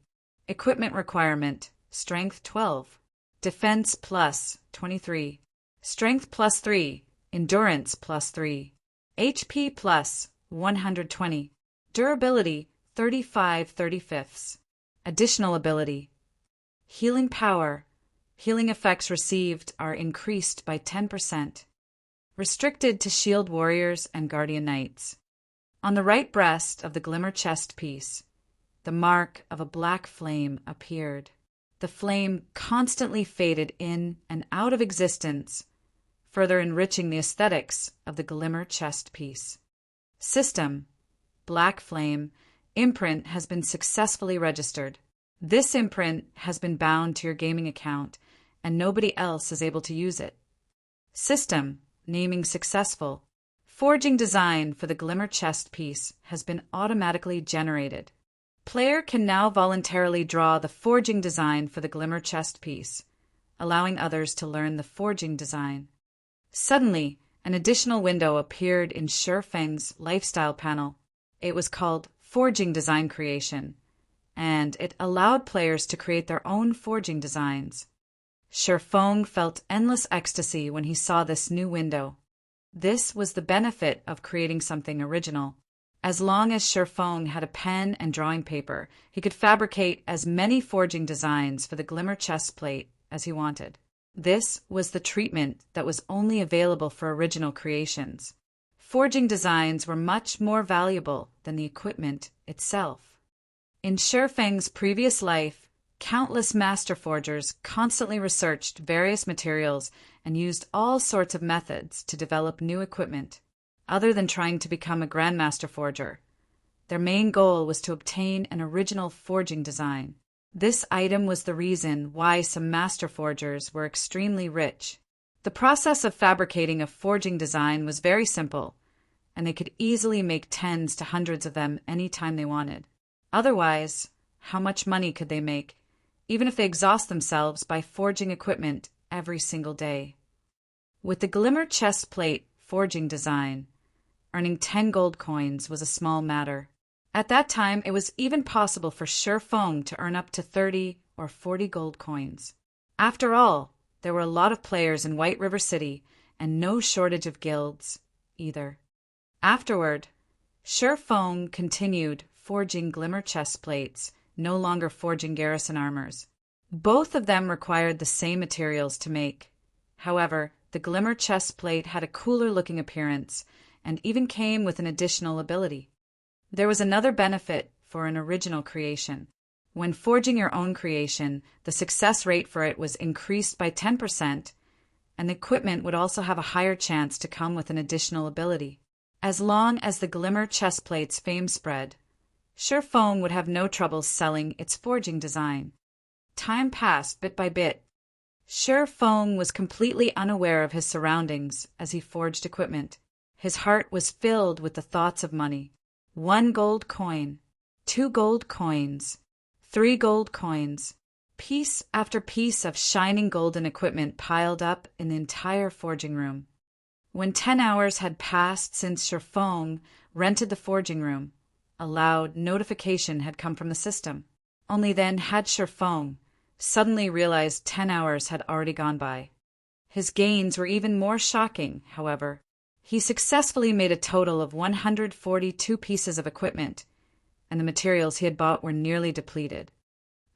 Equipment requirement, strength 12. Defense plus 23. Strength plus 3. Endurance plus 3. HP plus 120. Durability 35/35. Additional ability. Healing power. Healing effects received are increased by 10%. Restricted to Shield Warriors and Guardian Knights. On the right breast of the Glimmer chest piece, the mark of a black flame appeared. The flame constantly faded in and out of existence, further enriching the aesthetics of the Glimmer chest piece. System. Black flame imprint has been successfully registered. This imprint has been bound to your gaming account, and nobody else is able to use it. System, naming successful. Forging design for the Glimmer chest piece has been automatically generated. Player can now voluntarily draw the forging design for the Glimmer chest piece, allowing others to learn the forging design. Suddenly, an additional window appeared in Shifeng's lifestyle panel. It was called Forging Design Creation, and it allowed players to create their own forging designs. Shifeng felt endless ecstasy when he saw this new window. This was the benefit of creating something original. As long as Shifeng had a pen and drawing paper, he could fabricate as many forging designs for the Glimmer chest plate as he wanted. This was the treatment that was only available for original creations. Forging designs were much more valuable than the equipment itself. In Shifeng's previous life, countless master forgers constantly researched various materials and used all sorts of methods to develop new equipment, other than trying to become a grandmaster forger. Their main goal was to obtain an original forging design. This item was the reason why some master forgers were extremely rich. The process of fabricating a forging design was very simple, and they could easily make tens to hundreds of them any time they wanted. Otherwise, how much money could they make, even if they exhaust themselves by forging equipment every single day? With the Glimmer chest plate forging design, earning 10 gold coins was a small matter. At that time, it was even possible for Shifeng to earn up to 30 or 40 gold coins. After all, there were a lot of players in White River City and no shortage of guilds either. Afterward, Shifeng continued forging Glimmer chest plates, no longer forging garrison armors. Both of them required the same materials to make. However, the Glimmer chest plate had a cooler-looking appearance and even came with an additional ability. There was another benefit for an original creation. When forging your own creation, the success rate for it was increased by 10%, and the equipment would also have a higher chance to come with an additional ability. As long as the Glimmer chest plate's fame spread, Shifeng would have no trouble selling its forging design. Time passed bit by bit. Shifeng was completely unaware of his surroundings as he forged equipment. His heart was filled with the thoughts of money. 1 gold coin, 2 gold coins, 3 gold coins. Piece after piece of shining golden equipment piled up in the entire forging room. When 10 hours had passed since Shifeng rented the forging room, a loud notification had come from the system. Only then had Shifeng suddenly realized 10 hours had already gone by. His gains were even more shocking, however. He successfully made a total of 142 pieces of equipment, and the materials he had bought were nearly depleted.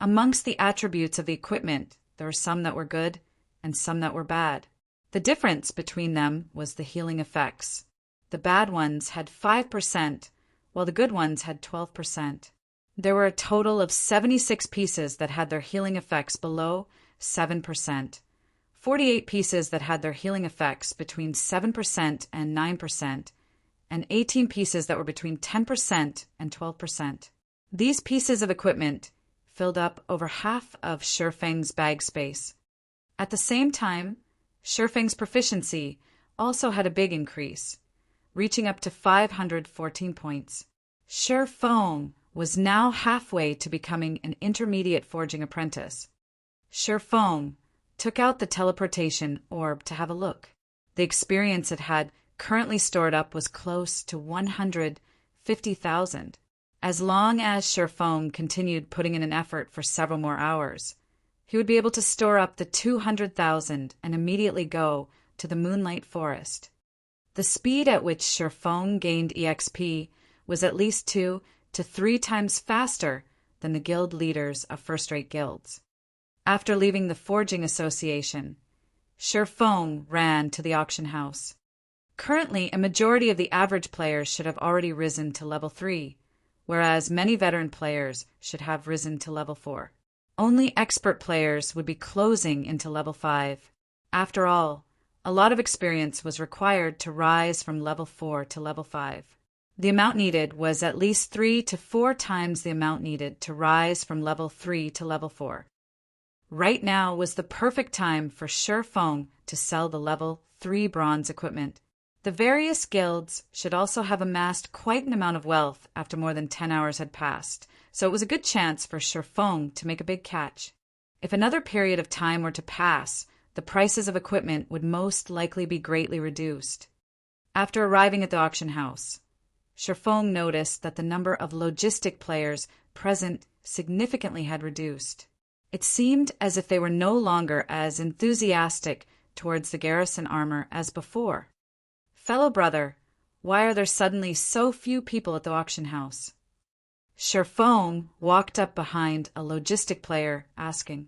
Amongst the attributes of the equipment, there were some that were good and some that were bad. The difference between them was the healing effects. The bad ones had 5%, while the good ones had 12%. There were a total of 76 pieces that had their healing effects below 7%. 48 pieces that had their healing effects between 7% and 9%, and 18 pieces that were between 10% and 12%. These pieces of equipment filled up over half of Shifeng's bag space. At the same time, Shifeng's proficiency also had a big increase, reaching up to 514 points. Shifeng was now halfway to becoming an intermediate forging apprentice. Shifeng took out the teleportation orb to have a look. The experience it had currently stored up was close to 150,000. As long as Shifeng continued putting in an effort for several more hours, he would be able to store up the 200,000 and immediately go to the Moonlight Forest. The speed at which Shifeng gained EXP was at least 2 to 3 times faster than the guild leaders of first-rate guilds. After leaving the Forging Association, Shifeng ran to the auction house. Currently, a majority of the average players should have already risen to level 3, whereas many veteran players should have risen to level 4. Only expert players would be closing into level 5. After all, a lot of experience was required to rise from level 4 to level 5. The amount needed was at least 3 to 4 times the amount needed to rise from level 3 to level 4. Right now was the perfect time for Shifeng to sell the level 3 bronze equipment. The various guilds should also have amassed quite an amount of wealth after more than 10 hours had passed, so it was a good chance for Shifeng to make a big catch. If another period of time were to pass, the prices of equipment would most likely be greatly reduced. After arriving at the auction house, Shifeng noticed that the number of logistic players present significantly had reduced. It seemed as if they were no longer as enthusiastic towards the garrison armor as before. "Fellow brother, why are there suddenly so few people at the auction house?" Shifeng walked up behind a logistic player, asking.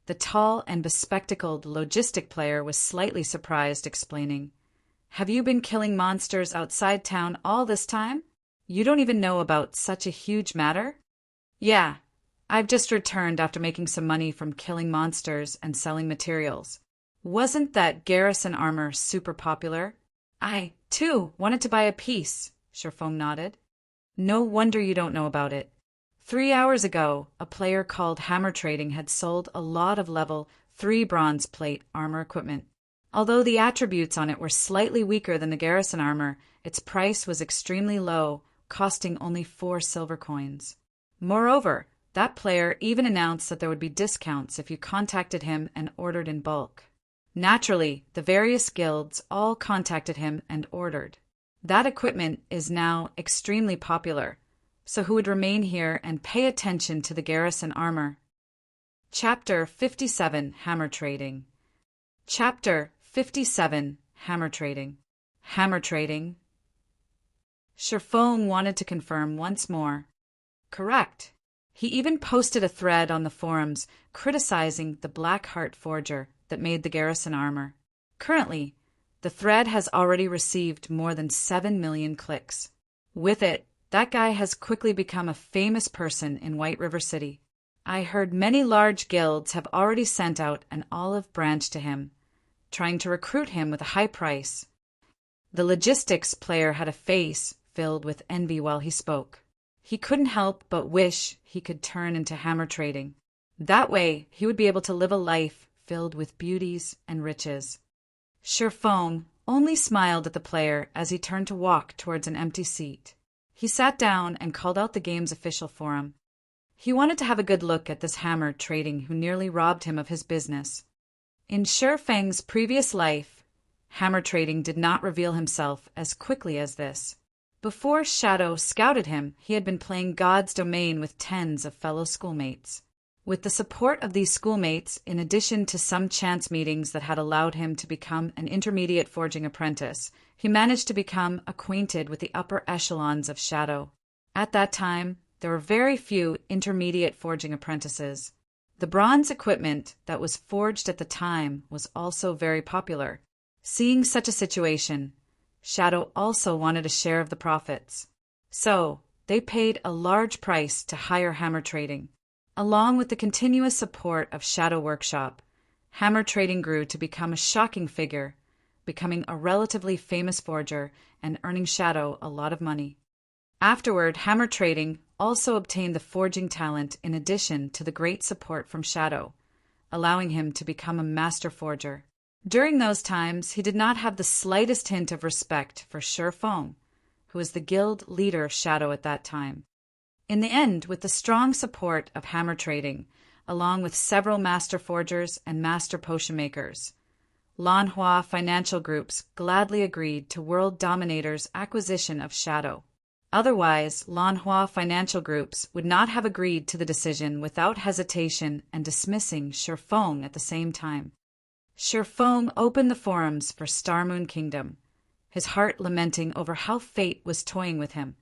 The tall and bespectacled logistic player was slightly surprised, explaining, "Have you been killing monsters outside town all this time? You don't even know about such a huge matter?" "Yeah, I've just returned after making some money from killing monsters and selling materials. Wasn't that garrison armor super popular?" "I, too, wanted to buy a piece," Shifeng nodded. "No wonder you don't know about it. 3 hours ago, a player called Hammer Trading had sold a lot of level 3 bronze plate armor equipment. Although the attributes on it were slightly weaker than the garrison armor, its price was extremely low, costing only 4 silver coins. Moreover, that player even announced that there would be discounts if you contacted him and ordered in bulk. Naturally, the various guilds all contacted him and ordered. That equipment is now extremely popular, so who would remain here and pay attention to the garrison armor?" Chapter 57 Hammer Trading. Chapter 57 Hammer Trading. Hammer Trading. Shifeng wanted to confirm once more. Correct. He even posted a thread on the forums criticizing the Blackheart forger that made the garrison armor. Currently, the thread has already received more than 7 million clicks. With it, that guy has quickly become a famous person in White River City. I heard many large guilds have already sent out an olive branch to him, trying to recruit him with a high price. The logistics player had a face filled with envy while he spoke. He couldn't help but wish he could turn into hammer trading. That way, he would be able to live a life filled with beauties and riches. Shifeng only smiled at the player as he turned to walk towards an empty seat. He sat down and called out the game's official forum. He wanted to have a good look at this hammer trading who nearly robbed him of his business. In Shifeng's previous life, hammer trading did not reveal himself as quickly as this. Before Shadow scouted him, he had been playing God's Domain with tens of fellow schoolmates. With the support of these schoolmates, in addition to some chance meetings that had allowed him to become an intermediate forging apprentice, he managed to become acquainted with the upper echelons of Shadow. At that time, there were very few intermediate forging apprentices. The bronze equipment that was forged at the time was also very popular. Seeing such a situation, Shadow also wanted a share of the profits. So, they paid a large price to hire hammer trading. Along with the continuous support of Shadow Workshop, hammer trading grew to become a shocking figure, becoming a relatively famous forger and earning Shadow a lot of money. Afterward, hammer trading also obtained the forging talent in addition to the great support from Shadow, allowing him to become a master forger. During those times, he did not have the slightest hint of respect for Shifeng, who was the guild leader of Shadow at that time. In the end, with the strong support of hammer trading, along with several master forgers and master potion makers, Lanhua financial groups gladly agreed to World Dominator's acquisition of Shadow. Otherwise, Lanhua financial groups would not have agreed to the decision without hesitation and dismissing Shifeng at the same time. Shifeng opened the forums for Starmoon Kingdom, his heart lamenting over how fate was toying with him.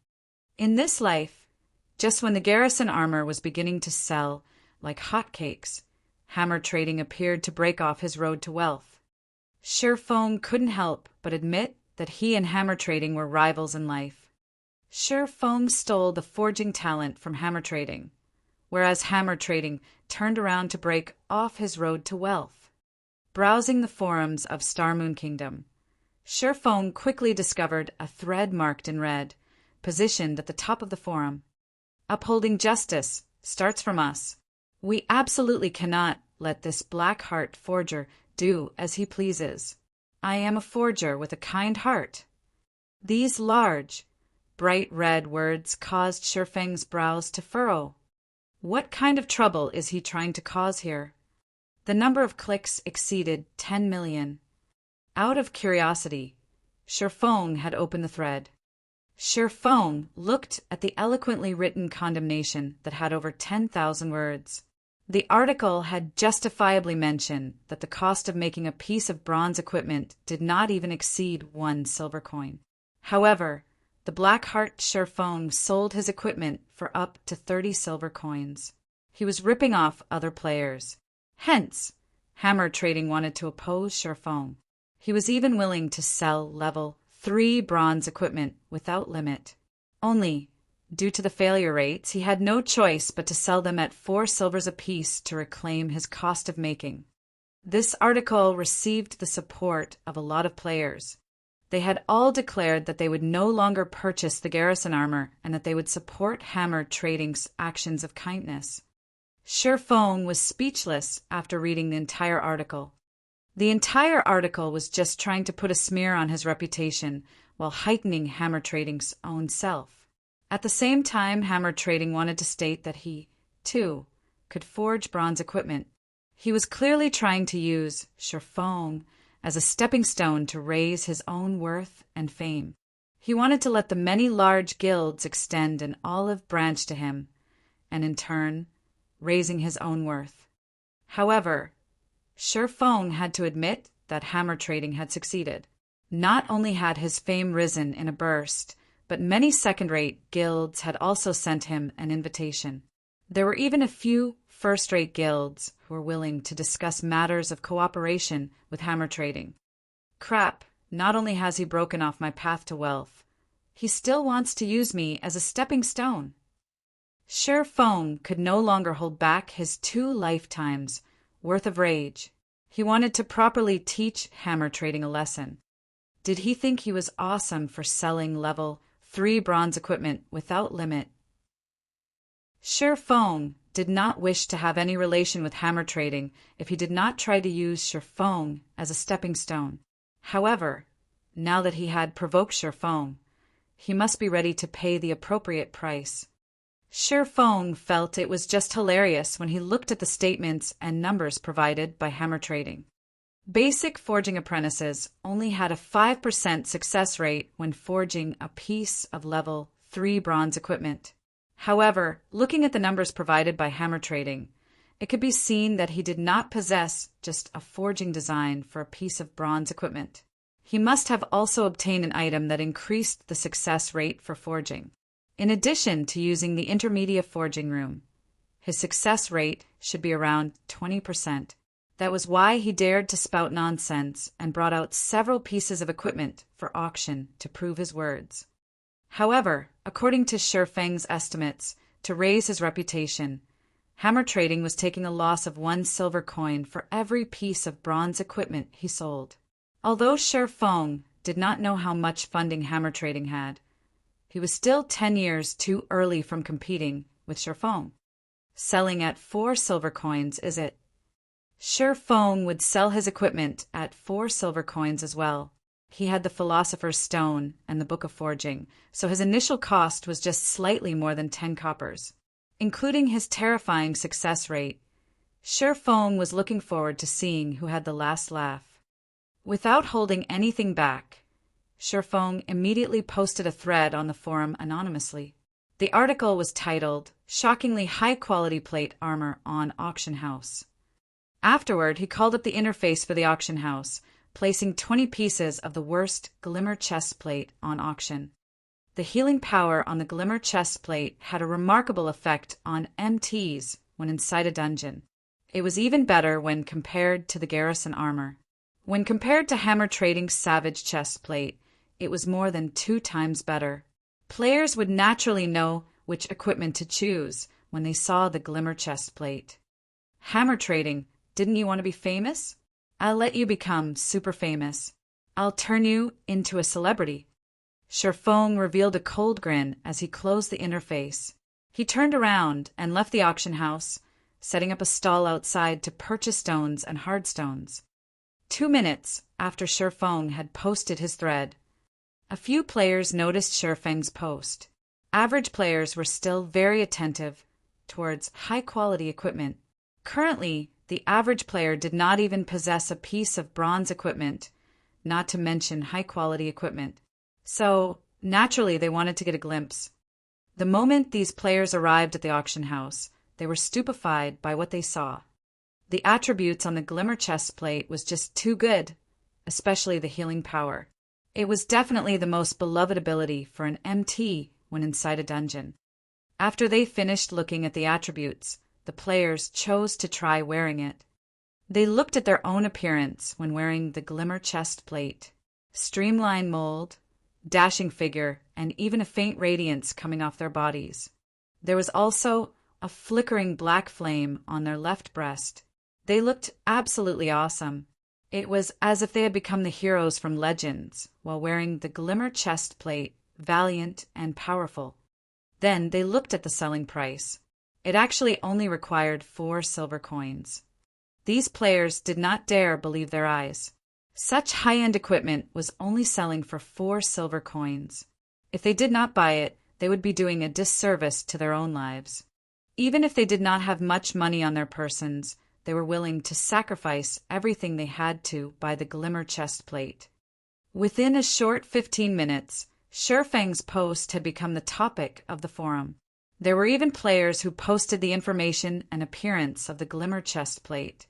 In this life, just when the garrison armor was beginning to sell like hotcakes, hammer trading appeared to break off his road to wealth. Shifeng couldn't help but admit that he and hammer trading were rivals in life. Shifeng stole the forging talent from hammer trading, whereas hammer trading turned around to break off his road to wealth. Browsing the forums of Starmoon Kingdom, Shifeng quickly discovered a thread marked in red positioned at the top of the forum. Upholding justice starts from us. We absolutely cannot let this black-heart forger do as he pleases. I am a forger with a kind heart. These large, bright red words caused Shifeng's brows to furrow. What kind of trouble is he trying to cause here? The number of clicks exceeded 10 million. Out of curiosity, Shifeng had opened the thread. Shifeng looked at the eloquently written condemnation that had over 10,000 words. The article had justifiably mentioned that the cost of making a piece of bronze equipment did not even exceed 1 silver coin. However, the Blackheart Shifeng sold his equipment for up to 30 silver coins. He was ripping off other players. Hence, Hammer Trading wanted to oppose Shifeng. He was even willing to sell level 3 bronze equipment without limit. Only, due to the failure rates, he had no choice but to sell them at 4 silvers apiece to reclaim his cost of making. This article received the support of a lot of players. They had all declared that they would no longer purchase the garrison armor and that they would support Hammer Trading's actions of kindness. Shifeng was speechless after reading the entire article. The entire article was just trying to put a smear on his reputation while heightening Hammer Trading's own self. At the same time, Hammer Trading wanted to state that he, too, could forge bronze equipment. He was clearly trying to use Shifeng as a stepping stone to raise his own worth and fame. He wanted to let the many large guilds extend an olive branch to him, and in turn, raising his own worth. However, Shifeng had to admit that Hammer Trading had succeeded. Not only had his fame risen in a burst, but many second-rate guilds had also sent him an invitation. There were even a few first-rate guilds who were willing to discuss matters of cooperation with Hammer Trading. Crap, not only has he broken off my path to wealth, he still wants to use me as a stepping stone. Shifeng could no longer hold back his 2 lifetimes worth of rage. He wanted to properly teach Hammer Trading a lesson. Did he think he was awesome for selling level 3 bronze equipment without limit? Shifeng did not wish to have any relation with Hammer Trading if he did not try to use Shifeng as a stepping stone. However, now that he had provoked Shifeng, he must be ready to pay the appropriate price. Shifeng felt it was just hilarious when he looked at the statements and numbers provided by Hammer Trading. Basic forging apprentices only had a 5% success rate when forging a piece of level 3 bronze equipment. However, looking at the numbers provided by Hammer Trading, it could be seen that he did not possess just a forging design for a piece of bronze equipment. He must have also obtained an item that increased the success rate for forging. In addition to using the intermediate forging room, his success rate should be around 20%. That was why he dared to spout nonsense and brought out several pieces of equipment for auction to prove his words. However, according to Shifeng's estimates, to raise his reputation, Hammer Trading was taking a loss of 1 silver coin for every piece of bronze equipment he sold. Although Shifeng did not know how much funding Hammer Trading had, he was still 10 years too early from competing with Shifeng. Selling at 4 silver coins, is it? Shifeng would sell his equipment at 4 silver coins as well. He had the Philosopher's Stone and the Book of Forging, so his initial cost was just slightly more than 10 coppers. Including his terrifying success rate, Shifeng was looking forward to seeing who had the last laugh. Without holding anything back, Shifeng immediately posted a thread on the forum anonymously. The article was titled, "Shockingly High-Quality Plate Armor on Auction House." Afterward, he called up the interface for the auction house, placing 20 pieces of the worst Glimmer chest plate on auction. The healing power on the Glimmer chest plate had a remarkable effect on MTs when inside a dungeon. It was even better when compared to the garrison armor. When compared to Hammer Trading's Savage chest plate, it was more than 2 times better. Players would naturally know which equipment to choose when they saw the Glimmer chest plate. Hammer Trading, didn't you want to be famous? I'll let you become super famous. I'll turn you into a celebrity. Sherfong revealed a cold grin as he closed the interface. He turned around and left the auction house, setting up a stall outside to purchase stones and hardstones. 2 minutes after Sherfong had posted his thread, a few players noticed Sherfeng's post. Average players were still very attentive towards high-quality equipment. Currently, the average player did not even possess a piece of bronze equipment, not to mention high-quality equipment. So, naturally, they wanted to get a glimpse. The moment these players arrived at the auction house, they were stupefied by what they saw. The attributes on the Glimmer chest plate was just too good, especially the healing power. It was definitely the most beloved ability for an MT when inside a dungeon. After they finished looking at the attributes, the players chose to try wearing it. They looked at their own appearance when wearing the Glimmer chest plate. Streamlined mold, dashing figure, and even a faint radiance coming off their bodies. There was also a flickering black flame on their left breast. They looked absolutely awesome. It was as if they had become the heroes from Legends while wearing the Glimmer chest plate, valiant and powerful. Then they looked at the selling price. It actually only required 4 silver coins. These players did not dare believe their eyes. Such high-end equipment was only selling for 4 silver coins. If they did not buy it, they would be doing a disservice to their own lives. Even if they did not have much money on their persons, they were willing to sacrifice everything they had to buy the Glimmer chest plate. Within a short 15 minutes, Sherfeng's post had become the topic of the forum. There were even players who posted the information and appearance of the Glimmer chest plate,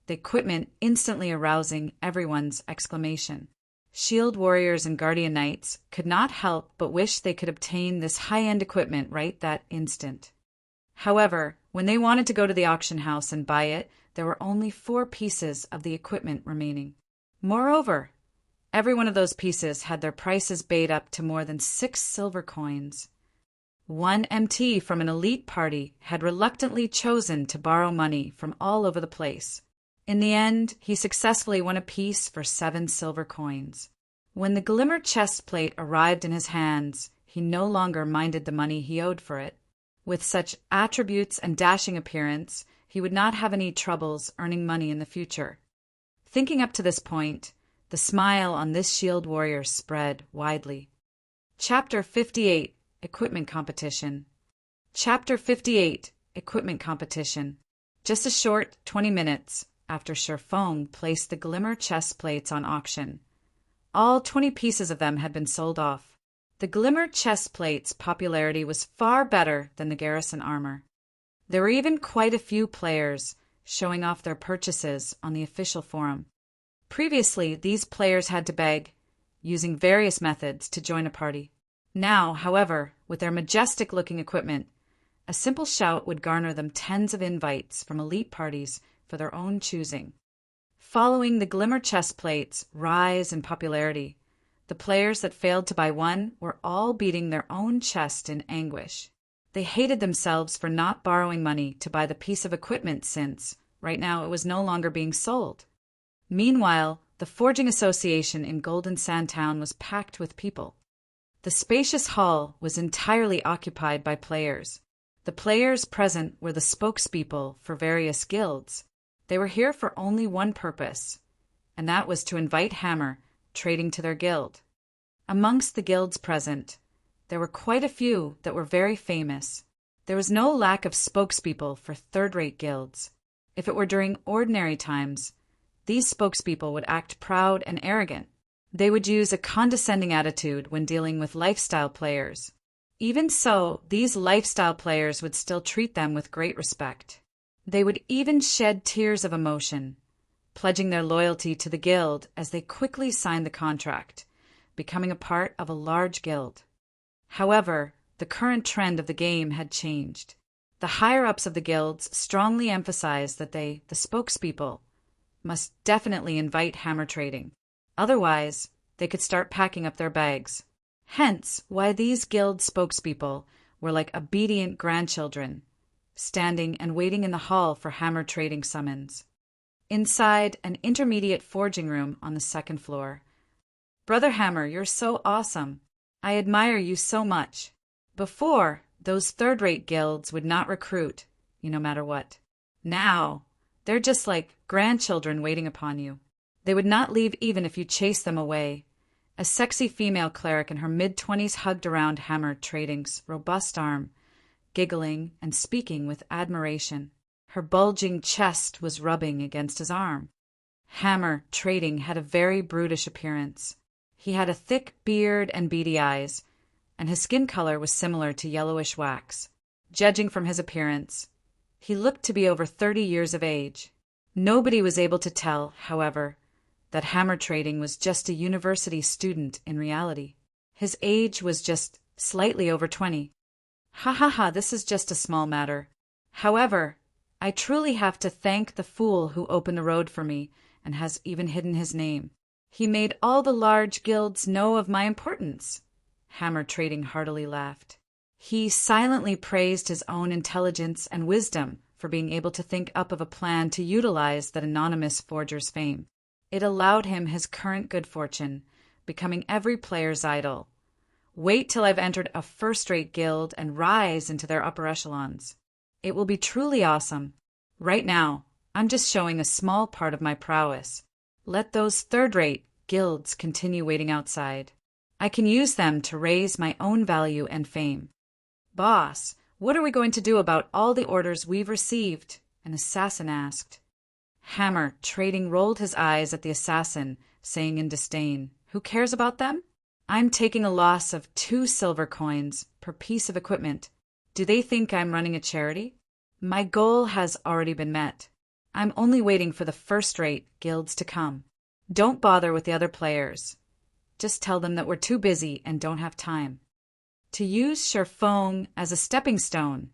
the equipment instantly arousing everyone's exclamation. Shield warriors and guardian knights could not help but wish they could obtain this high-end equipment right that instant. However, when they wanted to go to the auction house and buy it, there were only 4 pieces of the equipment remaining. Moreover, every one of those pieces had their prices bait up to more than 6 silver coins. One MT from an elite party had reluctantly chosen to borrow money from all over the place. In the end, he successfully won a piece for 7 silver coins. When the Glimmer chest plate arrived in his hands, he no longer minded the money he owed for it. With such attributes and dashing appearance, he would not have any troubles earning money in the future. Thinking up to this point, the smile on this shield warrior spread widely. Chapter 58, Equipment Competition. Chapter 58, Equipment Competition. Just a short 20 minutes after Sherfong placed the Glimmer chest plates on auction. All 20 pieces of them had been sold off. The Glimmer chest plates' popularity was far better than the garrison armor. There were even quite a few players showing off their purchases on the official forum. Previously, these players had to beg, using various methods to join a party. Now, however, with their majestic-looking equipment, a simple shout would garner them tens of invites from elite parties for their own choosing. Following the Glimmer chest plates' rise in popularity, the players that failed to buy one were all beating their own chest in anguish. They hated themselves for not borrowing money to buy the piece of equipment since, right now, it was no longer being sold. Meanwhile, the Forging Association in Golden Sandtown was packed with people. The spacious hall was entirely occupied by players. The players present were the spokespeople for various guilds. They were here for only one purpose, and that was to invite Hammer trading to their guild. Amongst the guilds present, there were quite a few that were very famous. There was no lack of spokespeople for third-rate guilds. If it were during ordinary times, these spokespeople would act proud and arrogant. They would use a condescending attitude when dealing with lifestyle players. Even so, these lifestyle players would still treat them with great respect. They would even shed tears of emotion, pledging their loyalty to the guild as they quickly signed the contract, becoming a part of a large guild. However, the current trend of the game had changed. The higher-ups of the guilds strongly emphasized that they, the spokespeople, must definitely invite hammer trading. Otherwise, they could start packing up their bags. Hence, why these guild spokespeople were like obedient grandchildren, standing and waiting in the hall for hammer trading summons. Inside an intermediate forging room on the second floor. "Brother Hammer, you're so awesome. I admire you so much. Before, those third-rate guilds would not recruit you no matter what. Now, they're just like grandchildren waiting upon you. They would not leave even if you chased them away. A sexy female cleric in her mid-20s hugged around Hammer Trading's robust arm, giggling and speaking with admiration. Her bulging chest was rubbing against his arm. Hammer Trading had a very brutish appearance. He had a thick beard and beady eyes, and his skin color was similar to yellowish wax. Judging from his appearance, he looked to be over 30 years of age. Nobody was able to tell, however, that Hammer Trading was just a university student in reality. His age was just slightly over 20. Ha ha ha, this is just a small matter. However, I truly have to thank the fool who opened the road for me and has even hidden his name. He made all the large guilds know of my importance. Hammer Trading heartily laughed. He silently praised his own intelligence and wisdom for being able to think up of a plan to utilize that anonymous forger's fame. It allowed him his current good fortune, becoming every player's idol. Wait till I've entered a first-rate guild and rise into their upper echelons. It will be truly awesome. Right now, I'm just showing a small part of my prowess. Let those third-rate guilds continue waiting outside. I can use them to raise my own value and fame. Boss, what are we going to do about all the orders we've received? An assassin asked. Hammer Trading rolled his eyes at the assassin, saying in disdain, "Who cares about them? I'm taking a loss of 2 silver coins per piece of equipment. Do they think I'm running a charity? My goal has already been met. I'm only waiting for the first-rate guilds to come. Don't bother with the other players. Just tell them that we're too busy and don't have time." To use Sherfong as a stepping stone,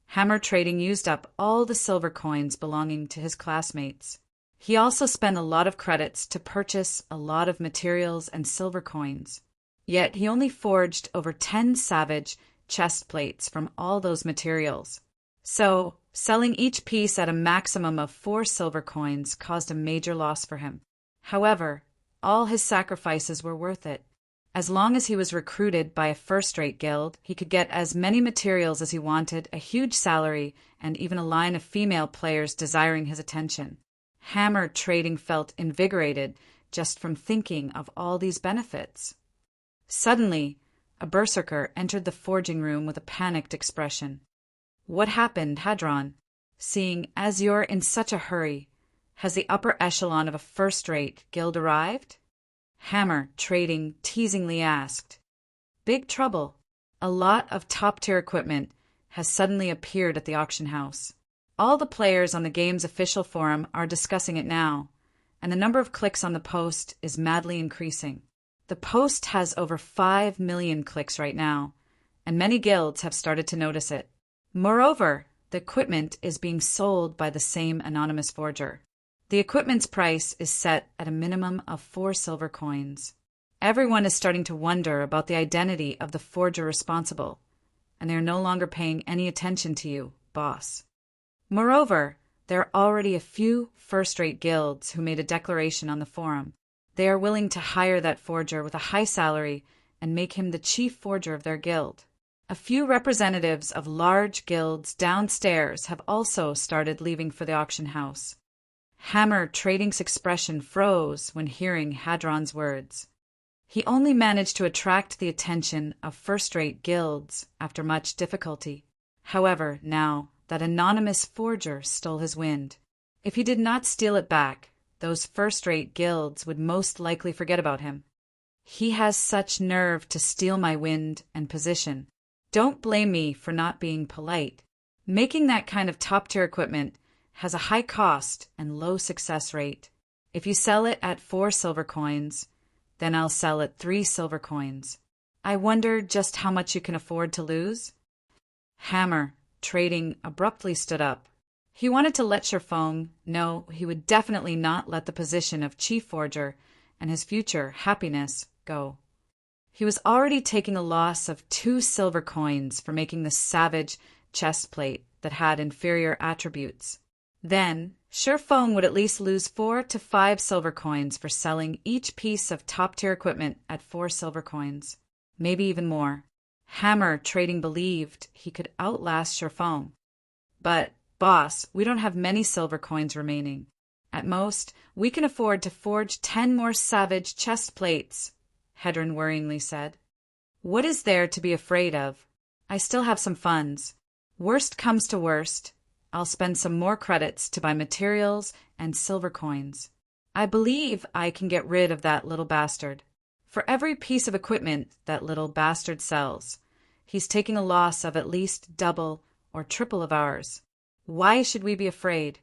Hammer Trading used up all the silver coins belonging to his classmates. He also spent a lot of credits to purchase a lot of materials and silver coins. Yet he only forged over 10 savage chest plates from all those materials. So, selling each piece at a maximum of 4 silver coins caused a major loss for him. However, all his sacrifices were worth it. As long as he was recruited by a first-rate guild, he could get as many materials as he wanted, a huge salary, and even a line of female players desiring his attention. Hammer Trading felt invigorated just from thinking of all these benefits. Suddenly, a berserker entered the forging room with a panicked expression. "What happened, Hadron? Seeing as you're in such a hurry, has the upper echelon of a first-rate guild arrived?" Hammer Trading teasingly asked. "Big trouble. A lot of top-tier equipment has suddenly appeared at the auction house. All the players on the game's official forum are discussing it now, and the number of clicks on the post is madly increasing. The post has over 5 million clicks right now, and many guilds have started to notice it. Moreover, the equipment is being sold by the same anonymous forger. The equipment's price is set at a minimum of 4 silver coins. Everyone is starting to wonder about the identity of the forger responsible, and they are no longer paying any attention to you, boss. Moreover, there are already a few first-rate guilds who made a declaration on the forum. They are willing to hire that forger with a high salary and make him the chief forger of their guild. A few representatives of large guilds downstairs have also started leaving for the auction house." Hammer Trading's expression froze when hearing Hadron's words. He only managed to attract the attention of first-rate guilds after much difficulty. However, now that anonymous forger stole his wind. If he did not steal it back, those first-rate guilds would most likely forget about him. He has such nerve to steal my wind and position. Don't blame me for not being polite. Making that kind of top-tier equipment has a high cost and low success rate. If you sell it at 4 silver coins, then I'll sell at 3 silver coins. I wonder just how much you can afford to lose?" Hammer Trading abruptly stood up. He wanted to let Sherfong know he would definitely not let the position of chief forger and his future happiness go. He was already taking a loss of 2 silver coins for making the savage chest plate that had inferior attributes. Then, Sherfong would at least lose 4 to 5 silver coins for selling each piece of top-tier equipment at 4 silver coins. maybe even more. Hammer Trading believed he could outlast Sherfong. But, boss, we don't have many silver coins remaining. At most, we can afford to forge 10 more savage chest plates, Hedron worryingly said. What is there to be afraid of? I still have some funds. Worst comes to worst, I'll spend some more credits to buy materials and silver coins. I believe I can get rid of that little bastard. For every piece of equipment that little bastard sells, he's taking a loss of at least double or triple of ours. Why should we be afraid?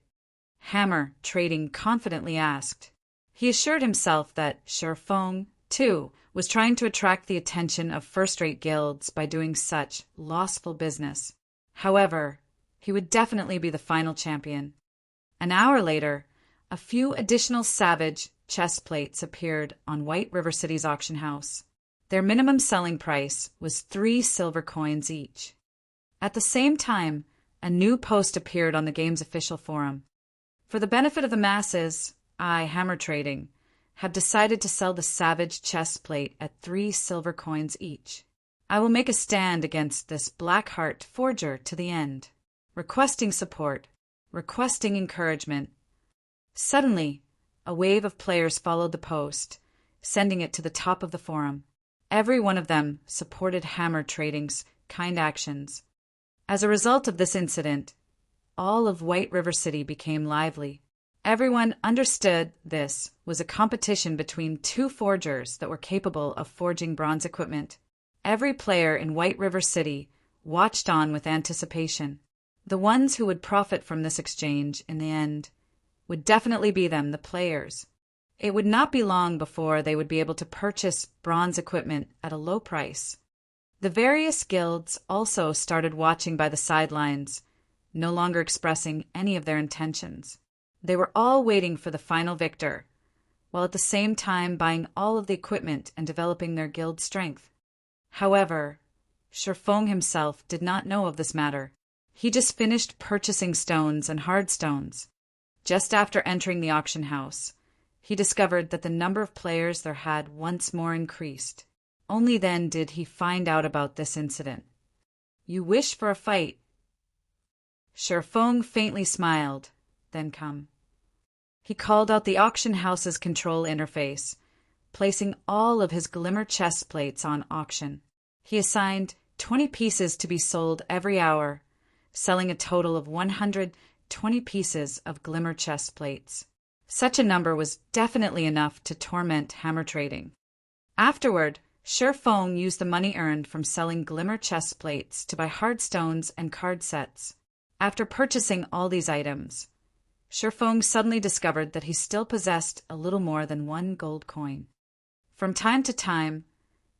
Hammer Trading confidently asked. He assured himself that Sherfong, too, was trying to attract the attention of first-rate guilds by doing such lossful business. However, he would definitely be the final champion. An hour later, a few additional savage chest plates appeared on White River City's auction house. Their minimum selling price was 3 silver coins each. At the same time, a new post appeared on the game's official forum. For the benefit of the masses, I, Hammer Trading, have decided to sell the savage chest plate at 3 silver coins each. I will make a stand against this Blackheart forger to the end, requesting support, requesting encouragement. Suddenly, a wave of players followed the post, sending it to the top of the forum. Every one of them supported Hammer Trading's kind actions. As a result of this incident, all of White River City became lively. Everyone understood this was a competition between 2 forgers that were capable of forging bronze equipment. Every player in White River City watched on with anticipation. The ones who would profit from this exchange in the end would definitely be them, the players. It would not be long before they would be able to purchase bronze equipment at a low price. The various guilds also started watching by the sidelines, no longer expressing any of their intentions. They were all waiting for the final victor, while at the same time buying all of the equipment and developing their guild strength. However, Sherfong himself did not know of this matter. He just finished purchasing stones and hard stones. Just after entering the auction house, he discovered that the number of players there had once more increased. Only then did he find out about this incident. You wish for a fight? Sherfong faintly smiled. Then come. He called out the auction house's control interface, placing all of his glimmer chest plates on auction. He assigned 20 pieces to be sold every hour, selling a total of 120 pieces of glimmer chest plates. Such a number was definitely enough to torment Hammer Trading. Afterward, Sherfong used the money earned from selling glimmer chest plates to buy hard stones and card sets. After purchasing all these items, Sherfong suddenly discovered that he still possessed a little more than 1 gold coin. From time to time,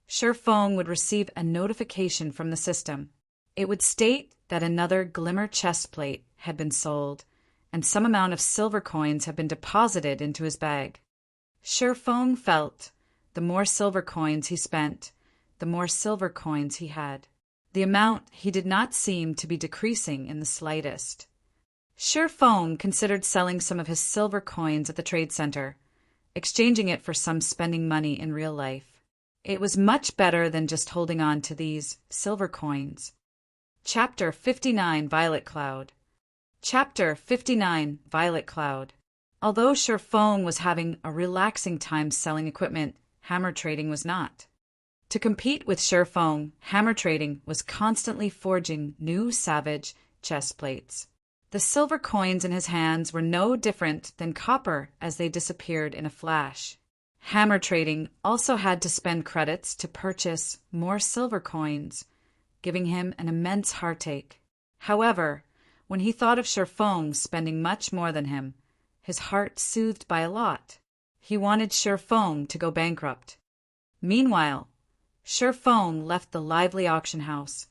Sherfong would receive a notification from the system. It would state that another glimmer chest plate had been sold, and some amount of silver coins had been deposited into his bag. Sherfong felt the more silver coins he spent, the more silver coins he had. The amount he did not seem to be decreasing in the slightest. Sherfong considered selling some of his silver coins at the trade center, exchanging it for some spending money in real life. It was much better than just holding on to these silver coins. Chapter 59 Violet Cloud. Chapter 59 Violet Cloud. Although Sherfong was having a relaxing time selling equipment, Hammer Trading was not. To compete with Sherfong, Hammer Trading was constantly forging new savage chest plates. The silver coins in his hands were no different than copper as they disappeared in a flash. Hammer Trading also had to spend credits to purchase more silver coins, giving him an immense heartache. However, when he thought of Sherfong spending much more than him, his heart soothed by a lot. He wanted Sherfong to go bankrupt. Meanwhile, Sherfong left the lively auction house.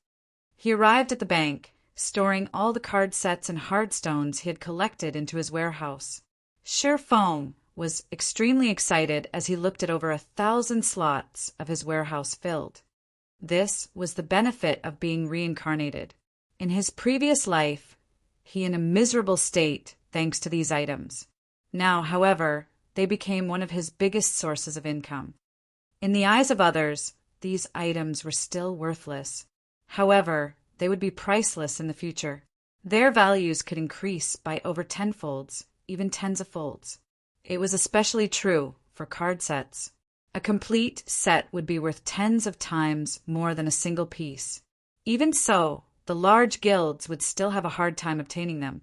He arrived at the bank, storing all the card sets and hard stones he had collected into his warehouse. Sherfong was extremely excited as he looked at over 1,000 slots of his warehouse filled. This was the benefit of being reincarnated. In his previous life, he in a miserable state thanks to these items. Now, however, they became one of his biggest sources of income. In the eyes of others, these items were still worthless. However, they would be priceless in the future. Their values could increase by over tenfolds, even tens of folds. It was especially true for card sets. A complete set would be worth tens of times more than a single piece. Even so, the large guilds would still have a hard time obtaining them.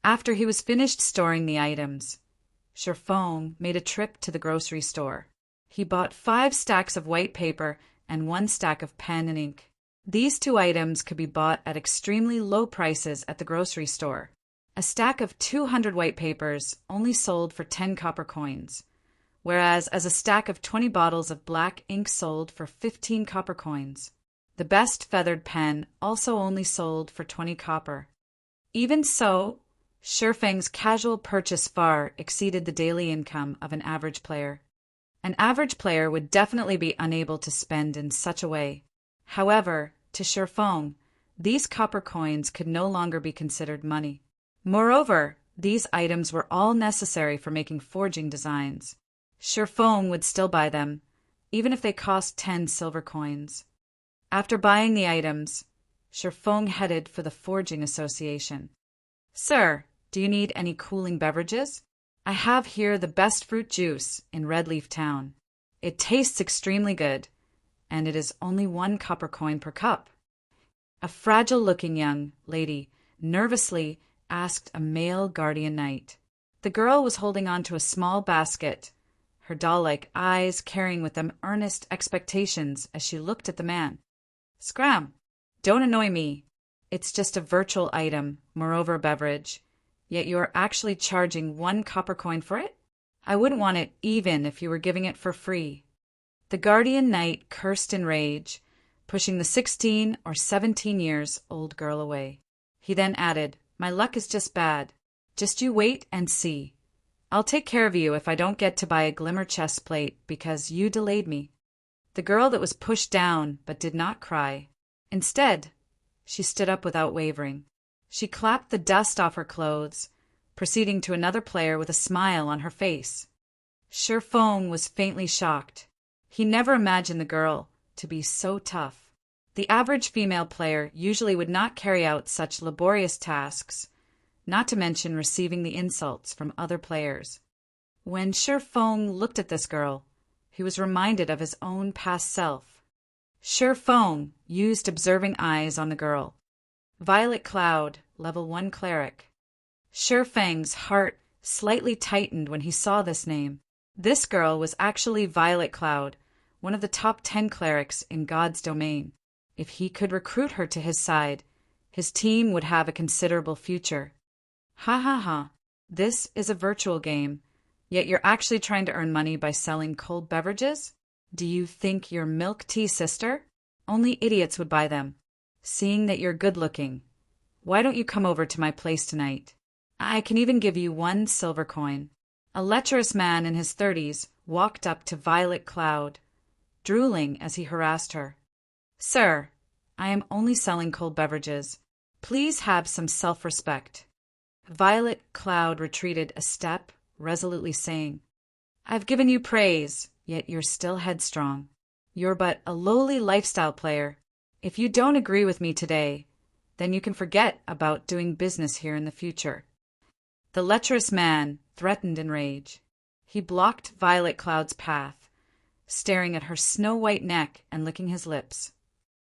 After he was finished storing the items, Sherfong made a trip to the grocery store. He bought 5 stacks of white paper and 1 stack of pen and ink. These 2 items could be bought at extremely low prices at the grocery store. A stack of 200 white papers only sold for 10 copper coins, whereas a stack of 20 bottles of black ink sold for 15 copper coins. The best feathered pen also only sold for 20 copper. Even so, Sherfang's casual purchase far exceeded the daily income of an average player. An average player would definitely be unable to spend in such a way. However, to Sherfang, these copper coins could no longer be considered money. Moreover, these items were all necessary for making forging designs. Sherfang would still buy them, even if they cost 10 silver coins. After buying the items, Sherfang headed for the Forging Association. "Sir, do you need any cooling beverages? I have here the best fruit juice in Red Leaf Town. It tastes extremely good, and it is only 1 copper coin per cup." A fragile-looking young lady nervously asked a male guardian knight. The girl was holding on to a small basket, her doll-like eyes carrying with them earnest expectations as she looked at the man. "Scram! Don't annoy me. It's just a virtual item, moreover a beverage, yet you are actually charging 1 copper coin for it? I wouldn't want it even if you were giving it for free." The guardian knight cursed in rage, pushing the 16 or 17 years old girl away. He then added, "My luck is just bad. Just you wait and see. I'll take care of you if I don't get to buy a glimmer chest plate because you delayed me." The girl that was pushed down but did not cry. Instead, she stood up without wavering. She clapped the dust off her clothes, proceeding to another player with a smile on her face. Sherfang was faintly shocked. He never imagined the girl to be so tough. The average female player usually would not carry out such laborious tasks, not to mention receiving the insults from other players. When Sherfang looked at this girl, he was reminded of his own past self. Sherfang used observing eyes on the girl. Violet Cloud, level 1 cleric. Sherfang's heart slightly tightened when he saw this name. This girl was actually Violet Cloud, one of the top 10 clerics in God's domain. If he could recruit her to his side, his team would have a considerable future. Ha ha ha. This is a virtual game, yet you're actually trying to earn money by selling cold beverages? Do you think you're milk tea, sister? Only idiots would buy them. Seeing that you're good-looking, why don't you come over to my place tonight? I can even give you 1 silver coin. A lecherous man in his 30s walked up to Violet Cloud, drooling as he harassed her. "Sir, I am only selling cold beverages. Please have some self-respect." Violet Cloud retreated a step, resolutely saying, "I've given you praise, yet you're still headstrong. You're but a lowly lifestyle player. If you don't agree with me today, then you can forget about doing business here in the future." The lecherous man threatened in rage. He blocked Violet Cloud's path, staring at her snow-white neck and licking his lips.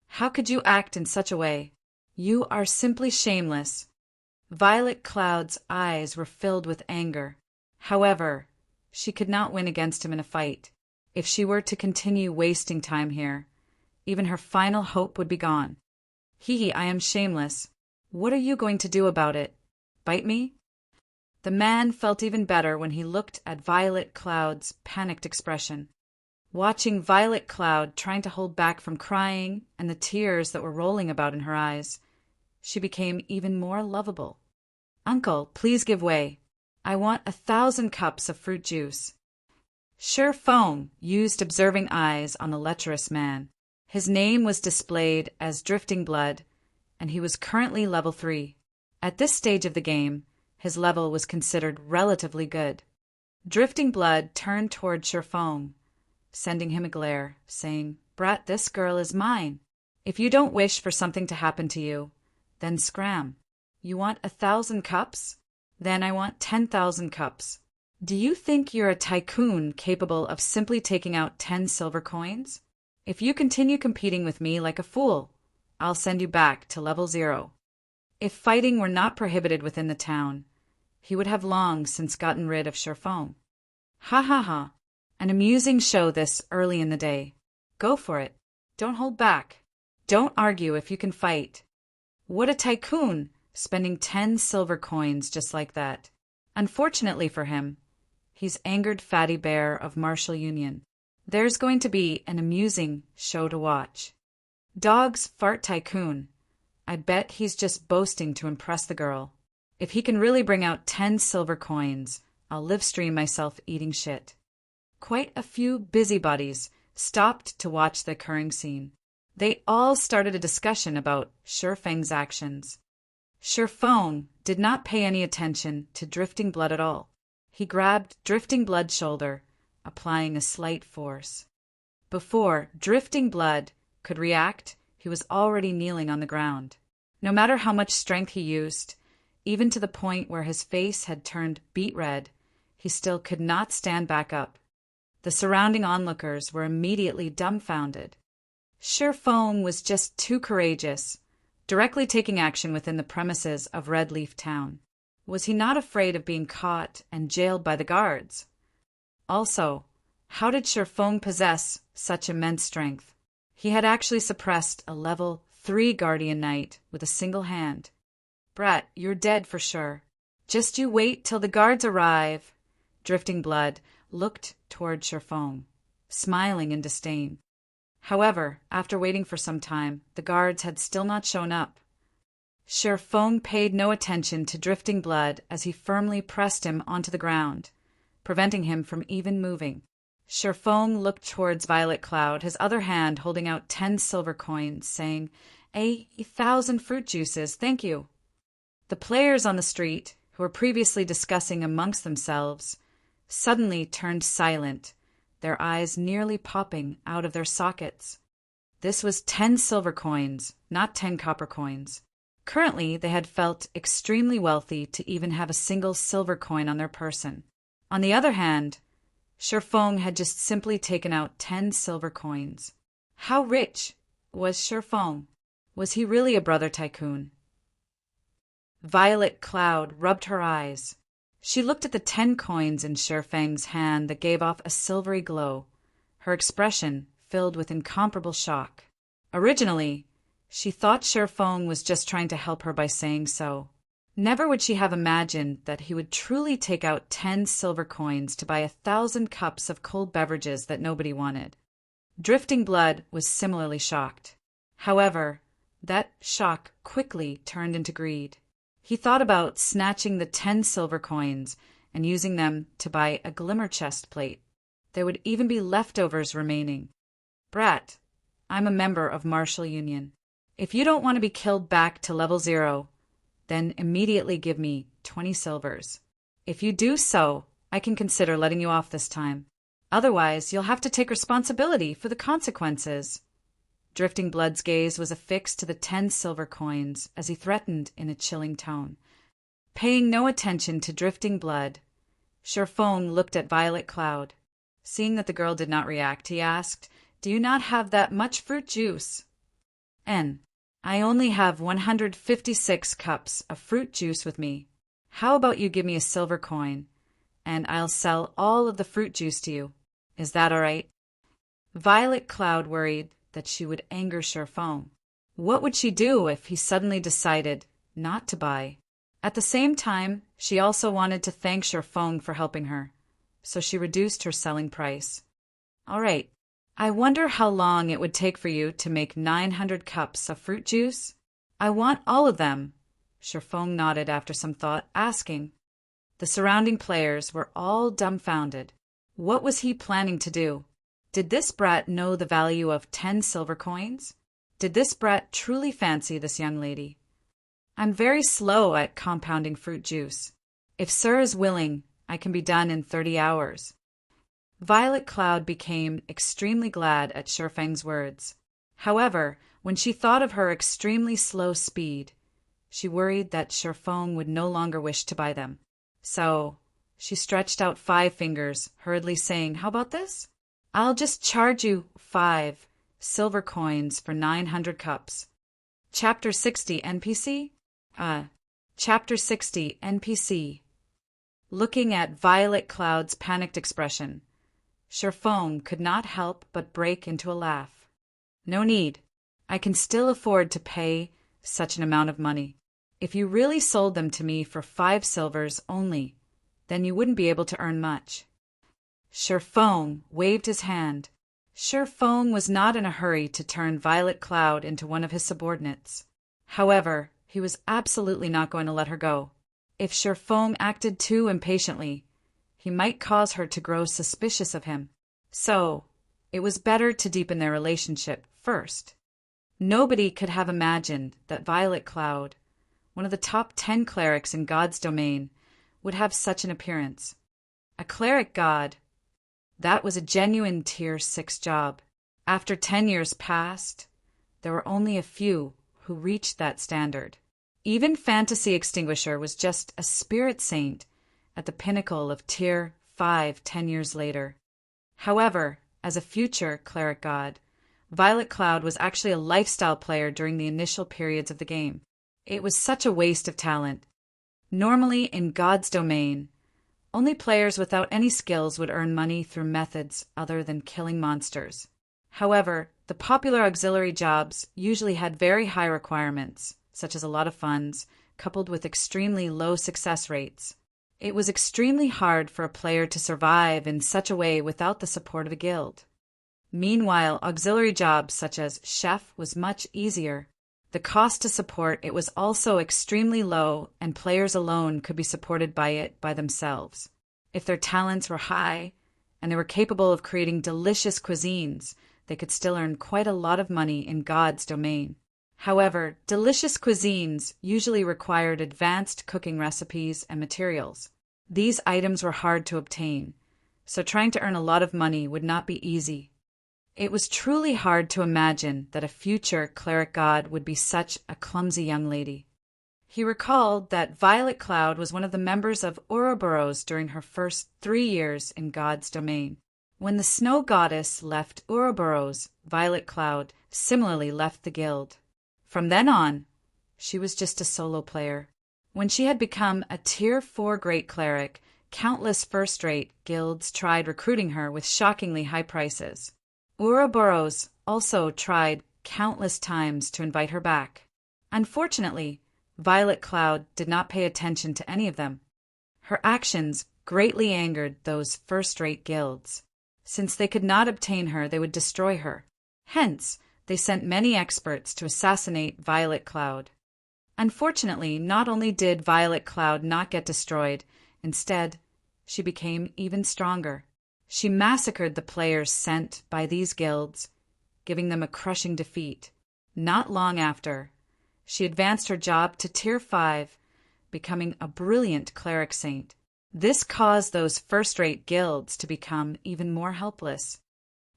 "How could you act in such a way? You are simply shameless." Violet Cloud's eyes were filled with anger. However, she could not win against him in a fight. If she were to continue wasting time here, even her final hope would be gone. I am shameless. What are you going to do about it? Bite me?" The man felt even better when he looked at Violet Cloud's panicked expression. Watching Violet Cloud trying to hold back from crying and the tears that were rolling about in her eyes, she became even more lovable. "Uncle, please give way. I want 1,000 cups of fruit juice." Sherfang used observing eyes on the lecherous man. His name was displayed as Drifting Blood, and he was currently level 3. At this stage of the game, his level was considered relatively good. Drifting Blood turned toward Sherfang, sending him a glare, saying, Brat, this girl is mine. If you don't wish for something to happen to you, then scram. You want 1,000 cups? Then I want 10,000 cups. Do you think you're a tycoon capable of simply taking out 10 silver coins? If you continue competing with me like a fool, I'll send you back to level 0. If fighting were not prohibited within the town, he would have long since gotten rid of Sherfong. Ha ha ha. An amusing show this early in the day. Go for it. Don't hold back. Don't argue if you can fight. What a tycoon, spending 10 silver coins just like that. Unfortunately for him, he's angered Fatty Bear of Martial Union. There's going to be an amusing show to watch. Dogs fart tycoon. I bet he's just boasting to impress the girl. If he can really bring out 10 silver coins, I'll live stream myself eating shit. Quite a few busybodies stopped to watch the occurring scene. They all started a discussion about Sherfang's actions. Sherfang did not pay any attention to Drifting Blood at all. He grabbed Drifting Blood's shoulder, applying a slight force. Before Drifting Blood could react, he was already kneeling on the ground. No matter how much strength he used, even to the point where his face had turned beet red, he still could not stand back up. The surrounding onlookers were immediately dumbfounded. Sherfang was just too courageous, directly taking action within the premises of Red Leaf Town. Was he not afraid of being caught and jailed by the guards? Also, how did Sherfang possess such immense strength? He had actually suppressed a level 3 Guardian Knight with a single hand. Brat, you're dead for sure. Just you wait till the guards arrive. Drifting Blood looked toward Sherfang, smiling in disdain. However, after waiting for some time, the guards had still not shown up. Sherfang paid no attention to Drifting Blood as he firmly pressed him onto the ground, preventing him from even moving. Sherfang looked towards Violet Cloud, his other hand holding out 10 silver coins, saying, 1,000 fruit juices, thank you. The players on the street, who were previously discussing amongst themselves, suddenly turned silent, their eyes nearly popping out of their sockets. This was 10 silver coins, not 10 copper coins. Currently, they had felt extremely wealthy to even have a single silver coin on their person. On the other hand, Sherfang had just simply taken out 10 silver coins. How rich was Sherfang? Was he really a brother tycoon? Violet Cloud rubbed her eyes. She looked at the 10 coins in Sherfang's hand that gave off a silvery glow, her expression filled with incomparable shock. Originally, she thought Sherfang was just trying to help her by saying so. Never would she have imagined that he would truly take out 10 silver coins to buy 1,000 cups of cold beverages that nobody wanted. Drifting Blood was similarly shocked. However, that shock quickly turned into greed. He thought about snatching the 10 silver coins and using them to buy a glimmer chest plate. There would even be leftovers remaining. Brat, I'm a member of Martial Union. If you don't want to be killed back to level 0, then immediately give me 20 silvers. If you do so, I can consider letting you off this time. Otherwise, you'll have to take responsibility for the consequences. Drifting Blood's gaze was affixed to the 10 silver coins as he threatened in a chilling tone. Paying no attention to Drifting Blood, Sherfang looked at Violet Cloud. Seeing that the girl did not react, he asked, "Do you not have that much fruit juice?" I only have 156 cups of fruit juice with me. How about you give me a silver coin, and I'll sell all of the fruit juice to you. Is that all right? Violet Cloud worried that she would anger Sherfang. What would she do if he suddenly decided not to buy? At the same time, she also wanted to thank Sherfang for helping her, so she reduced her selling price. All right, I wonder how long it would take for you to make 900 cups of fruit juice? I want all of them. Sherfang nodded after some thought, asking. The surrounding players were all dumbfounded. What was he planning to do? Did this brat know the value of 10 silver coins? Did this brat truly fancy this young lady? I'm very slow at compounding fruit juice. If Sir is willing, I can be done in 30 hours. Violet Cloud became extremely glad at Shifeng's words. However, when she thought of her extremely slow speed, she worried that Shifeng would no longer wish to buy them. So, she stretched out 5 fingers, hurriedly saying, "How about this? I'll just charge you 5 silver coins for 900 cups." Chapter 60 NPC? Chapter 60 NPC. Looking at Violet Cloud's panicked expression, Shifeng could not help but break into a laugh. "No need. I can still afford to pay such an amount of money. If you really sold them to me for 5 silvers only, then you wouldn't be able to earn much." Shifeng waved his hand. Shifeng was not in a hurry to turn Violet Cloud into one of his subordinates. However, he was absolutely not going to let her go. If Shifeng acted too impatiently, he might cause her to grow suspicious of him. So, it was better to deepen their relationship first. Nobody could have imagined that Violet Cloud, one of the top 10 clerics in God's domain, would have such an appearance. A cleric god. That was a genuine tier 6 job. After 10 years passed, there were only a few who reached that standard. Even Fantasy Extinguisher was just a spirit saint at the pinnacle of tier 5 10 years later. However, as a future cleric god, Violet Cloud was actually a lifestyle player during the initial periods of the game. It was such a waste of talent. Normally, in God's domain, only players without any skills would earn money through methods other than killing monsters. However, the popular auxiliary jobs usually had very high requirements, such as a lot of funds, coupled with extremely low success rates. It was extremely hard for a player to survive in such a way without the support of a guild. Meanwhile, auxiliary jobs such as chef was much easier. The cost to support it was also extremely low, and players alone could be supported by it by themselves. If their talents were high, and they were capable of creating delicious cuisines, they could still earn quite a lot of money in God's domain. However, delicious cuisines usually required advanced cooking recipes and materials. These items were hard to obtain, so trying to earn a lot of money would not be easy. It was truly hard to imagine that a future cleric god would be such a clumsy young lady. He recalled that Violet Cloud was one of the members of Ouroboros during her first 3 years in God's domain. When the snow goddess left Ouroboros, Violet Cloud similarly left the guild. From then on, she was just a solo player. When she had become a tier 4 great cleric, countless first-rate guilds tried recruiting her with shockingly high prices. Ouroboros also tried countless times to invite her back. Unfortunately, Violet Cloud did not pay attention to any of them. Her actions greatly angered those first-rate guilds. Since they could not obtain her, they would destroy her. Hence, they sent many experts to assassinate Violet Cloud. Unfortunately, not only did Violet Cloud not get destroyed, instead, she became even stronger. She massacred the players sent by these guilds, giving them a crushing defeat. Not long after, she advanced her job to tier 5, becoming a brilliant cleric saint. This caused those first-rate guilds to become even more helpless.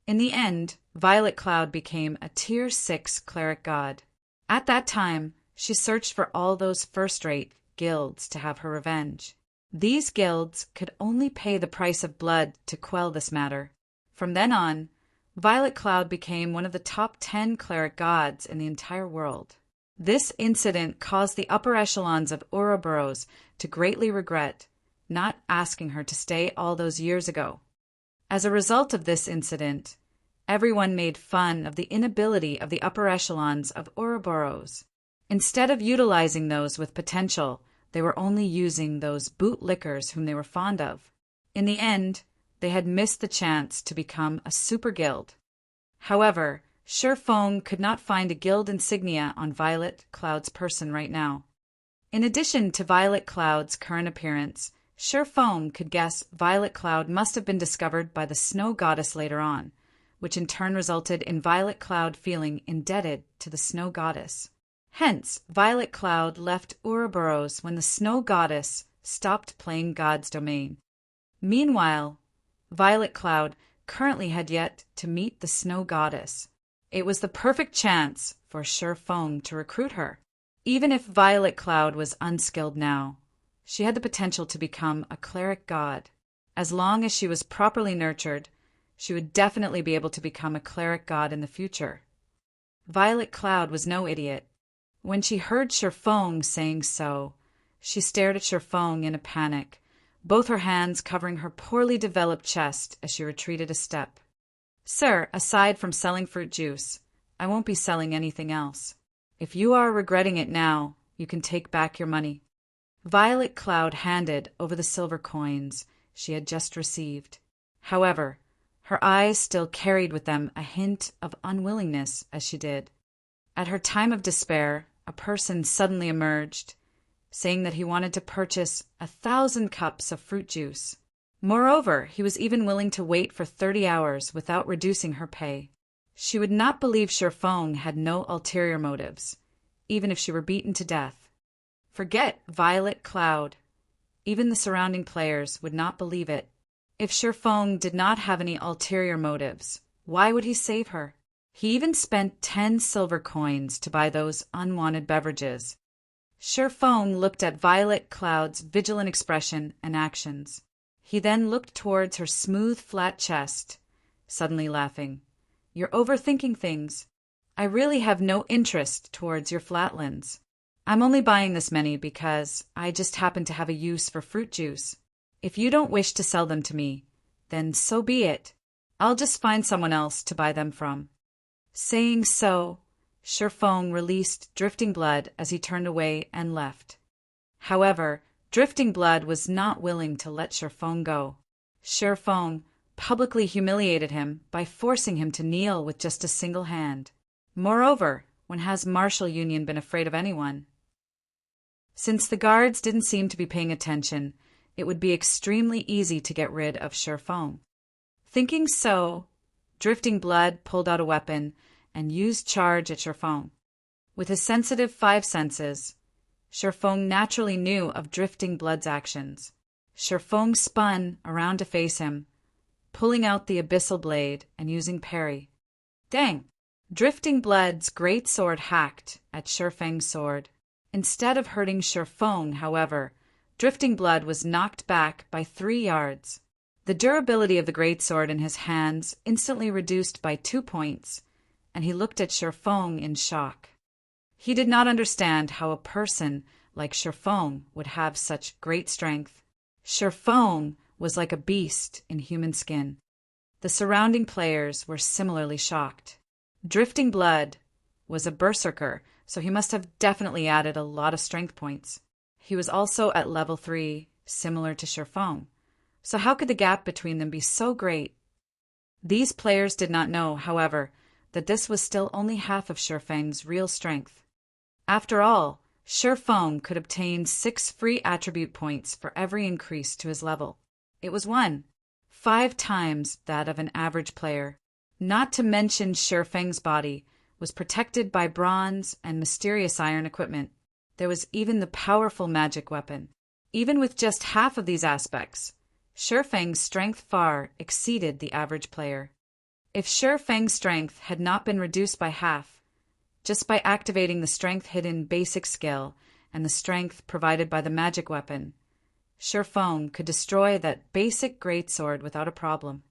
In the end, Violet Cloud became a tier 6 cleric god. At that time, she searched for all those first-rate guilds to have her revenge. These guilds could only pay the price of blood to quell this matter. From then on, Violet Cloud became one of the top 10 cleric gods in the entire world. This incident caused the upper echelons of Ouroboros to greatly regret not asking her to stay all those years ago. As a result of this incident, everyone made fun of the inability of the upper echelons of Ouroboros. Instead of utilizing those with potential, they were only using those bootlickers whom they were fond of. In the end, they had missed the chance to become a super guild. However, Shifeng could not find a guild insignia on Violet Cloud's person right now. In addition to Violet Cloud's current appearance, Shifeng could guess Violet Cloud must have been discovered by the snow goddess later on, which in turn resulted in Violet Cloud feeling indebted to the snow goddess. Hence, Violet Cloud left Ouroboros when the snow goddess stopped playing God's domain. Meanwhile, Violet Cloud currently had yet to meet the snow goddess. It was the perfect chance for Sure Feng to recruit her. Even if Violet Cloud was unskilled now, she had the potential to become a cleric god. As long as she was properly nurtured, she would definitely be able to become a cleric god in the future. Violet Cloud was no idiot. When she heard Sure Feng saying so, she stared at Sure Feng in a panic, both her hands covering her poorly developed chest as she retreated a step. Sir, aside from selling fruit juice, I won't be selling anything else. If you are regretting it now, you can take back your money. Violet Cloud handed over the silver coins she had just received. However, her eyes still carried with them a hint of unwillingness as she did. At her time of despair, a person suddenly emerged, saying that he wanted to purchase 1,000 cups of fruit juice. Moreover, he was even willing to wait for 30 hours without reducing her pay. She would not believe Sure Feng had no ulterior motives, even if she were beaten to death. Forget Violet Cloud. Even the surrounding players would not believe it. If Sure Feng did not have any ulterior motives, why would he save her? He even spent 10 silver coins to buy those unwanted beverages. Sure Feng looked at Violet Cloud's vigilant expression and actions. He then looked towards her smooth, flat chest, suddenly laughing. You're overthinking things. I really have no interest towards your flatlands. I'm only buying this many because I just happen to have a use for fruit juice. If you don't wish to sell them to me, then so be it. I'll just find someone else to buy them from. Saying so, Sure Feng released Drifting Blood as he turned away and left. However, Drifting Blood was not willing to let Sure Feng go. Sure Feng publicly humiliated him by forcing him to kneel with just a single hand. Moreover, when has Martial Union been afraid of anyone? Since the guards didn't seem to be paying attention, it would be extremely easy to get rid of Sure Feng. Thinking so, Drifting Blood pulled out a weapon and used charge at Sure Feng. With his sensitive 5 senses, Sure Feng naturally knew of Drifting Blood's actions. Sure Feng spun around to face him, pulling out the abyssal blade and using parry. Dang! Drifting Blood's great sword hacked at Sure Feng's sword. Instead of hurting Sure Feng, however, Drifting Blood was knocked back by 3 yards. The durability of the great sword in his hands instantly reduced by 2 points, and he looked at Sure Feng in shock. He did not understand how a person like Sure Feng would have such great strength. Sure Feng was like a beast in human skin. The surrounding players were similarly shocked. Drifting Blood was a berserker, so he must have definitely added a lot of strength points. He was also at level 3, similar to Sure Feng. So how could the gap between them be so great? These players did not know, however, that this was still only half of Sure Feng's real strength. After all, Sure Feng could obtain 6 free attribute points for every increase to his level. It was 5 times that of an average player. Not to mention Sure Feng's body was protected by bronze and mysterious iron equipment. There was even the powerful magic weapon. Even with just half of these aspects, Sure Feng's strength far exceeded the average player. If Sure Feng's strength had not been reduced by half, just by activating the strength hidden basic skill and the strength provided by the magic weapon, Sure Feng could destroy that basic greatsword without a problem.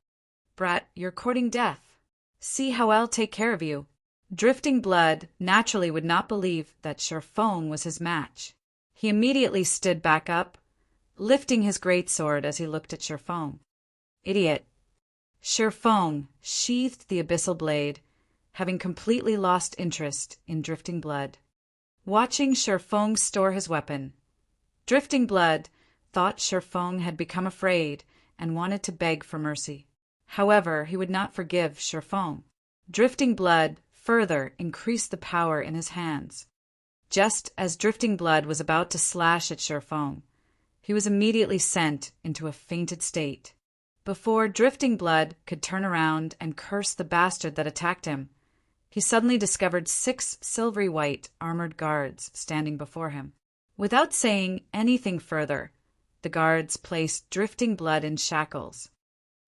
Brat, you're courting death. See how I'll take care of you. Drifting Blood naturally would not believe that Sure Feng was his match. He immediately stood back up, lifting his greatsword as he looked at Sure Feng. Idiot. Sure Feng sheathed the abyssal blade, having completely lost interest in Drifting Blood. Watching Sure Feng store his weapon, Drifting Blood thought Sure Feng had become afraid and wanted to beg for mercy. However, he would not forgive Sure Feng. Drifting Blood further increased the power in his hands. Just as Drifting Blood was about to slash at Sure Feng, he was immediately sent into a fainted state. Before Drifting Blood could turn around and curse the bastard that attacked him, he suddenly discovered 6 silvery white armored guards standing before him. Without saying anything further, the guards placed Drifting Blood in shackles.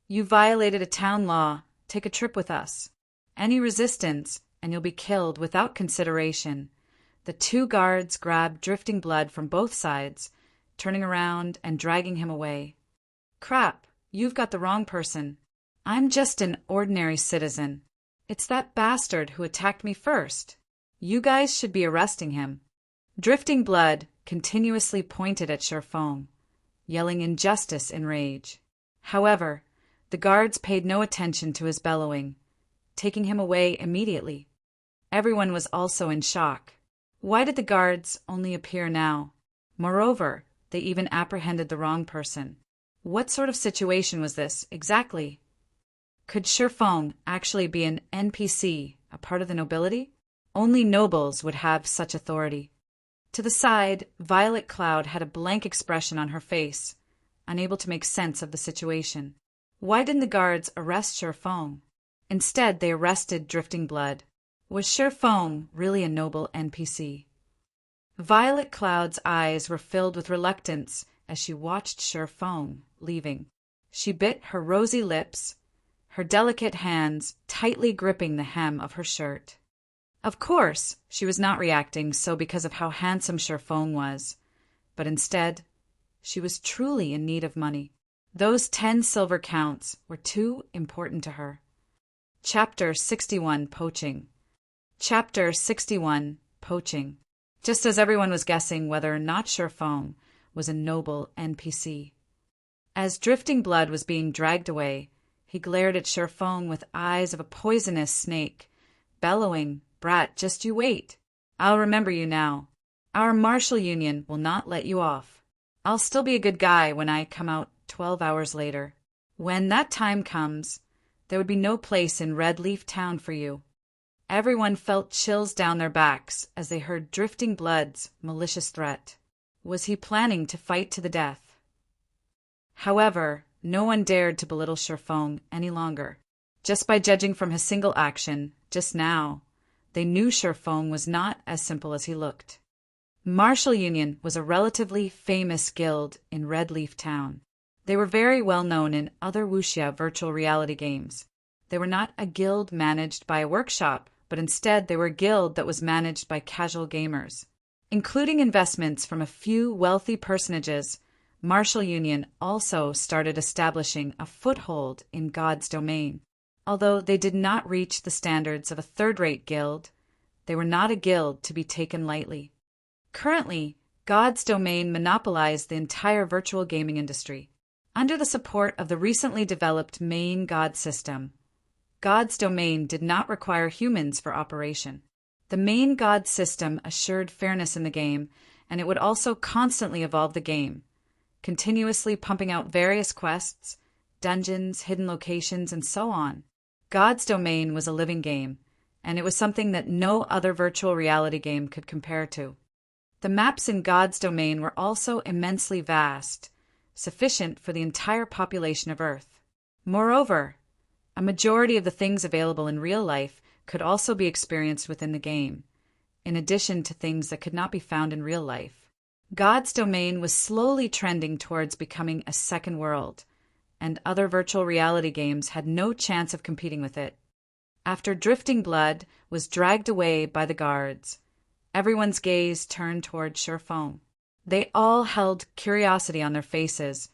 You violated a town law. Take a trip with us. Any resistance, and you'll be killed without consideration. The two guards grabbed Drifting Blood from both sides, turning around and dragging him away. Crap, you've got the wrong person. I'm just an ordinary citizen. It's that bastard who attacked me first. You guys should be arresting him. Drifting Blood continuously pointed at Sherfong, yelling injustice in rage. However, the guards paid no attention to his bellowing, taking him away immediately. Everyone was also in shock. Why did the guards only appear now? Moreover, they even apprehended the wrong person. What sort of situation was this, exactly? Could Sherfong actually be an NPC, a part of the nobility? Only nobles would have such authority. To the side, Violet Cloud had a blank expression on her face, unable to make sense of the situation. Why didn't the guards arrest Sherfong? Instead, they arrested Drifting Blood. Was Sherfong really a noble NPC? Violet Cloud's eyes were filled with reluctance as she watched Sherfong leaving. She bit her rosy lips, her delicate hands tightly gripping the hem of her shirt. Of course, she was not reacting so because of how handsome Sherfong was, but instead, she was truly in need of money. Those 10 silver counts were too important to her. Chapter 61 Poaching. Chapter 61 Poaching. Just as everyone was guessing whether or not Sherfong was a noble NPC. As Drifting Blood was being dragged away, he glared at Sherfong with eyes of a poisonous snake, bellowing, "Brat, just you wait. I'll remember you now. Our martial union will not let you off. I'll still be a good guy when I come out 12 hours later. When that time comes, there would be no place in Red Leaf Town for you." Everyone felt chills down their backs as they heard Drifting Blood's malicious threat. Was he planning to fight to the death? However, no one dared to belittle Sherfong any longer. Just by judging from his single action, just now, they knew Sherfong was not as simple as he looked. Martial Union was a relatively famous guild in Red Leaf Town. They were very well known in other wuxia virtual reality games. They were not a guild managed by a workshop, but instead they were a guild that was managed by casual gamers. Including investments from a few wealthy personages, Martial Union also started establishing a foothold in God's domain. Although they did not reach the standards of a third-rate guild, they were not a guild to be taken lightly. Currently, God's domain monopolized the entire virtual gaming industry. Under the support of the recently developed main God system, God's domain did not require humans for operation. The main God system assured fairness in the game, and it would also constantly evolve the game, continuously pumping out various quests, dungeons, hidden locations, and so on. God's domain was a living game, and it was something that no other virtual reality game could compare to. The maps in God's domain were also immensely vast, sufficient for the entire population of Earth. Moreover, a majority of the things available in real life could also be experienced within the game, in addition to things that could not be found in real life. God's domain was slowly trending towards becoming a second world, and other virtual reality games had no chance of competing with it. After Drifting Blood was dragged away by the guards, everyone's gaze turned toward Sherfong. They all held curiosity on their faces,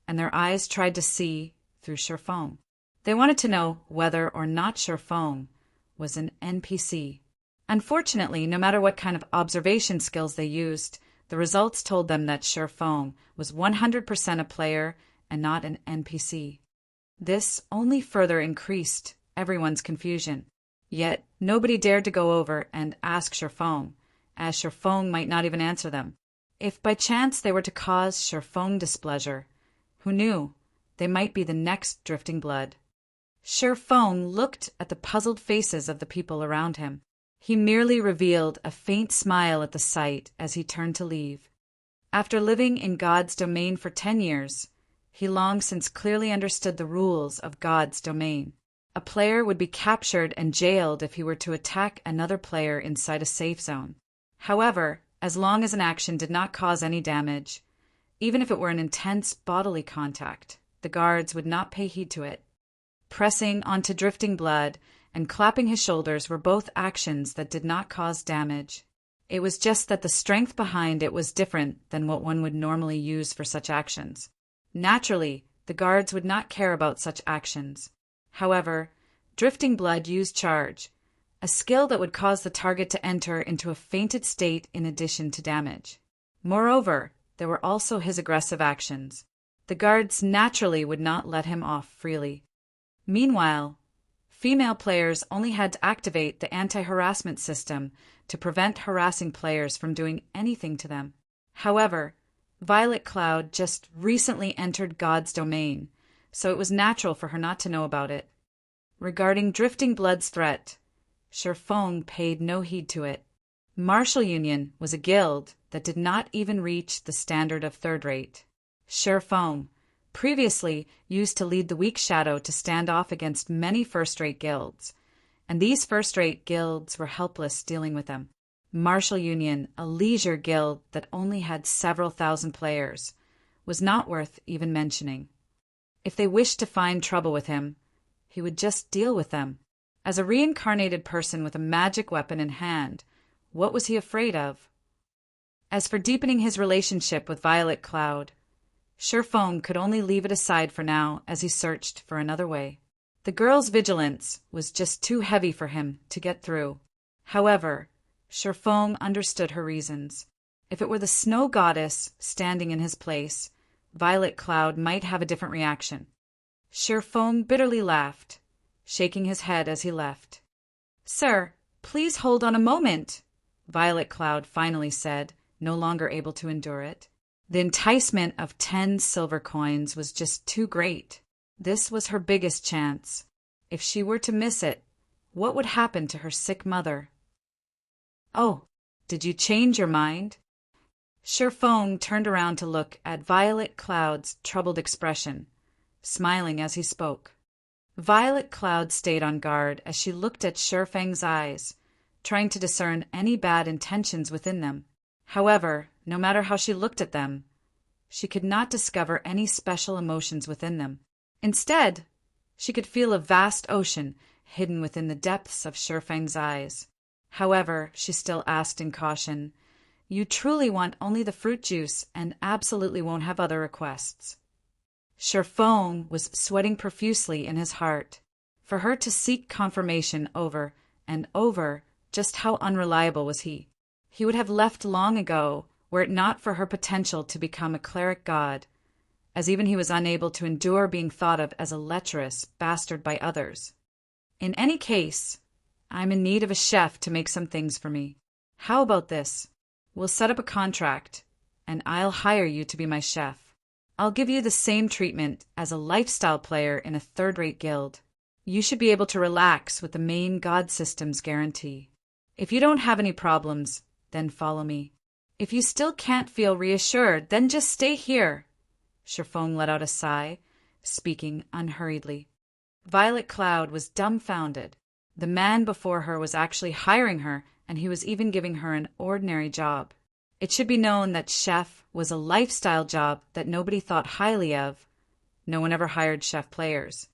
and their eyes tried to see through Sherfong. They wanted to know whether or not Sherfong was an NPC. Unfortunately, no matter what kind of observation skills they used, the results told them that Sherfong was 100% a player and not an NPC. This only further increased everyone's confusion. Yet, nobody dared to go over and ask Sherfong, as Sherfong might not even answer them. If by chance they were to cause Sherfong displeasure, who knew, they might be the next Drifting Blood. Sherfong looked at the puzzled faces of the people around him. He merely revealed a faint smile at the sight as he turned to leave. After living in God's domain for 10 years, he long since clearly understood the rules of God's domain. A player would be captured and jailed if he were to attack another player inside a safe zone. However, as long as an action did not cause any damage, even if it were an intense bodily contact, the guards would not pay heed to it. Pressing onto Drifting Blood and clapping his shoulders were both actions that did not cause damage. It was just that the strength behind it was different than what one would normally use for such actions. Naturally, the guards would not care about such actions. However, Drifting Blood used Charge, a skill that would cause the target to enter into a fainted state in addition to damage. Moreover, there were also his aggressive actions. The guards naturally would not let him off freely. Meanwhile, female players only had to activate the anti-harassment system to prevent harassing players from doing anything to them. However, Violet Cloud just recently entered God's domain, so it was natural for her not to know about it. Regarding Drifting Blood's threat, Sherfong paid no heed to it. Martial Union was a guild that did not even reach the standard of third rate. Sherfong, previously used to lead the Weak Shadow to stand off against many first-rate guilds, and these first-rate guilds were helpless dealing with them. Martial Union, a leisure guild that only had several thousand players, was not worth even mentioning. If they wished to find trouble with him, he would just deal with them. As a reincarnated person with a magic weapon in hand, what was he afraid of? As for deepening his relationship with Violet Cloud, Sherfong could only leave it aside for now as he searched for another way. The girl's vigilance was just too heavy for him to get through. However, Sherfong understood her reasons. If it were the snow goddess standing in his place, Violet Cloud might have a different reaction. Sherfong bitterly laughed, shaking his head as he left. "Sir, please hold on a moment," Violet Cloud finally said, no longer able to endure it. The enticement of 10 silver coins was just too great. This was her biggest chance. If she were to miss it, what would happen to her sick mother? "Oh, did you change your mind?" Sherfong turned around to look at Violet Cloud's troubled expression, smiling as he spoke. Violet Cloud stayed on guard as she looked at Sherfang's eyes, trying to discern any bad intentions within them. However, no matter how she looked at them, she could not discover any special emotions within them. Instead, she could feel a vast ocean hidden within the depths of Sherfang's eyes. However, she still asked in caution, "You truly want only the fruit juice and absolutely won't have other requests?" Sherfong was sweating profusely in his heart. For her to seek confirmation over and over just how unreliable was he. He would have left long ago were it not for her potential to become a cleric god, as even he was unable to endure being thought of as a lecherous bastard by others. In any case, I'm in need of a chef to make some things for me. How about this? We'll set up a contract, and I'll hire you to be my chef. I'll give you the same treatment as a lifestyle player in a third-rate guild. You should be able to relax with the main god system's guarantee. If you don't have any problems, then follow me. If you still can't feel reassured, then just stay here. Sherfong let out a sigh, speaking unhurriedly. Violet Cloud was dumbfounded. The man before her was actually hiring her, and he was even giving her an ordinary job. It should be known that chef was a lifestyle job that nobody thought highly of. No one ever hired chef players.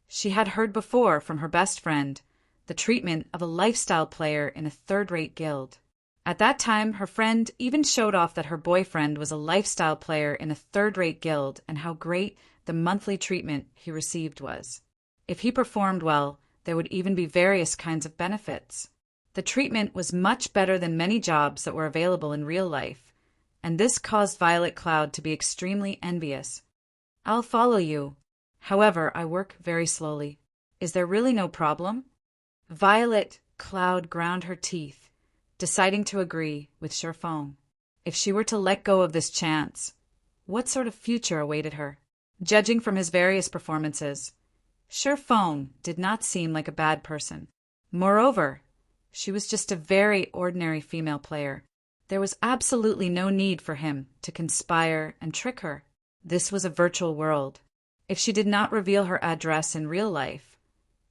She had heard before from her best friend the treatment of a lifestyle player in a third-rate guild. At that time, her friend even showed off that her boyfriend was a lifestyle player in a third-rate guild and how great the monthly treatment he received was. If he performed well, there would even be various kinds of benefits. The treatment was much better than many jobs that were available in real life, and this caused Violet Cloud to be extremely envious. I'll follow you. However, I work very slowly. Is there really no problem? Violet Cloud ground her teeth, deciding to agree with Sherfong. If she were to let go of this chance, what sort of future awaited her? Judging from his various performances, Sherfong did not seem like a bad person. Moreover, she was just a very ordinary female player. There was absolutely no need for him to conspire and trick her. This was a virtual world. If she did not reveal her address in real life,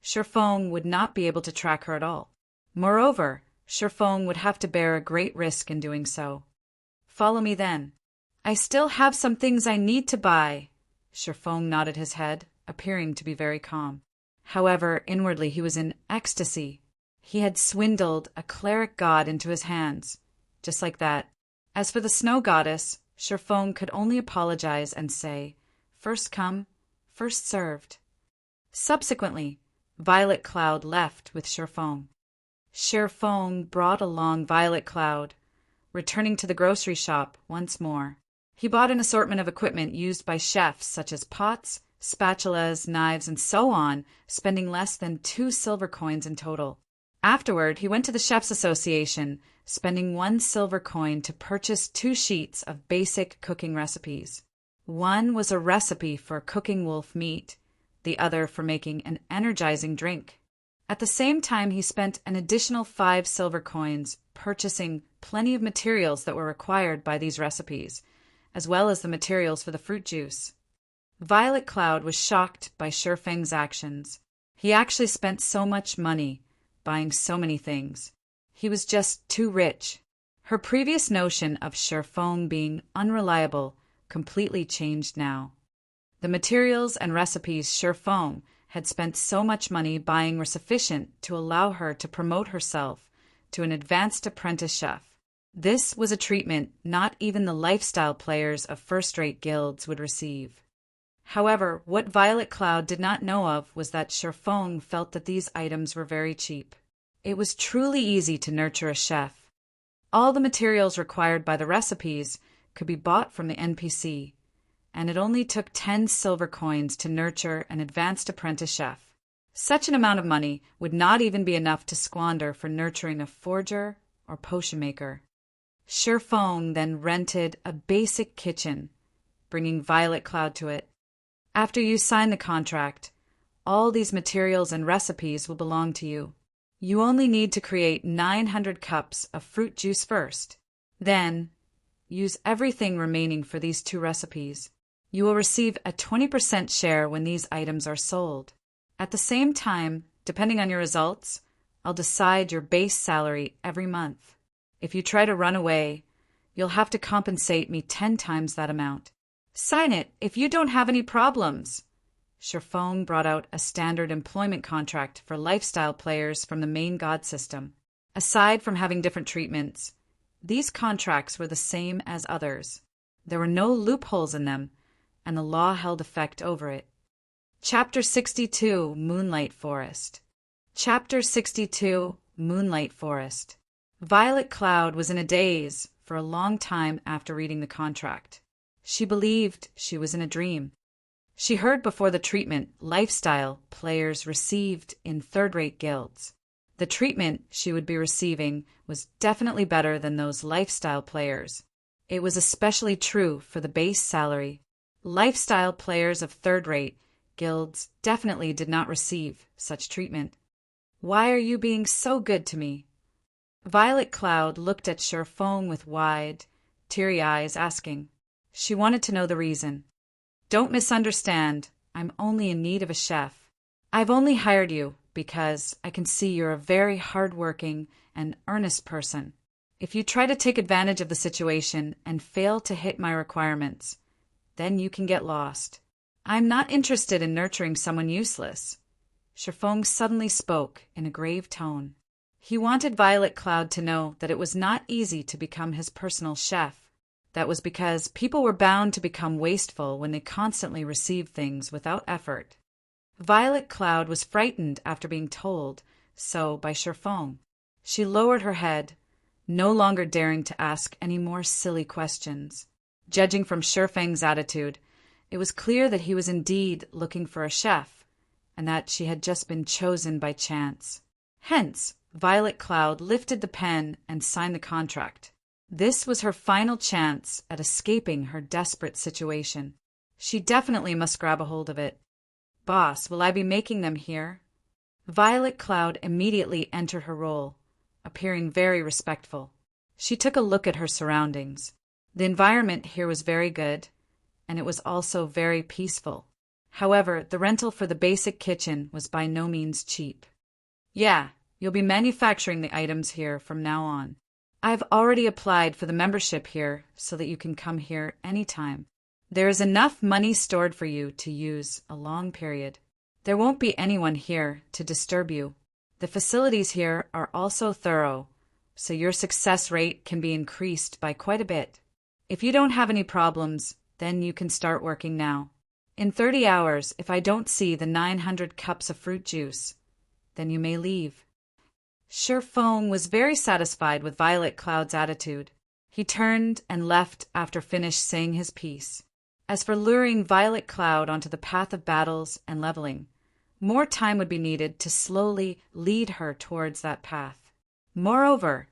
Sherfong would not be able to track her at all. Moreover, Sherfong would have to bear a great risk in doing so. Follow me then. I still have some things I need to buy. Shifeng nodded his head, appearing to be very calm. However, inwardly he was in ecstasy. He had swindled a cleric god into his hands, just like that. As for the snow goddess, Shifeng could only apologize and say, "First come, first served." Subsequently, Violet Cloud left with Shifeng. Shifeng brought along Violet Cloud, returning to the grocery shop once more. He bought an assortment of equipment used by chefs such as pots, spatulas, knives, and so on, spending less than 2 silver coins in total. Afterward, he went to the Chefs' Association, spending 1 silver coin to purchase 2 sheets of basic cooking recipes. One was a recipe for cooking wolf meat, the other for making an energizing drink. At the same time, he spent an additional 5 silver coins purchasing plenty of materials that were required by these recipes, as well as the materials for the fruit juice. Violet Cloud was shocked by Shifeng's actions. He actually spent so much money, buying so many things. He was just too rich. Her previous notion of Shifeng being unreliable completely changed now. The materials and recipes Shifeng had spent so much money buying were sufficient to allow her to promote herself to an advanced apprentice chef. This was a treatment not even the lifestyle players of first-rate guilds would receive. However, what Violet Cloud did not know of was that Shifeng felt that these items were very cheap. It was truly easy to nurture a chef. All the materials required by the recipes could be bought from the NPC, and it only took 10 silver coins to nurture an advanced apprentice chef. Such an amount of money would not even be enough to squander for nurturing a forger or potion maker. Shifeng then rented a basic kitchen, bringing Violet Cloud to it. After you sign the contract, all these materials and recipes will belong to you. You only need to create 900 cups of fruit juice first. Then, use everything remaining for these 2 recipes. You will receive a 20% share when these items are sold. At the same time, depending on your results, I'll decide your base salary every month. If you try to run away, you'll have to compensate me 10 times that amount. Sign it if you don't have any problems. Shifeng brought out a standard employment contract for lifestyle players from the main god system. Aside from having different treatments, these contracts were the same as others. There were no loopholes in them, and the law held effect over it. Chapter 62, Moonlight Forest. Chapter 62, Moonlight Forest. Violet Cloud was in a daze for a long time after reading the contract. She believed she was in a dream. She heard before the treatment lifestyle players received in third-rate guilds. The treatment she would be receiving was definitely better than those lifestyle players. It was especially true for the base salary. Lifestyle players of third-rate guilds definitely did not receive such treatment. Why are you being so good to me? Violet Cloud looked at Shifeng with wide, teary eyes, asking. She wanted to know the reason. Don't misunderstand. I'm only in need of a chef. I've only hired you because I can see you're a very hard-working and earnest person. If you try to take advantage of the situation and fail to hit my requirements, then you can get lost. I'm not interested in nurturing someone useless. Shifeng suddenly spoke in a grave tone. He wanted Violet Cloud to know that it was not easy to become his personal chef. That was because people were bound to become wasteful when they constantly received things without effort. Violet Cloud was frightened after being told so by Shifeng. She lowered her head, no longer daring to ask any more silly questions. Judging from Shifeng's attitude, it was clear that he was indeed looking for a chef, and that she had just been chosen by chance. Hence, Violet Cloud lifted the pen and signed the contract. This was her final chance at escaping her desperate situation. She definitely must grab a hold of it. Boss, will I be making them here? Violet Cloud immediately entered her role, appearing very respectful. She took a look at her surroundings. The environment here was very good, and it was also very peaceful. However, the rental for the basic kitchen was by no means cheap. Yeah, you'll be manufacturing the items here from now on. I've already applied for the membership here so that you can come here anytime. There is enough money stored for you to use a long period. There won't be anyone here to disturb you. The facilities here are also thorough, so your success rate can be increased by quite a bit. If you don't have any problems, then you can start working now. In 30 hours, if I don't see the 900 cups of fruit juice, then you may leave. Sure Feng was very satisfied with Violet Cloud's attitude. He turned and left after finished saying his piece. As for luring Violet Cloud onto the path of battles and leveling, more time would be needed to slowly lead her towards that path. Moreover,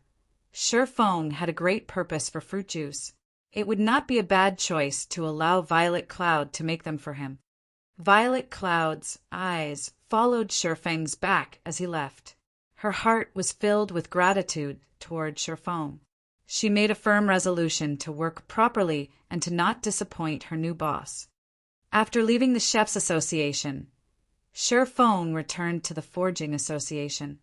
Sure Feng had a great purpose for fruit juice. It would not be a bad choice to allow Violet Cloud to make them for him. Violet Cloud's eyes followed Sure Feng's back as he left. Her heart was filled with gratitude toward Sure Feng. She made a firm resolution to work properly and to not disappoint her new boss. After leaving the Chefs' Association, Sure Feng returned to the Forging Association.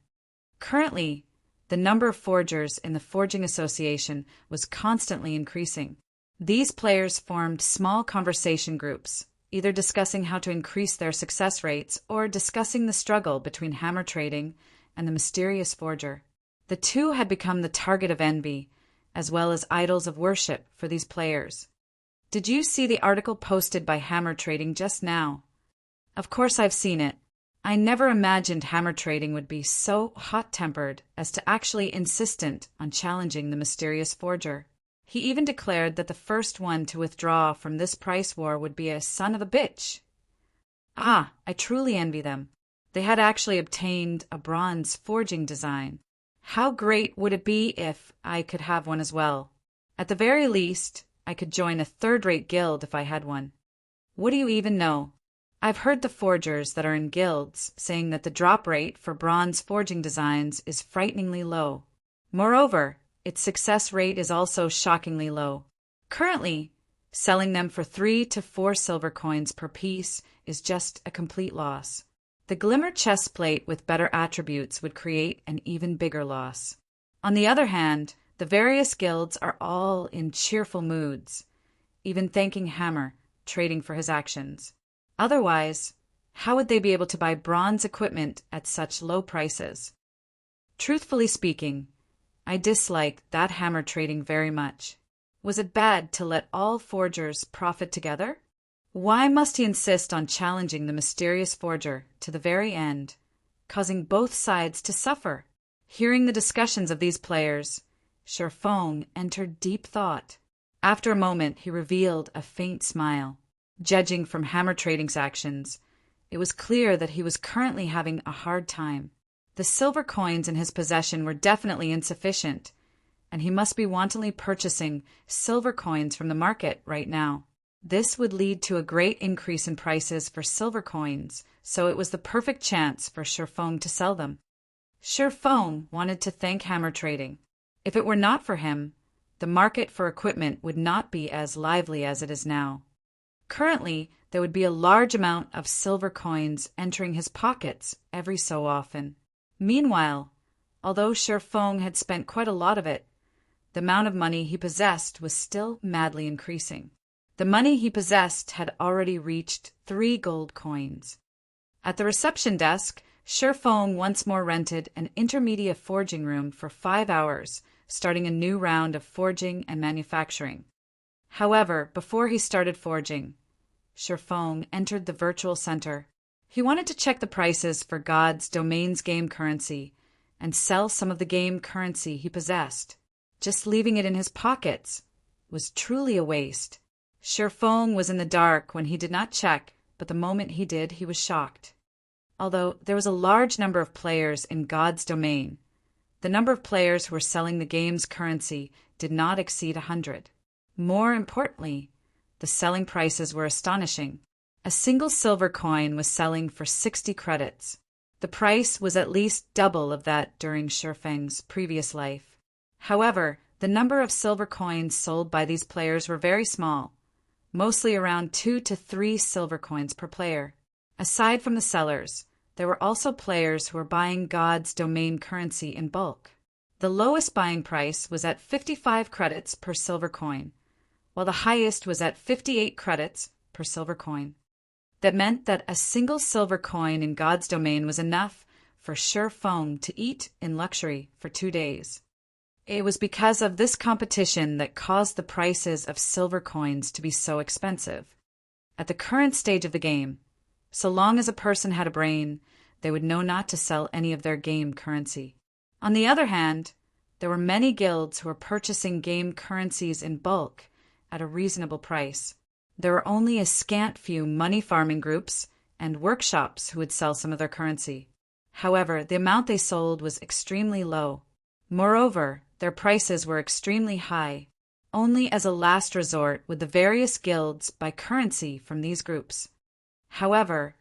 Currently, the number of forgers in the Forging Association was constantly increasing. These players formed small conversation groups, either discussing how to increase their success rates or discussing the struggle between hammer trading and the mysterious forger. The two had become the target of envy, as well as idols of worship for these players. Did you see the article posted by Hammer Trading just now? Of course I've seen it. I never imagined hammer trading would be so hot-tempered as to actually insistent on challenging the mysterious forger. He even declared that the first one to withdraw from this price war would be a son of a bitch. Ah, I truly envy them. They had actually obtained a bronze forging design. How great would it be if I could have one as well? At the very least, I could join a third-rate guild if I had one. What do you even know? I've heard the forgers that are in guilds saying that the drop rate for bronze forging designs is frighteningly low. Moreover, its success rate is also shockingly low. Currently, selling them for 3 to 4 silver coins per piece is just a complete loss. The glimmer chest plate with better attributes would create an even bigger loss. On the other hand, the various guilds are all in cheerful moods, even thanking Hammer, trading for his actions. Otherwise, how would they be able to buy bronze equipment at such low prices? Truthfully speaking, I dislike that hammer trading very much. Was it bad to let all forgers profit together? Why must he insist on challenging the mysterious forger to the very end, causing both sides to suffer? Hearing the discussions of these players, Sure Feng entered deep thought. After a moment, he revealed a faint smile. Judging from Hammer Trading's actions, it was clear that he was currently having a hard time. The silver coins in his possession were definitely insufficient, and he must be wantonly purchasing silver coins from the market right now. This would lead to a great increase in prices for silver coins, so it was the perfect chance for Sure Feng to sell them. Sure Feng wanted to thank Hammer Trading. If it were not for him, the market for equipment would not be as lively as it is now. Currently, there would be a large amount of silver coins entering his pockets every so often. Meanwhile, although Sure Feng had spent quite a lot of it, the amount of money he possessed was still madly increasing. The money he possessed had already reached 3 gold coins. At the reception desk, Sure Feng once more rented an intermediate forging room for 5 hours, starting a new round of forging and manufacturing. However, before he started forging, Sure Feng entered the virtual center. He wanted to check the prices for God's domain's game currency and sell some of the game currency he possessed. Just leaving it in his pockets was truly a waste. Sure Feng was in the dark when he did not check, but the moment he did, he was shocked. Although there was a large number of players in God's domain, the number of players who were selling the game's currency did not exceed 100. More importantly, the selling prices were astonishing. A single silver coin was selling for 60 credits. The price was at least double of that during Sure Feng's previous life. However, the number of silver coins sold by these players were very small, mostly around 2 to 3 silver coins per player. Aside from the sellers, there were also players who were buying God's domain currency in bulk. The lowest buying price was at 55 credits per silver coin, while the highest was at 58 credits per silver coin. That meant that a single silver coin in God's domain was enough for Shi Feng to eat in luxury for 2 days. It was because of this competition that caused the prices of silver coins to be so expensive. At the current stage of the game, so long as a person had a brain, they would know not to sell any of their game currency. On the other hand, there were many guilds who were purchasing game currencies in bulk at a reasonable price. There were only a scant few money farming groups and workshops who would sell some of their currency. However, the amount they sold was extremely low. Moreover, their prices were extremely high. Only as a last resort would the various guilds buy currency from these groups. However,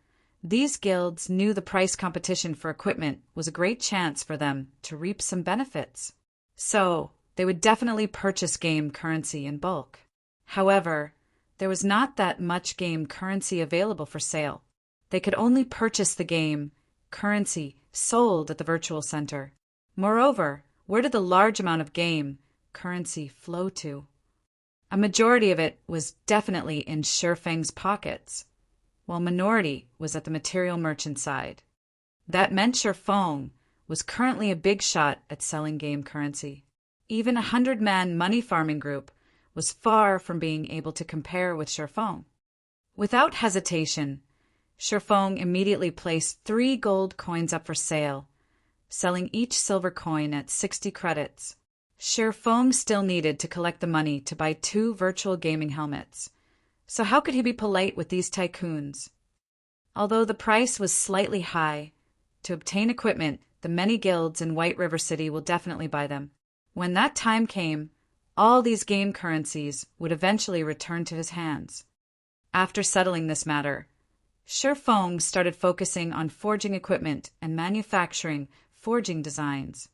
these guilds knew the price competition for equipment was a great chance for them to reap some benefits. So, they would definitely purchase game currency in bulk. However, there was not that much game currency available for sale. They could only purchase the game currency sold at the virtual center. Moreover, where did the large amount of game currency flow to? A majority of it was definitely in Shi Feng's pockets, while a minority was at the material merchant side. That meant Shi Feng was currently a big shot at selling game currency. Even a 100-man money farming group was far from being able to compare with Shi Feng. Without hesitation, Shi Feng immediately placed 3 gold coins up for sale, selling each silver coin at 60 credits. Shi Feng still needed to collect the money to buy 2 virtual gaming helmets. So how could he be polite with these tycoons? Although the price was slightly high, to obtain equipment, the many guilds in White River City will definitely buy them. When that time came, all these game currencies would eventually return to his hands. After settling this matter, Shi Feng started focusing on forging equipment and manufacturing forging designs.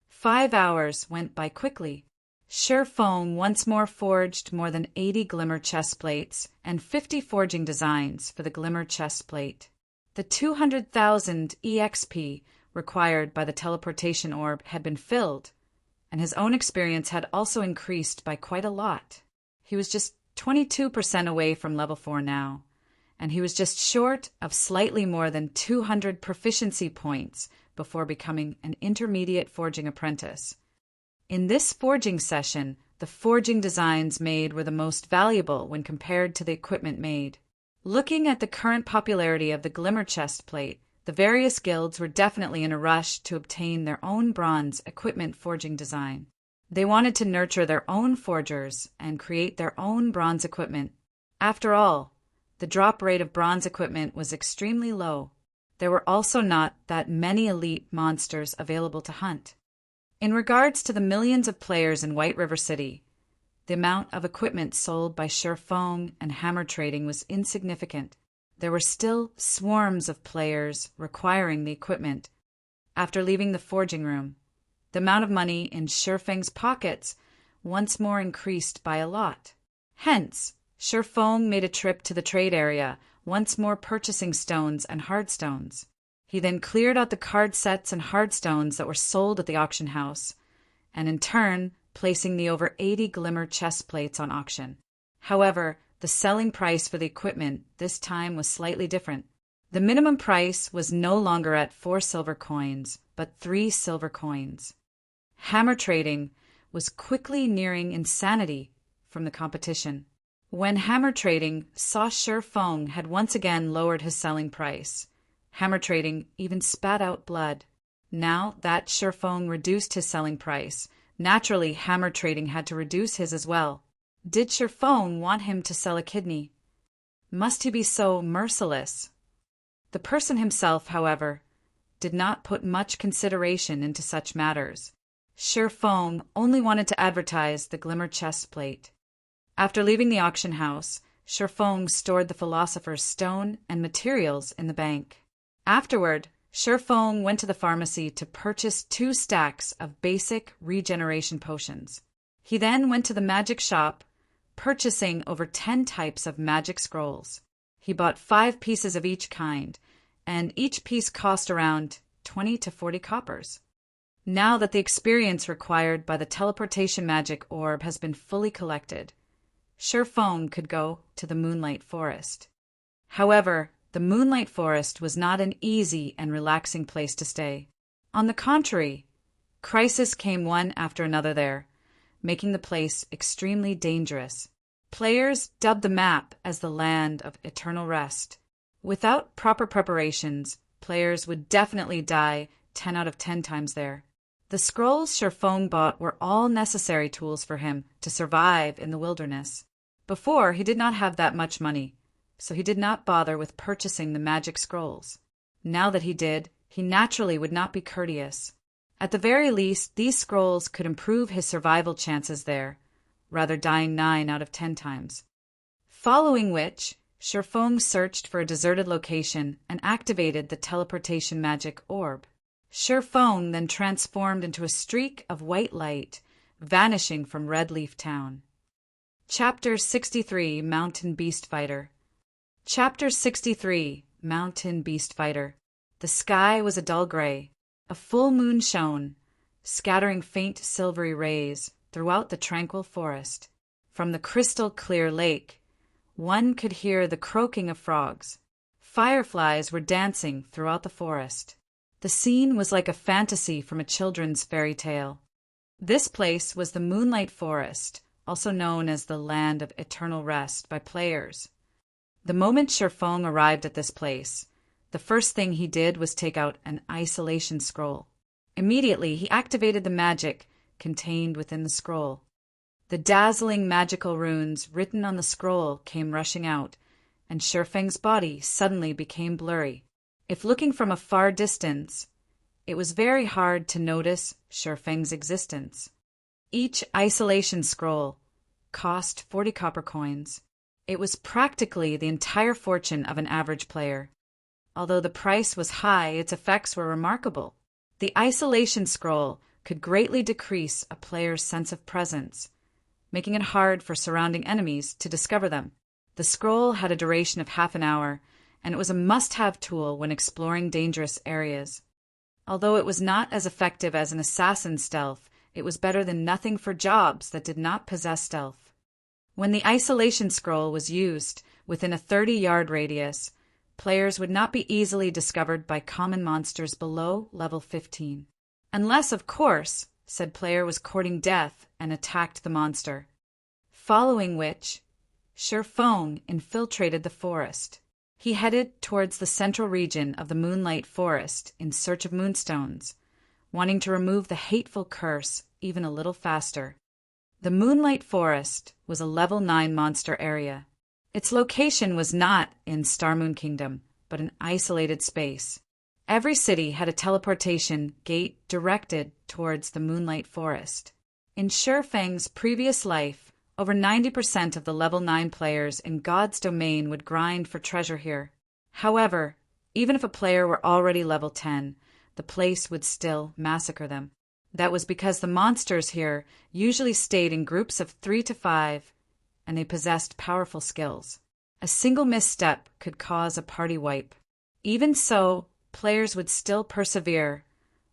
5 hours went by quickly. Shi Feng once more forged more than 80 glimmer chest plates and 50 forging designs for the glimmer chest plate. The 200,000 EXP required by the teleportation orb had been filled, and his own experience had also increased by quite a lot. He was just 22% away from level 4 now, and he was just short of slightly more than 200 proficiency points before becoming an intermediate forging apprentice. In this forging session, the forging designs made were the most valuable when compared to the equipment made. Looking at the current popularity of the glimmer chest plate, the various guilds were definitely in a rush to obtain their own bronze equipment forging design. They wanted to nurture their own forgers and create their own bronze equipment. After all, the drop rate of bronze equipment was extremely low. There were also not that many elite monsters available to hunt. In regards to the millions of players in White River City, the amount of equipment sold by Shi Feng and hammer trading was insignificant. There were still swarms of players requiring the equipment. After leaving the forging room, the amount of money in Shi Feng's pockets once more increased by a lot. Hence, Shi Feng made a trip to the trade area, once more purchasing stones and hardstones. He then cleared out the card sets and hardstones that were sold at the auction house, and in turn placing the over 80 glimmer chest plates on auction. However, the selling price for the equipment this time was slightly different. The minimum price was no longer at 4 silver coins, but 3 silver coins. Hammer trading was quickly nearing insanity from the competition. When hammer trading saw Shi Feng had once again lowered his selling price, hammer trading even spat out blood. Now that Shi Feng reduced his selling price, naturally hammer trading had to reduce his as well. Did Shi Feng want him to sell a kidney? Must he be so merciless? The person himself, however, did not put much consideration into such matters. Shi Feng only wanted to advertise the glimmer chest plate. After leaving the auction house, Shi Feng stored the philosopher's stone and materials in the bank. Afterward, Shi Feng went to the pharmacy to purchase 2 stacks of basic regeneration potions. He then went to the magic shop, purchasing over 10 types of magic scrolls. He bought 5 pieces of each kind, and each piece cost around 20 to 40 coppers. Now that the experience required by the teleportation magic orb has been fully collected, Feng could go to the Moonlight Forest. However, the Moonlight Forest was not an easy and relaxing place to stay. On the contrary, crises came one after another there, making the place extremely dangerous. Players dubbed the map as the Land of Eternal Rest. Without proper preparations, players would definitely die 10 out of 10 times there. The scrolls Feng bought were all necessary tools for him to survive in the wilderness. Before, he did not have that much money, so he did not bother with purchasing the magic scrolls. Now that he did, he naturally would not be courteous. At the very least, these scrolls could improve his survival chances there, rather dying 9 out of 10 times. Following which, Feng searched for a deserted location and activated the teleportation magic orb. Feng then transformed into a streak of white light, vanishing from Red Leaf Town. Chapter 63, Mountain Beast Fighter. Chapter 63, Mountain Beast Fighter. The sky was a dull gray. A full moon shone, scattering faint silvery rays throughout the tranquil forest. From the crystal-clear lake, one could hear the croaking of frogs. Fireflies were dancing throughout the forest. The scene was like a fantasy from a children's fairy tale. This place was the Moonlight Forest, also known as the Land of Eternal Rest by players. The moment Feng arrived at this place, the first thing he did was take out an isolation scroll. Immediately, he activated the magic contained within the scroll. The dazzling magical runes written on the scroll came rushing out, and Feng's body suddenly became blurry. If looking from a far distance, it was very hard to notice Feng's existence. Each isolation scroll cost 40 copper coins. It was practically the entire fortune of an average player. Although the price was high, its effects were remarkable. The isolation scroll could greatly decrease a player's sense of presence, making it hard for surrounding enemies to discover them. The scroll had a duration of half an hour, and it was a must-have tool when exploring dangerous areas. Although it was not as effective as an assassin's stealth, it was better than nothing for jobs that did not possess stealth. When the isolation scroll was used within a 30-yard radius, players would not be easily discovered by common monsters below level 15. Unless, of course, said player was courting death and attacked the monster. Following which, Feng infiltrated the forest. He headed towards the central region of the Moonlight Forest in search of moonstones, wanting to remove the hateful curse even a little faster. The Moonlight Forest was a level 9 monster area. Its location was not in Star Moon Kingdom, but an isolated space. Every city had a teleportation gate directed towards the Moonlight Forest. In Feng's previous life, over 90% of the level 9 players in God's domain would grind for treasure here. However, even if a player were already level 10, the place would still massacre them. That was because the monsters here usually stayed in groups of 3 to 5, and they possessed powerful skills. A single misstep could cause a party wipe. Even so, players would still persevere,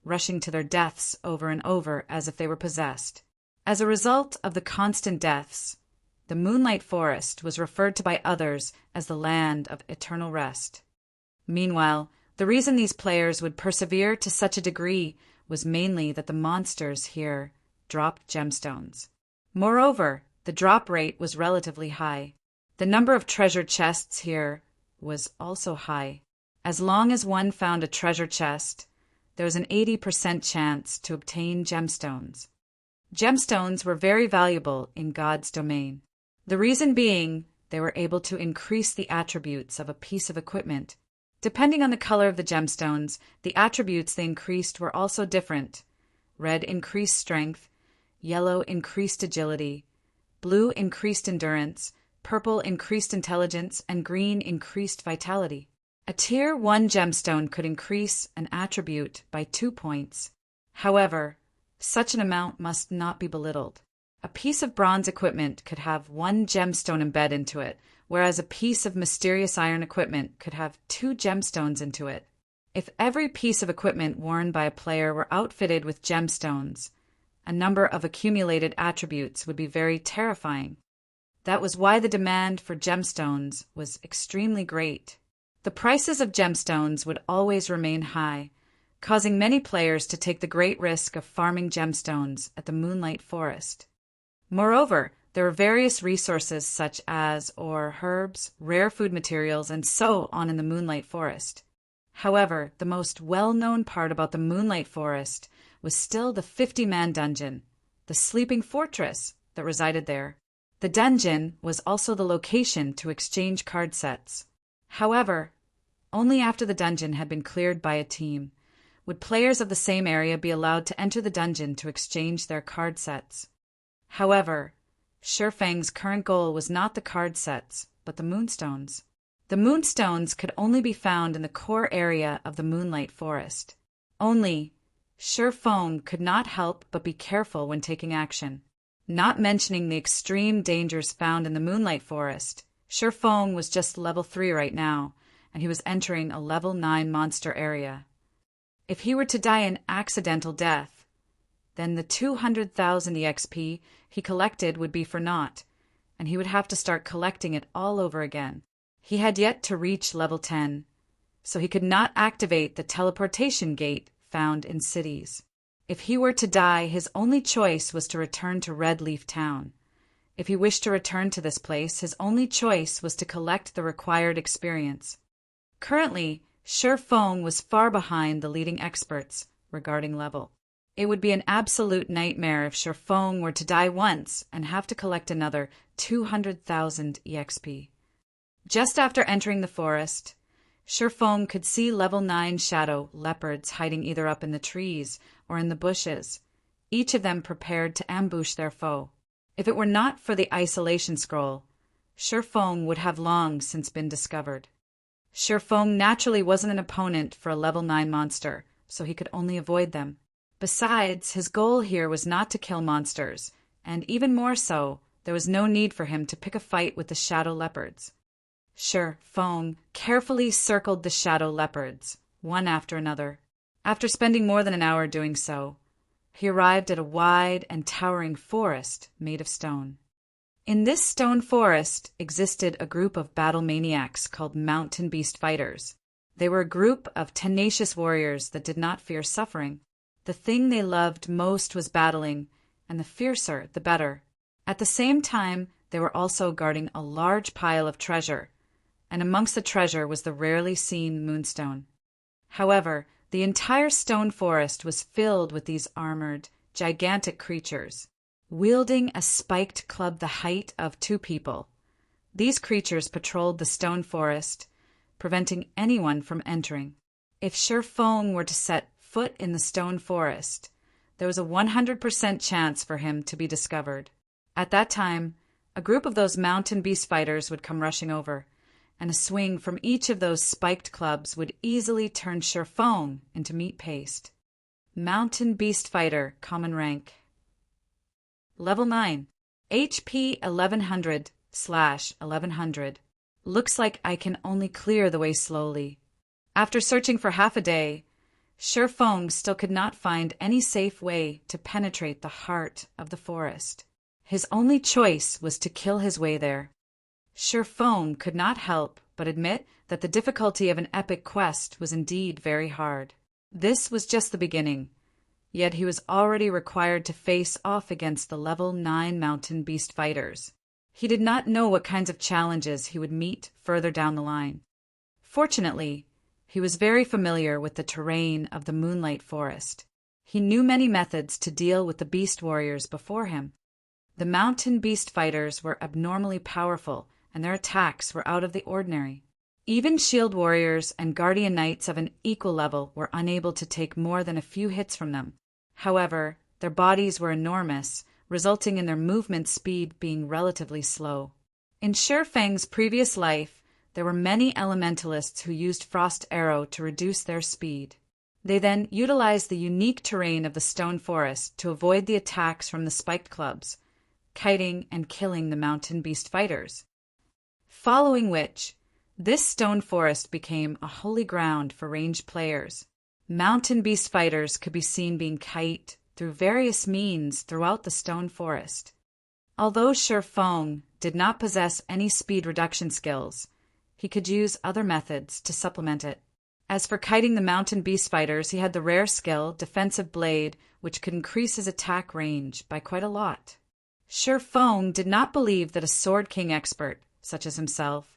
rushing to their deaths over and over as if they were possessed. As a result of the constant deaths, the Moonlight Forest was referred to by others as the Land of Eternal Rest. Meanwhile, the reason these players would persevere to such a degree was mainly that the monsters here dropped gemstones. Moreover, the drop rate was relatively high. The number of treasure chests here was also high. As long as one found a treasure chest, there was an 80% chance to obtain gemstones. Gemstones were very valuable in God's domain. The reason being, they were able to increase the attributes of a piece of equipment. Depending on the color of the gemstones, the attributes they increased were also different. Red increased strength, yellow increased agility, blue increased endurance, purple increased intelligence, and green increased vitality. A Tier 1 gemstone could increase an attribute by 2 points. However, such an amount must not be belittled. A piece of bronze equipment could have 1 gemstone embedded into it, whereas a piece of mysterious iron equipment could have 2 gemstones into it. If every piece of equipment worn by a player were outfitted with gemstones, a number of accumulated attributes would be very terrifying. That was why the demand for gemstones was extremely great. The prices of gemstones would always remain high, causing many players to take the great risk of farming gemstones at the Moonlight Forest. Moreover, there were various resources such as ore, herbs, rare food materials, and so on in the Moonlight Forest. However, the most well-known part about the Moonlight Forest was still the 50-man dungeon, the sleeping fortress that resided there. The dungeon was also the location to exchange card sets. However, only after the dungeon had been cleared by a team would players of the same area be allowed to enter the dungeon to exchange their card sets. However, Shifang's current goal was not the card sets, but the moonstones. The moonstones could only be found in the core area of the Moonlight Forest. Only, Shifang could not help but be careful when taking action. Not mentioning the extreme dangers found in the Moonlight Forest, Shifang was just level 3 right now, and he was entering a level 9 monster area. If he were to die an accidental death, then the 200,000 EXP he collected would be for naught, and he would have to start collecting it all over again. He had yet to reach level 10, so he could not activate the teleportation gate found in cities. If he were to die, his only choice was to return to Red Leaf Town. If he wished to return to this place, his only choice was to collect the required experience. Currently, Shifang was far behind the leading experts regarding level. It would be an absolute nightmare if Shifang were to die once and have to collect another 200,000 EXP. Just after entering the forest, Shifang could see level 9 shadow leopards hiding either up in the trees or in the bushes, each of them prepared to ambush their foe. If it were not for the isolation scroll, Shifang would have long since been discovered. Shifang naturally wasn't an opponent for a level 9 monster, so he could only avoid them. Besides, his goal here was not to kill monsters, and even more so, there was no need for him to pick a fight with the shadow leopards. Shifang carefully circled the shadow leopards, one after another. After spending more than an hour doing so, he arrived at a wide and towering forest made of stone. In this stone forest existed a group of battle maniacs called Mountain Beast Fighters. They were a group of tenacious warriors that did not fear suffering. The thing they loved most was battling, and the fiercer the better. At the same time, they were also guarding a large pile of treasure, and amongst the treasure was the rarely seen moonstone. However, the entire stone forest was filled with these armored, gigantic creatures, wielding a spiked club the height of 2 people. These creatures patrolled the stone forest, preventing anyone from entering. If Shifang were to set foot in the stone forest, there was a 100% chance for him to be discovered. At that time, a group of those mountain beast fighters would come rushing over, and a swing from each of those spiked clubs would easily turn Shifang into meat paste. Mountain Beast Fighter, common rank. Level 9. HP 1100/1100. Looks like I can only clear the way slowly. After searching for half a day, Shifang still could not find any safe way to penetrate the heart of the forest. His only choice was to kill his way there. Shifang could not help but admit that the difficulty of an epic quest was indeed very hard. This was just the beginning, yet he was already required to face off against the level 9 mountain beast fighters. He did not know what kinds of challenges he would meet further down the line. Fortunately, he was very familiar with the terrain of the Moonlight Forest. He knew many methods to deal with the beast warriors before him. The mountain beast fighters were abnormally powerful, and their attacks were out of the ordinary. Even shield warriors and guardian knights of an equal level were unable to take more than a few hits from them. However, their bodies were enormous, resulting in their movement speed being relatively slow. In Shifang's previous life, there were many elementalists who used Frost Arrow to reduce their speed. They then utilized the unique terrain of the stone forest to avoid the attacks from the spiked clubs, kiting and killing the mountain beast fighters. Following which, this stone forest became a holy ground for ranged players. Mountain beast fighters could be seen being kited through various means throughout the stone forest. Although Shifang did not possess any speed reduction skills. He could use other methods to supplement it. As for kiting the mountain beast fighters, he had the rare skill, Defensive Blade, which could increase his attack range by quite a lot. Shi Feng did not believe that a Sword King expert, such as himself,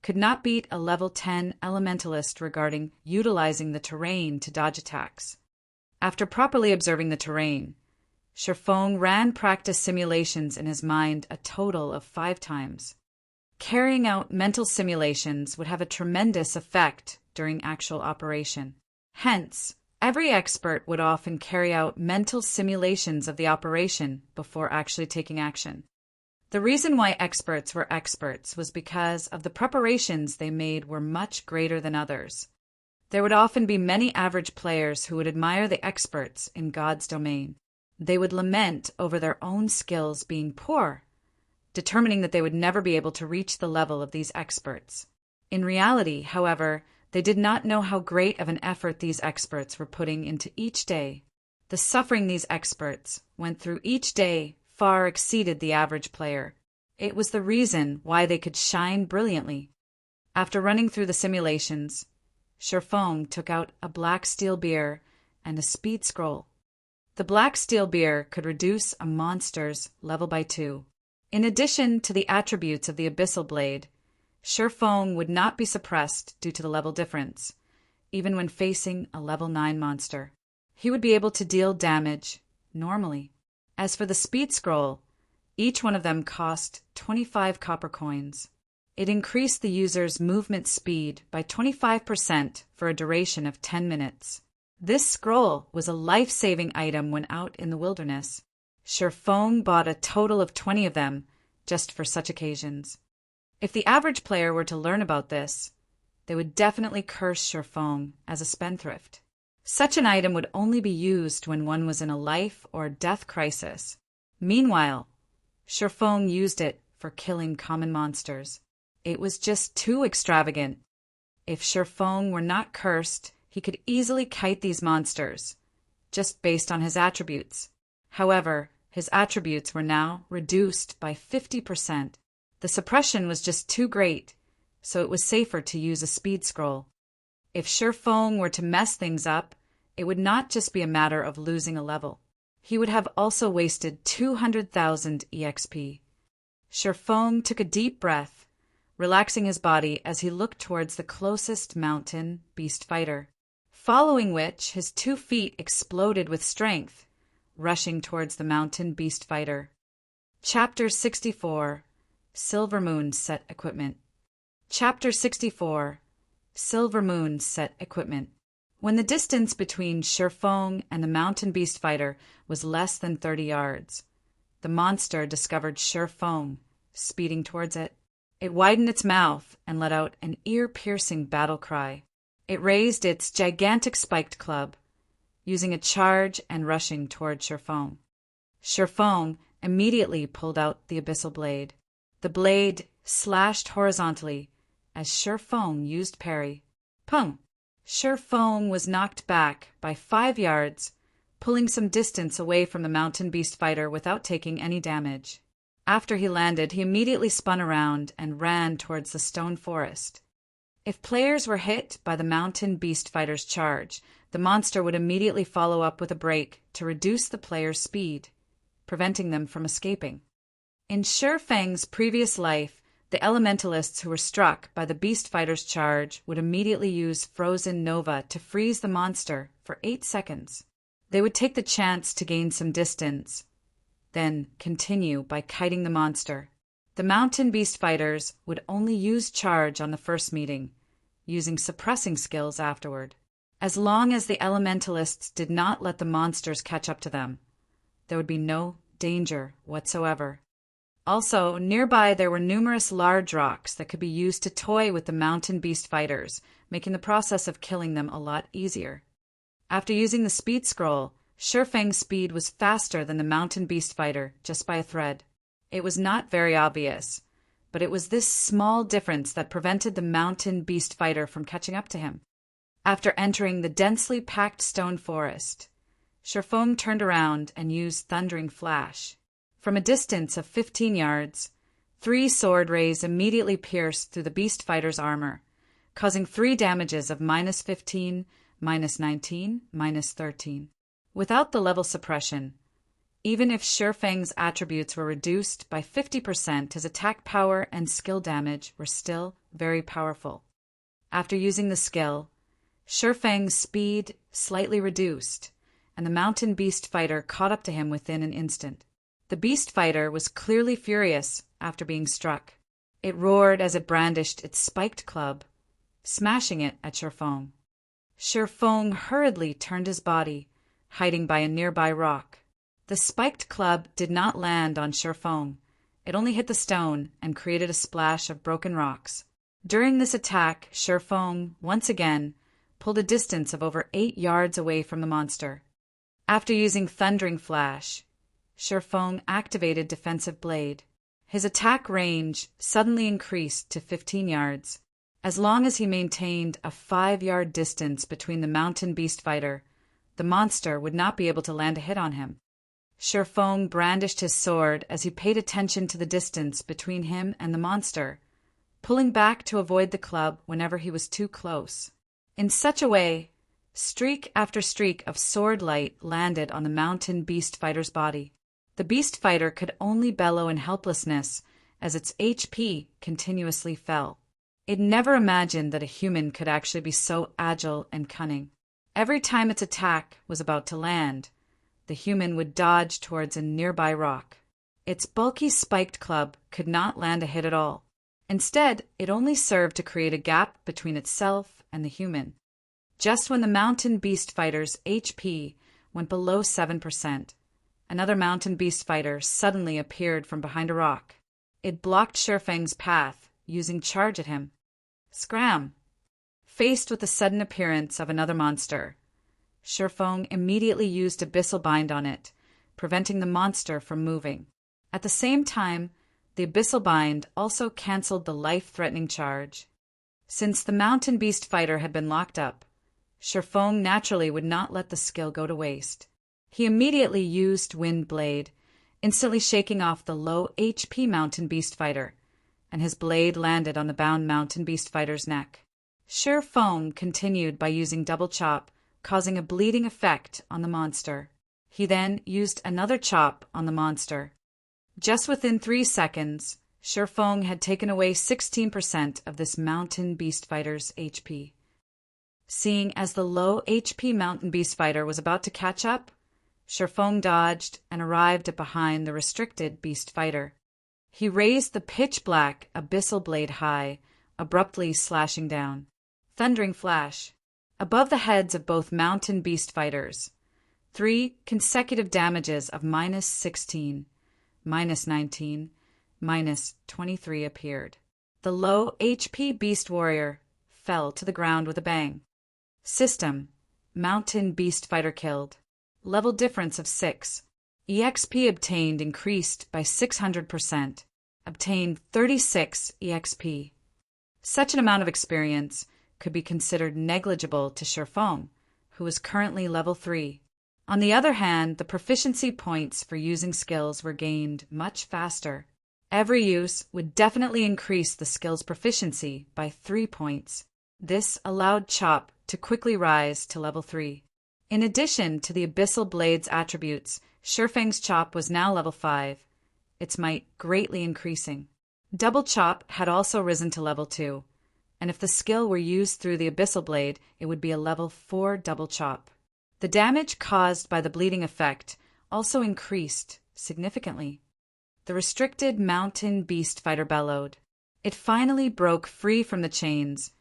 could not beat a level 10 elementalist regarding utilizing the terrain to dodge attacks. After properly observing the terrain, Shi Feng ran practice simulations in his mind a total of 5 times. Carrying out mental simulations would have a tremendous effect during actual operation. Hence, every expert would often carry out mental simulations of the operation before actually taking action. The reason why experts were experts was because of the preparations they made were much greater than others. There would often be many average players who would admire the experts in God's domain. They would lament over their own skills being poor, determining that they would never be able to reach the level of these experts. In reality, however, they did not know how great of an effort these experts were putting into each day. The suffering these experts went through each day far exceeded the average player. It was the reason why they could shine brilliantly. After running through the simulations, Shi Feng took out a black steel beer and a speed scroll. The black steel beer could reduce a monster's level by 2. In addition to the attributes of the Abyssal Blade, Shi Feng would not be suppressed due to the level difference, even when facing a level 9 monster. He would be able to deal damage normally. As for the speed scroll, each one of them cost 25 copper coins. It increased the user's movement speed by 25% for a duration of 10 minutes. This scroll was a life-saving item when out in the wilderness. Shi Feng bought a total of 20 of them just for such occasions. If the average player were to learn about this, they would definitely curse Shi Feng as a spendthrift. Such an item would only be used when one was in a life or death crisis. Meanwhile, Shi Feng used it for killing common monsters. It was just too extravagant. If Shi Feng were not cursed, he could easily kite these monsters, just based on his attributes. However, his attributes were now reduced by 50%. The suppression was just too great, so it was safer to use a speed scroll. If Shi Feng were to mess things up, it would not just be a matter of losing a level. He would have also wasted 200,000 EXP. Shi Feng took a deep breath, relaxing his body as he looked towards the closest mountain beast fighter, following which his 2 feet exploded with strength, rushing towards the mountain beast fighter. Chapter 64. Silver Moon Set Equipment. Chapter 64. Silver Moon Set Equipment. When the distance between Shi Feng and the mountain beast fighter was less than 30 yards, the monster discovered Shi Feng speeding towards it. It widened its mouth and let out an ear-piercing battle cry. It raised its gigantic spiked club, using a charge and rushing toward Shi Feng. Shi Feng immediately pulled out the Abyssal Blade. The blade slashed horizontally as Shi Feng used parry. Pung! Shi Feng was knocked back by 5 yards, pulling some distance away from the mountain beast fighter without taking any damage. After he landed, he immediately spun around and ran towards the stone forest. If players were hit by the mountain beast fighter's charge, the monster would immediately follow up with a break to reduce the player's speed, preventing them from escaping. In Shi Feng's previous life, the elementalists who were struck by the beast fighter's charge would immediately use Frozen Nova to freeze the monster for 8 seconds. They would take the chance to gain some distance, then continue by kiting the monster. The mountain beast fighters would only use charge on the first meeting, using suppressing skills afterward. As long as the elementalists did not let the monsters catch up to them, there would be no danger whatsoever. Also, nearby there were numerous large rocks that could be used to toy with the mountain beast fighters, making the process of killing them a lot easier. After using the speed scroll, Shi Feng's speed was faster than the mountain beast fighter just by a thread. It was not very obvious, but it was this small difference that prevented the mountain beast fighter from catching up to him. After entering the densely packed stone forest, Shi Feng turned around and used Thundering Flash. From a distance of 15 yards, 3 sword rays immediately pierced through the beast fighter's armor, causing 3 damages of -15, -19, -13. Without the level suppression, even if Shifeng's attributes were reduced by 50%, his attack power and skill damage were still very powerful. After using the skill, Shifeng's speed slightly reduced, and the mountain beast fighter caught up to him within an instant. The beast fighter was clearly furious after being struck. It roared as it brandished its spiked club, smashing it at Shifeng. Shifeng hurriedly turned his body, hiding by a nearby rock. The spiked club did not land on Shifeng. It only hit the stone and created a splash of broken rocks. During this attack, Shifeng, once again, pulled a distance of over 8 yards away from the monster. After using Thundering Flash, Shifeng activated Defensive Blade. His attack range suddenly increased to 15 yards. As long as he maintained a 5-yard distance between the mountain beast fighter, the monster would not be able to land a hit on him. Shifeng brandished his sword as he paid attention to the distance between him and the monster, pulling back to avoid the club whenever he was too close. In such a way, streak after streak of sword light landed on the mountain beast fighter's body. The beast fighter could only bellow in helplessness as its HP continuously fell. It never imagined that a human could actually be so agile and cunning. Every time its attack was about to land, the human would dodge towards a nearby rock. Its bulky spiked club could not land a hit at all. Instead, it only served to create a gap between itself and the human. Just when the mountain beast fighter's HP went below 7%, another mountain beast fighter suddenly appeared from behind a rock. It blocked Shifeng's path, using charge at him. Scram! Faced with the sudden appearance of another monster, Shifeng immediately used Abyssal Bind on it, preventing the monster from moving. At the same time, the Abyssal Bind also cancelled the life-threatening charge. Since the mountain beast fighter had been locked up, Shifeng naturally would not let the skill go to waste. He immediately used Wind Blade, instantly shaking off the low HP mountain beast fighter, and his blade landed on the bound mountain beast fighter's neck. Shifeng continued by using Double Chop, causing a bleeding effect on the monster. He then used another chop on the monster. Just within 3 seconds, Shifeng had taken away 16% of this mountain beast fighter's HP. Seeing as the low HP mountain beast fighter was about to catch up, Shifeng dodged and arrived at behind the restricted beast fighter. He raised the pitch-black Abyssal Blade high, abruptly slashing down. Thundering Flash. Above the heads of both mountain beast fighters, 3 consecutive damages of -16, -19, -23 appeared. The low HP beast warrior fell to the ground with a bang. System: Mountain beast fighter killed. Level difference of 6. EXP obtained increased by 600%. Obtained 36 EXP. Such an amount of experience could be considered negligible to Shifeng, who is currently level 3. On the other hand, the proficiency points for using skills were gained much faster. Every use would definitely increase the skill's proficiency by 3 points. This allowed Chop to quickly rise to level 3. In addition to the Abyssal Blade's attributes, Shifeng's Chop was now level 5, its might greatly increasing. Double Chop had also risen to level 2, and if the skill were used through the Abyssal Blade, it would be a level 4 Double Chop. The damage caused by the bleeding effect also increased significantly. The restricted mountain beast fighter bellowed. It finally broke free from the chains,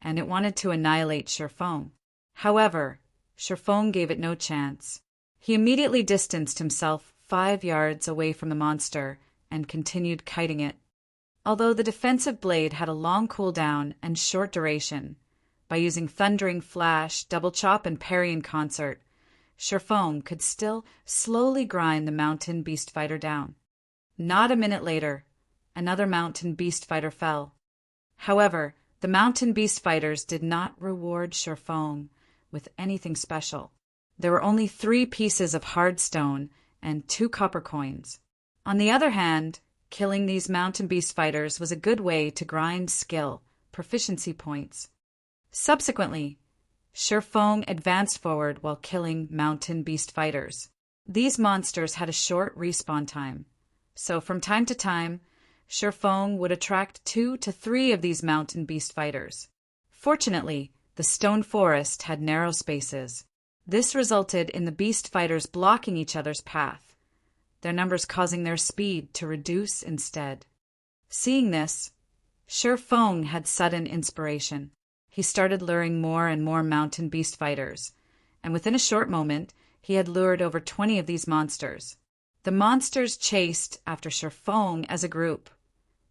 and it wanted to annihilate Shifeng. However, Shifeng gave it no chance. He immediately distanced himself 5 yards away from the monster and continued kiting it. Although the defensive blade had a long cooldown and short duration, by using Thundering Flash, Double Chop, and Parry in concert, Shifeng could still slowly grind the mountain beast fighter down. Not a minute later, another mountain beast fighter fell. However, the mountain beast fighters did not reward Shifeng with anything special. There were only 3 pieces of hard stone and 2 copper coins. On the other hand, Killing these mountain beast fighters was a good way to grind skill, proficiency points. Subsequently, Shifeng advanced forward while killing mountain beast fighters. These monsters had a short respawn time, so from time to time, Shifeng would attract 2 to 3 of these mountain beast fighters. Fortunately, the stone forest had narrow spaces. This resulted in the beast fighters blocking each other's path, their numbers causing their speed to reduce instead. Seeing this, Shifeng had sudden inspiration. He started luring more and more mountain beast fighters, and within a short moment, he had lured over 20 of these monsters. The monsters chased after Shifeng as a group,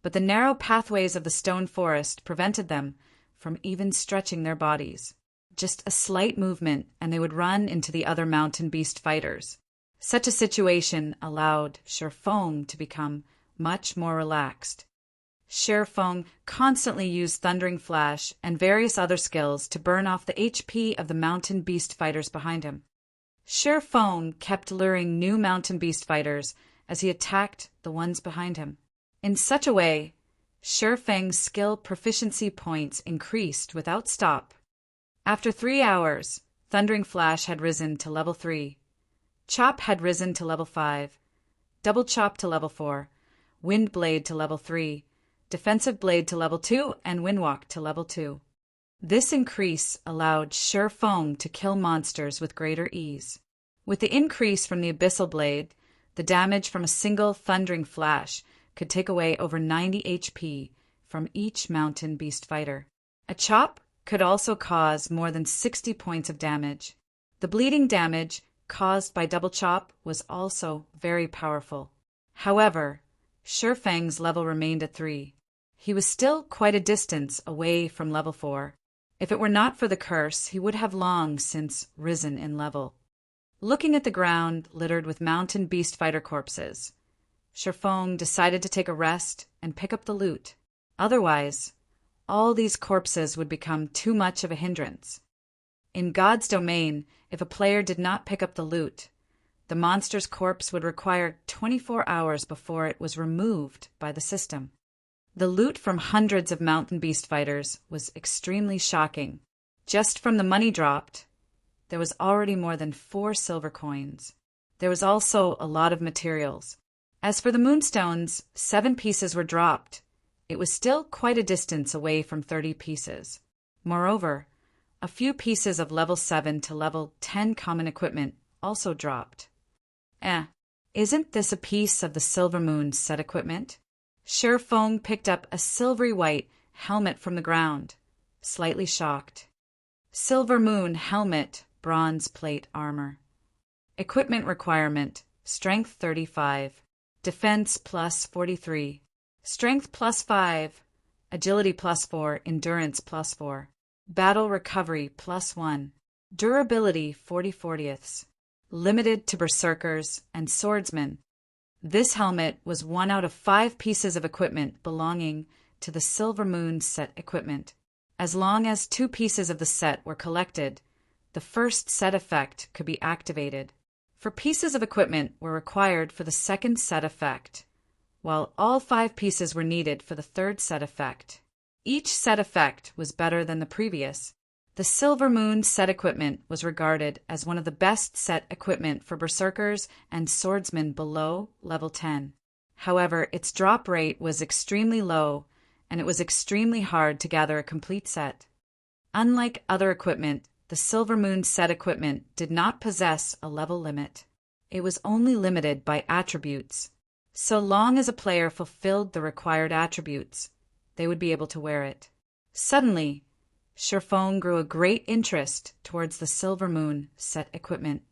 but the narrow pathways of the stone forest prevented them from even stretching their bodies. Just a slight movement, and they would run into the other mountain beast fighters. Such a situation allowed Shifeng to become much more relaxed. Shifeng constantly used Thundering Flash and various other skills to burn off the HP of the mountain beast fighters behind him. Shifeng kept luring new mountain beast fighters as he attacked the ones behind him. In such a way, Shifeng's skill proficiency points increased without stop. After 3 hours, Thundering Flash had risen to level 3. Chop had risen to level 5. Double Chop to level 4. Wind Blade to level 3. Defensive Blade to level 2, and Windwalk to level 2. This increase allowed Shifeng to kill monsters with greater ease. With the increase from the Abyssal Blade, the damage from a single Thundering Flash could take away over 90 HP from each mountain beast fighter. A chop could also cause more than 60 points of damage. The bleeding damage caused by double chop was also very powerful. However, Shifeng's level remained at 3. He was still quite a distance away from level 4. If it were not for the curse, he would have long since risen in level. Looking at the ground littered with mountain beast fighter corpses, Shifeng decided to take a rest and pick up the loot. Otherwise, all these corpses would become too much of a hindrance. In God's domain, if a player did not pick up the loot, the monster's corpse would require 24 hours before it was removed by the system. The loot from hundreds of mountain beast fighters was extremely shocking. Just from the money dropped, there was already more than 4 silver coins. There was also a lot of materials. As for the moonstones, 7 pieces were dropped. It was still quite a distance away from 30 pieces. Moreover, a few pieces of level 7 to level 10 common equipment also dropped. Isn't this a piece of the Silver Moon set equipment? Shifeng picked up a silvery white helmet from the ground, slightly shocked. Silver Moon helmet, bronze plate armor. Equipment requirement, strength 35, defense plus 43, strength plus 5, agility plus 4, endurance plus 4, battle recovery plus 1, durability 40/40ths, limited to berserkers and swordsmen. This helmet was 1 out of 5 pieces of equipment belonging to the Silver Moon set equipment. As long as 2 pieces of the set were collected, the first set effect could be activated. 4 pieces of equipment were required for the second set effect, while all 5 pieces were needed for the third set effect. Each set effect was better than the previous. The Silver Moon set equipment was regarded as one of the best set equipment for berserkers and swordsmen below level 10. However, its drop rate was extremely low, and it was extremely hard to gather a complete set. Unlike other equipment, the Silver Moon set equipment did not possess a level limit. It was only limited by attributes. So long as a player fulfilled the required attributes, they would be able to wear it. Suddenly, Shifeng grew a great interest towards the Silver Moon set equipment.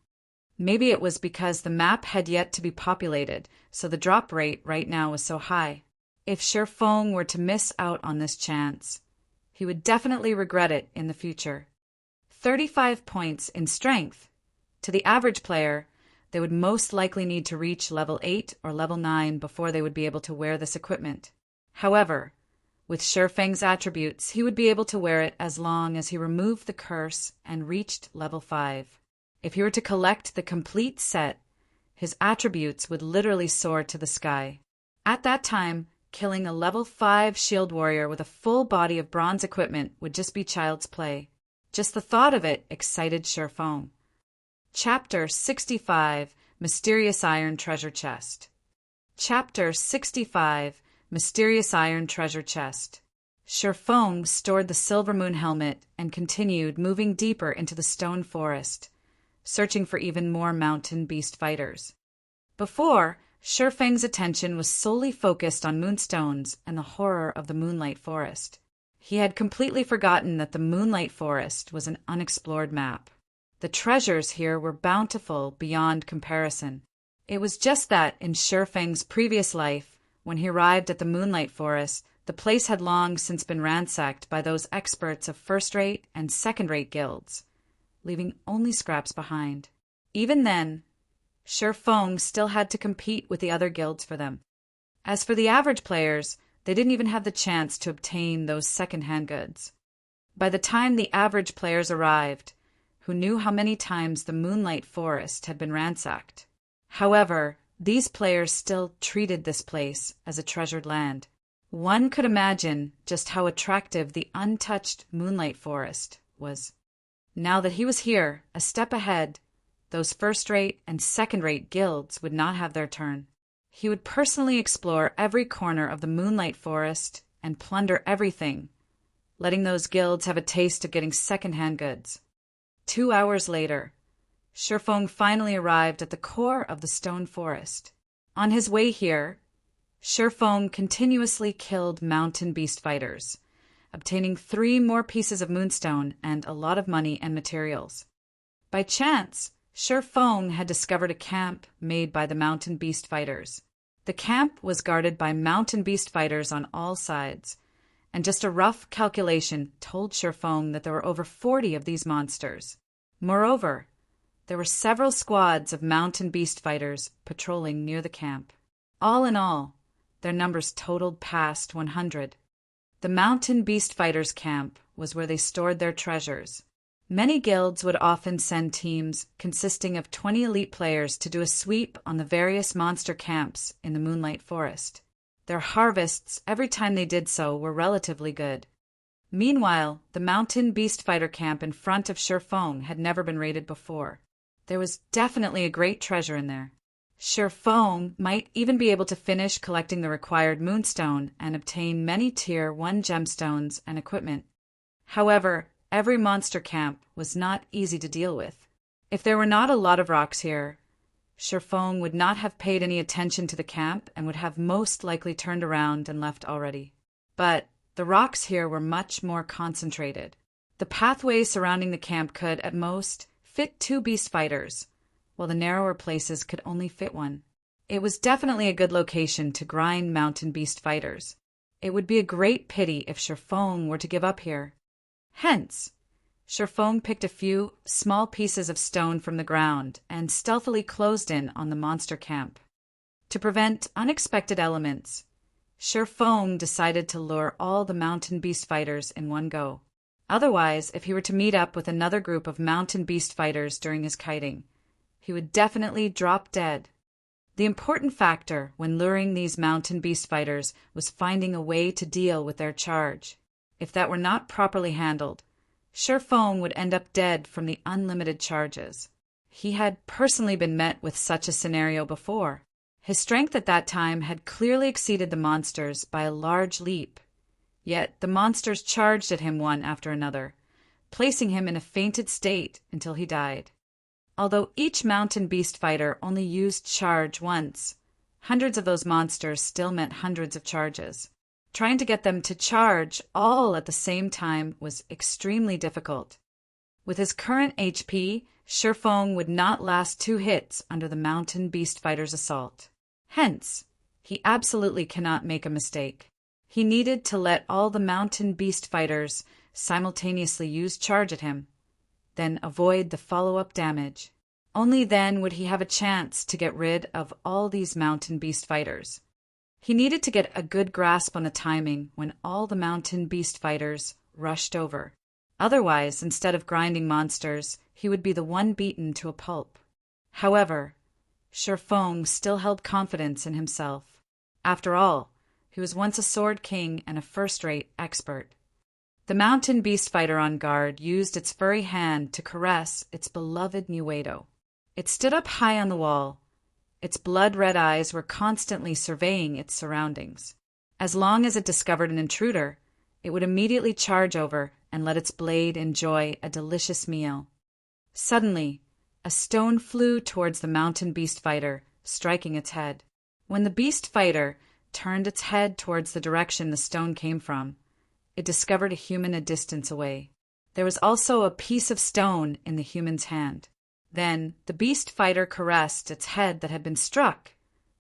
Maybe it was because the map had yet to be populated, so the drop rate right now was so high. If Shifeng were to miss out on this chance, he would definitely regret it in the future. 35 points in strength. To the average player, they would most likely need to reach level 8 or level 9 before they would be able to wear this equipment. However, with Shifeng's attributes, he would be able to wear it as long as he removed the curse and reached level 5. If he were to collect the complete set, his attributes would literally soar to the sky. At that time, killing a level 5 shield warrior with a full body of bronze equipment would just be child's play. Just the thought of it excited Sherfong. Chapter 65, Mysterious Iron Treasure Chest. Chapter 65, Mysterious Iron Treasure Chest. Sherfong stored the silver moon helmet and continued moving deeper into the stone forest, searching for even more mountain beast fighters. Before, Sherfang's attention was solely focused on moonstones and the horror of the Moonlight Forest. He had completely forgotten that the Moonlight Forest was an unexplored map. The treasures here were bountiful beyond comparison. It was just that in Sherfang's previous life, when he arrived at the Moonlight Forest, the place had long since been ransacked by those experts of first-rate and second-rate guilds, leaving only scraps behind. Even then, Sherfong still had to compete with the other guilds for them. As for the average players, they didn't even have the chance to obtain those second-hand goods. By the time the average players arrived, who knew how many times the Moonlight Forest had been ransacked. However, these players still treated this place as a treasured land. One could imagine just how attractive the untouched Moonlight Forest was. Now that he was here, a step ahead, those first-rate and second-rate guilds would not have their turn. He would personally explore every corner of the Moonlight Forest and plunder everything, letting those guilds have a taste of getting second-hand goods. 2 hours later, Sherfong finally arrived at the core of the stone forest. On his way here, Sherfong continuously killed mountain beast fighters, obtaining 3 more pieces of moonstone and a lot of money and materials. By chance, Sherfong had discovered a camp made by the mountain beast fighters. The camp was guarded by mountain beast fighters on all sides, and just a rough calculation told Sherfong that there were over 40 of these monsters. Moreover, there were several squads of mountain beast fighters patrolling near the camp. All in all, their numbers totaled past 100. The mountain beast fighters' camp was where they stored their treasures. Many guilds would often send teams consisting of 20 elite players to do a sweep on the various monster camps in the Moonlight Forest. Their harvests every time they did so were relatively good. Meanwhile, the mountain beast fighter camp in front of Sherfong had never been raided before. There was definitely a great treasure in there. Sherfong might even be able to finish collecting the required moonstone and obtain many Tier 1 gemstones and equipment. However, every monster camp was not easy to deal with. If there were not a lot of rocks here, Sherfong would not have paid any attention to the camp and would have most likely turned around and left already. But the rocks here were much more concentrated. The pathway surrounding the camp could, at most, fit 2 beast fighters, while the narrower places could only fit 1. It was definitely a good location to grind mountain beast fighters. It would be a great pity if Sherfong were to give up here. Hence, Sherfong picked a few small pieces of stone from the ground and stealthily closed in on the monster camp. To prevent unexpected elements, Sherfong decided to lure all the mountain beast fighters in one go. Otherwise, if he were to meet up with another group of mountain beast fighters during his kiting, he would definitely drop dead. The important factor when luring these mountain beast fighters was finding a way to deal with their charge. If that were not properly handled, Sherfong would end up dead from the unlimited charges. He had personally been met with such a scenario before. His strength at that time had clearly exceeded the monsters by a large leap. Yet the monsters charged at him one after another, placing him in a fainted state until he died. Although each mountain beast fighter only used charge once, hundreds of those monsters still meant hundreds of charges. Trying to get them to charge all at the same time was extremely difficult. With his current HP, Sherfong would not last 2 hits under the mountain beast fighter's assault. Hence, he absolutely cannot make a mistake. He needed to let all the mountain beast fighters simultaneously use charge at him, then avoid the follow-up damage. Only then would he have a chance to get rid of all these mountain beast fighters. He needed to get a good grasp on the timing when all the mountain beast fighters rushed over. Otherwise, instead of grinding monsters, he would be the one beaten to a pulp. However, Sherfong still held confidence in himself. After all, he was once a sword king and a first-rate expert. The mountain beast fighter on guard used its furry hand to caress its beloved Nuedo. It stood up high on the wall. Its blood-red eyes were constantly surveying its surroundings. As long as it discovered an intruder, it would immediately charge over and let its blade enjoy a delicious meal. Suddenly, a stone flew towards the mountain beast fighter, striking its head. When the beast fighter turned its head towards the direction the stone came from, it discovered a human a distance away. There was also a piece of stone in the human's hand. Then the beast fighter caressed its head that had been struck,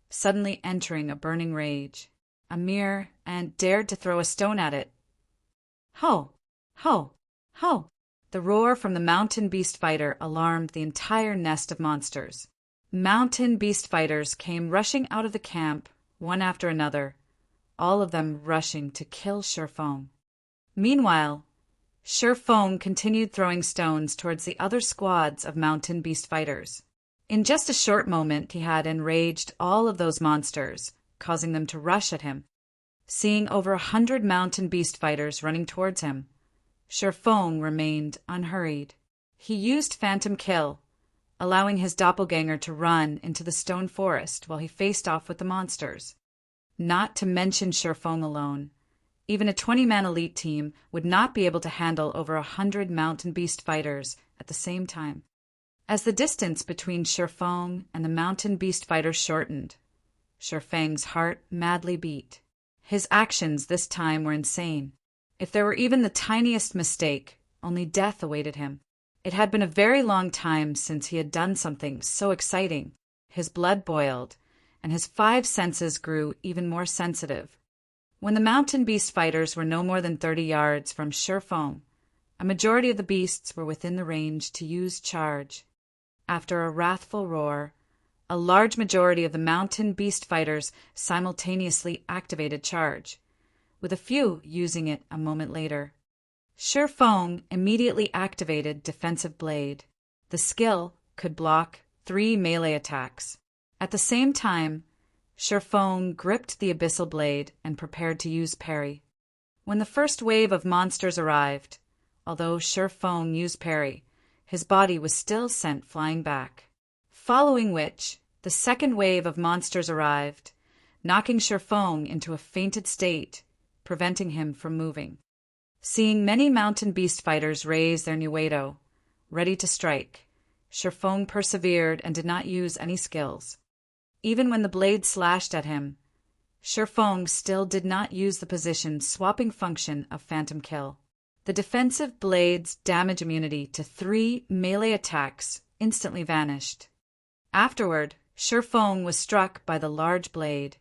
suddenly entering a burning rage. Amir and dared to throw a stone at it. Ho! Ho! Ho! The roar from the mountain beast fighter alarmed the entire nest of monsters. Mountain beast fighters came rushing out of the camp, one after another, all of them rushing to kill Shurfong. Meanwhile, Shurfong continued throwing stones towards the other squads of mountain beast fighters. In just a short moment, he had enraged all of those monsters, causing them to rush at him. Seeing over 100 mountain beast fighters running towards him, Shurfong remained unhurried. He used Phantom Kill, allowing his doppelganger to run into the stone forest while he faced off with the monsters. Not to mention Shurfong alone, even a 20-man elite team would not be able to handle over 100 mountain beast fighters at the same time. As the distance between Shurfong and the mountain beast fighters shortened, Shurfang's heart madly beat. His actions this time were insane. If there were even the tiniest mistake, only death awaited him. It had been a very long time since he had done something so exciting. His blood boiled, and his 5 senses grew even more sensitive. When the mountain beast fighters were no more than 30 yards from Shurfong, a majority of the beasts were within the range to use charge. After a wrathful roar, a large majority of the mountain beast fighters simultaneously activated charge, with a few using it a moment later. Shurfong immediately activated Defensive Blade. The skill could block 3 melee attacks. At the same time, Shurfong gripped the Abyssal Blade and prepared to use parry. When the first wave of monsters arrived, although Shurfong used parry, his body was still sent flying back. Following which, the second wave of monsters arrived, knocking Shurfong into a fainted state, preventing him from moving. Seeing many mountain beast fighters raise their Nuedo, ready to strike, Shurfong persevered and did not use any skills. Even when the blade slashed at him, Shurfong still did not use the position swapping function of Phantom Kill. The defensive blade's damage immunity to 3 melee attacks instantly vanished. Afterward, Shurfong was struck by the large blade.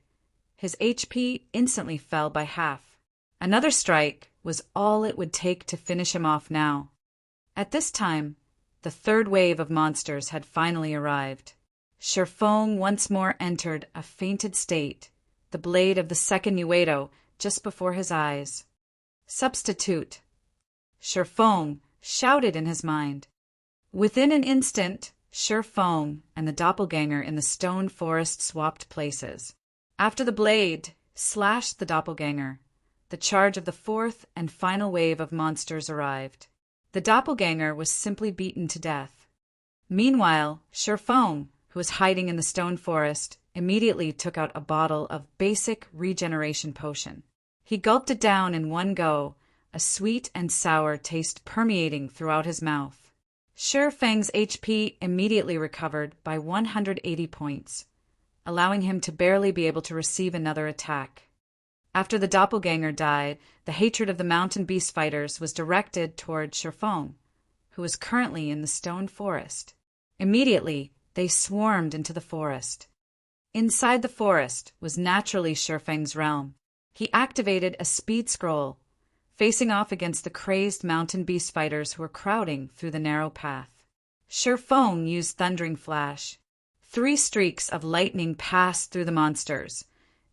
His HP instantly fell by half. Another strike was all it would take to finish him off now. At this time, the third wave of monsters had finally arrived. Shurfong once more entered a fainted state, the blade of the second Nuedo just before his eyes. Substitute! Shurfong shouted in his mind. Within an instant, Shurfong and the doppelganger in the stone forest swapped places. After the blade slashed the doppelganger, the charge of the fourth and final wave of monsters arrived. The doppelganger was simply beaten to death. Meanwhile, Shurfong, who was hiding in the stone forest, immediately took out a bottle of basic regeneration potion. He gulped it down in one go, a sweet and sour taste permeating throughout his mouth. Shurfang's HP immediately recovered by 180 points, allowing him to barely be able to receive another attack. After the doppelganger died, the hatred of the mountain beast fighters was directed toward Shurfong, who was currently in the stone forest. Immediately, they swarmed into the forest. Inside the forest was naturally Shurfang's realm. He activated a speed scroll, facing off against the crazed mountain beast fighters who were crowding through the narrow path. Shurfong used Thundering Flash. 3 streaks of lightning passed through the monsters,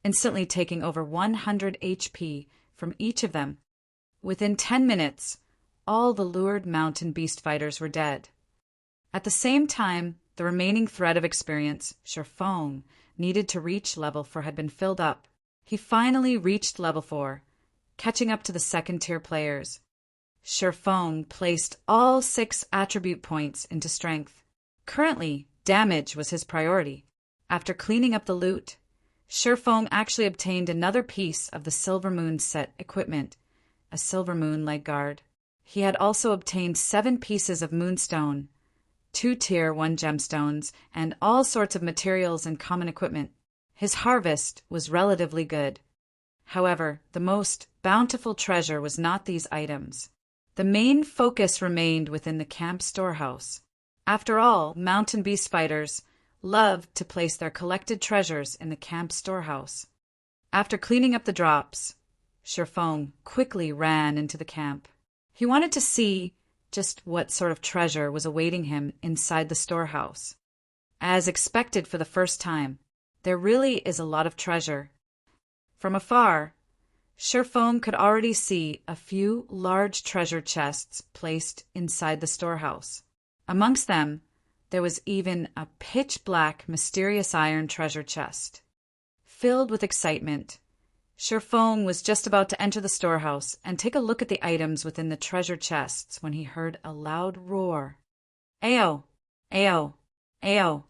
instantly taking over 100 HP from each of them. Within 10 minutes, all the lured mountain beast fighters were dead. At the same time, the remaining thread of experience, Shurfong, needed to reach level 4 had been filled up, He finally reached level 4, catching up to the second-tier players. Shifeng placed all 6 attribute points into strength. Currently, damage was his priority. After cleaning up the loot, Shifeng actually obtained another piece of the Silver Moon set equipment, a Silver Moon leg guard. He had also obtained 7 pieces of moonstone, 2 tier 1 gemstones, and all sorts of materials and common equipment. His harvest was relatively good. However, the most bountiful treasure was not these items. The main focus remained within the camp storehouse. After all, mountain beast fighters loved to place their collected treasures in the camp storehouse. After cleaning up the drops, Shifeng quickly ran into the camp. He wanted to see just what sort of treasure was awaiting him inside the storehouse. As expected for the first time, there really is a lot of treasure. From afar, Shifeng could already see a few large treasure chests placed inside the storehouse. Amongst them, there was even a pitch-black, mysterious iron treasure chest. Filled with excitement, Shifeng was just about to enter the storehouse and take a look at the items within the treasure chests when he heard a loud roar. Ayo! Ayo! Ayo!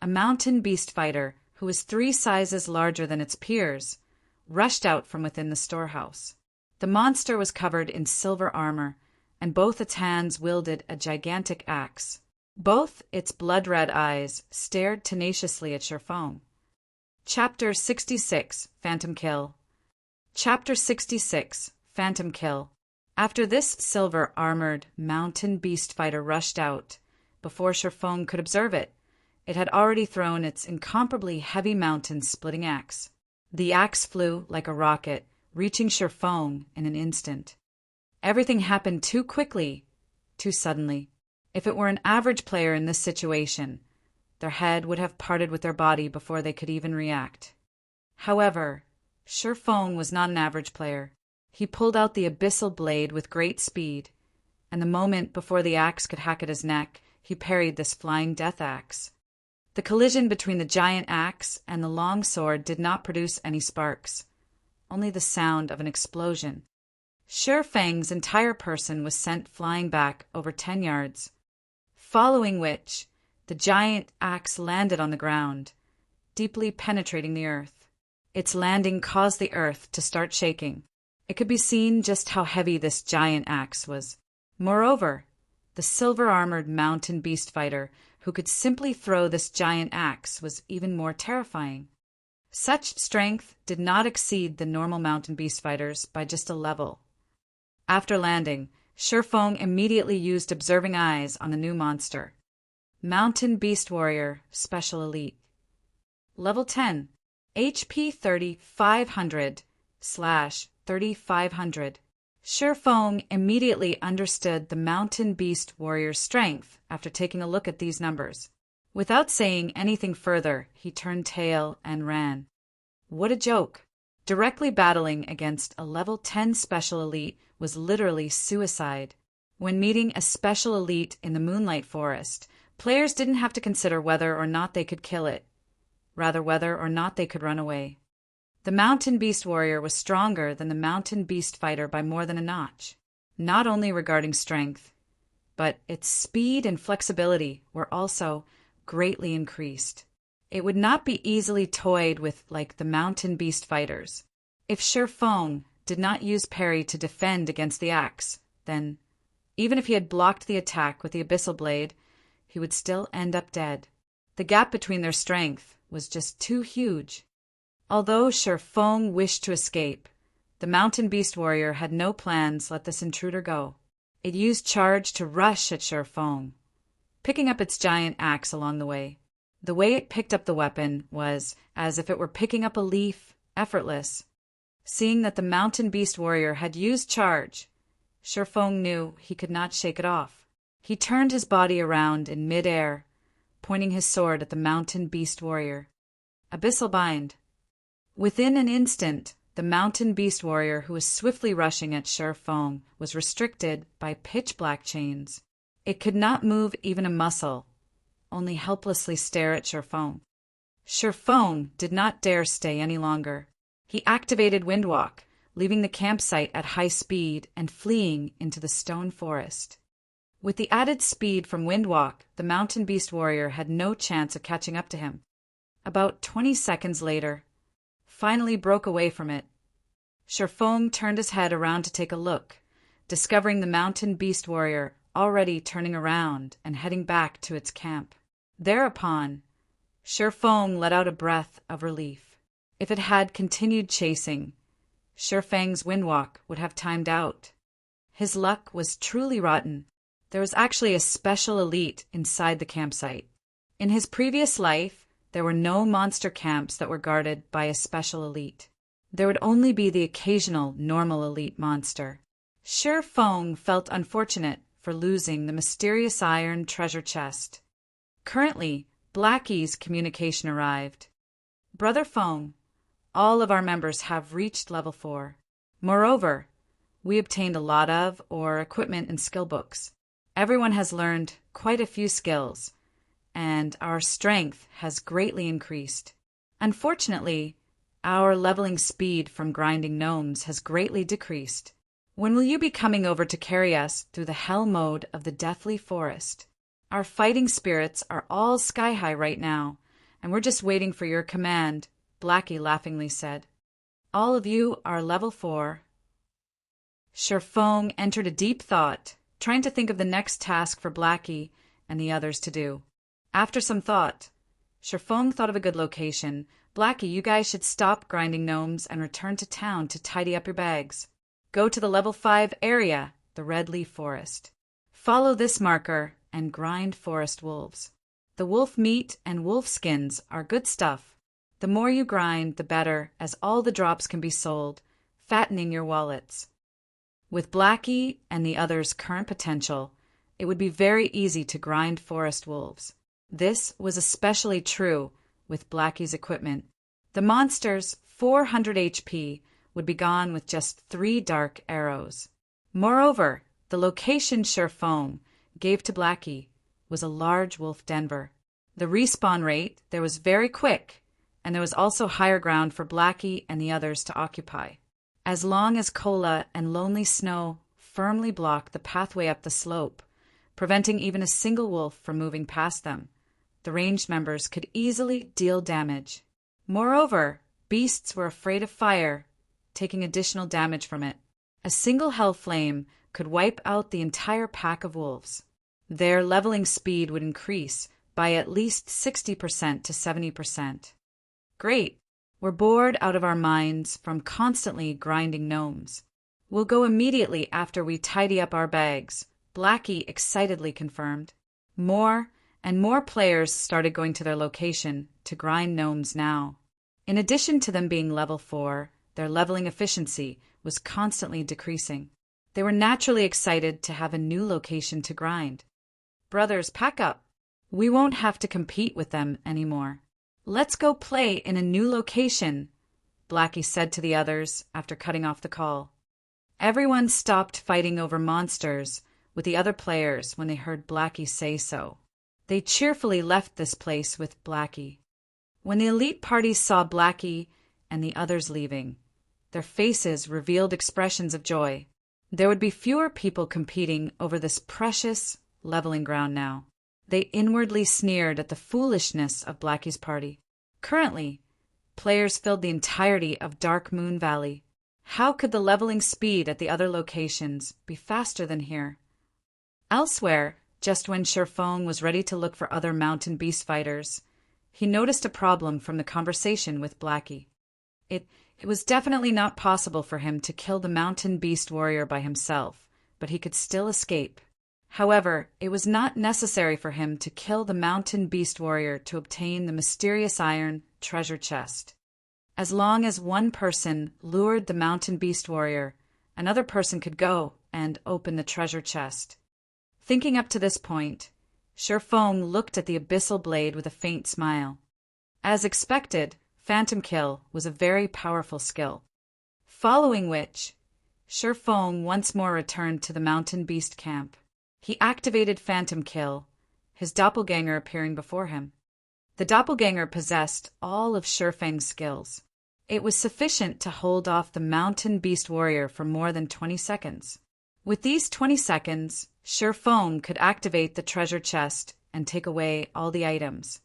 A mountain beast fighter, who was 3 sizes larger than its peers, rushed out from within the storehouse. The monster was covered in silver armor, and both its hands wielded a gigantic axe. Both its blood-red eyes stared tenaciously at Shifeng. Chapter 66, Phantom Kill. Chapter 66, Phantom Kill. After this silver-armored mountain beast fighter rushed out, before Shifeng could observe it, it had already thrown its incomparably heavy mountain-splitting axe. The axe flew like a rocket, reaching Shifeng in an instant. Everything happened too quickly, too suddenly. If it were an average player in this situation, their head would have parted with their body before they could even react. However, Shifeng was not an average player. He pulled out the abyssal blade with great speed, and the moment before the axe could hack at his neck, he parried this flying death axe. The collision between the giant axe and the long sword did not produce any sparks, only the sound of an explosion. Shifeng's entire person was sent flying back over 10 yards, following which the giant axe landed on the ground, deeply penetrating the earth. Its landing caused the earth to start shaking. It could be seen just how heavy this giant axe was. Moreover, the silver-armored mountain beast fighter who could simply throw this giant axe was even more terrifying. Such strength did not exceed the normal mountain beast fighters by just a level. After landing, Shifeng immediately used observing eyes on the new monster. Mountain Beast Warrior Special Elite. Level 10. HP 3500/3500. Shifeng immediately understood the Mountain Beast Warrior's strength after taking a look at these numbers. Without saying anything further, he turned tail and ran. What a joke! Directly battling against a level 10 Special Elite was literally suicide. When meeting a Special Elite in the Moonlight Forest, players didn't have to consider whether or not they could kill it, rather whether or not they could run away. The Mountain Beast Warrior was stronger than the Mountain Beast Fighter by more than a notch, not only regarding strength, but its speed and flexibility were also greatly increased. It would not be easily toyed with like the Mountain Beast Fighters. If Shifeng did not use parry to defend against the axe, then, even if he had blocked the attack with the abyssal blade, he would still end up dead. The gap between their strength was just too huge. Although Shifeng wished to escape, the Mountain Beast Warrior had no plans let this intruder go. It used charge to rush at Shifeng, picking up its giant axe along the way. The way it picked up the weapon was as if it were picking up a leaf, effortless. Seeing that the Mountain Beast Warrior had used charge, Shifeng knew he could not shake it off. He turned his body around in mid-air, pointing his sword at the Mountain Beast Warrior. Abyssal Bind. Within an instant, the Mountain Beast Warrior who was swiftly rushing at Shifeng was restricted by pitch-black chains. It could not move even a muscle, only helplessly stare at Shifeng. Shifeng did not dare stay any longer. He activated Windwalk, leaving the campsite at high speed and fleeing into the stone forest. With the added speed from Windwalk, the mountain beast warrior had no chance of catching up to him. About 20 seconds later, finally broke away from it. Sherfong turned his head around to take a look, discovering the mountain beast warrior already turning around and heading back to its camp. Thereupon, Sherfong let out a breath of relief. If it had continued chasing, Sherfang's Windwalk would have timed out. His luck was truly rotten. There was actually a special elite inside the campsite. In his previous life, there were no monster camps that were guarded by a special elite. There would only be the occasional normal elite monster. Sherfong felt unfortunate for losing the mysterious iron treasure chest. Currently, Blackie's communication arrived. Brother Fong, all of our members have reached level 4. Moreover, we obtained a lot of equipment and skill books. Everyone has learned quite a few skills, and our strength has greatly increased. Unfortunately, our leveling speed from grinding gnomes has greatly decreased. When will you be coming over to carry us through the hell mode of the deathly forest? Our fighting spirits are all sky high right now, and we're just waiting for your command, Blackie laughingly said. All of you are level 4. Sherfong entered a deep thought, trying to think of the next task for Blackie and the others to do. After some thought, Sherfong thought of a good location. Blackie, you guys should stop grinding gnomes and return to town to tidy up your bags. Go to the level 5 area, the Red Leaf Forest. Follow this marker and grind forest wolves. The wolf meat and wolf skins are good stuff. The more you grind, the better, as all the drops can be sold, fattening your wallets. With Blackie and the others' current potential, it would be very easy to grind forest wolves. This was especially true with Blackie's equipment. The monster's 400 HP would be gone with just 3 dark arrows. Moreover, the location Sherfong gave to Blackie was a large wolf denver. The respawn rate there was very quick, and there was also higher ground for Blackie and the others to occupy. As long as Cola and Lonely Snow firmly blocked the pathway up the slope, preventing even a single wolf from moving past them, the ranged members could easily deal damage. Moreover, beasts were afraid of fire, taking additional damage from it. A single hell flame could wipe out the entire pack of wolves. Their leveling speed would increase by at least 60% to 70%. Great! We're bored out of our minds from constantly grinding gnomes. We'll go immediately after we tidy up our bags, Blackie excitedly confirmed. More and more players started going to their location to grind gnomes now. In addition to them being level 4, their leveling efficiency was constantly decreasing. They were naturally excited to have a new location to grind. Brothers, pack up. We won't have to compete with them anymore. Let's go play in a new location, Blackie said to the others after cutting off the call. Everyone stopped fighting over monsters with the other players when they heard Blackie say so. They cheerfully left this place with Blackie. When the elite party saw Blackie and the others leaving, their faces revealed expressions of joy. There would be fewer people competing over this precious leveling ground now. They inwardly sneered at the foolishness of Blackie's party. Currently, players filled the entirety of Dark Moon Valley. How could the leveling speed at the other locations be faster than here? Elsewhere, just when Sherfong was ready to look for other mountain beast fighters, he noticed a problem from the conversation with Blackie. It was definitely not possible for him to kill the mountain beast warrior by himself, but he could still escape. However, it was not necessary for him to kill the mountain beast warrior to obtain the mysterious iron treasure chest. As long as one person lured the mountain beast warrior, another person could go and open the treasure chest. Thinking up to this point, Sherfong looked at the abyssal blade with a faint smile. As expected, Phantom Kill was a very powerful skill. Following which, Sherfong once more returned to the mountain beast camp. He activated Phantom Kill, his doppelganger appearing before him. The doppelganger possessed all of Sherfang's skills. It was sufficient to hold off the mountain beast warrior for more than 20 seconds. With these 20 seconds, Feng could activate the treasure chest and take away all the items.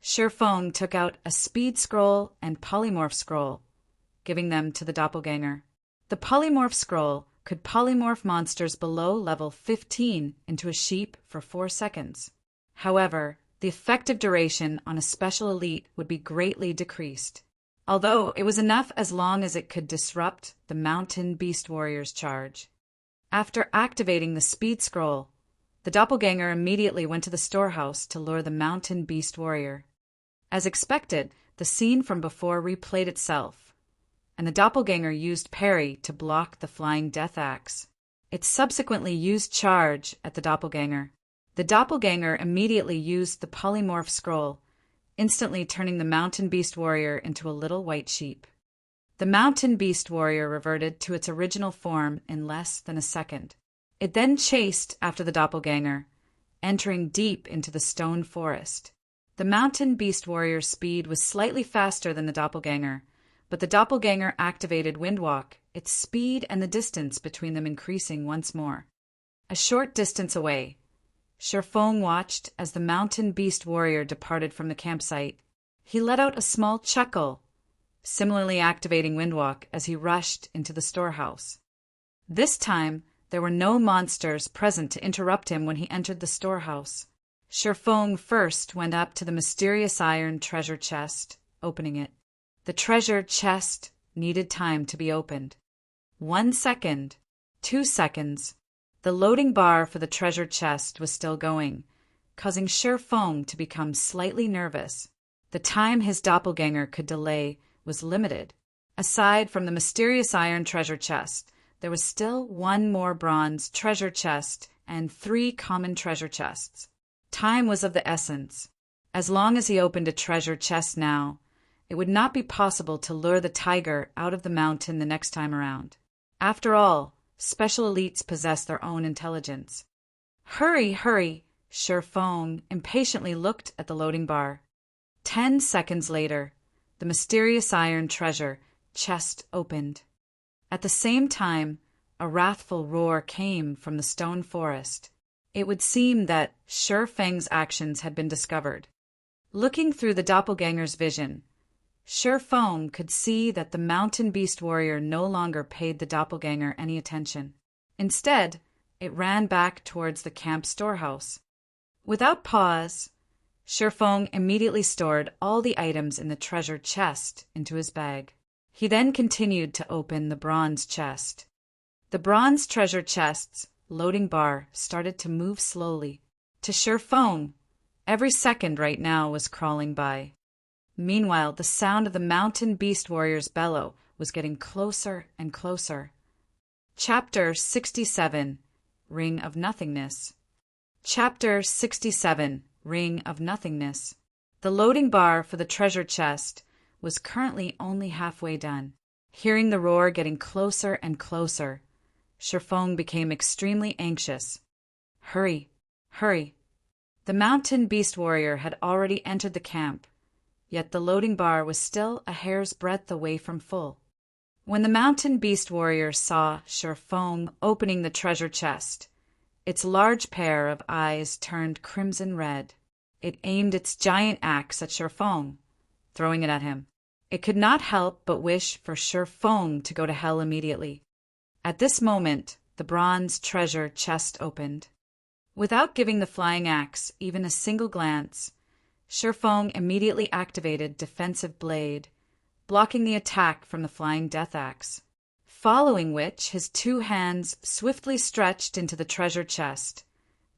Feng took out a speed scroll and polymorph scroll, giving them to the doppelganger. The polymorph scroll could polymorph monsters below level 15 into a sheep for 4 seconds. However, the effective duration on a special elite would be greatly decreased, although it was enough as long as it could disrupt the mountain beast warrior's charge. After activating the speed scroll, the doppelganger immediately went to the storehouse to lure the mountain beast warrior. As expected, the scene from before replayed itself, and the doppelganger used parry to block the flying death axe. It subsequently used charge at the doppelganger. The doppelganger immediately used the polymorph scroll, instantly turning the mountain beast warrior into a little white sheep. The mountain beast warrior reverted to its original form in less than a second. It then chased after the doppelganger, entering deep into the stone forest. The mountain beast warrior's speed was slightly faster than the doppelganger, but the doppelganger activated Windwalk, its speed and the distance between them increasing once more. A short distance away, Feng watched as the mountain beast warrior departed from the campsite. He let out a small chuckle, similarly activating Windwalk as he rushed into the storehouse. This time, there were no monsters present to interrupt him when he entered the storehouse. Feng first went up to the mysterious iron treasure chest, opening it. The treasure chest needed time to be opened. 1 second, 2 seconds. The loading bar for the treasure chest was still going, causing Feng to become slightly nervous. The time his doppelganger could delay was limited. Aside from the mysterious iron treasure chest, there was still 1 more bronze treasure chest and 3 common treasure chests. Time was of the essence. As long as he opened a treasure chest now, it would not be possible to lure the tiger out of the mountain the next time around. After all, special elites possess their own intelligence. Hurry, hurry! Feng impatiently looked at the loading bar. 10 seconds later, the mysterious iron treasure chest opened. At the same time, a wrathful roar came from the stone forest. It would seem that Feng's actions had been discovered. Looking through the doppelganger's vision, Feng could see that the mountain beast warrior no longer paid the doppelganger any attention. Instead, it ran back towards the camp storehouse. Without pause, Feng immediately stored all the items in the treasure chest into his bag. He then continued to open the bronze chest. The bronze treasure chest's loading bar started to move slowly. To Feng, every second right now was crawling by. Meanwhile, the sound of the mountain beast warrior's bellow was getting closer and closer. Chapter 67, Ring of Nothingness. Chapter 67, Ring of Nothingness. The loading bar for the treasure chest was currently only halfway done. Hearing the roar getting closer and closer, Feng became extremely anxious. Hurry, hurry. The mountain beast warrior had already entered the camp, yet the loading bar was still a hair's breadth away from full. When the mountain beast warrior saw Feng opening the treasure chest, its large pair of eyes turned crimson red. It aimed its giant axe at Feng, throwing it at him. It could not help but wish for Feng to go to hell immediately. At this moment, the bronze treasure chest opened. Without giving the flying axe even a single glance, Feng immediately activated Defensive Blade, blocking the attack from the flying death axe. Following which, his 2 hands swiftly stretched into the treasure chest,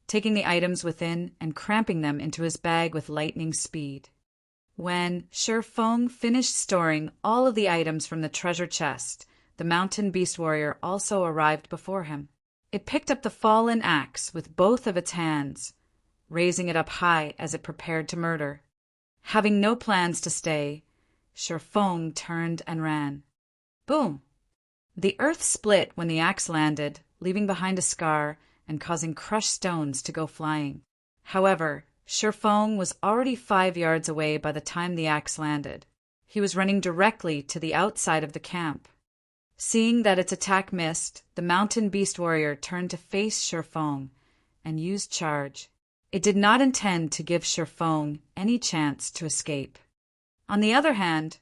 taking the items within and cramping them into his bag with lightning speed. When Feng finished storing all of the items from the treasure chest, the mountain beast warrior also arrived before him. It picked up the fallen axe with both of its hands, raising it up high as it prepared to murder. Having no plans to stay, Feng turned and ran. Boom! The earth split when the axe landed, leaving behind a scar and causing crushed stones to go flying. However, Feng was already 5 yards away by the time the axe landed. He was running directly to the outside of the camp. Seeing that its attack missed, the mountain beast warrior turned to face Shifeng and used charge. It did not intend to give Shifeng any chance to escape. On the other hand,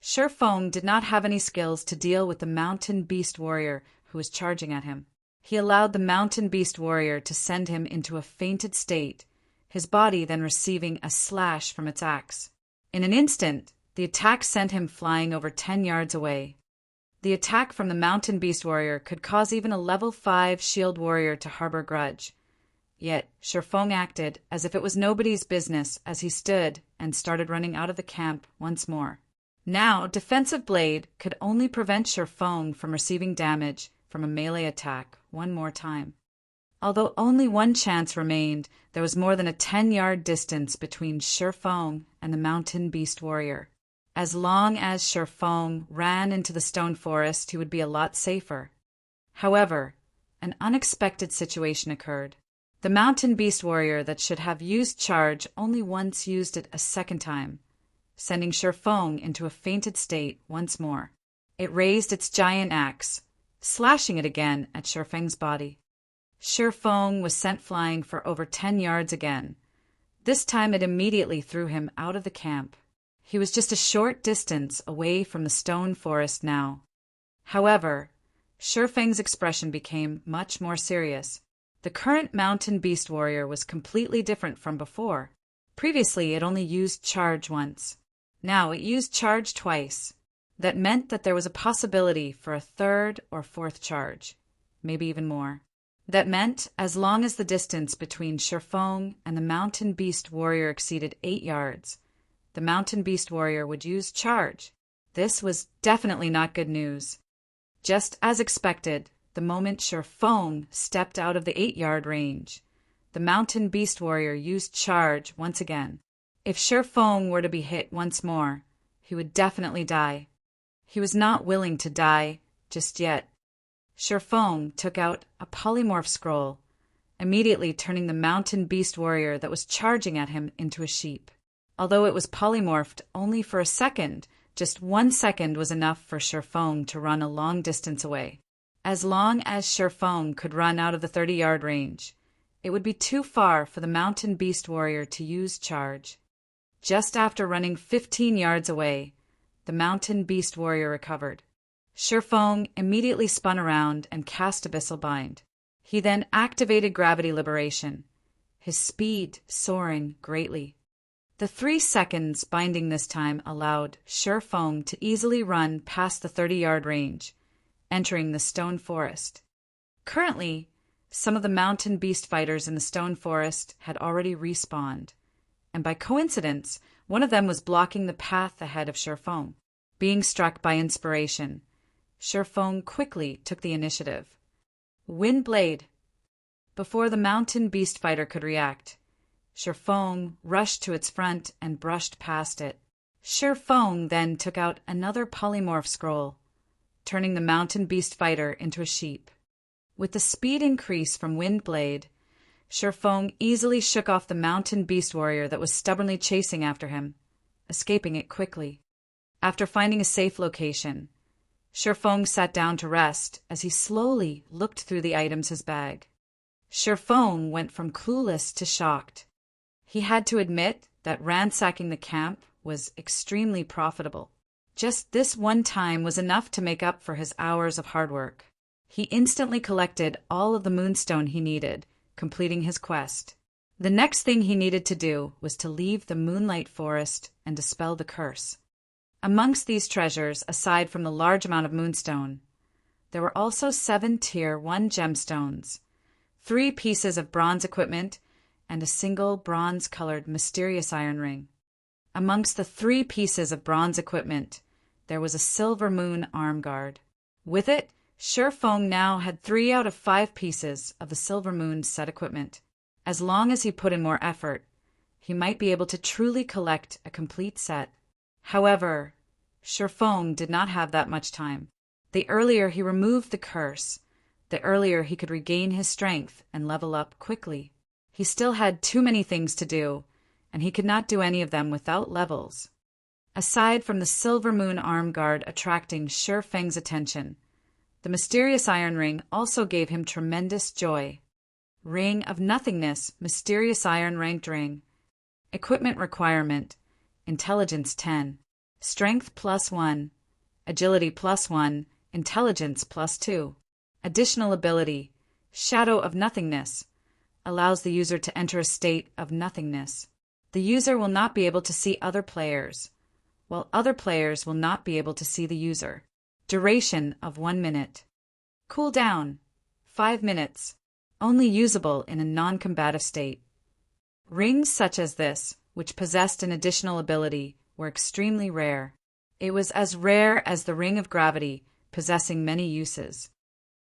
Shifeng did not have any skills to deal with the mountain beast warrior who was charging at him. He allowed the mountain beast warrior to send him into a fainted state, his body then receiving a slash from its axe. In an instant, the attack sent him flying over 10 yards away. The attack from the mountain beast warrior could cause even a level 5 shield warrior to harbor grudge. Yet Shifeng acted as if it was nobody's business as he stood and started running out of the camp once more. Now, Defensive Blade could only prevent Shifeng from receiving damage from a melee attack one more time. Although only one chance remained, there was more than a 10-yard distance between Shifeng and the mountain beast warrior. As long as Shifeng ran into the stone forest, he would be a lot safer. However, an unexpected situation occurred. The mountain beast warrior that should have used charge only once used it a second time, sending Shifeng into a fainted state once more. It raised its giant axe, slashing it again at Shifeng's body. Shifeng was sent flying for over 10 yards again. This time it immediately threw him out of the camp. He was just a short distance away from the stone forest now. However, Shifeng's expression became much more serious. The current mountain beast warrior was completely different from before. Previously, it only used charge once. Now it used charge twice. That meant that there was a possibility for a third or fourth charge, maybe even more. That meant as long as the distance between Shifeng and the mountain beast warrior exceeded 8 yards, the mountain beast warrior would use charge. This was definitely not good news. Just as expected, the moment Shifeng stepped out of the 8-yard range, the mountain beast warrior used charge once again. If Shifeng were to be hit once more, he would definitely die. He was not willing to die just yet. Shifeng took out a polymorph scroll, immediately turning the mountain beast warrior that was charging at him into a sheep. Although it was polymorphed only for a second, just 1 second was enough for Shifeng to run a long distance away. As long as Shifeng could run out of the 30-yard range, it would be too far for the mountain beast warrior to use charge. Just after running 15 yards away, the mountain beast warrior recovered. Shifeng immediately spun around and cast Abyssal Bind. He then activated Gravity Liberation, his speed soaring greatly. The 3 seconds binding this time allowed Shifeng to easily run past the 30-yard range, entering the stone forest. Currently, some of the mountain beast fighters in the stone forest had already respawned, and by coincidence, one of them was blocking the path ahead of Shifeng. Being struck by inspiration, Shifeng quickly took the initiative. Wind Blade. Before the mountain beast fighter could react, Shifeng rushed to its front and brushed past it. Shifeng then took out another polymorph scroll, turning the mountain beast fighter into a sheep. With the speed increase from Wind Blade, Shifeng easily shook off the mountain beast warrior that was stubbornly chasing after him, escaping it quickly. After finding a safe location, Shifeng sat down to rest as he slowly looked through the items in his bag. Shifeng went from clueless to shocked. He had to admit that ransacking the camp was extremely profitable. Just this one time was enough to make up for his hours of hard work. He instantly collected all of the moonstone he needed, completing his quest. The next thing he needed to do was to leave the Moonlight Forest and dispel the curse. Amongst these treasures, aside from the large amount of moonstone, there were also 7 Tier 1 gemstones, 3 pieces of bronze equipment, and a single bronze-colored mysterious iron ring. Amongst the 3 pieces of bronze equipment, there was a silver moon arm guard. With it, Shifeng now had 3 out of 5 pieces of the silver moon set equipment. As long as he put in more effort, he might be able to truly collect a complete set. However, Shifeng did not have that much time. The earlier he removed the curse, the earlier he could regain his strength and level up quickly. He still had too many things to do, and he could not do any of them without levels. Aside from the silver moon arm guard attracting Shi Feng's attention, the mysterious iron ring also gave him tremendous joy. Ring of Nothingness, mysterious iron ranked ring. Equipment requirement: Intelligence 10, Strength +1, Agility +1, Intelligence +2. Additional ability: Shadow of Nothingness, allows the user to enter a state of nothingness. The user will not be able to see other players, while other players will not be able to see the user. Duration of 1 minute. Cooldown: 5 minutes. Only usable in a non-combative state. Rings such as this, which possessed an additional ability, were extremely rare. It was as rare as the Ring of Gravity, possessing many uses.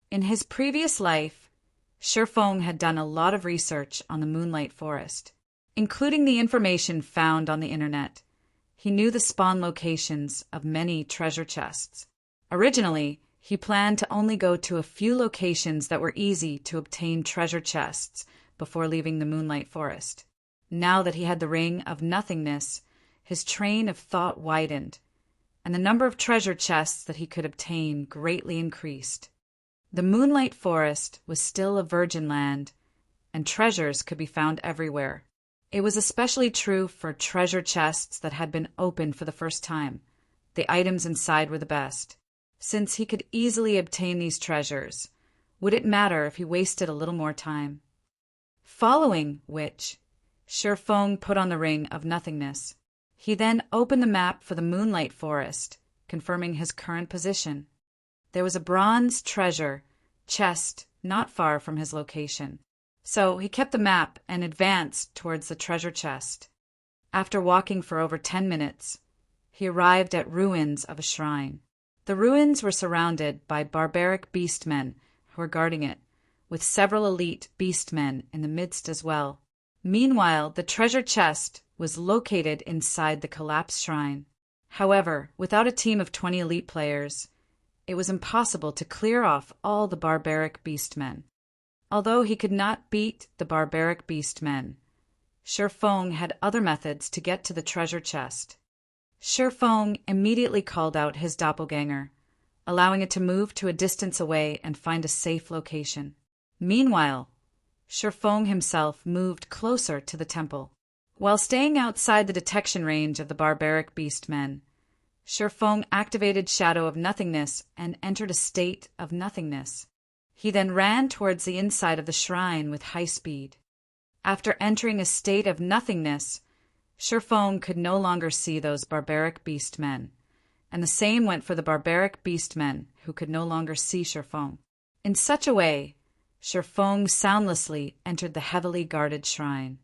In his previous life, Shi Feng had done a lot of research on the Moonlight Forest, including the information found on the internet. He knew the spawn locations of many treasure chests. Originally, he planned to only go to a few locations that were easy to obtain treasure chests before leaving the Moonlight Forest. Now that he had the Ring of Nothingness, his train of thought widened, and the number of treasure chests that he could obtain greatly increased. The Moonlight Forest was still a virgin land, and treasures could be found everywhere. It was especially true for treasure chests that had been opened for the first time. The items inside were the best. Since he could easily obtain these treasures, would it matter if he wasted a little more time? Following which, Shi Feng put on the Ring of Nothingness. He then opened the map for the Moonlight Forest, confirming his current position. There was a bronze treasure chest not far from his location, so he kept the map and advanced towards the treasure chest. After walking for over 10 minutes, he arrived at ruins of a shrine. The ruins were surrounded by barbaric beastmen who were guarding it, with several elite beastmen in the midst as well. Meanwhile, the treasure chest was located inside the collapsed shrine. However, without a team of 20 elite players, it was impossible to clear off all the barbaric beastmen. Although he could not beat the barbaric beastmen, Shi Feng had other methods to get to the treasure chest. Shi Feng immediately called out his doppelganger, allowing it to move to a distance away and find a safe location. Meanwhile, Shi Feng himself moved closer to the temple. While staying outside the detection range of the barbaric beastmen, Shi Feng activated Shadow of Nothingness and entered a state of nothingness. He then ran towards the inside of the shrine with high speed. After entering a state of nothingness, Shi Feng could no longer see those barbaric beastmen, and the same went for the barbaric beastmen who could no longer see Shi Feng. In such a way, Shi Feng soundlessly entered the heavily guarded shrine.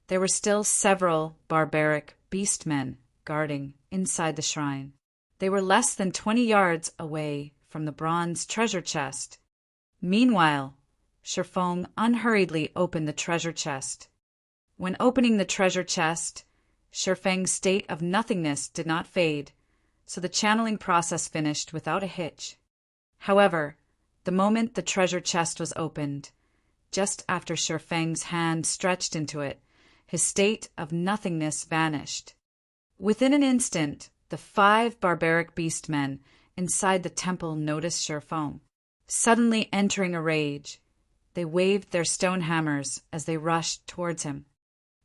There were still several barbaric beastmen guarding inside the shrine. They were less than 20 yards away from the bronze treasure chest. Meanwhile, Shi Feng unhurriedly opened the treasure chest. When opening the treasure chest, Shi Feng's state of nothingness did not fade, so the channeling process finished without a hitch. However, the moment the treasure chest was opened, just after Shi Feng's hand stretched into it, his state of nothingness vanished. Within an instant, the 5 barbaric beastmen inside the temple noticed Shi Feng. Suddenly entering a rage, they waved their stone hammers as they rushed towards him.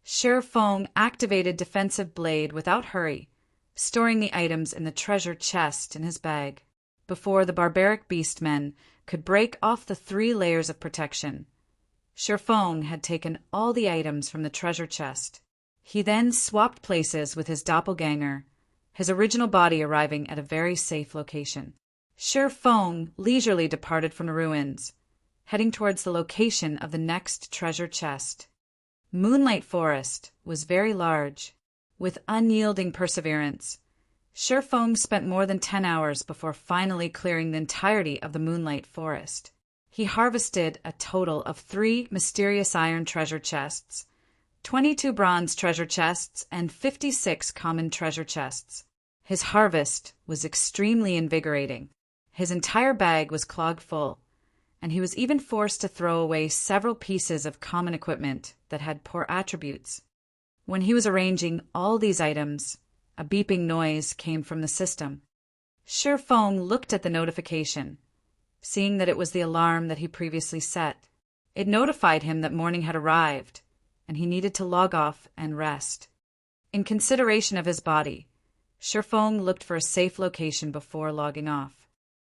Shi Feng activated Defensive Blade without hurry, storing the items in the treasure chest in his bag. Before the barbaric beastmen could break off the 3 layers of protection, Shi Feng had taken all the items from the treasure chest. He then swapped places with his doppelganger, his original body arriving at a very safe location. Shi Feng leisurely departed from the ruins, heading towards the location of the next treasure chest. Moonlight Forest was very large. With unyielding perseverance, Shi Feng spent more than 10 hours before finally clearing the entirety of the Moonlight Forest. He harvested a total of 3 mysterious iron treasure chests, 22 bronze treasure chests, and 56 common treasure chests. His harvest was extremely invigorating. His entire bag was clogged full, and he was even forced to throw away several pieces of common equipment that had poor attributes. When he was arranging all these items, A beeping noise came from the system. Shifeng looked at the notification, seeing that it was the alarm that he previously set. It notified him that morning had arrived, and he needed to log off and rest. In consideration of his body, Shifeng looked for a safe location before logging off.